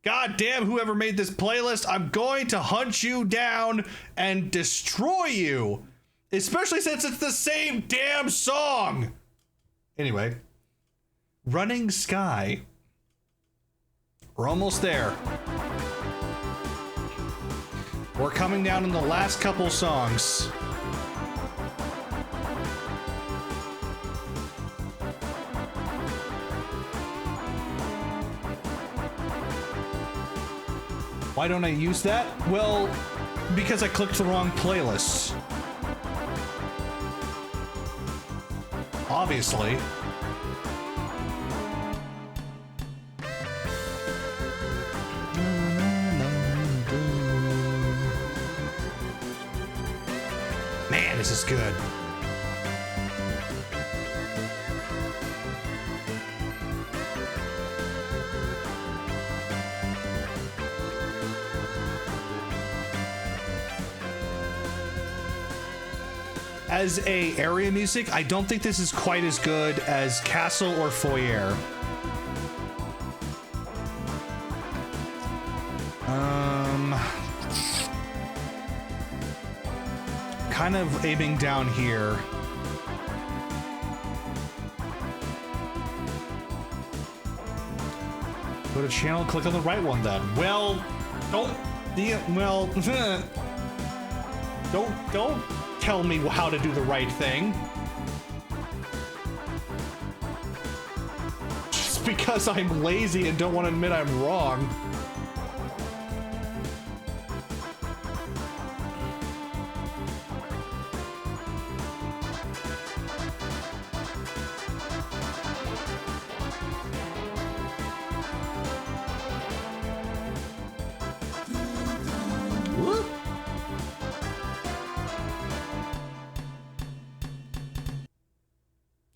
God damn, whoever made this playlist, I'm going to hunt you down and destroy you. Especially since it's the same damn song. Anyway, Running Sky. We're almost there. We're coming down in the last couple songs. Why don't I use that? Well, because I clicked the wrong playlist. Obviously. Man, this is good. As a area music, I don't think this is quite as good as Castle or Foyer. Kind of aiming down here. Go to channel, click on the right one then. Well, don't tell me how to do the right thing. Just because I'm lazy and don't want to admit I'm wrong.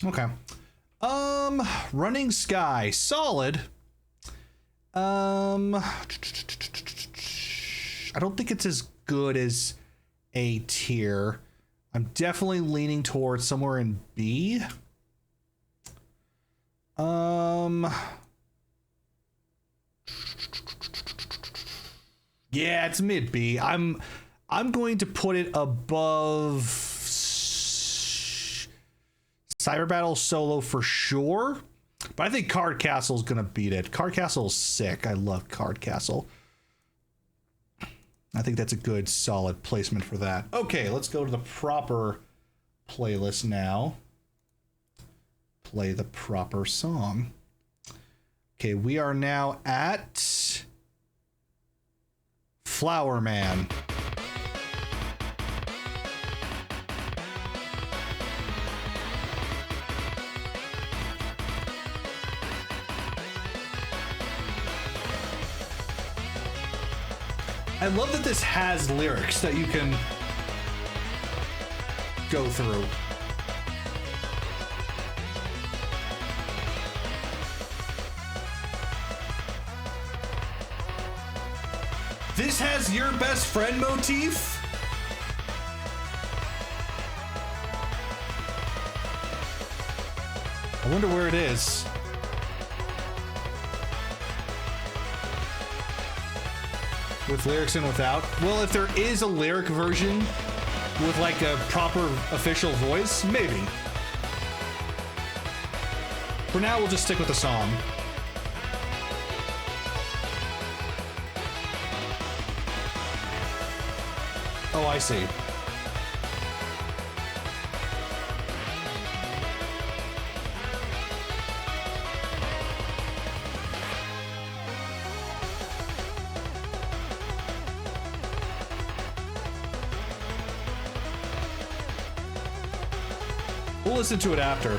Okay. Running Sky, solid. I don't think it's as good as A tier. I'm definitely leaning towards somewhere in B. Yeah, it's mid B. I'm going to put it above Cyber Battle Solo for sure, but I think Card Castle is gonna beat it. Card Castle is sick. I love Card Castle. I think that's a good solid placement for that. Okay, let's go to the proper playlist now. Play the proper song. Okay, we are now at Flower Man. I love that this has lyrics that you can go through. This has your best friend motif? I wonder where it is. With lyrics and without? Well, if there is a lyric version with like a proper official voice, maybe. For now, we'll just stick with the song. Oh, I see. We'll listen to it after.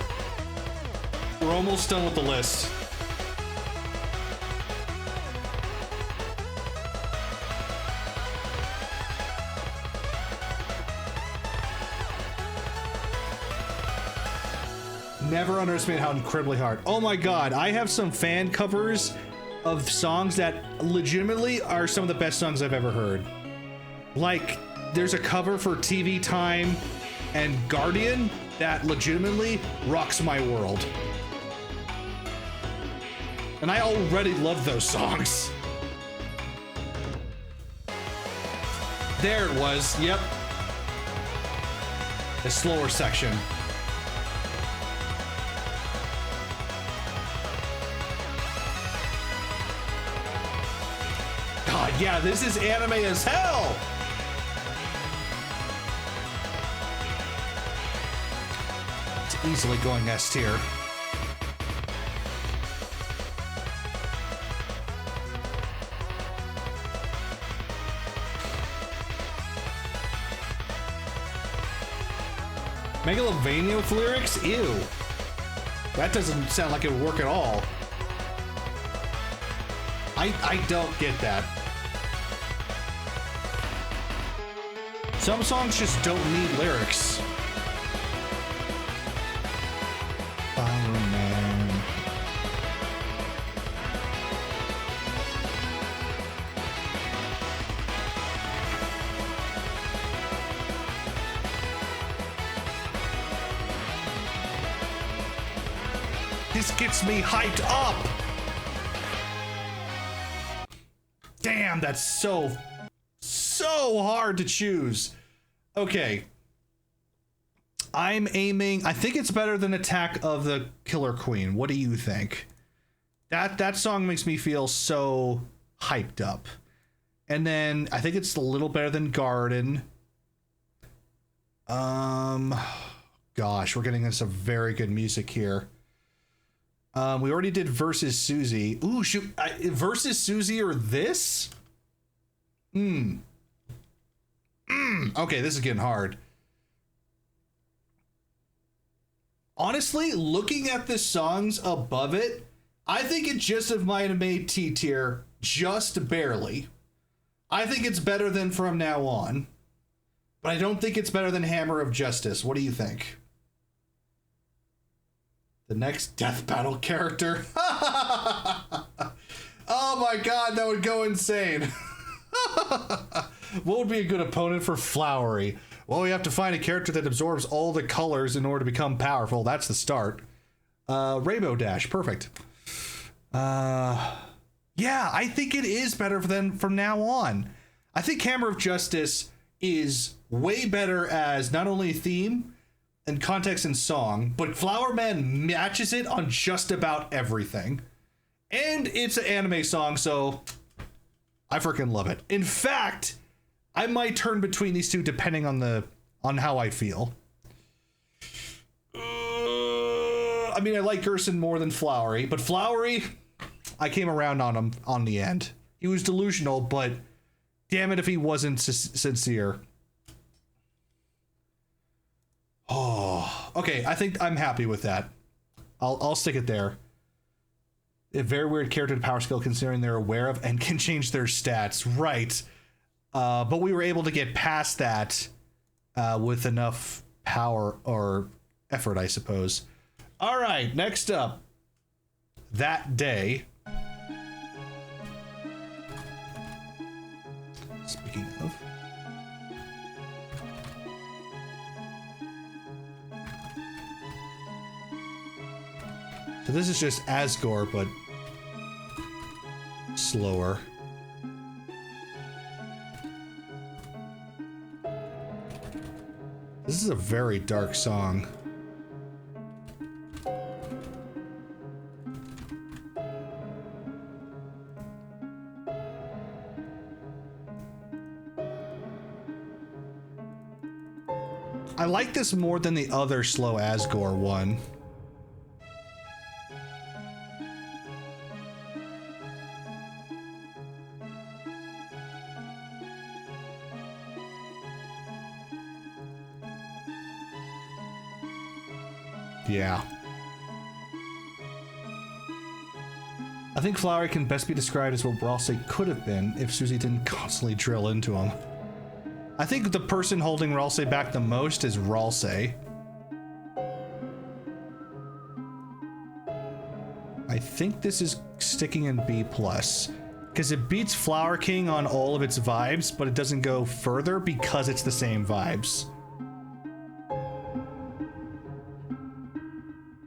We're almost done with the list. Never underestimate how incredibly hard. Oh my god, I have some fan covers of songs that legitimately are some of the best songs I've ever heard. Like, there's a cover for TV Time and Guardian that legitimately rocks my world. And I already love those songs. There it was, yep. The slower section. God, yeah, this is anime as hell! It's easily going S tier. Megalovania with lyrics? Ew. That doesn't sound like it would work at all. I don't get that. Some songs just don't need lyrics. Fireman. This gets me hyped up. Damn, that's so hard to choose. Okay. I'm aiming, I think it's better than Attack of the Killer Queen. What do you think? That song makes me feel so hyped up. And then I think it's a little better than Garden. Gosh, we're getting into some very good music here. We already did Versus Susie. Ooh, shoot, Versus Susie or this? Okay, this is getting hard. Honestly, looking at the songs above it, I think it just might have made T tier just barely. I think it's better than From Now On, but I don't think it's better than Hammer of Justice. What do you think? The next Death Battle character? Oh my god, that would go insane. What would be a good opponent for Flowery? Well, we have to find a character that absorbs all the colors in order to become powerful. That's the start. Rainbow Dash, perfect. Yeah, I think it is better than From Now On. I think Hammer of Justice is way better as not only theme and context and song, but Flower Man matches it on just about everything. And it's an anime song, so I freaking love it. In fact, I might turn between these two depending on how I feel. I mean, I like Gerson more than Flowery, but Flowery, I came around on him on the end. He was delusional, but damn it if he wasn't sincere. Oh, okay. I think I'm happy with that. I'll stick it there. A very weird character to power skill considering they're aware of and can change their stats. Right. But we were able to get past that with enough power or effort, I suppose. All right, next up. That Day. Speaking of. So this is just Asgore, but slower. This is a very dark song. I like this more than the other slow Asgore one. Yeah. I think Flowery can best be described as what Ralsei could have been if Susie didn't constantly drill into him. I think the person holding Ralsei back the most is Ralsei. I think this is sticking in B+, because it beats Flower King on all of its vibes, but it doesn't go further because it's the same vibes.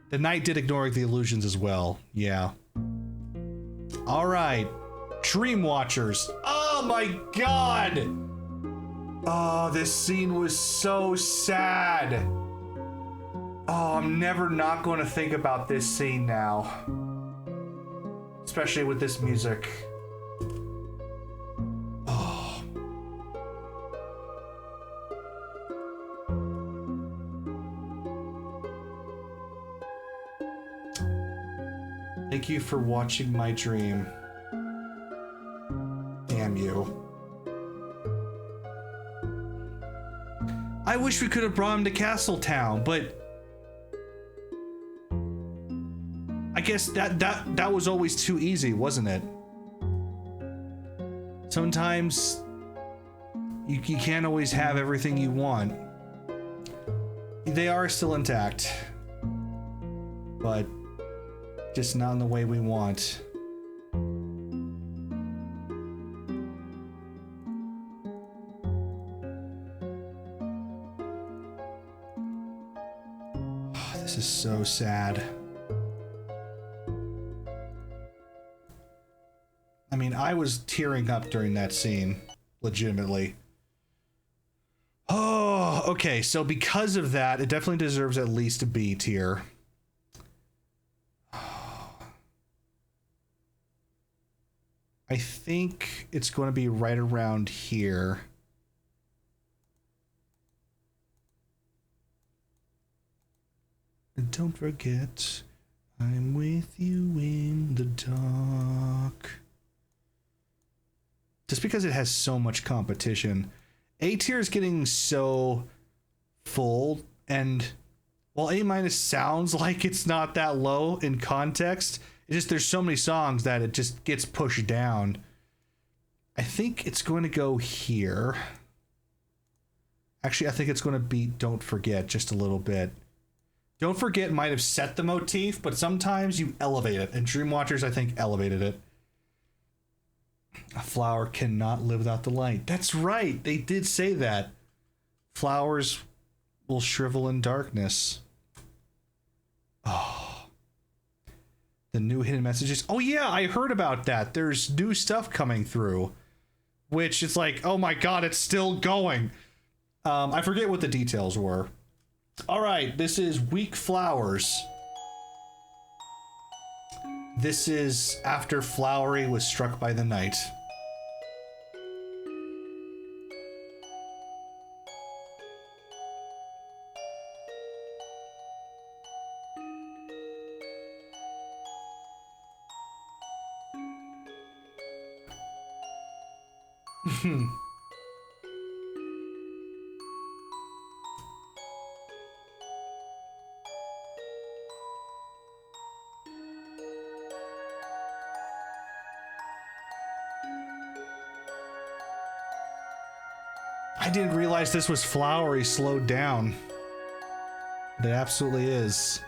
The Knight did ignore the illusions as well, yeah. All right, Dream Watchers. Oh my god! Oh, this scene was so sad. Oh, I'm never not going to think about this scene now. Especially with this music. Oh. Thank you for watching my dream. Damn you. I wish we could have brought him to Castletown, but I guess that was always too easy, wasn't it? Sometimes you can't always have everything you want. They are still intact, but just not in the way we want. This is so sad. I mean, I was tearing up during that scene, legitimately. Oh, okay, so because of that, it definitely deserves at least a B tier. I think it's going to be right around here. And don't forget, I'm with you in the dark. Just because it has so much competition. A tier is getting so full, and while A- sounds like it's not that low in context, it just there's so many songs that it just gets pushed down. I think it's going to go here. Actually, I think it's going to be Don't Forget just a little bit. Don't Forget might have set the motif, but sometimes you elevate it, and Dream Watchers, I think, elevated it. A flower cannot live without the light. That's right, they did say that. Flowers will shrivel in darkness. Oh. The new hidden messages. Oh yeah, I heard about that. There's new stuff coming through. Which it's like, oh my god, it's still going. I forget what the details were. Alright, this is Weak Flowers. This is after Flowery was struck by the night. I didn't realize this was Flowery slowed down. It absolutely is.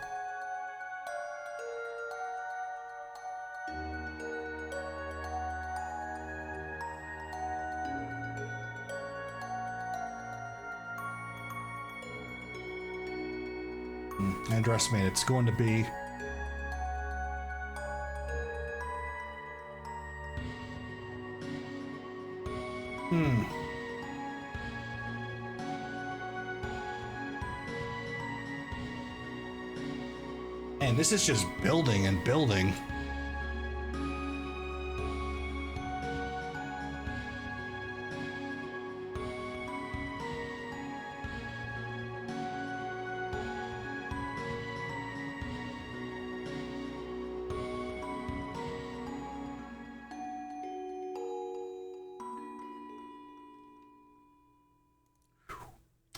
I underestimated. It's going to be Man, this is just building and building.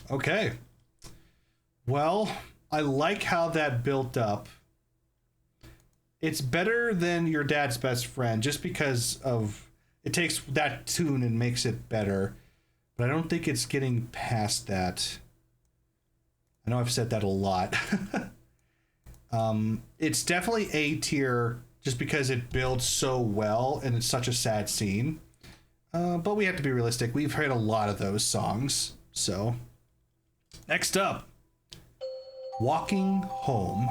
Okay. Well, I like how that built up. It's better than Your Dad's Best Friend just because of it takes that tune and makes it better. But I don't think it's getting past that. I know I've said that a lot. It's definitely A tier just because it builds so well and it's such a sad scene. But we have to be realistic. We've heard a lot of those songs. So, next up, Walking Home.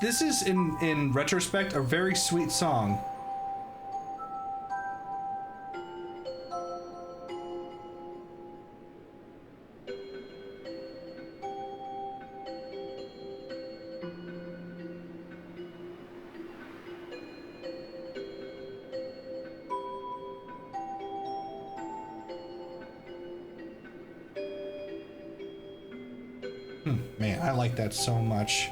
This is in retrospect a very sweet song. Man, I like that so much.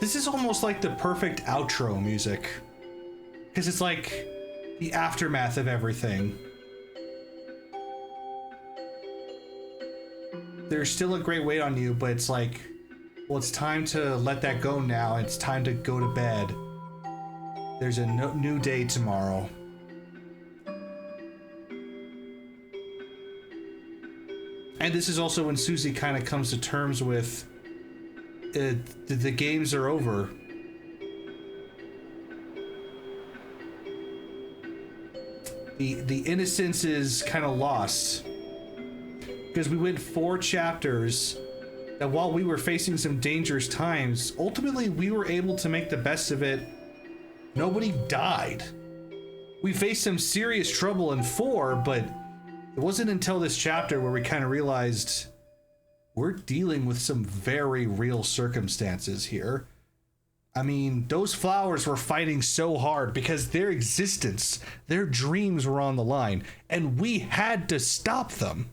This is almost like the perfect outro music. Because it's like the aftermath of everything. There's still a great weight on you, but it's like, well, it's time to let that go now. It's time to go to bed. There's a new day tomorrow. And this is also when Susie kind of comes to terms with the games are over. The innocence is kind of lost. Because we went 4 chapters that while we were facing some dangerous times, ultimately we were able to make the best of it. Nobody died. We faced some serious trouble in 4, but it wasn't until this chapter where we kind of realized we're dealing with some very real circumstances here. I mean, those flowers were fighting so hard because their existence, their dreams were on the line, and we had to stop them.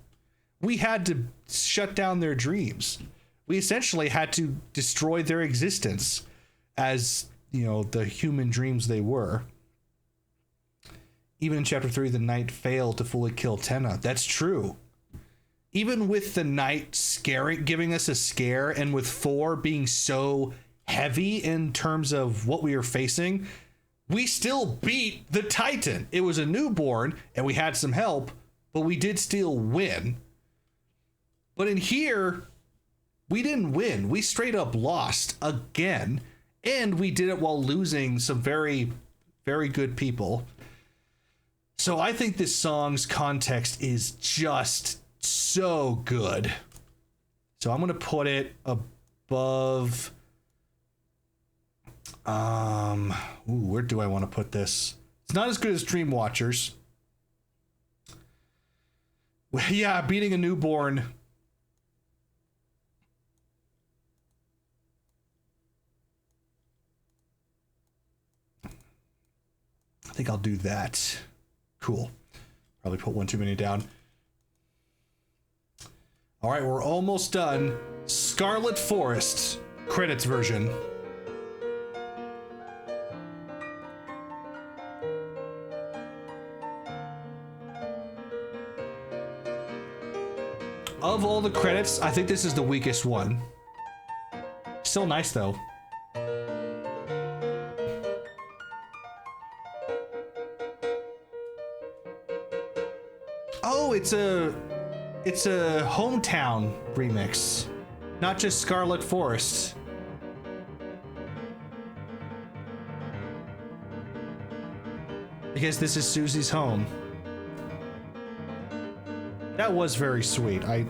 We had to shut down their dreams. We essentially had to destroy their existence as, you know, the human dreams they were. Even in chapter 3, the knight failed to fully kill Tenna. That's true. Even with the knight giving us a scare, and with 4 being so heavy in terms of what we were facing, we still beat the Titan. It was a newborn and we had some help, but we did still win. But in here, we didn't win. We straight up lost again, and we did it while losing some very, very good people. So I think this song's context is just so good. So I'm going to put it above... where do I want to put this? It's not as good as Dream Watchers. Yeah, beating a newborn. I think I'll do that. Cool. Probably put one too many down. All right, we're almost done. Scarlet Forest credits version. Of all the credits, I think this is the weakest one. Still nice though. it's a hometown remix, not just Scarlet Forest. Because this is Susie's home. That was very sweet. I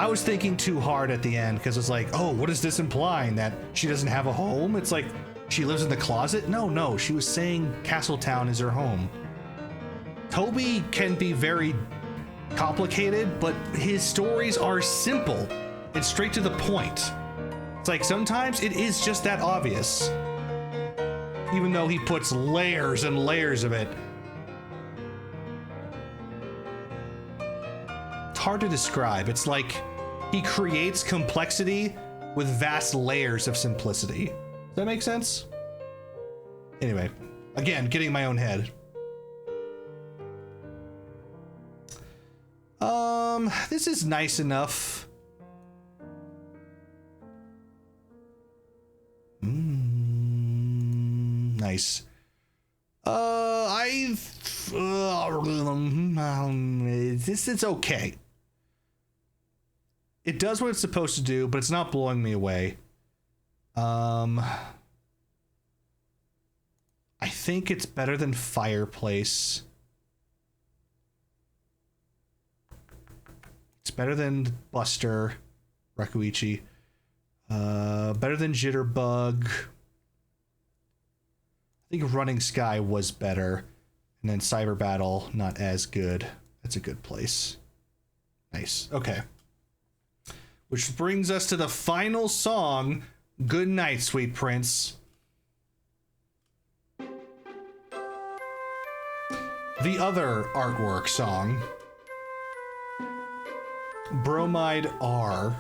was thinking too hard at the end because it's like, oh, what is this implying? That she doesn't have a home? It's like she lives in the closet? No, she was saying Castletown is her home. Toby can be very complicated, but his stories are simple and straight to the point. It's like sometimes it is just that obvious. Even though he puts layers and layers of it. It's hard to describe. It's like he creates complexity with vast layers of simplicity. Does that make sense? Anyway, again, getting in my own head. This is nice enough. Nice. This is okay. It does what it's supposed to do, but it's not blowing me away. I think it's better than Fireplace. It's better than Buster, Rakuichi. Better than Jitterbug. I think Running Sky was better. And then Cyber Battle, not as good. That's a good place. Nice. Okay. Which brings us to the final song, Good Night, Sweet Prince. The other artwork song, Bromide R.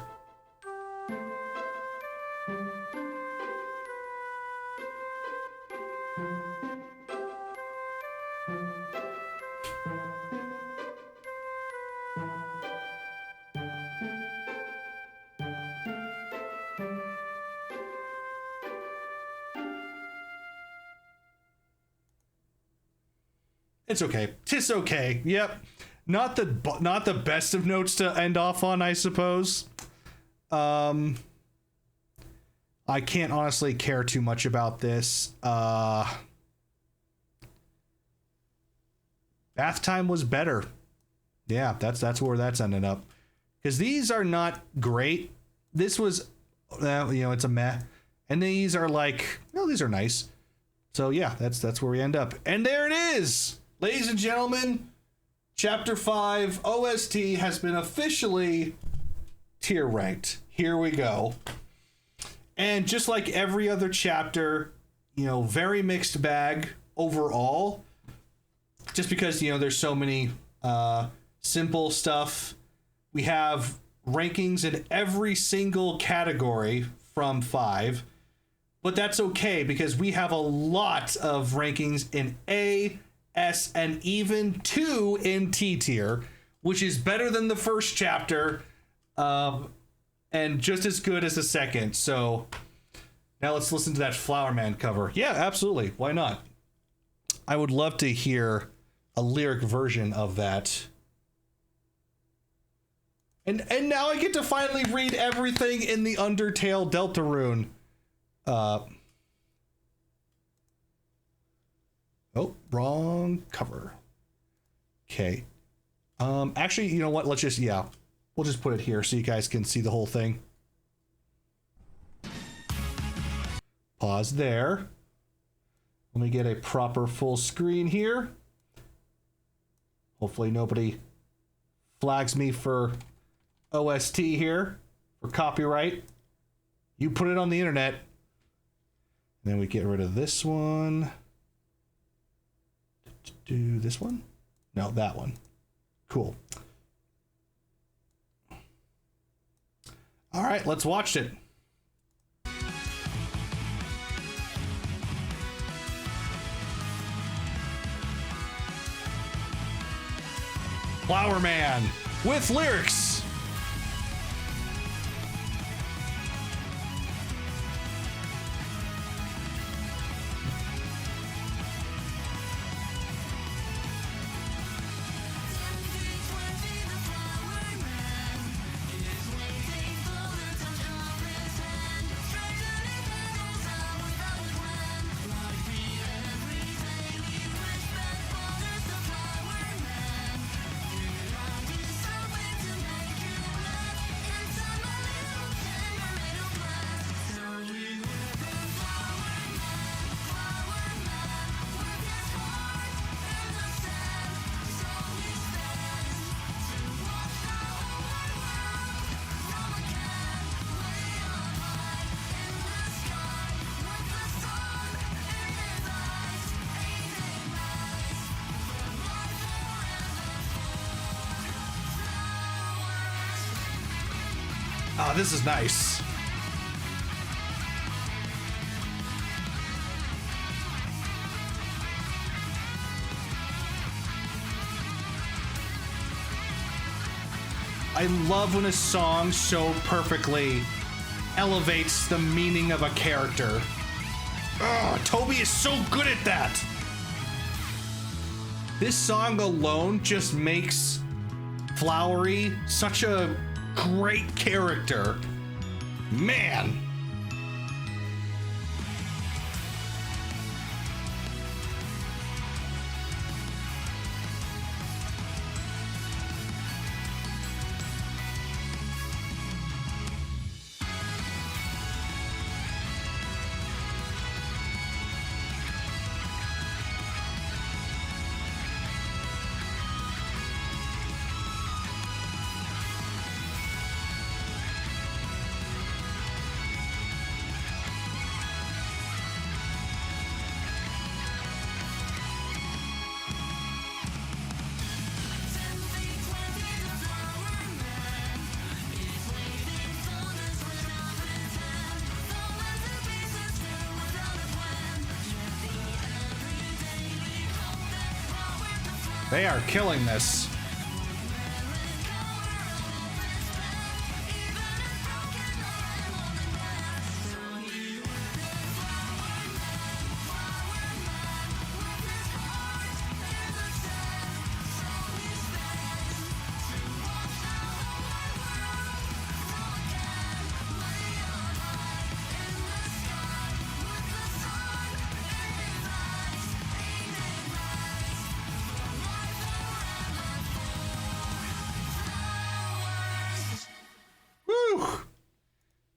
It's okay. Tis okay. Yep. Not the best of notes to end off on, I suppose. I can't honestly care too much about this. Bath Time was better. Yeah, that's where that's ended up. Because these are not great. This was, it's a meh. And these are like, no, these are nice. So yeah, that's where we end up. And there it is! Ladies and gentlemen, Chapter 5 OST has been officially tier ranked. Here we go. And just like every other chapter, very mixed bag overall. Just because, there's so many simple stuff. We have rankings in every single category from 5. But that's okay because we have a lot of rankings in A, S, and even 2 in T tier, which is better than the first chapter, and just as good as the second. So now let's listen to that Flower Man cover. Yeah, absolutely. Why not? I would love to hear a lyric version of that. And now I get to finally read everything in the Undertale Deltarune. Oh, wrong cover. Okay. Actually, you know what? We'll just put it here so you guys can see the whole thing. Pause there. Let me get a proper full screen here. Hopefully nobody flags me for OST here, for copyright. You put it on the internet. And then we get rid of this one. Do this one? No, that one. Cool. All right, let's watch it. Flower Man with lyrics. Oh, this is nice. I love when a song so perfectly elevates the meaning of a character. Ugh, Toby is so good at that. This song alone just makes Flowery such a great character. Man. They are killing this.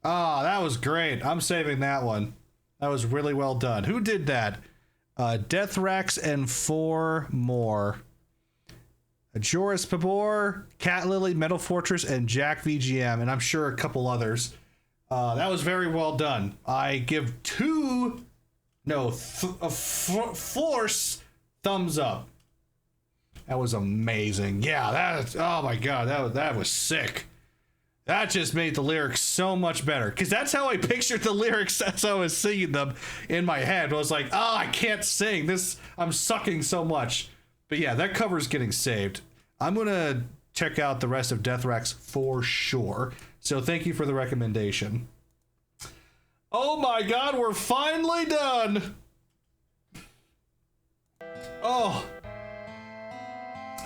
Oh, that was great. I'm saving that one. That was really well done. Who did that? Deathrax and 4 more. Joris Pabor, Cat Lily, Metal Fortress, and Jack VGM, and I'm sure a couple others. That was very well done. I give force thumbs up. That was amazing. Yeah, oh my god, that was sick. That just made the lyrics so much better. Because that's how I pictured the lyrics as I was singing them in my head. I was like, oh, I can't sing. I'm sucking so much. But yeah, that cover's getting saved. I'm going to check out the rest of Deathrax for sure. So thank you for the recommendation. Oh my god, we're finally done. Oh.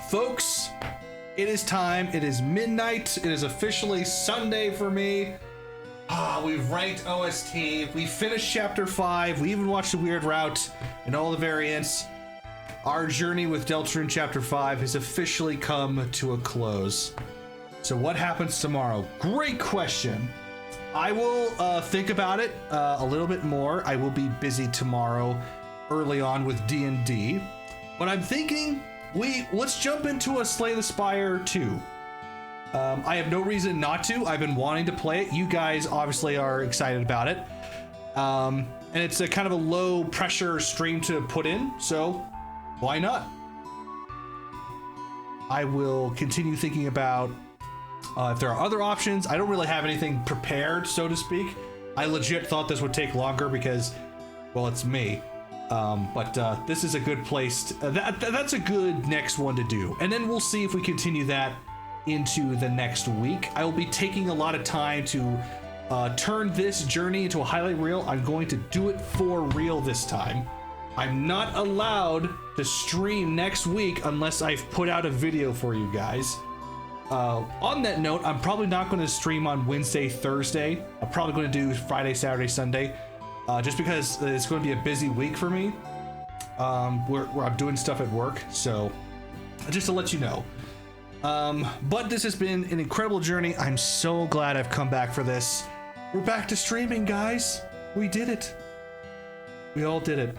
Folks, it is time. It is midnight. It is officially Sunday for me. We've ranked OST. We finished Chapter 5. We even watched the Weird Route and all the variants. Our journey with Deltarune Chapter 5 has officially come to a close. So what happens tomorrow? Great question. I will think about it a little bit more. I will be busy tomorrow early on with D&D. But I'm thinking let's jump into a Slay the Spire 2. I have no reason not to. I've been wanting to play it. You guys obviously are excited about it. And it's a kind of a low pressure stream to put in, so why not? I will continue thinking about if there are other options. I don't really have anything prepared, so to speak. I legit thought this would take longer because, well, it's me. But this is a good place. That's a good next one to do. And then we'll see if we continue that into the next week. I will be taking a lot of time to turn this journey into a highlight reel. I'm going to do it for real this time. I'm not allowed to stream next week unless I've put out a video for you guys. On that note, I'm probably not going to stream on Wednesday, Thursday. I'm probably going to do Friday, Saturday, Sunday. Just because it's going to be a busy week for me, where I'm doing stuff at work, so just to let you know. But this has been an incredible journey. I'm so glad I've come back for this. We're back to streaming, guys. We did it. We all did it.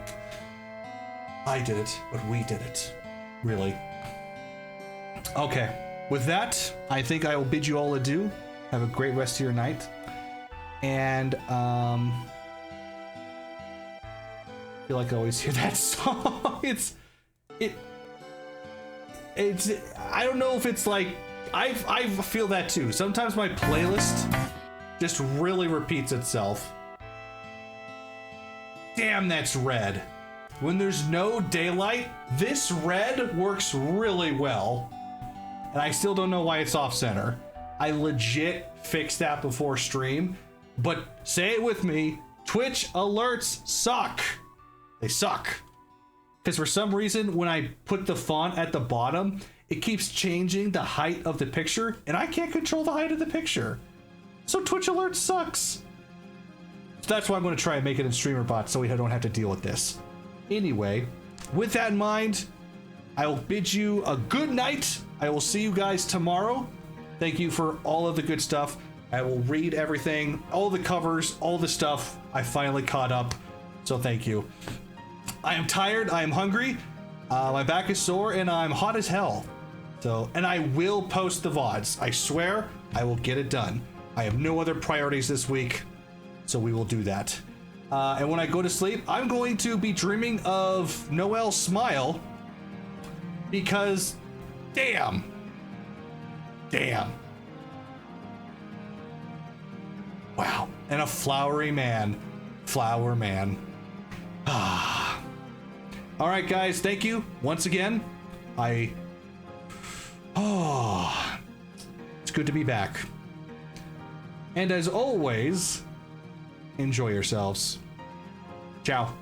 I did it, but we did it. Really. Okay, with that, I think I will bid you all adieu. Have a great rest of your night. And, I feel like I always hear that song. It's I don't know if it's like I feel that too. Sometimes my playlist just really repeats itself. Damn, that's red. When there's no daylight, this red works really well. And I still don't know why it's off center. I legit fixed that before stream, but say it with me, Twitch alerts suck. They suck. Because for some reason, when I put the font at the bottom, it keeps changing the height of the picture, and I can't control the height of the picture. So Twitch alerts sucks. So that's why I'm going to try and make it in StreamerBot so we don't have to deal with this. Anyway, with that in mind, I will bid you a good night. I will see you guys tomorrow. Thank you for all of the good stuff. I will read everything, all the covers, all the stuff. I finally caught up, so thank you. I am tired, I am hungry, my back is sore, and I'm hot as hell. So, and I will post the VODs. I swear, I will get it done. I have no other priorities this week, so we will do that. And when I go to sleep, I'm going to be dreaming of Noel's smile, because damn. Wow. And a flowery man. Flower man. Ah. All right, guys. Thank you once again. It's good to be back. And as always, enjoy yourselves. Ciao.